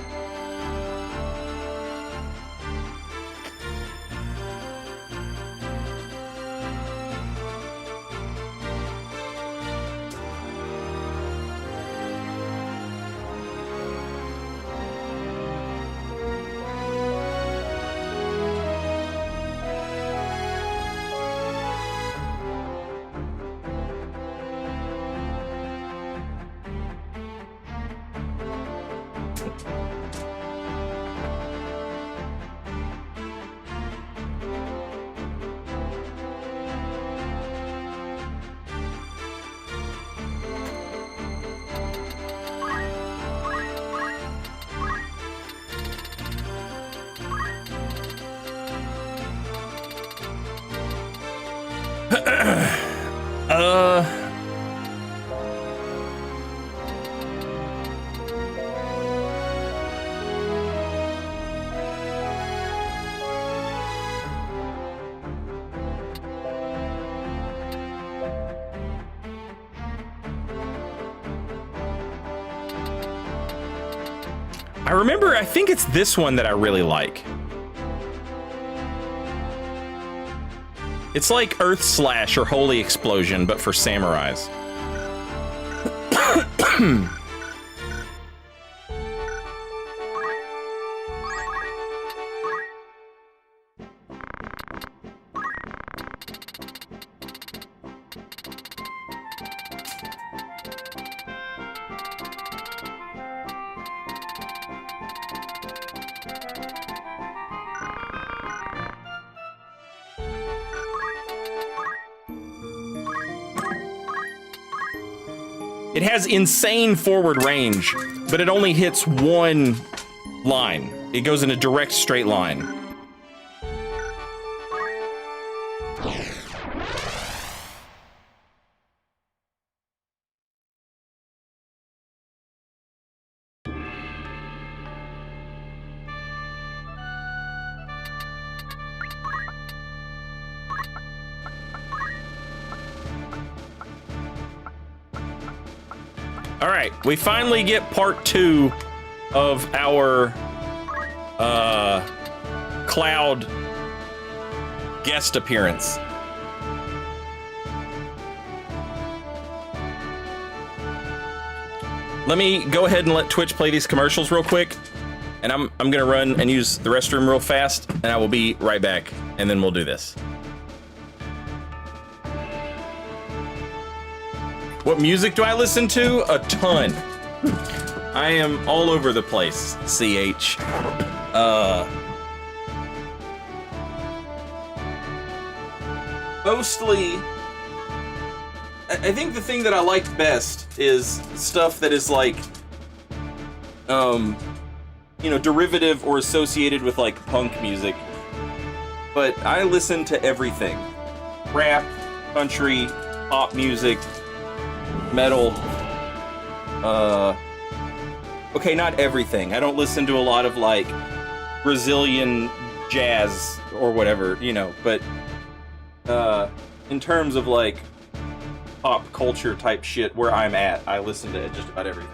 I remember, I think it's this one that I really like. It's like Earth Slash or Holy Explosion, but for samurais. It has insane forward range, but it only hits one line. It goes in a direct straight line. All right, we finally get part 2 of our Cloud guest appearance. Let me go ahead and let Twitch play these commercials real quick, and I'm gonna run and use the restroom real fast, and I will be right back, and then we'll do this. What music do I listen to? A ton. I am all over the place, CH. Mostly, I think the thing that I like best is stuff that is like, you know, derivative or associated with like punk music. But I listen to everything. Rap, country, pop music, metal, okay, not everything. I don't listen to a lot of like Brazilian jazz or whatever, you know, but in terms of like pop culture type shit where I'm at, I listen to just about everything.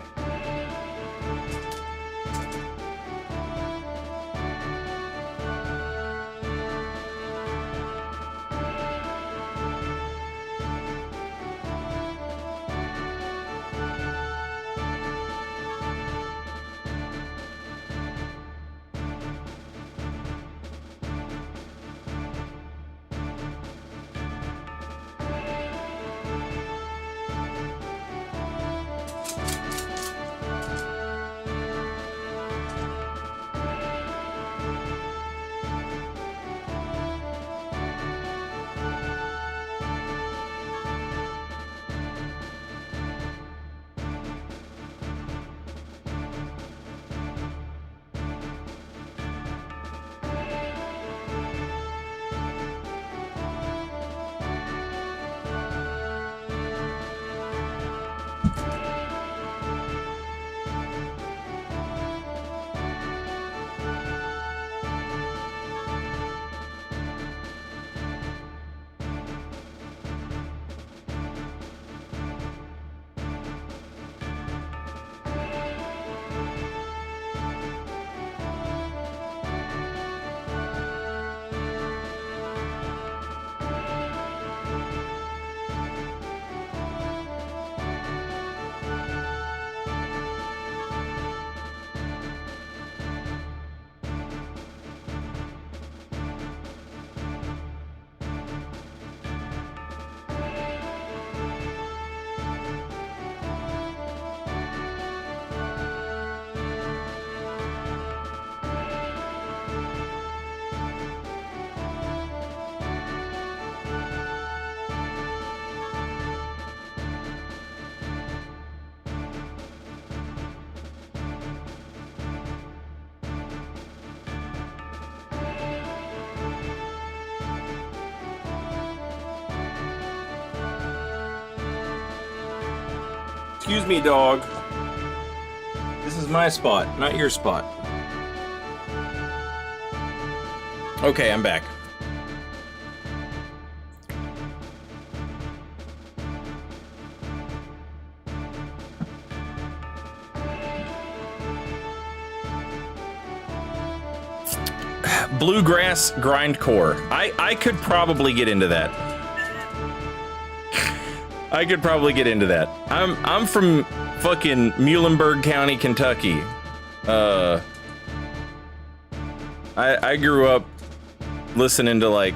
Excuse me, dog. This is my spot, not your spot. Okay, I'm back. Bluegrass grindcore. I could probably get into that. I could probably get into that. I'm from fucking Muhlenberg County, Kentucky. I grew up listening to like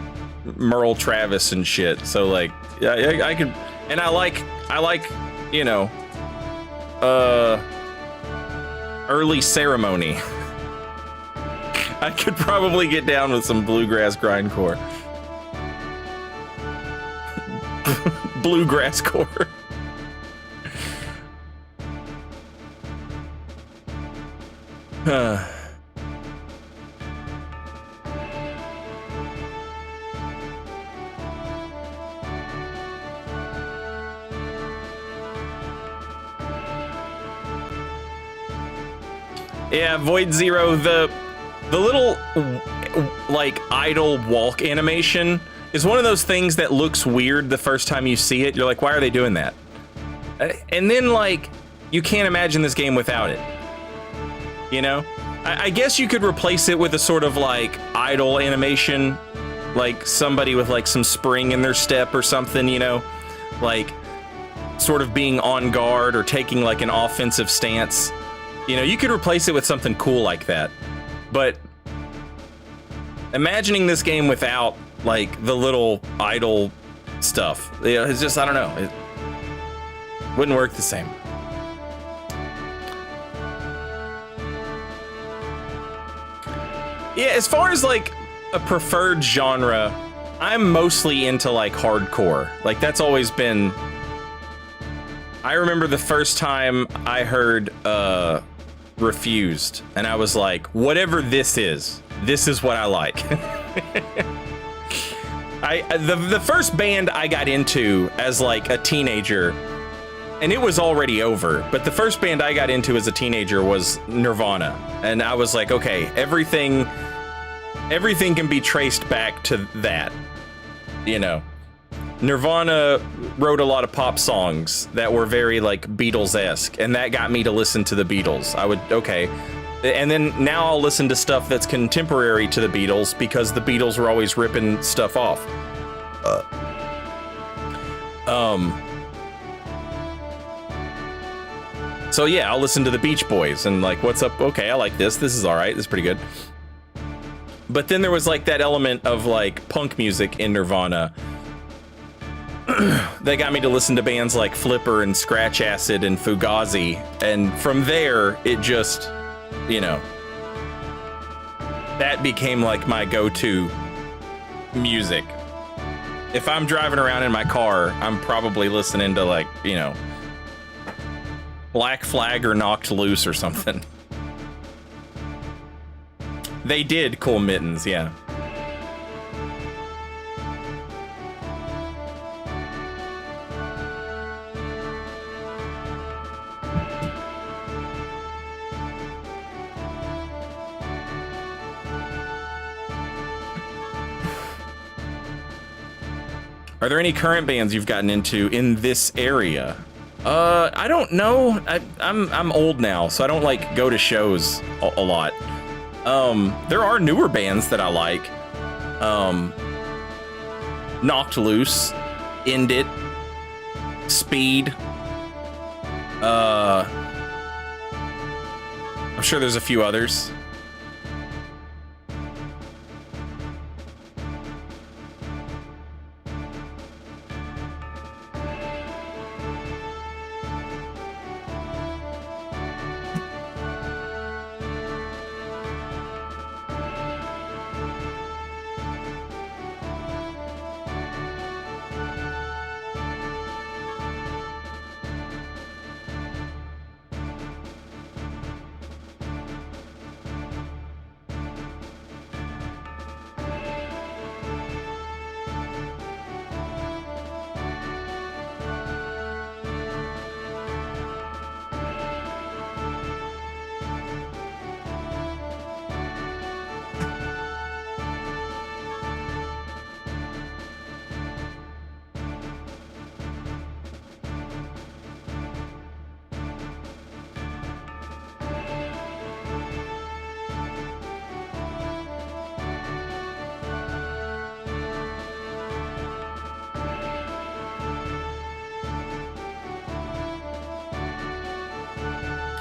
Merle Travis and shit. So like, yeah, I could, and I like, you know, early ceremony. I could probably get down with some bluegrass grindcore. Bluegrass core. Yeah, Void Zero, the little like idle walk animation is one of those things that looks weird the first time you see it. You're like, why are they doing that? And then like you can't imagine this game without it. You know? I guess you could replace it with a sort of like idle animation, like somebody with like some spring in their step or something, you know? Like sort of being on guard or taking like an offensive stance. You know, you could replace it with something cool like that. But imagining this game without like the little idle stuff, you know, it's just, I don't know, it wouldn't work the same. Yeah, as far as like a preferred genre, I'm mostly into like hardcore. Like that's always been, I remember the first time I heard Refused, and I was like, whatever this is what I like. The first band I got into as like a teenager, and it was already over, but the first band I got into as a teenager was Nirvana, and I was like, okay, everything can be traced back to that, you know. Nirvana wrote a lot of pop songs that were very like Beatles-esque, and that got me to listen to the Beatles. Okay. And then now I'll listen to stuff that's contemporary to the Beatles because the Beatles were always ripping stuff off. So yeah, I'll listen to the Beach Boys and like, what's up? Okay, I like this. This is all right. This is pretty good. But then there was like that element of like punk music in Nirvana that got me to listen to bands like Flipper and Scratch Acid and Fugazi, and from there it just, you know, that became like my go-to music. If I'm driving around in my car, I'm probably listening to like, you know, Black Flag or Knocked Loose or something. They did Cool Mittens, yeah. Are there any current bands you've gotten into in this area? I don't know. I'm old now, so I don't like go to shows a lot. There are newer bands that I like. Knocked Loose, End It, Speed. I'm sure there's a few others.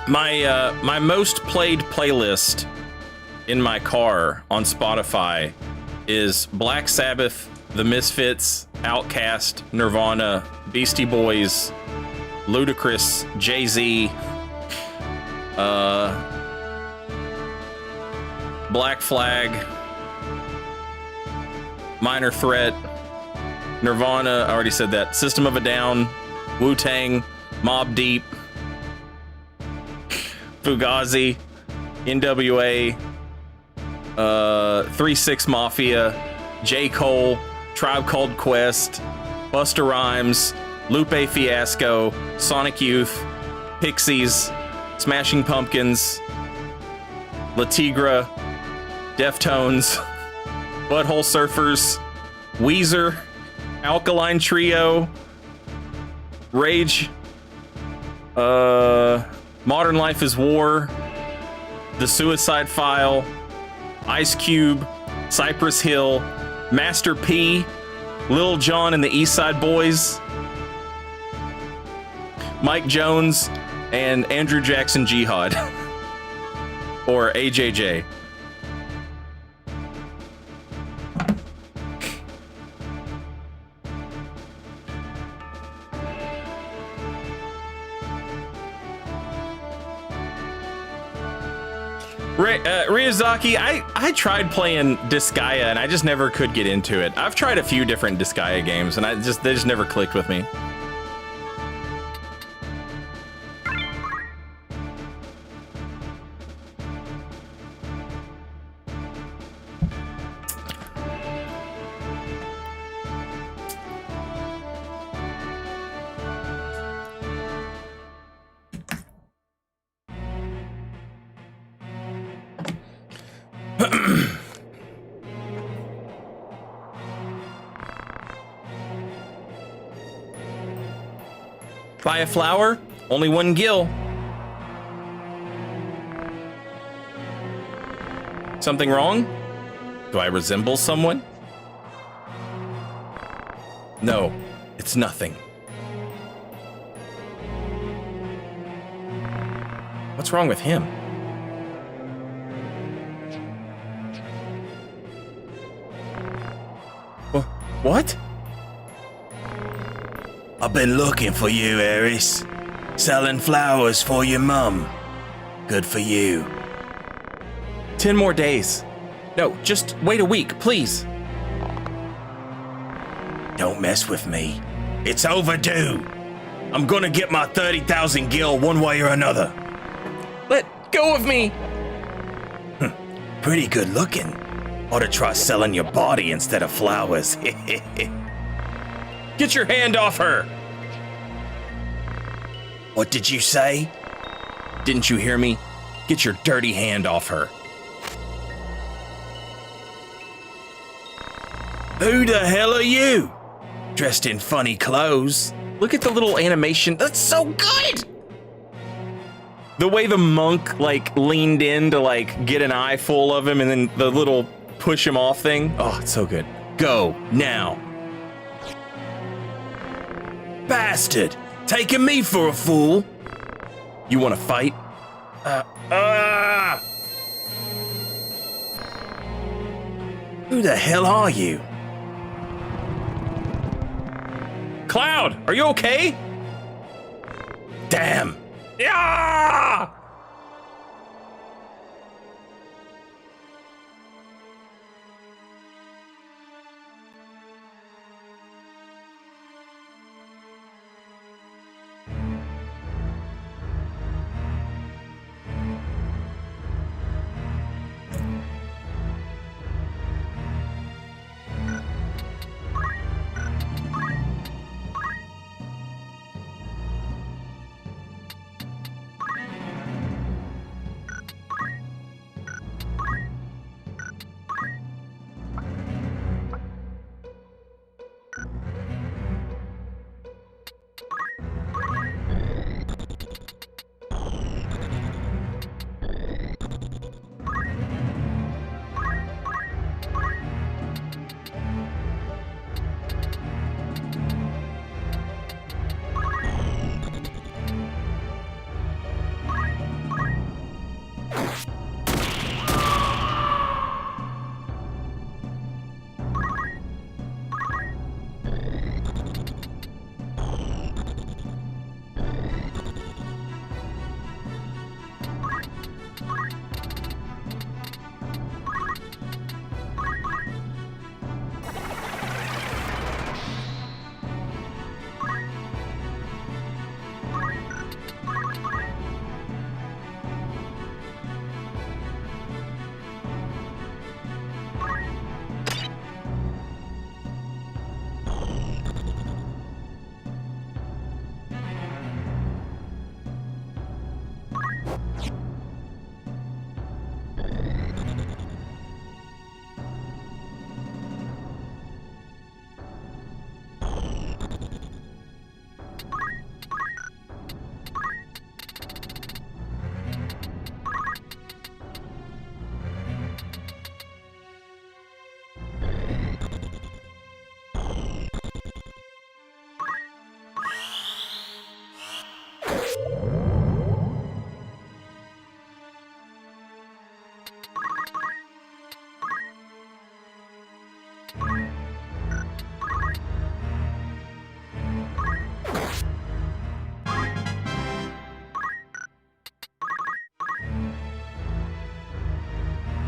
My most played playlist in my car on Spotify is Black Sabbath, The Misfits, Outkast, Nirvana, Beastie Boys, Ludacris, Jay-Z, Black Flag, Minor Threat, Nirvana, I already said that, System of a Down, Wu-Tang, Mobb Deep, Fugazi, NWA, 3-6 Mafia, J. Cole, Tribe Called Quest, Busta Rhymes, Lupe Fiasco, Sonic Youth, Pixies, Smashing Pumpkins, La Tigra, Deftones, Butthole Surfers, Weezer, Alkaline Trio, Rage, Modern Life is War, The Suicide File, Ice Cube, Cypress Hill, Master P, Lil Jon and the East Side Boys, Mike Jones, and Andrew Jackson Jihad, or AJJ. Ryuzaki, I tried playing Disgaea and I just never could get into it. I've tried a few different Disgaea games and they just never clicked with me. Buy a flower, only one gill. Something wrong? Do I resemble someone? No, it's nothing. What's wrong with him? What? I've been looking for you, Eris. Selling flowers for your mum. Good for you. 10 more days. No, just wait a week, please. Don't mess with me. It's overdue. I'm gonna get my 30,000 gil one way or another. Let go of me. Pretty good looking. Ought to try selling your body instead of flowers. Get your hand off her. What did you say? Didn't you hear me? Get your dirty hand off her. Who the hell are you? Dressed in funny clothes. Look at the little animation. That's so good. The way the monk leaned in to get an eye full of him and then the little push him off thing. Oh, it's so good. Go now. Bastard! Taking me for a fool! You want to fight? Who the hell are you? Cloud, are you okay? Damn! Yeah!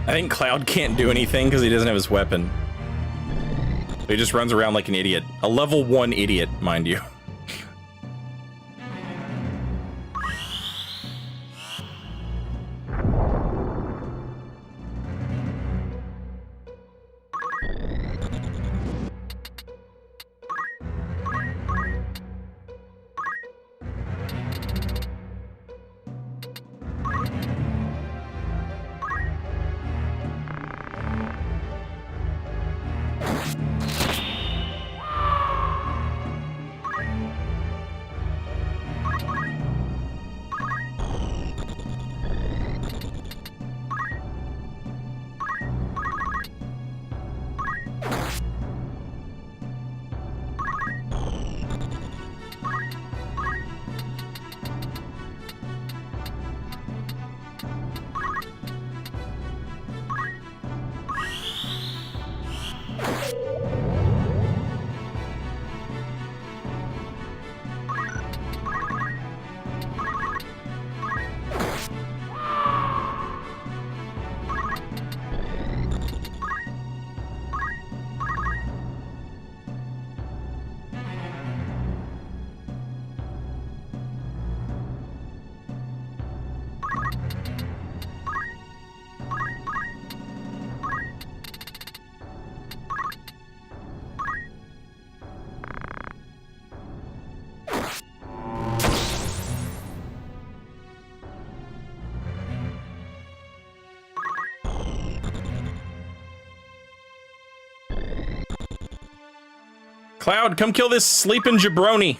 I think Cloud can't do anything because he doesn't have his weapon. He just runs around like an idiot. A level 1 idiot, mind you. Cloud, come kill this sleeping jabroni.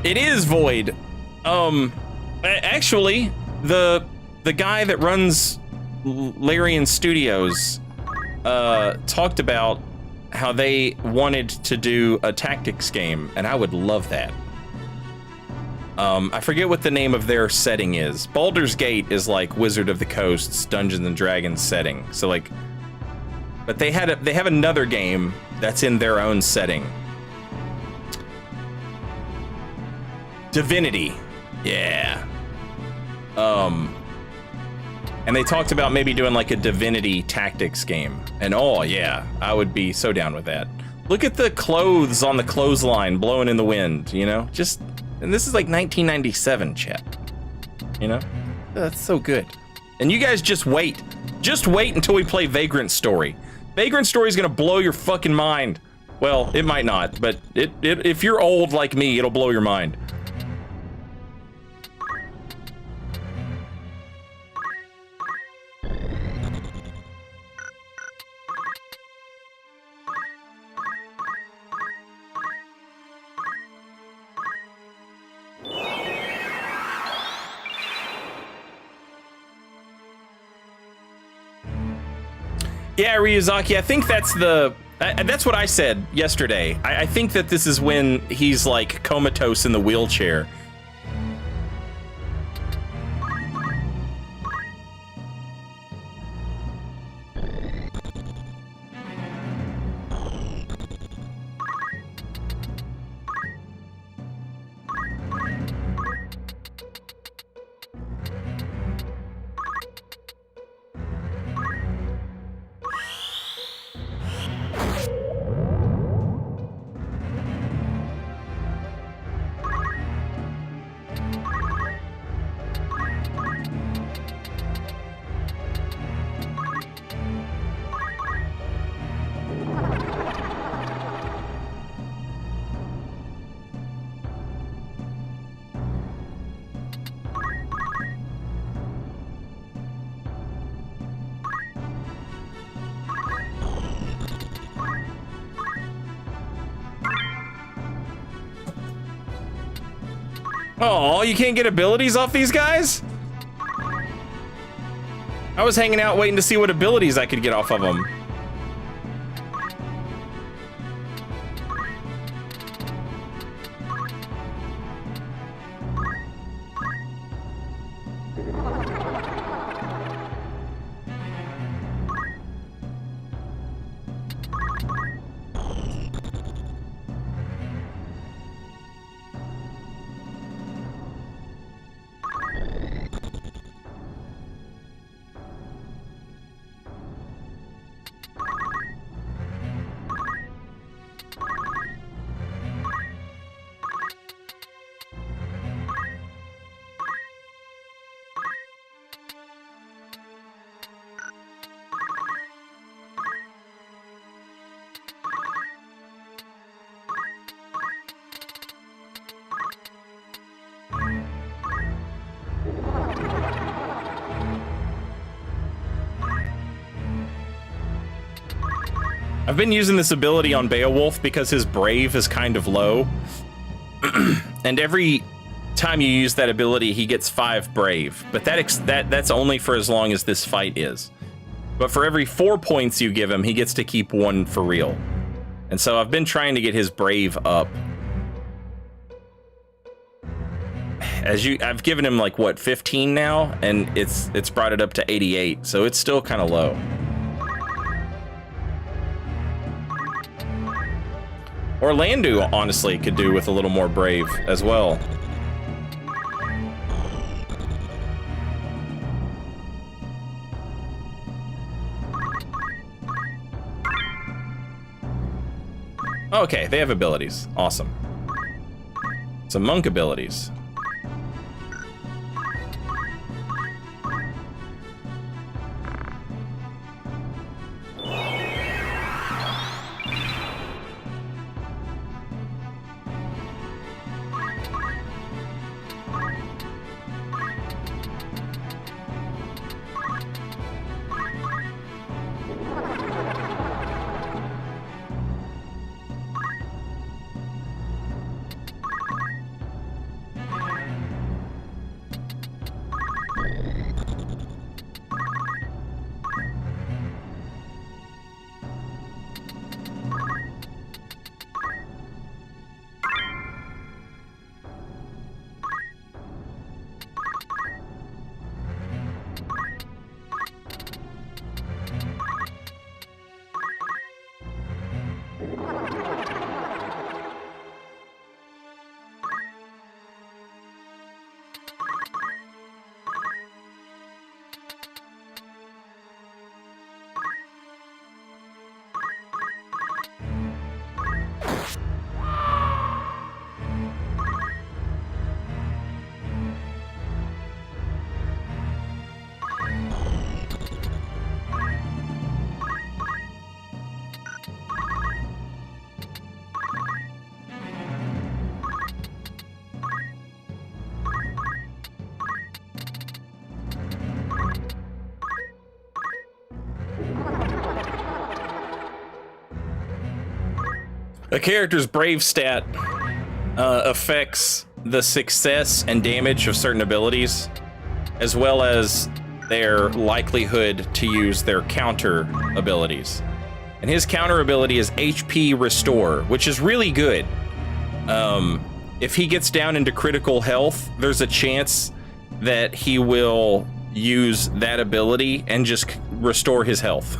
It is Void. Actually, the guy that runs Larian Studios talked about how they wanted to do a tactics game, and I would love that. I forget what the name of their setting is. Baldur's Gate is like Wizard of the Coast's Dungeons and Dragons setting. So like, but they have another game that's in their own setting. Divinity. Yeah. And they talked about maybe doing like a Divinity tactics game. And oh yeah, I would be so down with that. Look at the clothes on the clothesline blowing in the wind, you know? Just, and this is like 1997, chat. You know? That's so good. And you guys just wait. Just wait until we play Vagrant Story. Vagrant Story is gonna blow your fucking mind. Well, it might not, but if you're old like me, it'll blow your mind. Yeah, Ryuzaki, I think that's that's what I said yesterday. I think that this is when he's like comatose in the wheelchair. Oh, you can't get abilities off these guys? I was hanging out waiting to see what abilities I could get off of them. I've been using this ability on Beowulf because his brave is kind of low. And every time you use that ability, he gets 5 brave. But that's only for as long as this fight is. But for every 4 points you give him, he gets to keep 1 for real. And so I've been trying to get his brave up. I've given him like what, 15 now, and it's brought it up to 88, so it's still kind of low. Orlando honestly could do with a little more brave as well. Okay, they have abilities. Awesome. Some monk abilities. A character's brave stat affects the success and damage of certain abilities, as well as their likelihood to use their counter abilities. And his counter ability is HP Restore, which is really good. If he gets down into critical health, there's a chance that he will use that ability and just restore his health.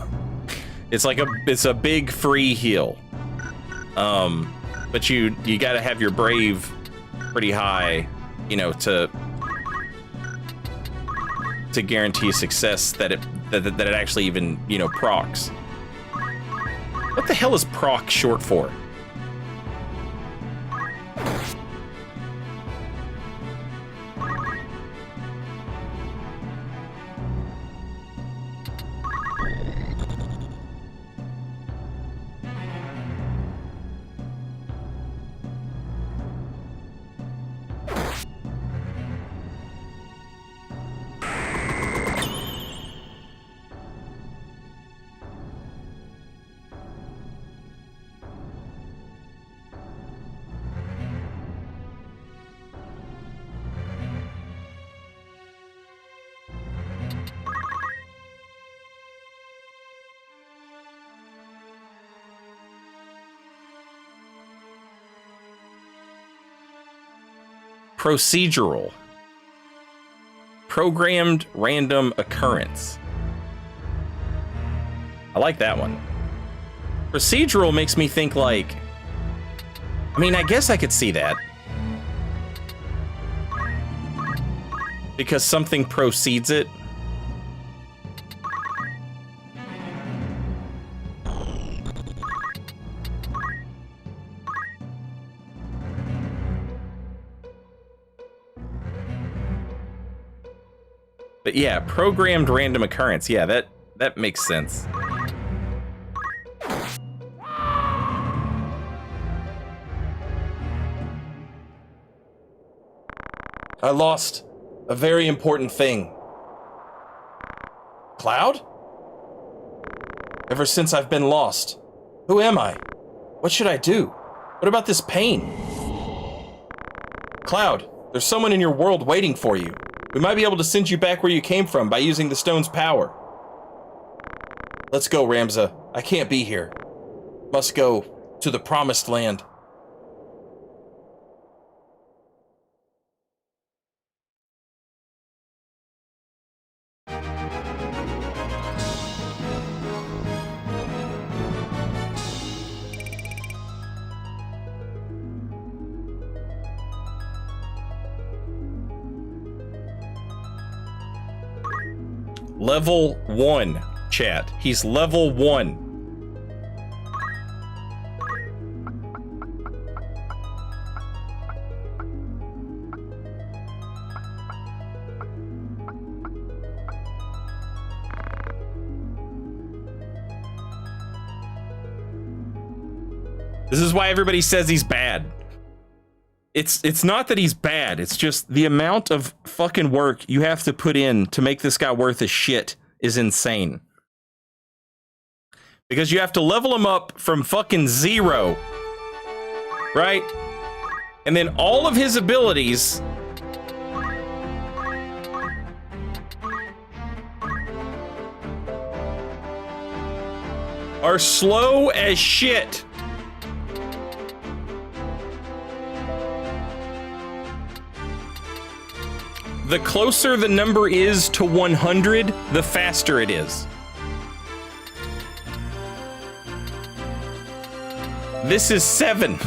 It's like it's a big free heal. But you gotta have your brave pretty high, you know, to guarantee success that it actually even, you know, procs. What the hell is proc short for? Procedural. Programmed random occurrence. I like that one. Procedural makes me think like, I mean, I guess I could see that. Because something precedes it. But yeah, programmed random occurrence. Yeah, that makes sense. I lost a very important thing. Cloud? Ever since I've been lost. Who am I? What should I do? What about this pain? Cloud, there's someone in your world waiting for you. We might be able to send you back where you came from by using the stone's power. Let's go, Ramza. I can't be here. Must go to the promised land. Level 1, chat. He's level 1. This is why everybody says he's bad. It's not that he's bad, it's just the amount of fucking work you have to put in to make this guy worth a shit is insane. Because you have to level him up from fucking 0, right? And then all of his abilities are slow as shit. The closer the number is to 100, the faster it is. This is 7.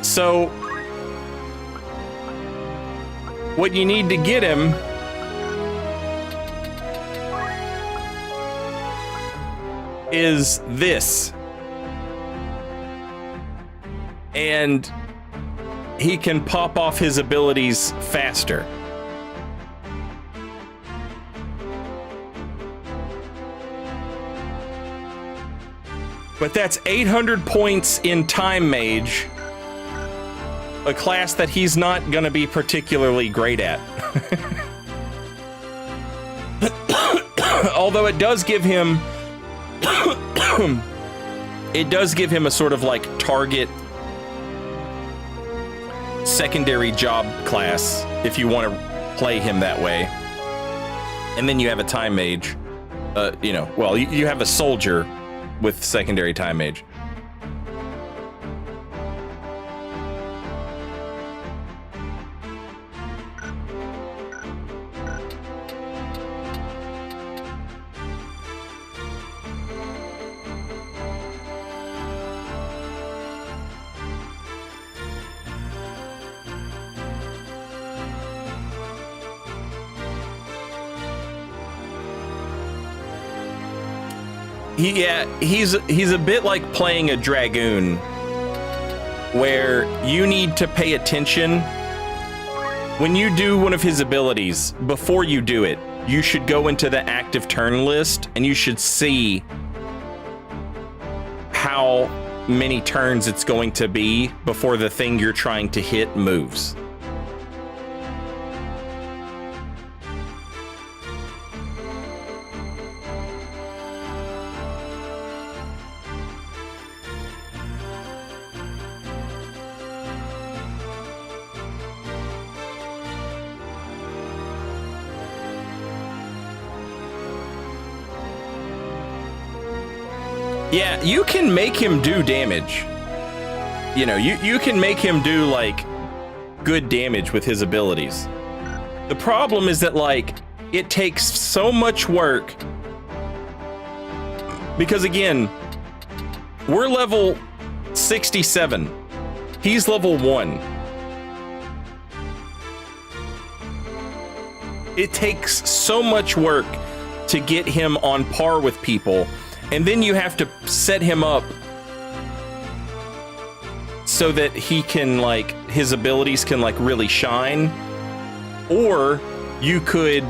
So, what you need to get him is this. And he can pop off his abilities faster. But that's 800 points in Time Mage, a class that he's not going to be particularly great at. Although it does give him a sort of like target secondary job class if you want to play him that way. And then you have a Time Mage, you have a soldier with secondary Time Mage. He's a bit like playing a Dragoon, where you need to pay attention. When you do one of his abilities, before you do it, you should go into the active turn list and you should see how many turns it's going to be before the thing you're trying to hit moves. Yeah, you can make him do damage. you know, you can make him do like good damage with his abilities. The problem is that like it takes so much work because again, we're level 67. He's level 1. It takes so much work to get him on par with people, and then you have to set him up so that he can like his abilities can like really shine. Or you could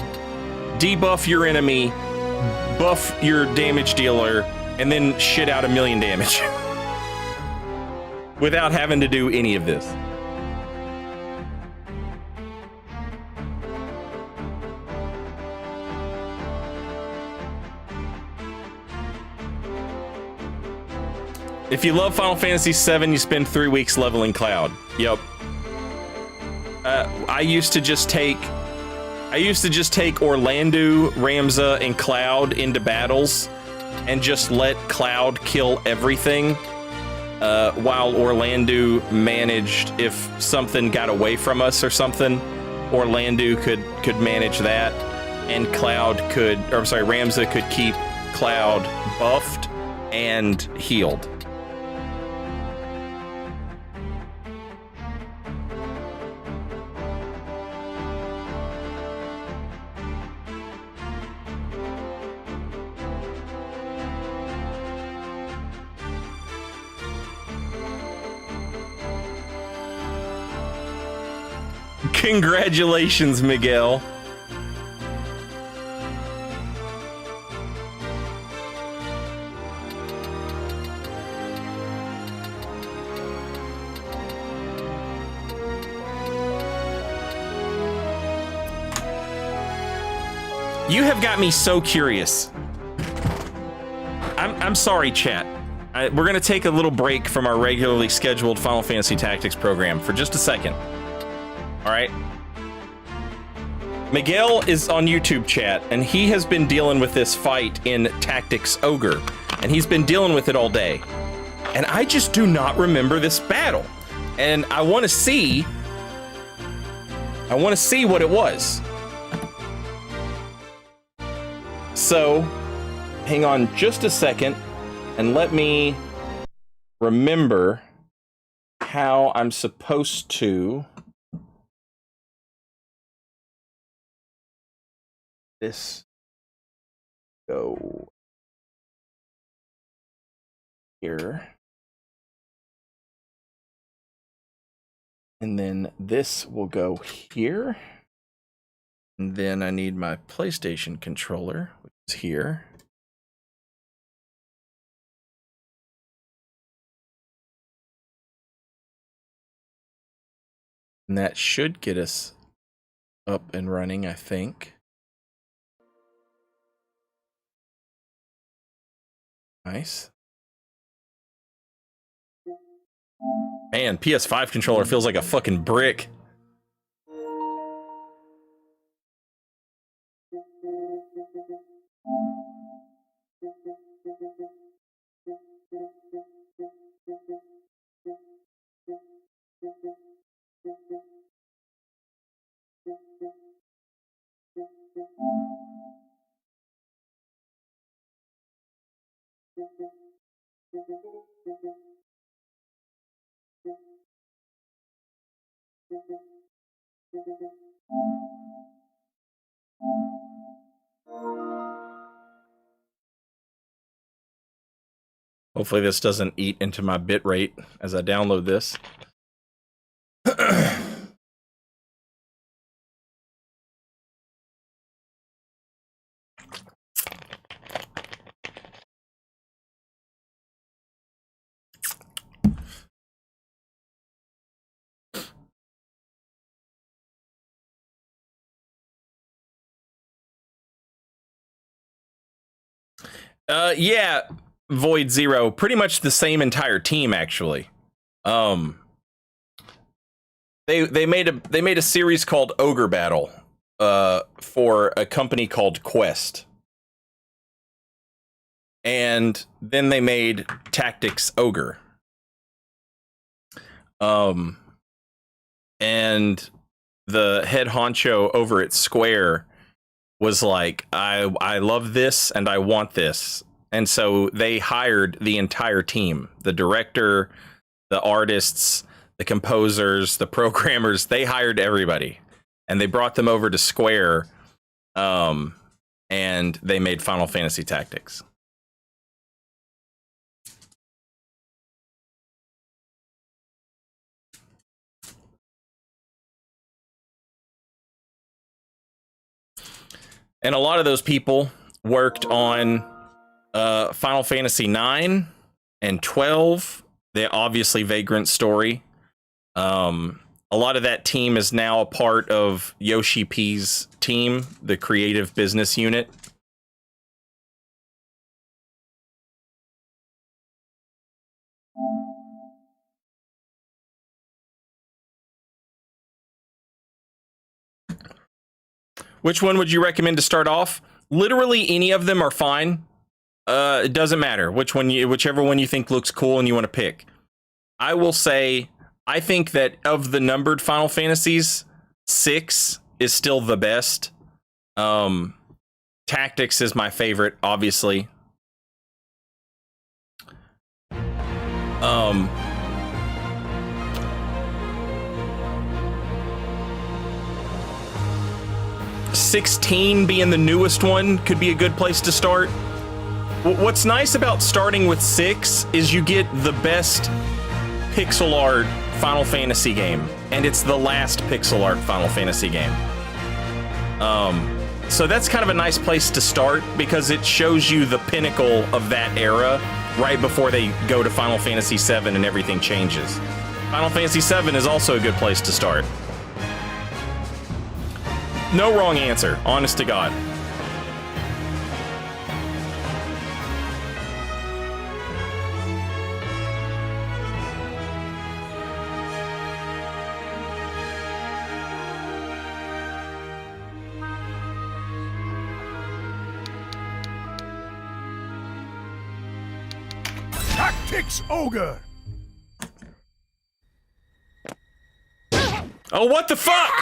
debuff your enemy, buff your damage dealer, and then shit out 1,000,000 damage without having to do any of this. If you love Final Fantasy VII, you spend 3 weeks leveling Cloud. Yep. I used to just take Orlando, Ramza, and Cloud into battles, and just let Cloud kill everything, while Orlando managed if something got away from us or something. Orlando could manage that, and Ramza could keep Cloud buffed and healed. Congratulations, Miguel. You have got me so curious. I'm sorry, chat. We're going to take a little break from our regularly scheduled Final Fantasy Tactics program for just a second. All right. Miguel is on YouTube chat, and he has been dealing with this fight in Tactics Ogre, and he's been dealing with it all day. And I just do not remember this battle. And I want to see what it was. So, hang on just a second, and let me remember how I'm supposed to this go here, and then this will go here, and then I need my PlayStation controller, which is here. And that should get us up and running, I think. Nice. Man, PS5 controller feels like a fucking brick. Hopefully this doesn't eat into my bit rate as I download this. Yeah, Void Zero, pretty much the same entire team actually. They made a series called Ogre Battle for a company called Quest. And then they made Tactics Ogre. And the head honcho over at Square was like, I love this and I want this. And so they hired the entire team, the director, the artists, the composers, the programmers. They hired everybody and they brought them over to Square. And they made Final Fantasy Tactics. And a lot of those people worked on Final Fantasy 9 and 12. They obviously Vagrant Story. A lot of that team is now a part of Yoshi P's team, the creative business unit. Which one would you recommend to start off? Literally any of them are fine. It doesn't matter whichever one you think looks cool and you want to pick. I will say, I think that of the numbered Final Fantasies, 6 is still the best. Tactics is my favorite, obviously. 16 being the newest one could be a good place to start. What's nice about starting with 6 is you get the best pixel art Final Fantasy game, and it's the last pixel art Final Fantasy game. So that's kind of a nice place to start because it shows you the pinnacle of that era right before they go to Final Fantasy VII and everything changes. Final Fantasy VII is also a good place to start. No wrong answer, honest to God. Tactics, Ogre! Oh, what the fuck?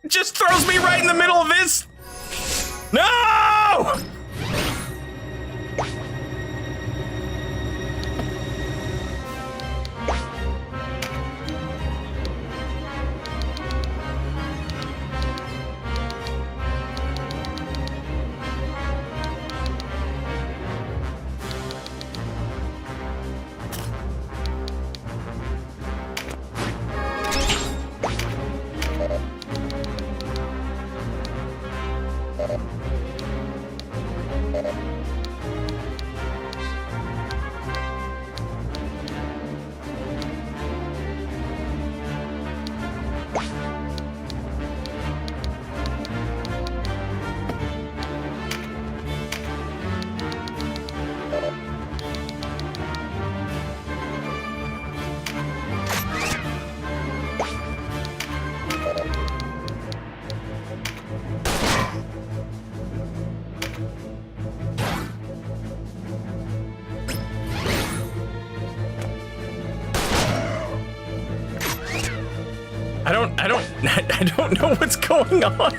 Just throws me right in the middle of this. No! I don't know what's going on.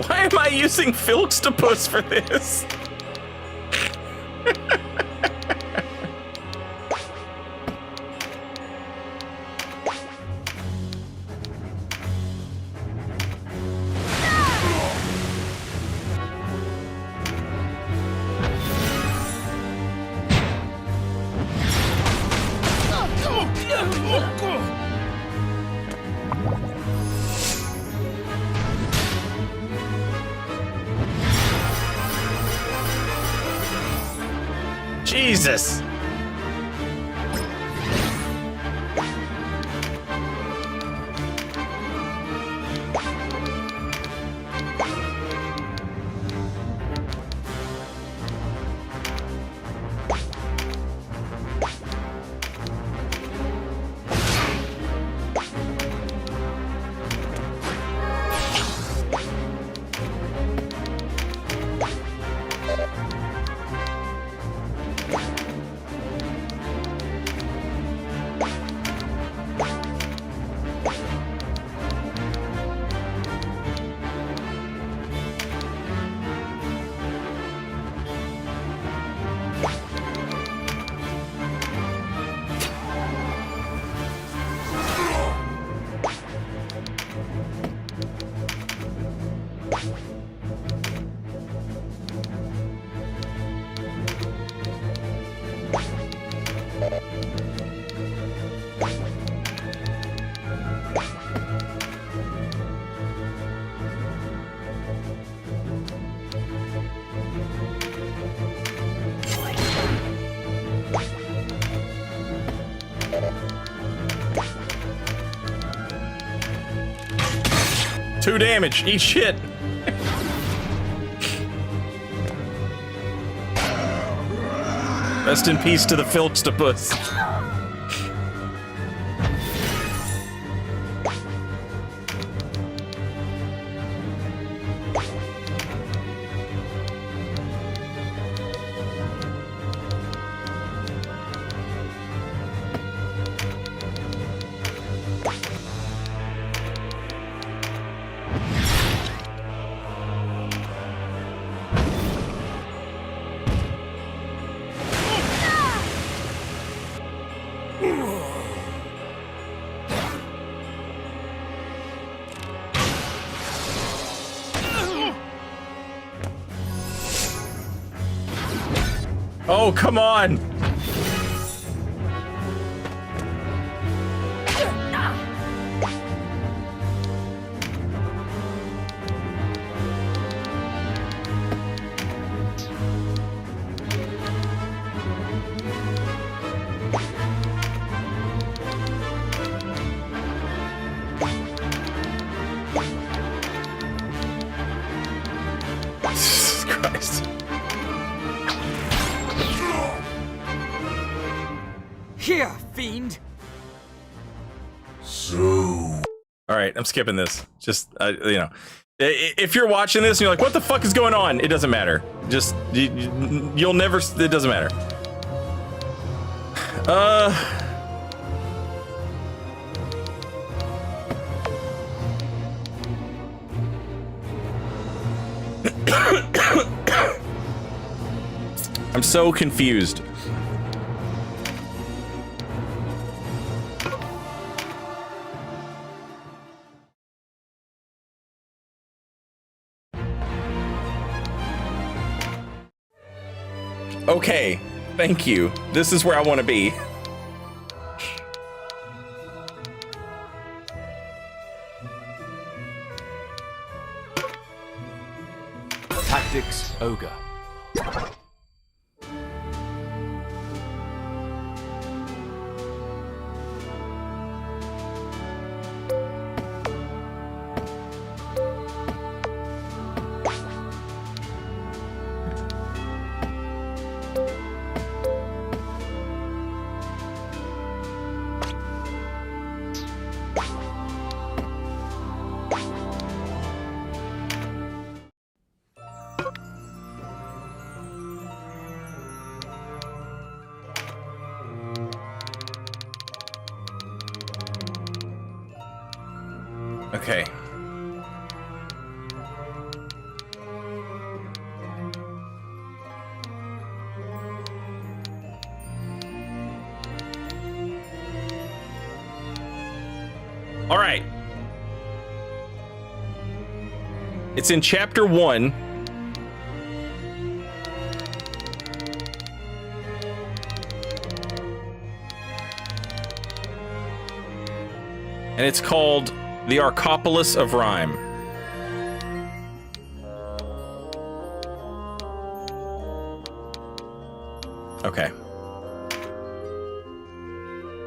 Why am I using Filxtopus for this? Jesus! Two damage. Eat shit. Rest in peace to the Filstopus. Oh, come on! Jesus Christ. Here, fiend! All right, I'm skipping this. Just, you know, if you're watching this and you're like, what the fuck is going on? It doesn't matter. Just, you'll never, it doesn't matter. I'm so confused. Okay, thank you. This is where I want to be. Tactics, Ogre. Okay. All right. It's in chapter 1. And it's called The Arcopolis of Rhyme. Okay.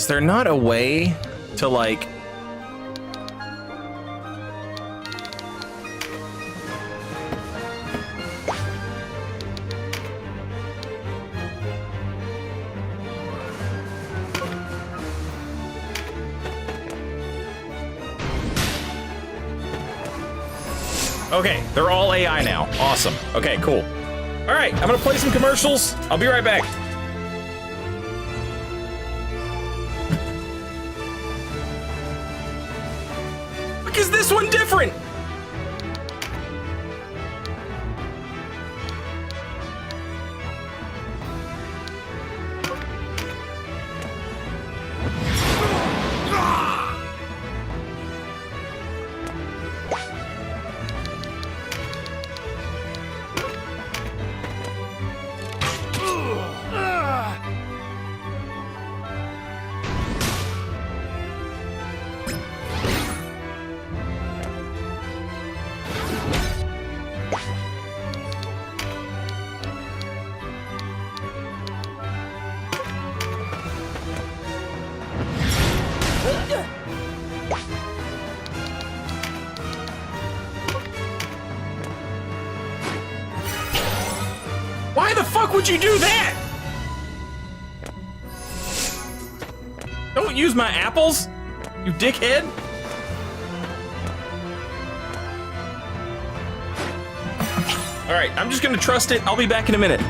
Is there not a way to like... Okay, they're all AI now. Awesome. Okay, cool. All right, I'm gonna play some commercials. I'll be right back. Look, is this one different? Why the fuck would you do that? Don't use my apples, you dickhead. All right, I'm just gonna trust it. I'll be back in a minute.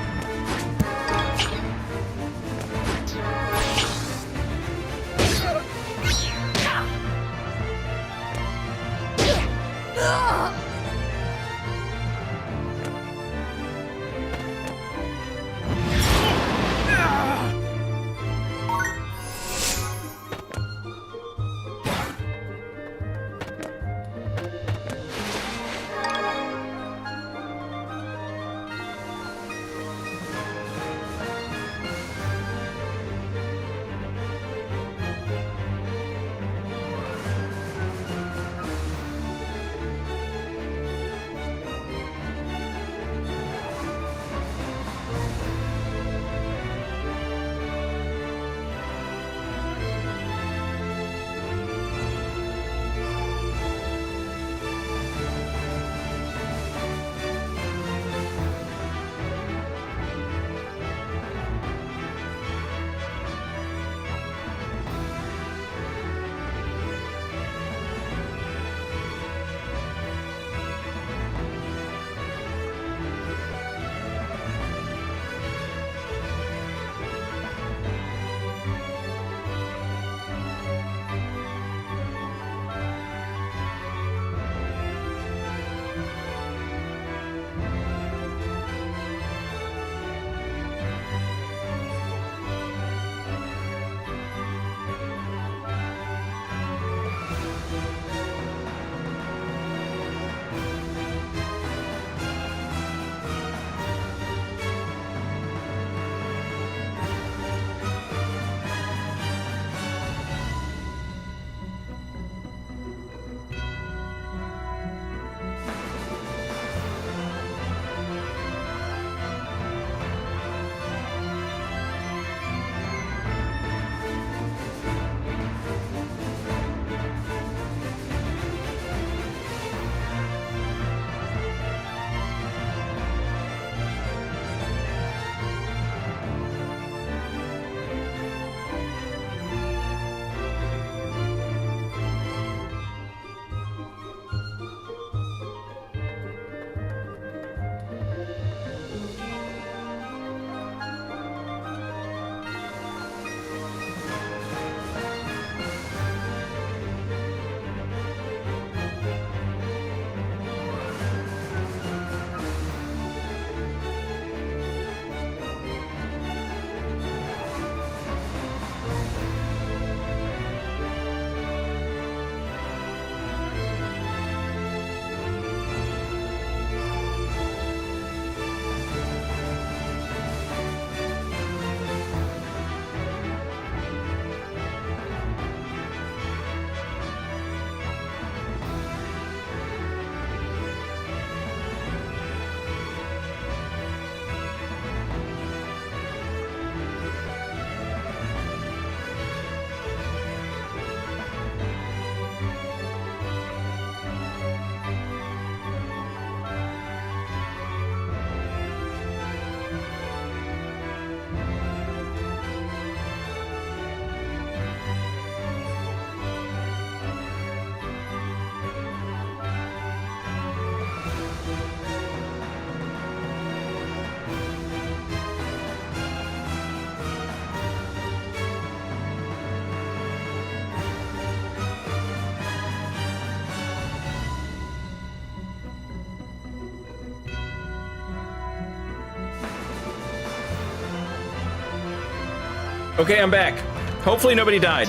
Okay, I'm back. Hopefully nobody died.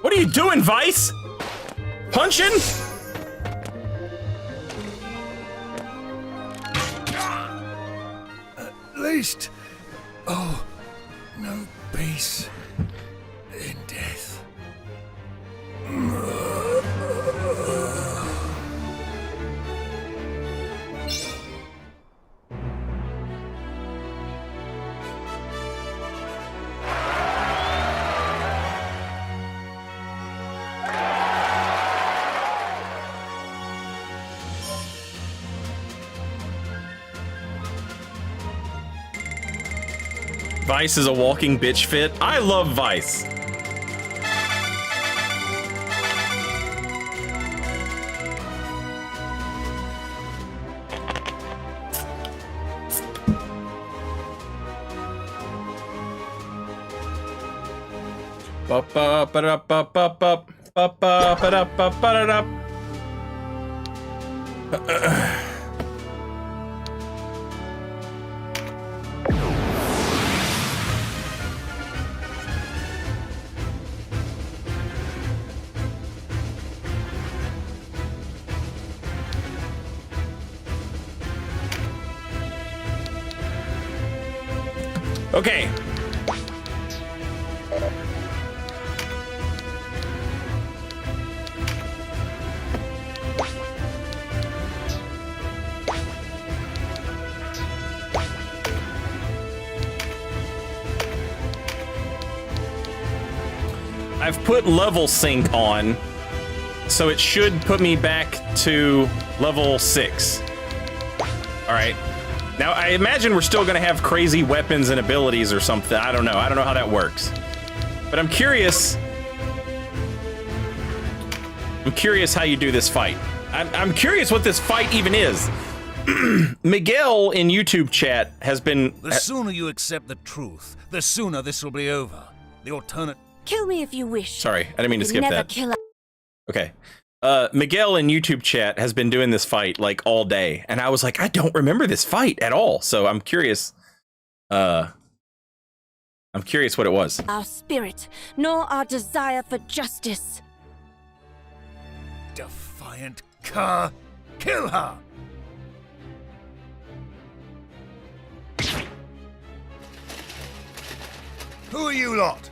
What are you doing, Vice? Punching? At least, oh, no peace in death. Vice is a walking bitch fit. I love Vice. Okay. I've put level sync on, so it should put me back to level 6. All right. Now, I imagine we're still going to have crazy weapons and abilities or something. I don't know. I don't know how that works. But I'm curious. I'm curious how you do this fight. I'm curious what this fight even is. Miguel in YouTube chat has been... The sooner you accept the truth, the sooner this will be over. The alternate... Kill me if you wish. Sorry, I didn't mean to skip Never that. kill Okay. Miguel in YouTube chat has been doing this fight like all day, and I was like, I don't remember this fight at all. So I'm curious. I'm curious what it was. our spirit, nor our desire for justice. defiant cur. Kill her! Who are you lot?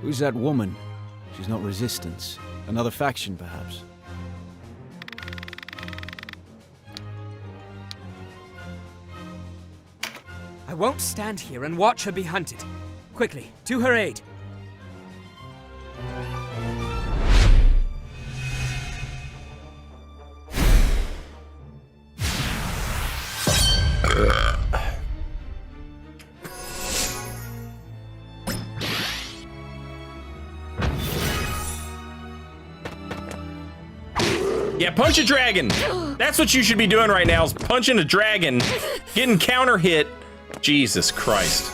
Who's that woman? She's not resistance. Another faction, perhaps. I won't stand here and watch her be hunted. Quickly, to her aid. Yeah, punch a dragon. That's what you should be doing right now, is punching a dragon, getting counter hit. Jesus Christ.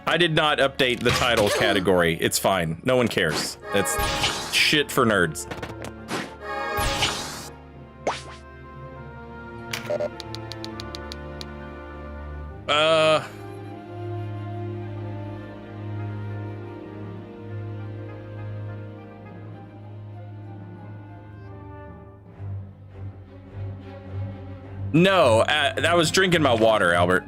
I did not update the title category. It's fine. No one cares. It's shit for nerds. No, I was drinking my water, Albert.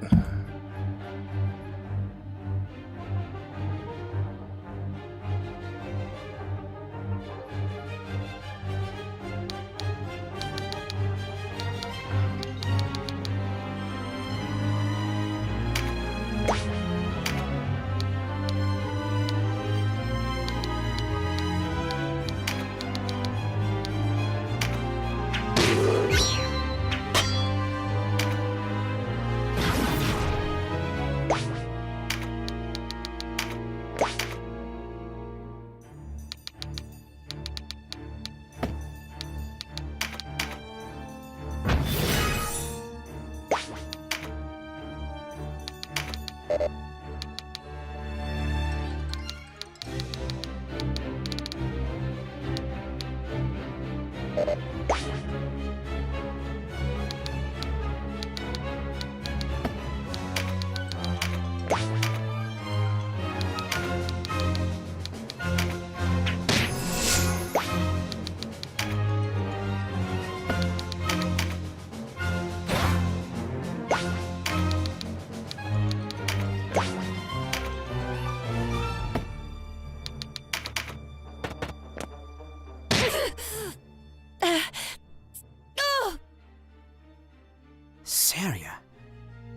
Saria.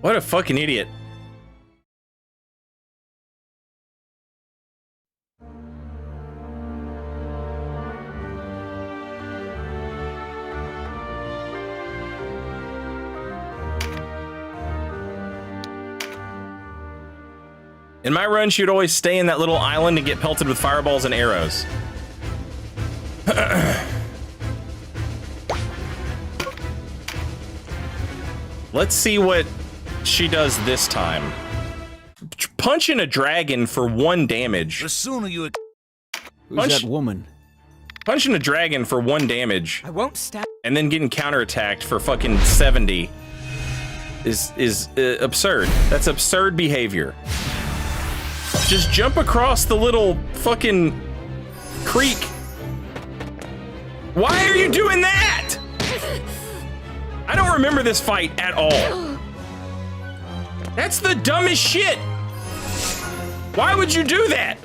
What a fucking idiot. In my run, she would always stay in that little island and get pelted with fireballs and arrows. Let's see what she does this time. Punching a dragon for 1 damage. The sooner you... Who's that woman? Punching a dragon for 1 damage I won't stab. and then getting counterattacked for fucking 70 is absurd. That's absurd behavior. Just jump across the little fucking creek. Why are you doing that? I don't remember this fight at all. That's the dumbest shit. Why would you do that?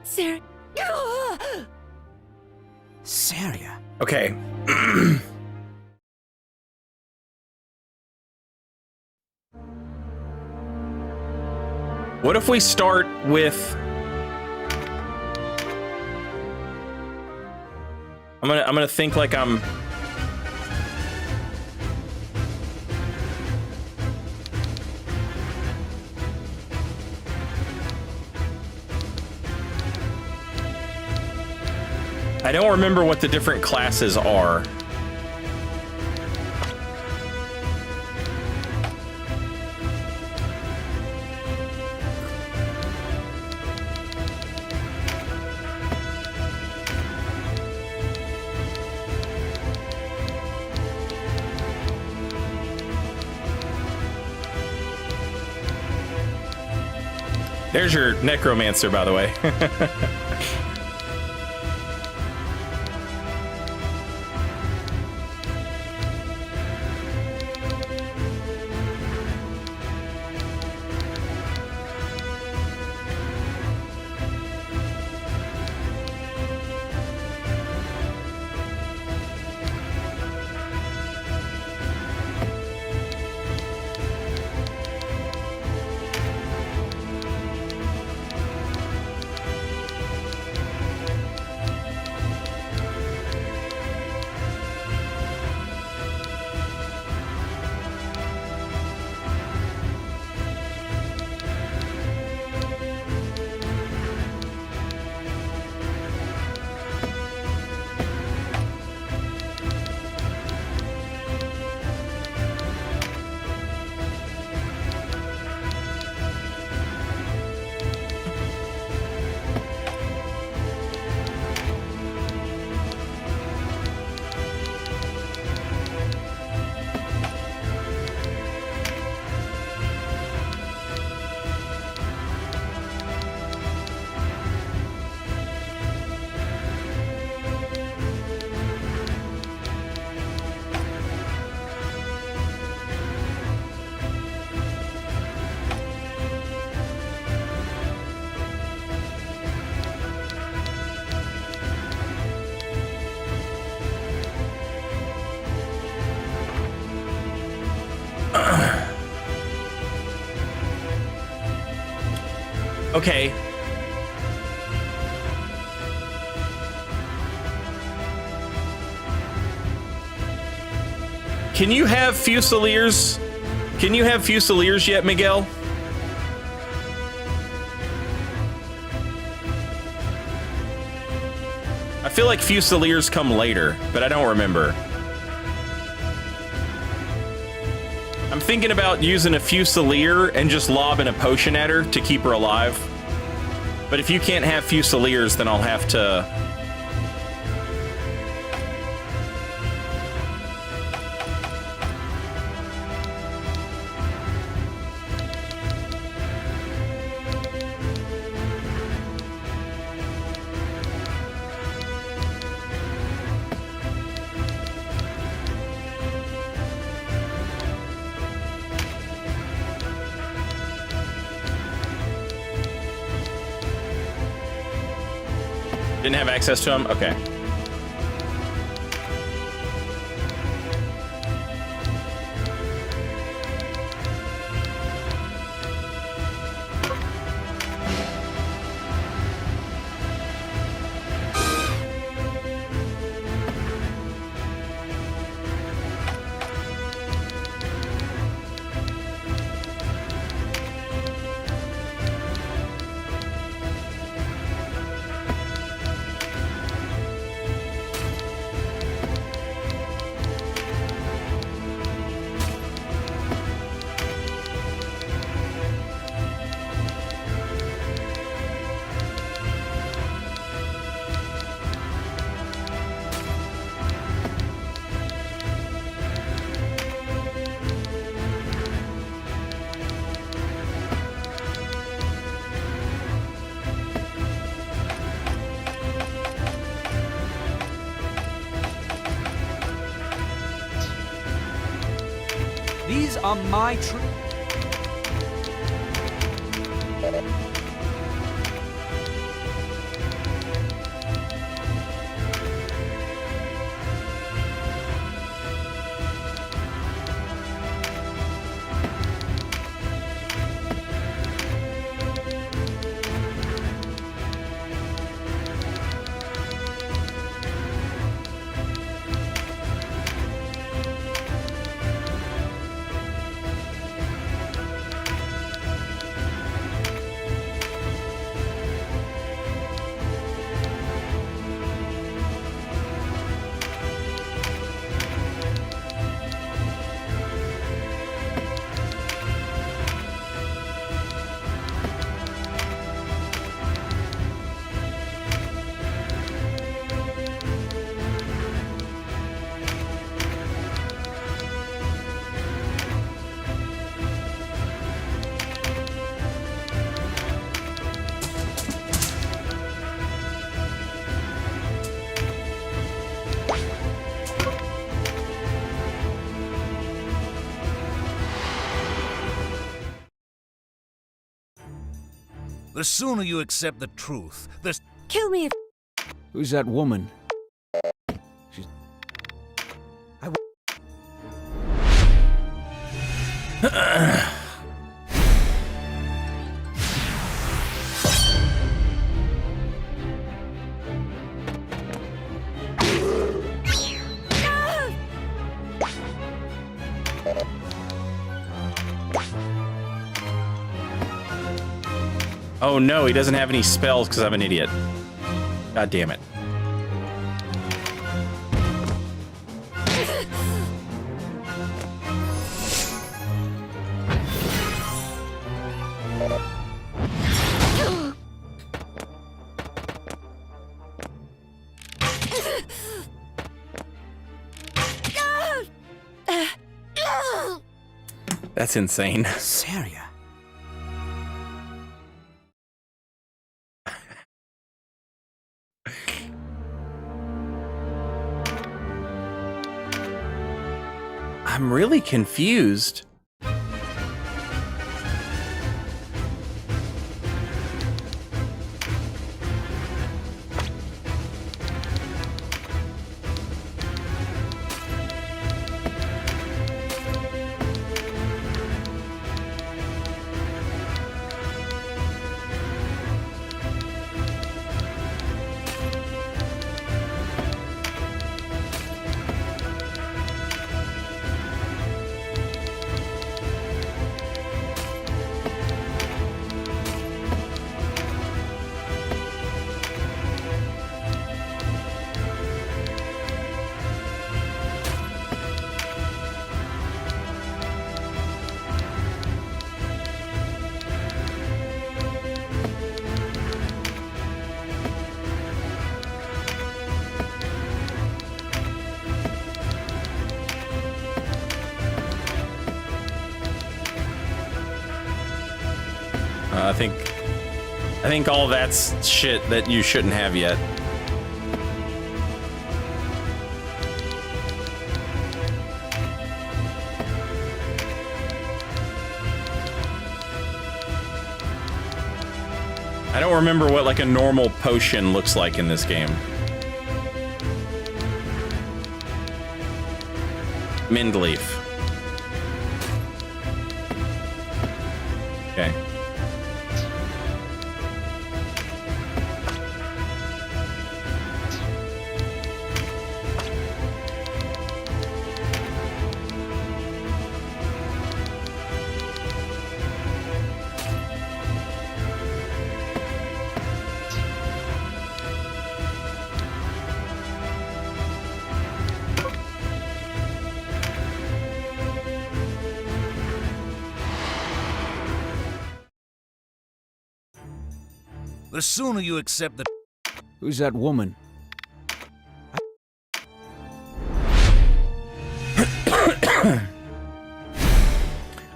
Saria. Saria. Okay. What if we start with... I'm gonna think like I'm... I don't remember what the different classes are. There's your necromancer, by the way. Okay. Can you have Fusiliers? Can you have Fusiliers yet, Miguel? I feel like Fusiliers come later, but I don't remember. I'm thinking about using a Fusilier and just lobbing a potion at her to keep her alive. But if you can't have Fusiliers, then I'll have to... Didn't have access to them? Okay. These are my troops. The sooner you accept the truth, the... Kill me if... Who's that woman? She's... Oh no, he doesn't have any spells because I'm an idiot. God damn it. That's insane. Saria. I'm really confused. think all that's shit that you shouldn't have yet. I don't remember what like a normal potion looks like in this game. Mind leaf. Okay. The sooner you accept the... Who's that woman?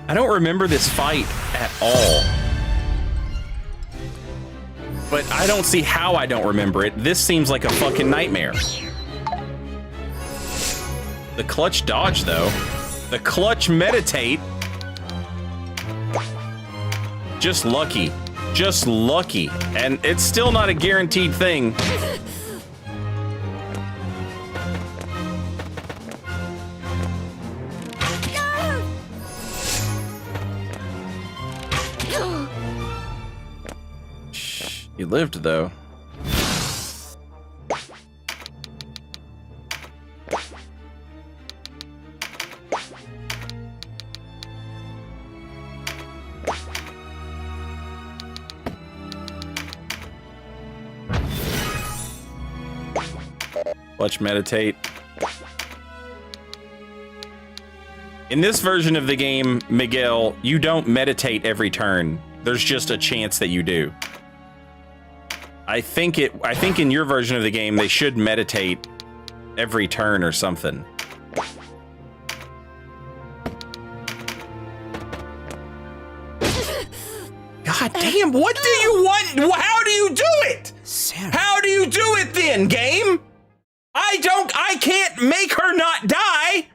I don't remember this fight at all. But I don't see how I don't remember it. This seems like a fucking nightmare. The clutch dodge, though. The clutch meditate. Just lucky. Just lucky. And it's still not a guaranteed thing. You lived, though. Let's meditate. In this version of the game, Miguel, you don't meditate every turn. There's just a chance that you do. I think in your version of the game, they should meditate every turn or something. God damn, what do you want? How do you do it? Sarah. How do you do it then, game? I can't make her not die.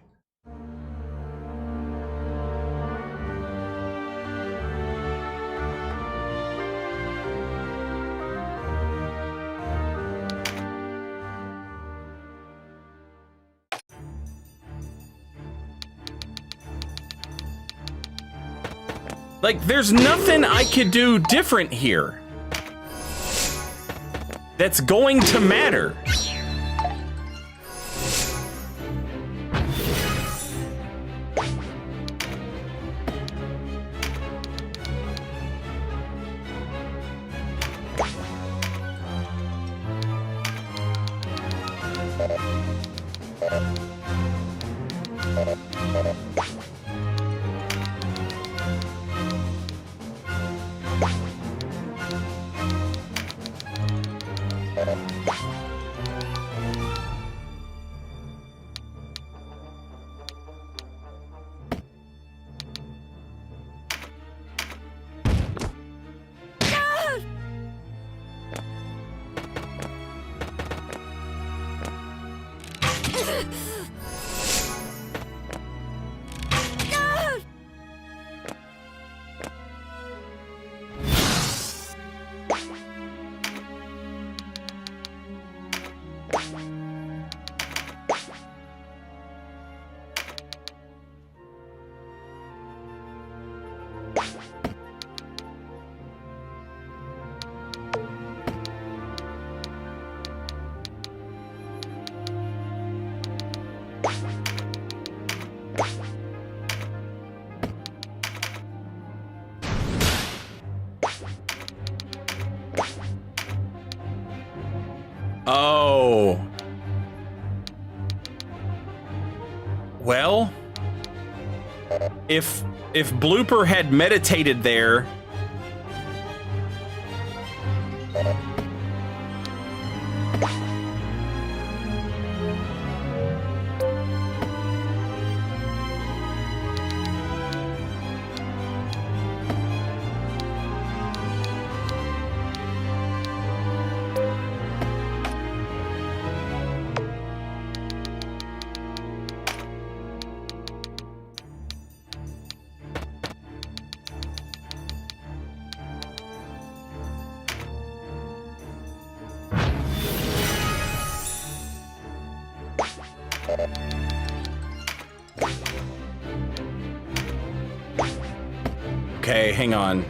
Like, there's nothing I could do different here that's going to matter. Oh. Well, if Blooper had meditated there, Okay, hang on.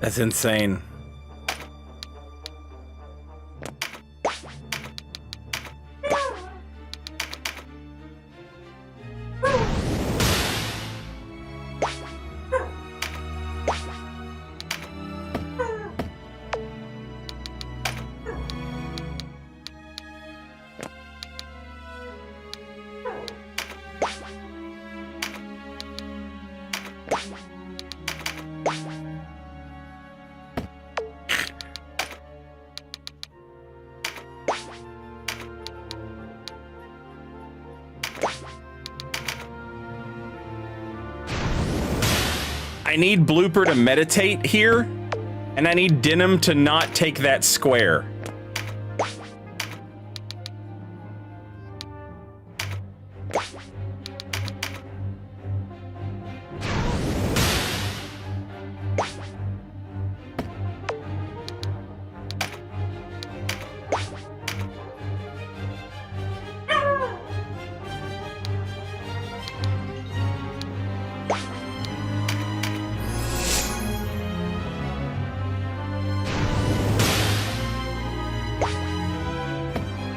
That's insane. I need Blooper to meditate here, and I need Denim to not take that square.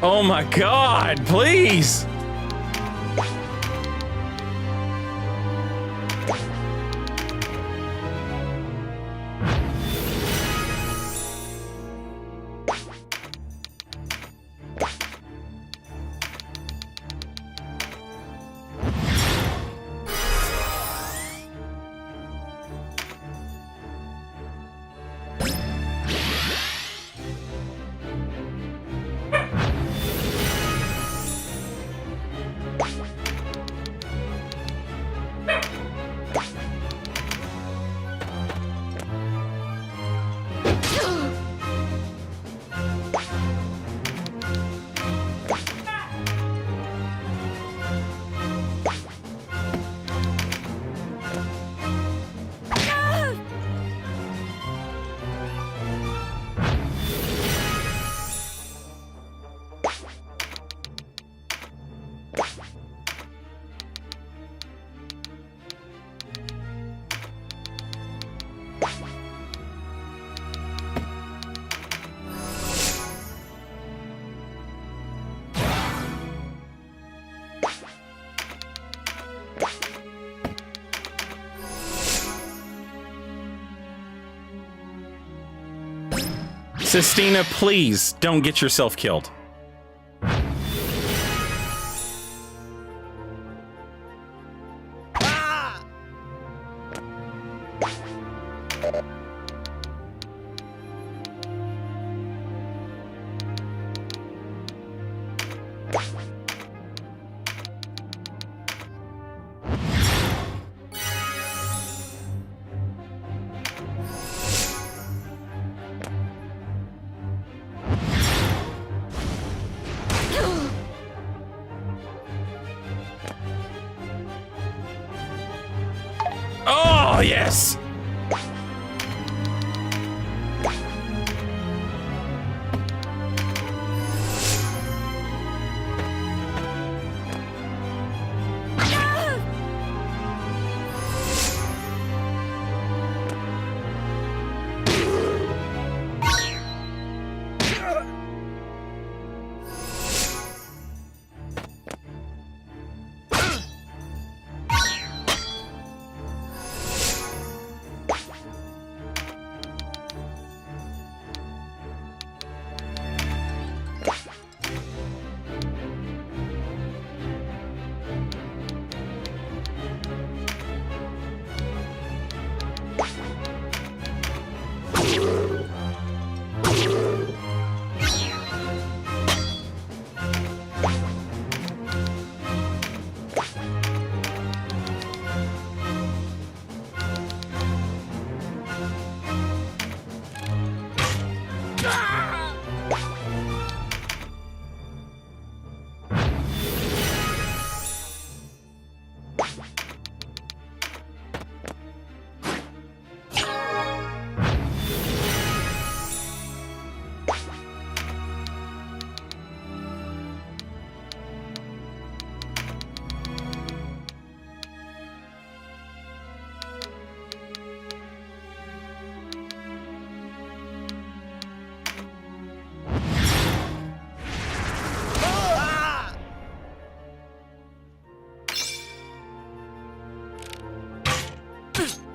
Oh my God, please! Sistina, please don't get yourself killed. Oh, yes!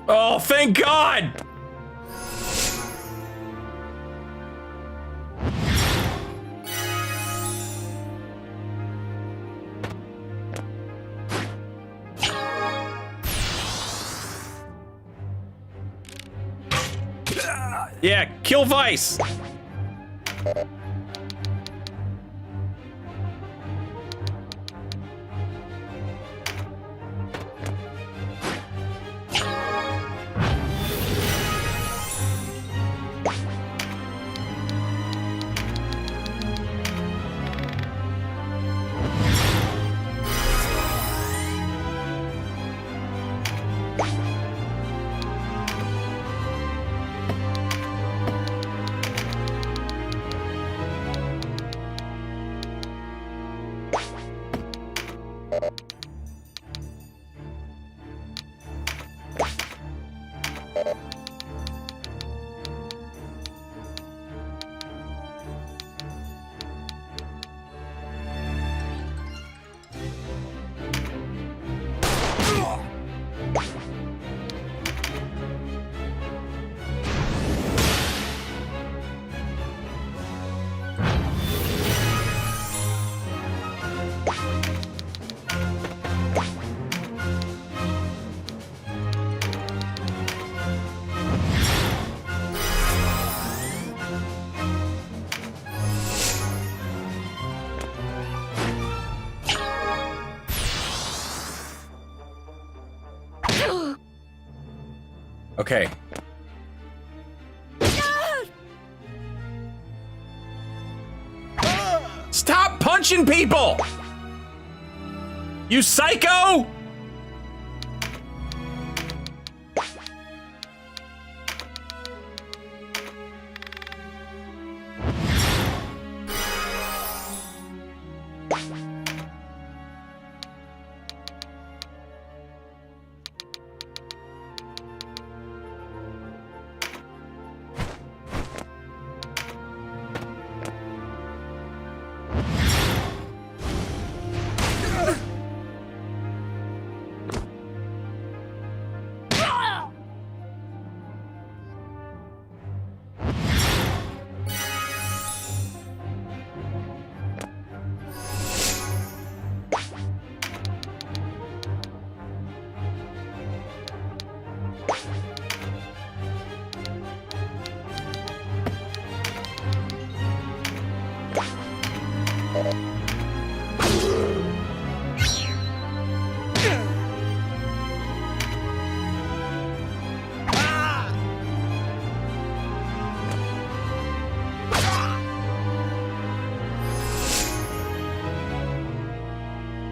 Oh, thank God! Yeah, kill Vice! Okay. Stop punching people! You psycho!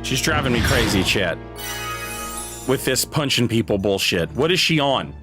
She's driving me crazy, chat. With this punching people bullshit. What is she on?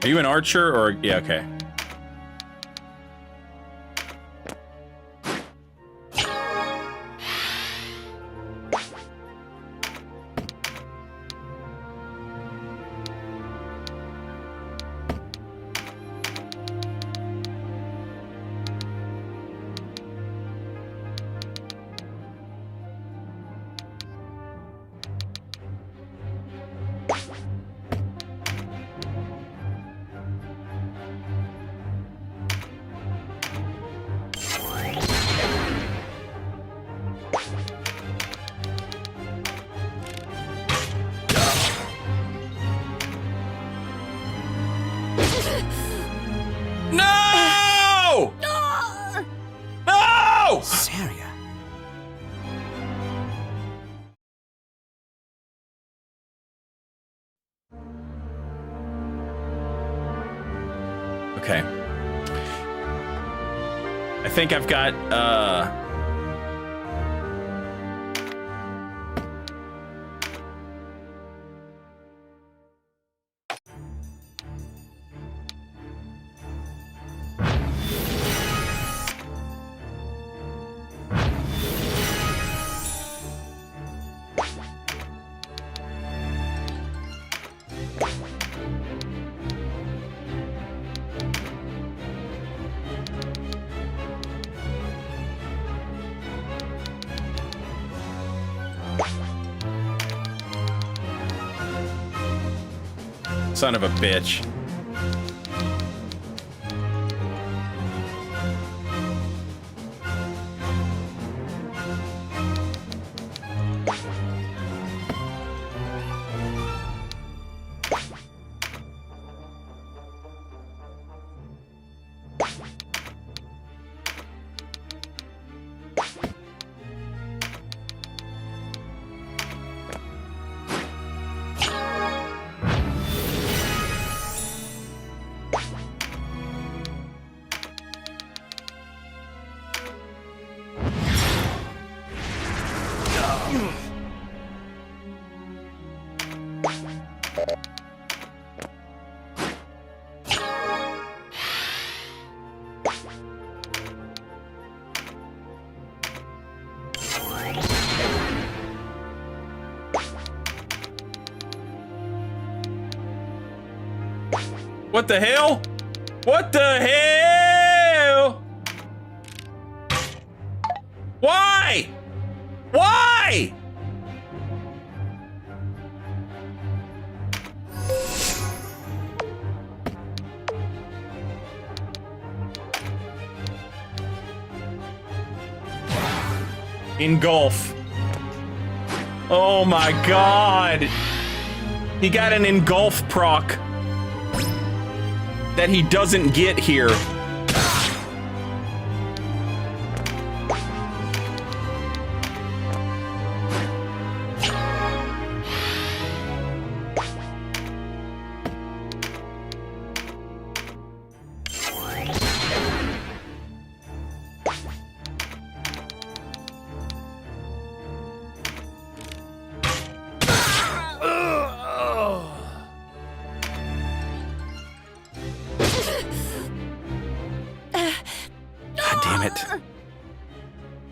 Are you an archer or yeah, okay. No! No! Saria. Okay. I think I've got, son of a bitch. What the hell? What the hell? Why? Why? Engulf. Oh my god. He got an engulf proc that he doesn't get here.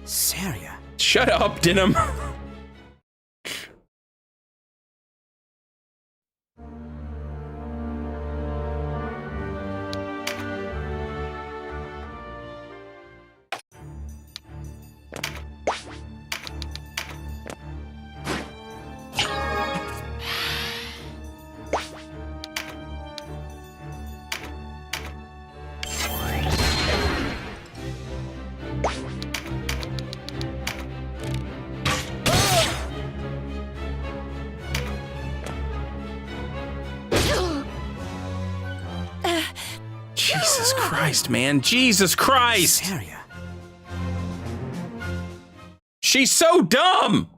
Saria. Shut up, Denim. Jesus Christ, man. Jesus Christ. Saria. She's so dumb.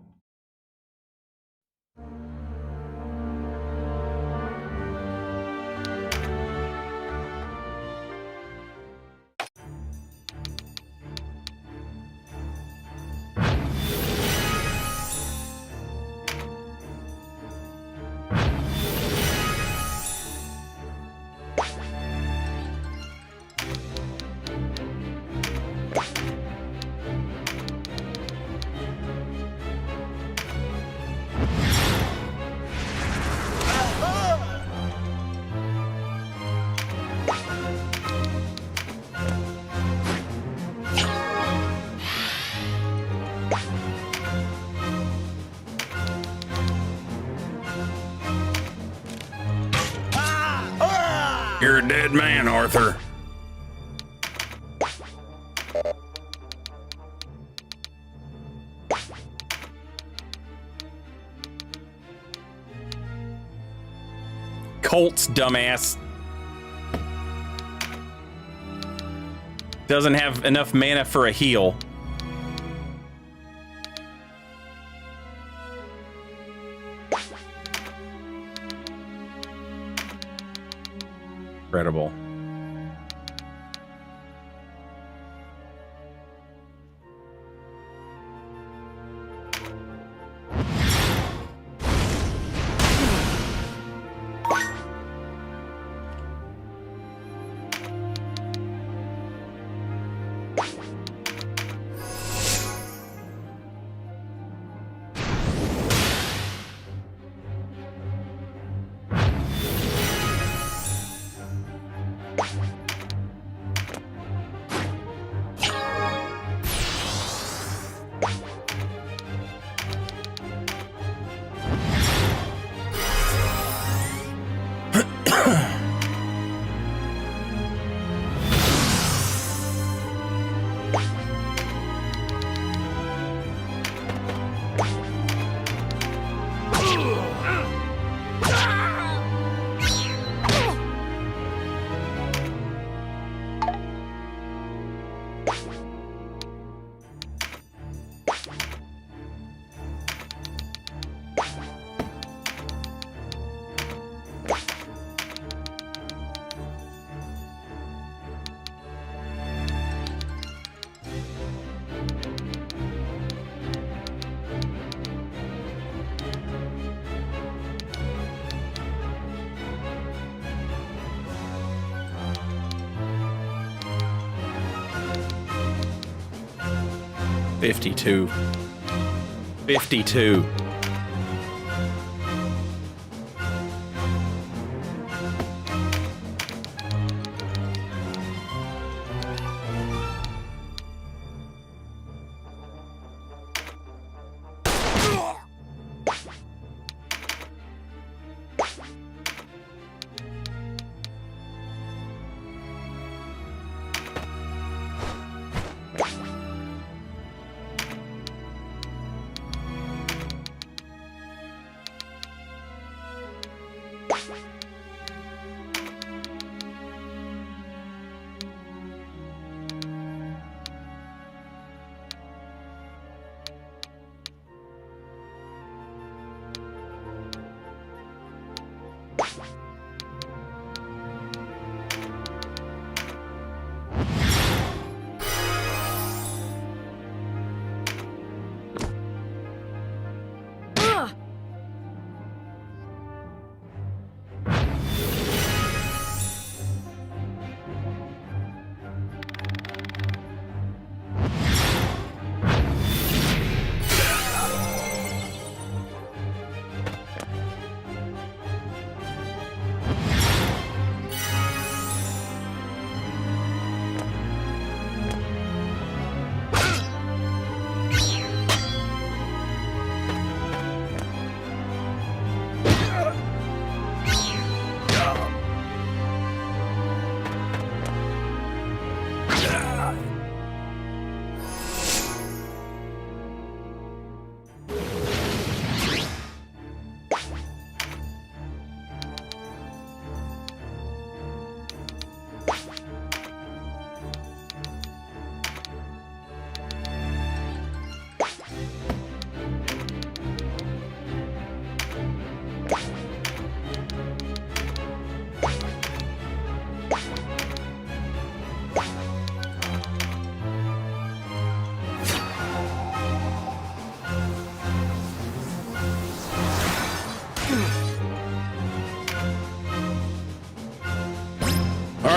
You're a dead man, Arthur. Colts, dumbass. doesn't have enough mana for a heal. Incredible. $52. $52.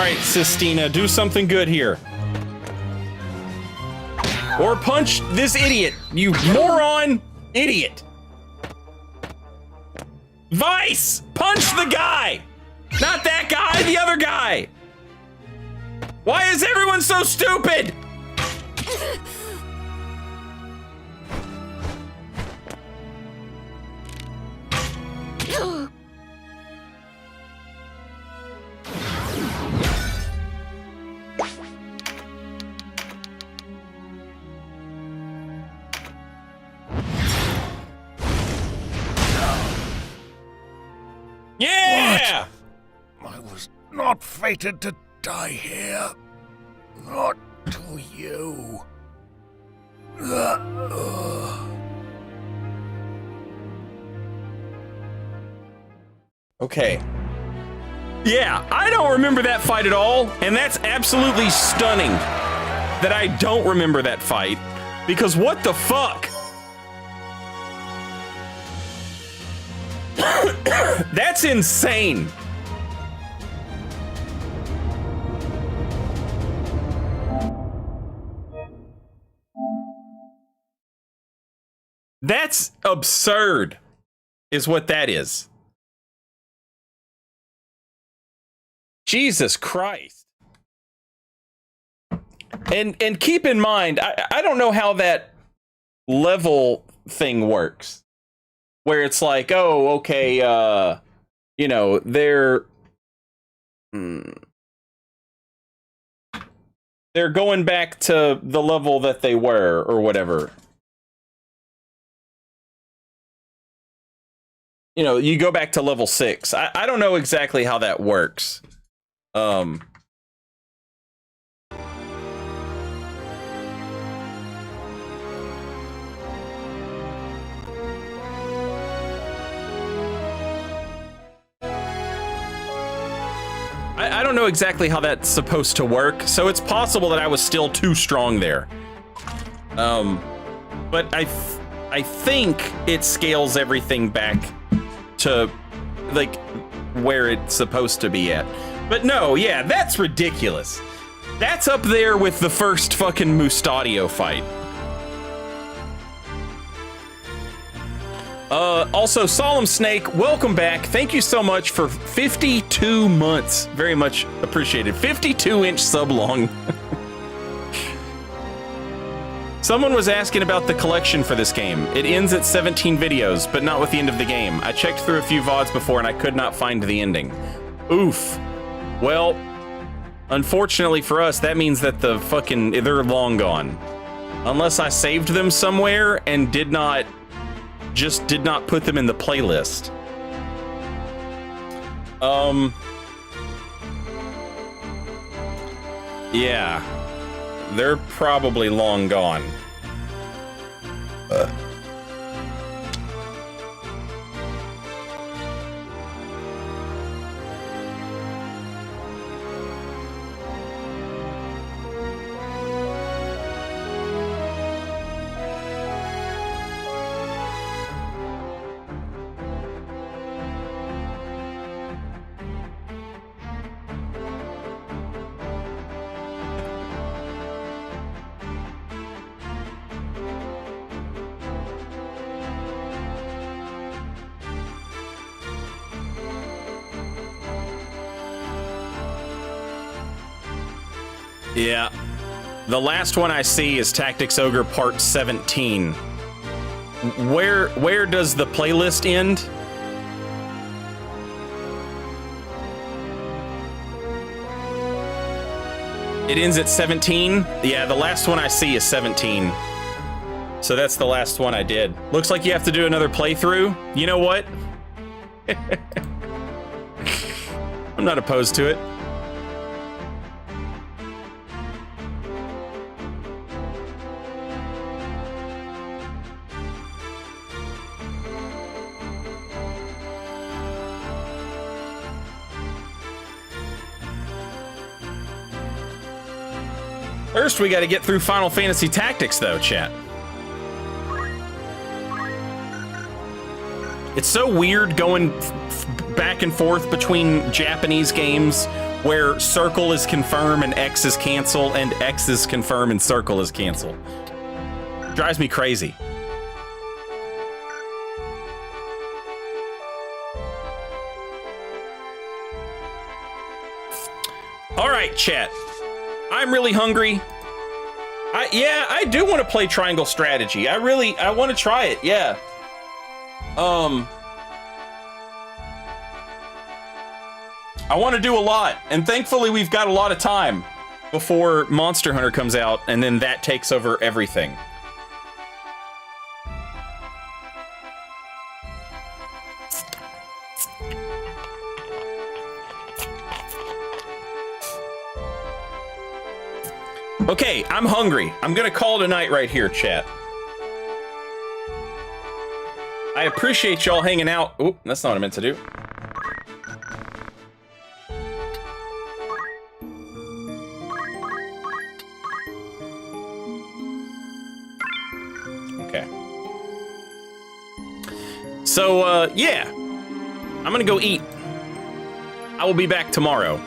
Alright, Sistina, do something good here. Or punch this idiot, you moron idiot. Vice! Punch the guy! Not that guy, the other guy! Why is everyone so stupid? Yeah! I was not fated to die here. Not to you. Okay. Yeah, I don't remember that fight at all, and that's absolutely stunning that I don't remember that fight, because what the fuck? That's insane. That's absurd, is what that is. Jesus Christ. And keep in mind, I don't know how that level thing works. Where it's like, oh, okay, you know, they're going back to the level that they were, or whatever. You know, you go back to level 6. I don't know exactly how that works. I don't know exactly how that's supposed to work, so it's possible that I was still too strong there. But I think it scales everything back to, like, where it's supposed to be at. But no, yeah, that's ridiculous. That's up there with the first fucking Mustadio fight. Also, Solemn Snake, welcome back. Thank you so much for 52 months. Very much appreciated. 52-inch sub long. Someone was asking about the collection for this game. It ends at 17 videos, but not with the end of the game. I checked through a few VODs before and I could not find the ending. Oof. Well, unfortunately for us, that means that they're long gone. Unless I saved them somewhere and did not put them in the playlist. Yeah. They're probably long gone. Yeah. The last one I see is Tactics Ogre Part 17. Where does the playlist end? It ends at 17? Yeah, the last one I see is 17. So that's the last one I did. Looks like you have to do another playthrough. You know what? I'm not opposed to it. First, we got to get through Final Fantasy Tactics, though, chat. It's so weird going back and forth between Japanese games where circle is confirm and X is cancel, and X is confirm and circle is cancel. Drives me crazy. All right, chat. I'm really hungry. I do want to play Triangle Strategy. I want to try it. Yeah. I want to do a lot, and thankfully we've got a lot of time before Monster Hunter comes out, and then that takes over everything. Okay, I'm hungry. I'm gonna call it a night right here, chat. I appreciate y'all hanging out. Oop, that's not what I meant to do. Okay. So, yeah. I'm gonna go eat. I will be back tomorrow.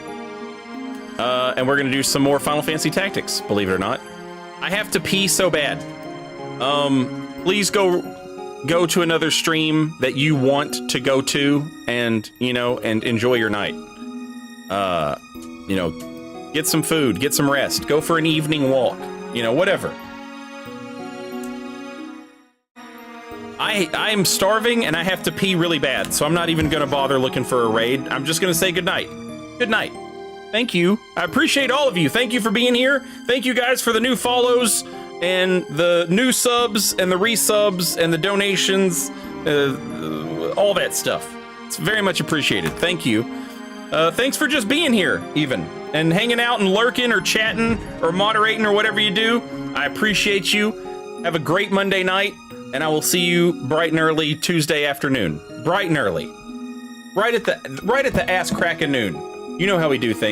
And we're gonna do some more Final Fantasy Tactics, believe it or not. I have to pee so bad. Please go to another stream that you want to go to and, you know, and enjoy your night. You know, get some food, get some rest, go for an evening walk, you know, whatever. I'm starving and I have to pee really bad, so I'm not even gonna bother looking for a raid. I'm just gonna say goodnight. Good night. Thank you. I appreciate all of you. Thank you for being here. Thank you guys for the new follows and the new subs and the resubs and the donations, all that stuff. It's very much appreciated. Thank you. Thanks for just being here, even, and hanging out and lurking or chatting or moderating or whatever you do. I appreciate you. Have a great Monday night, and I will see you bright and early Tuesday afternoon. Bright and early. Right at the ass crack of noon. You know how we do things.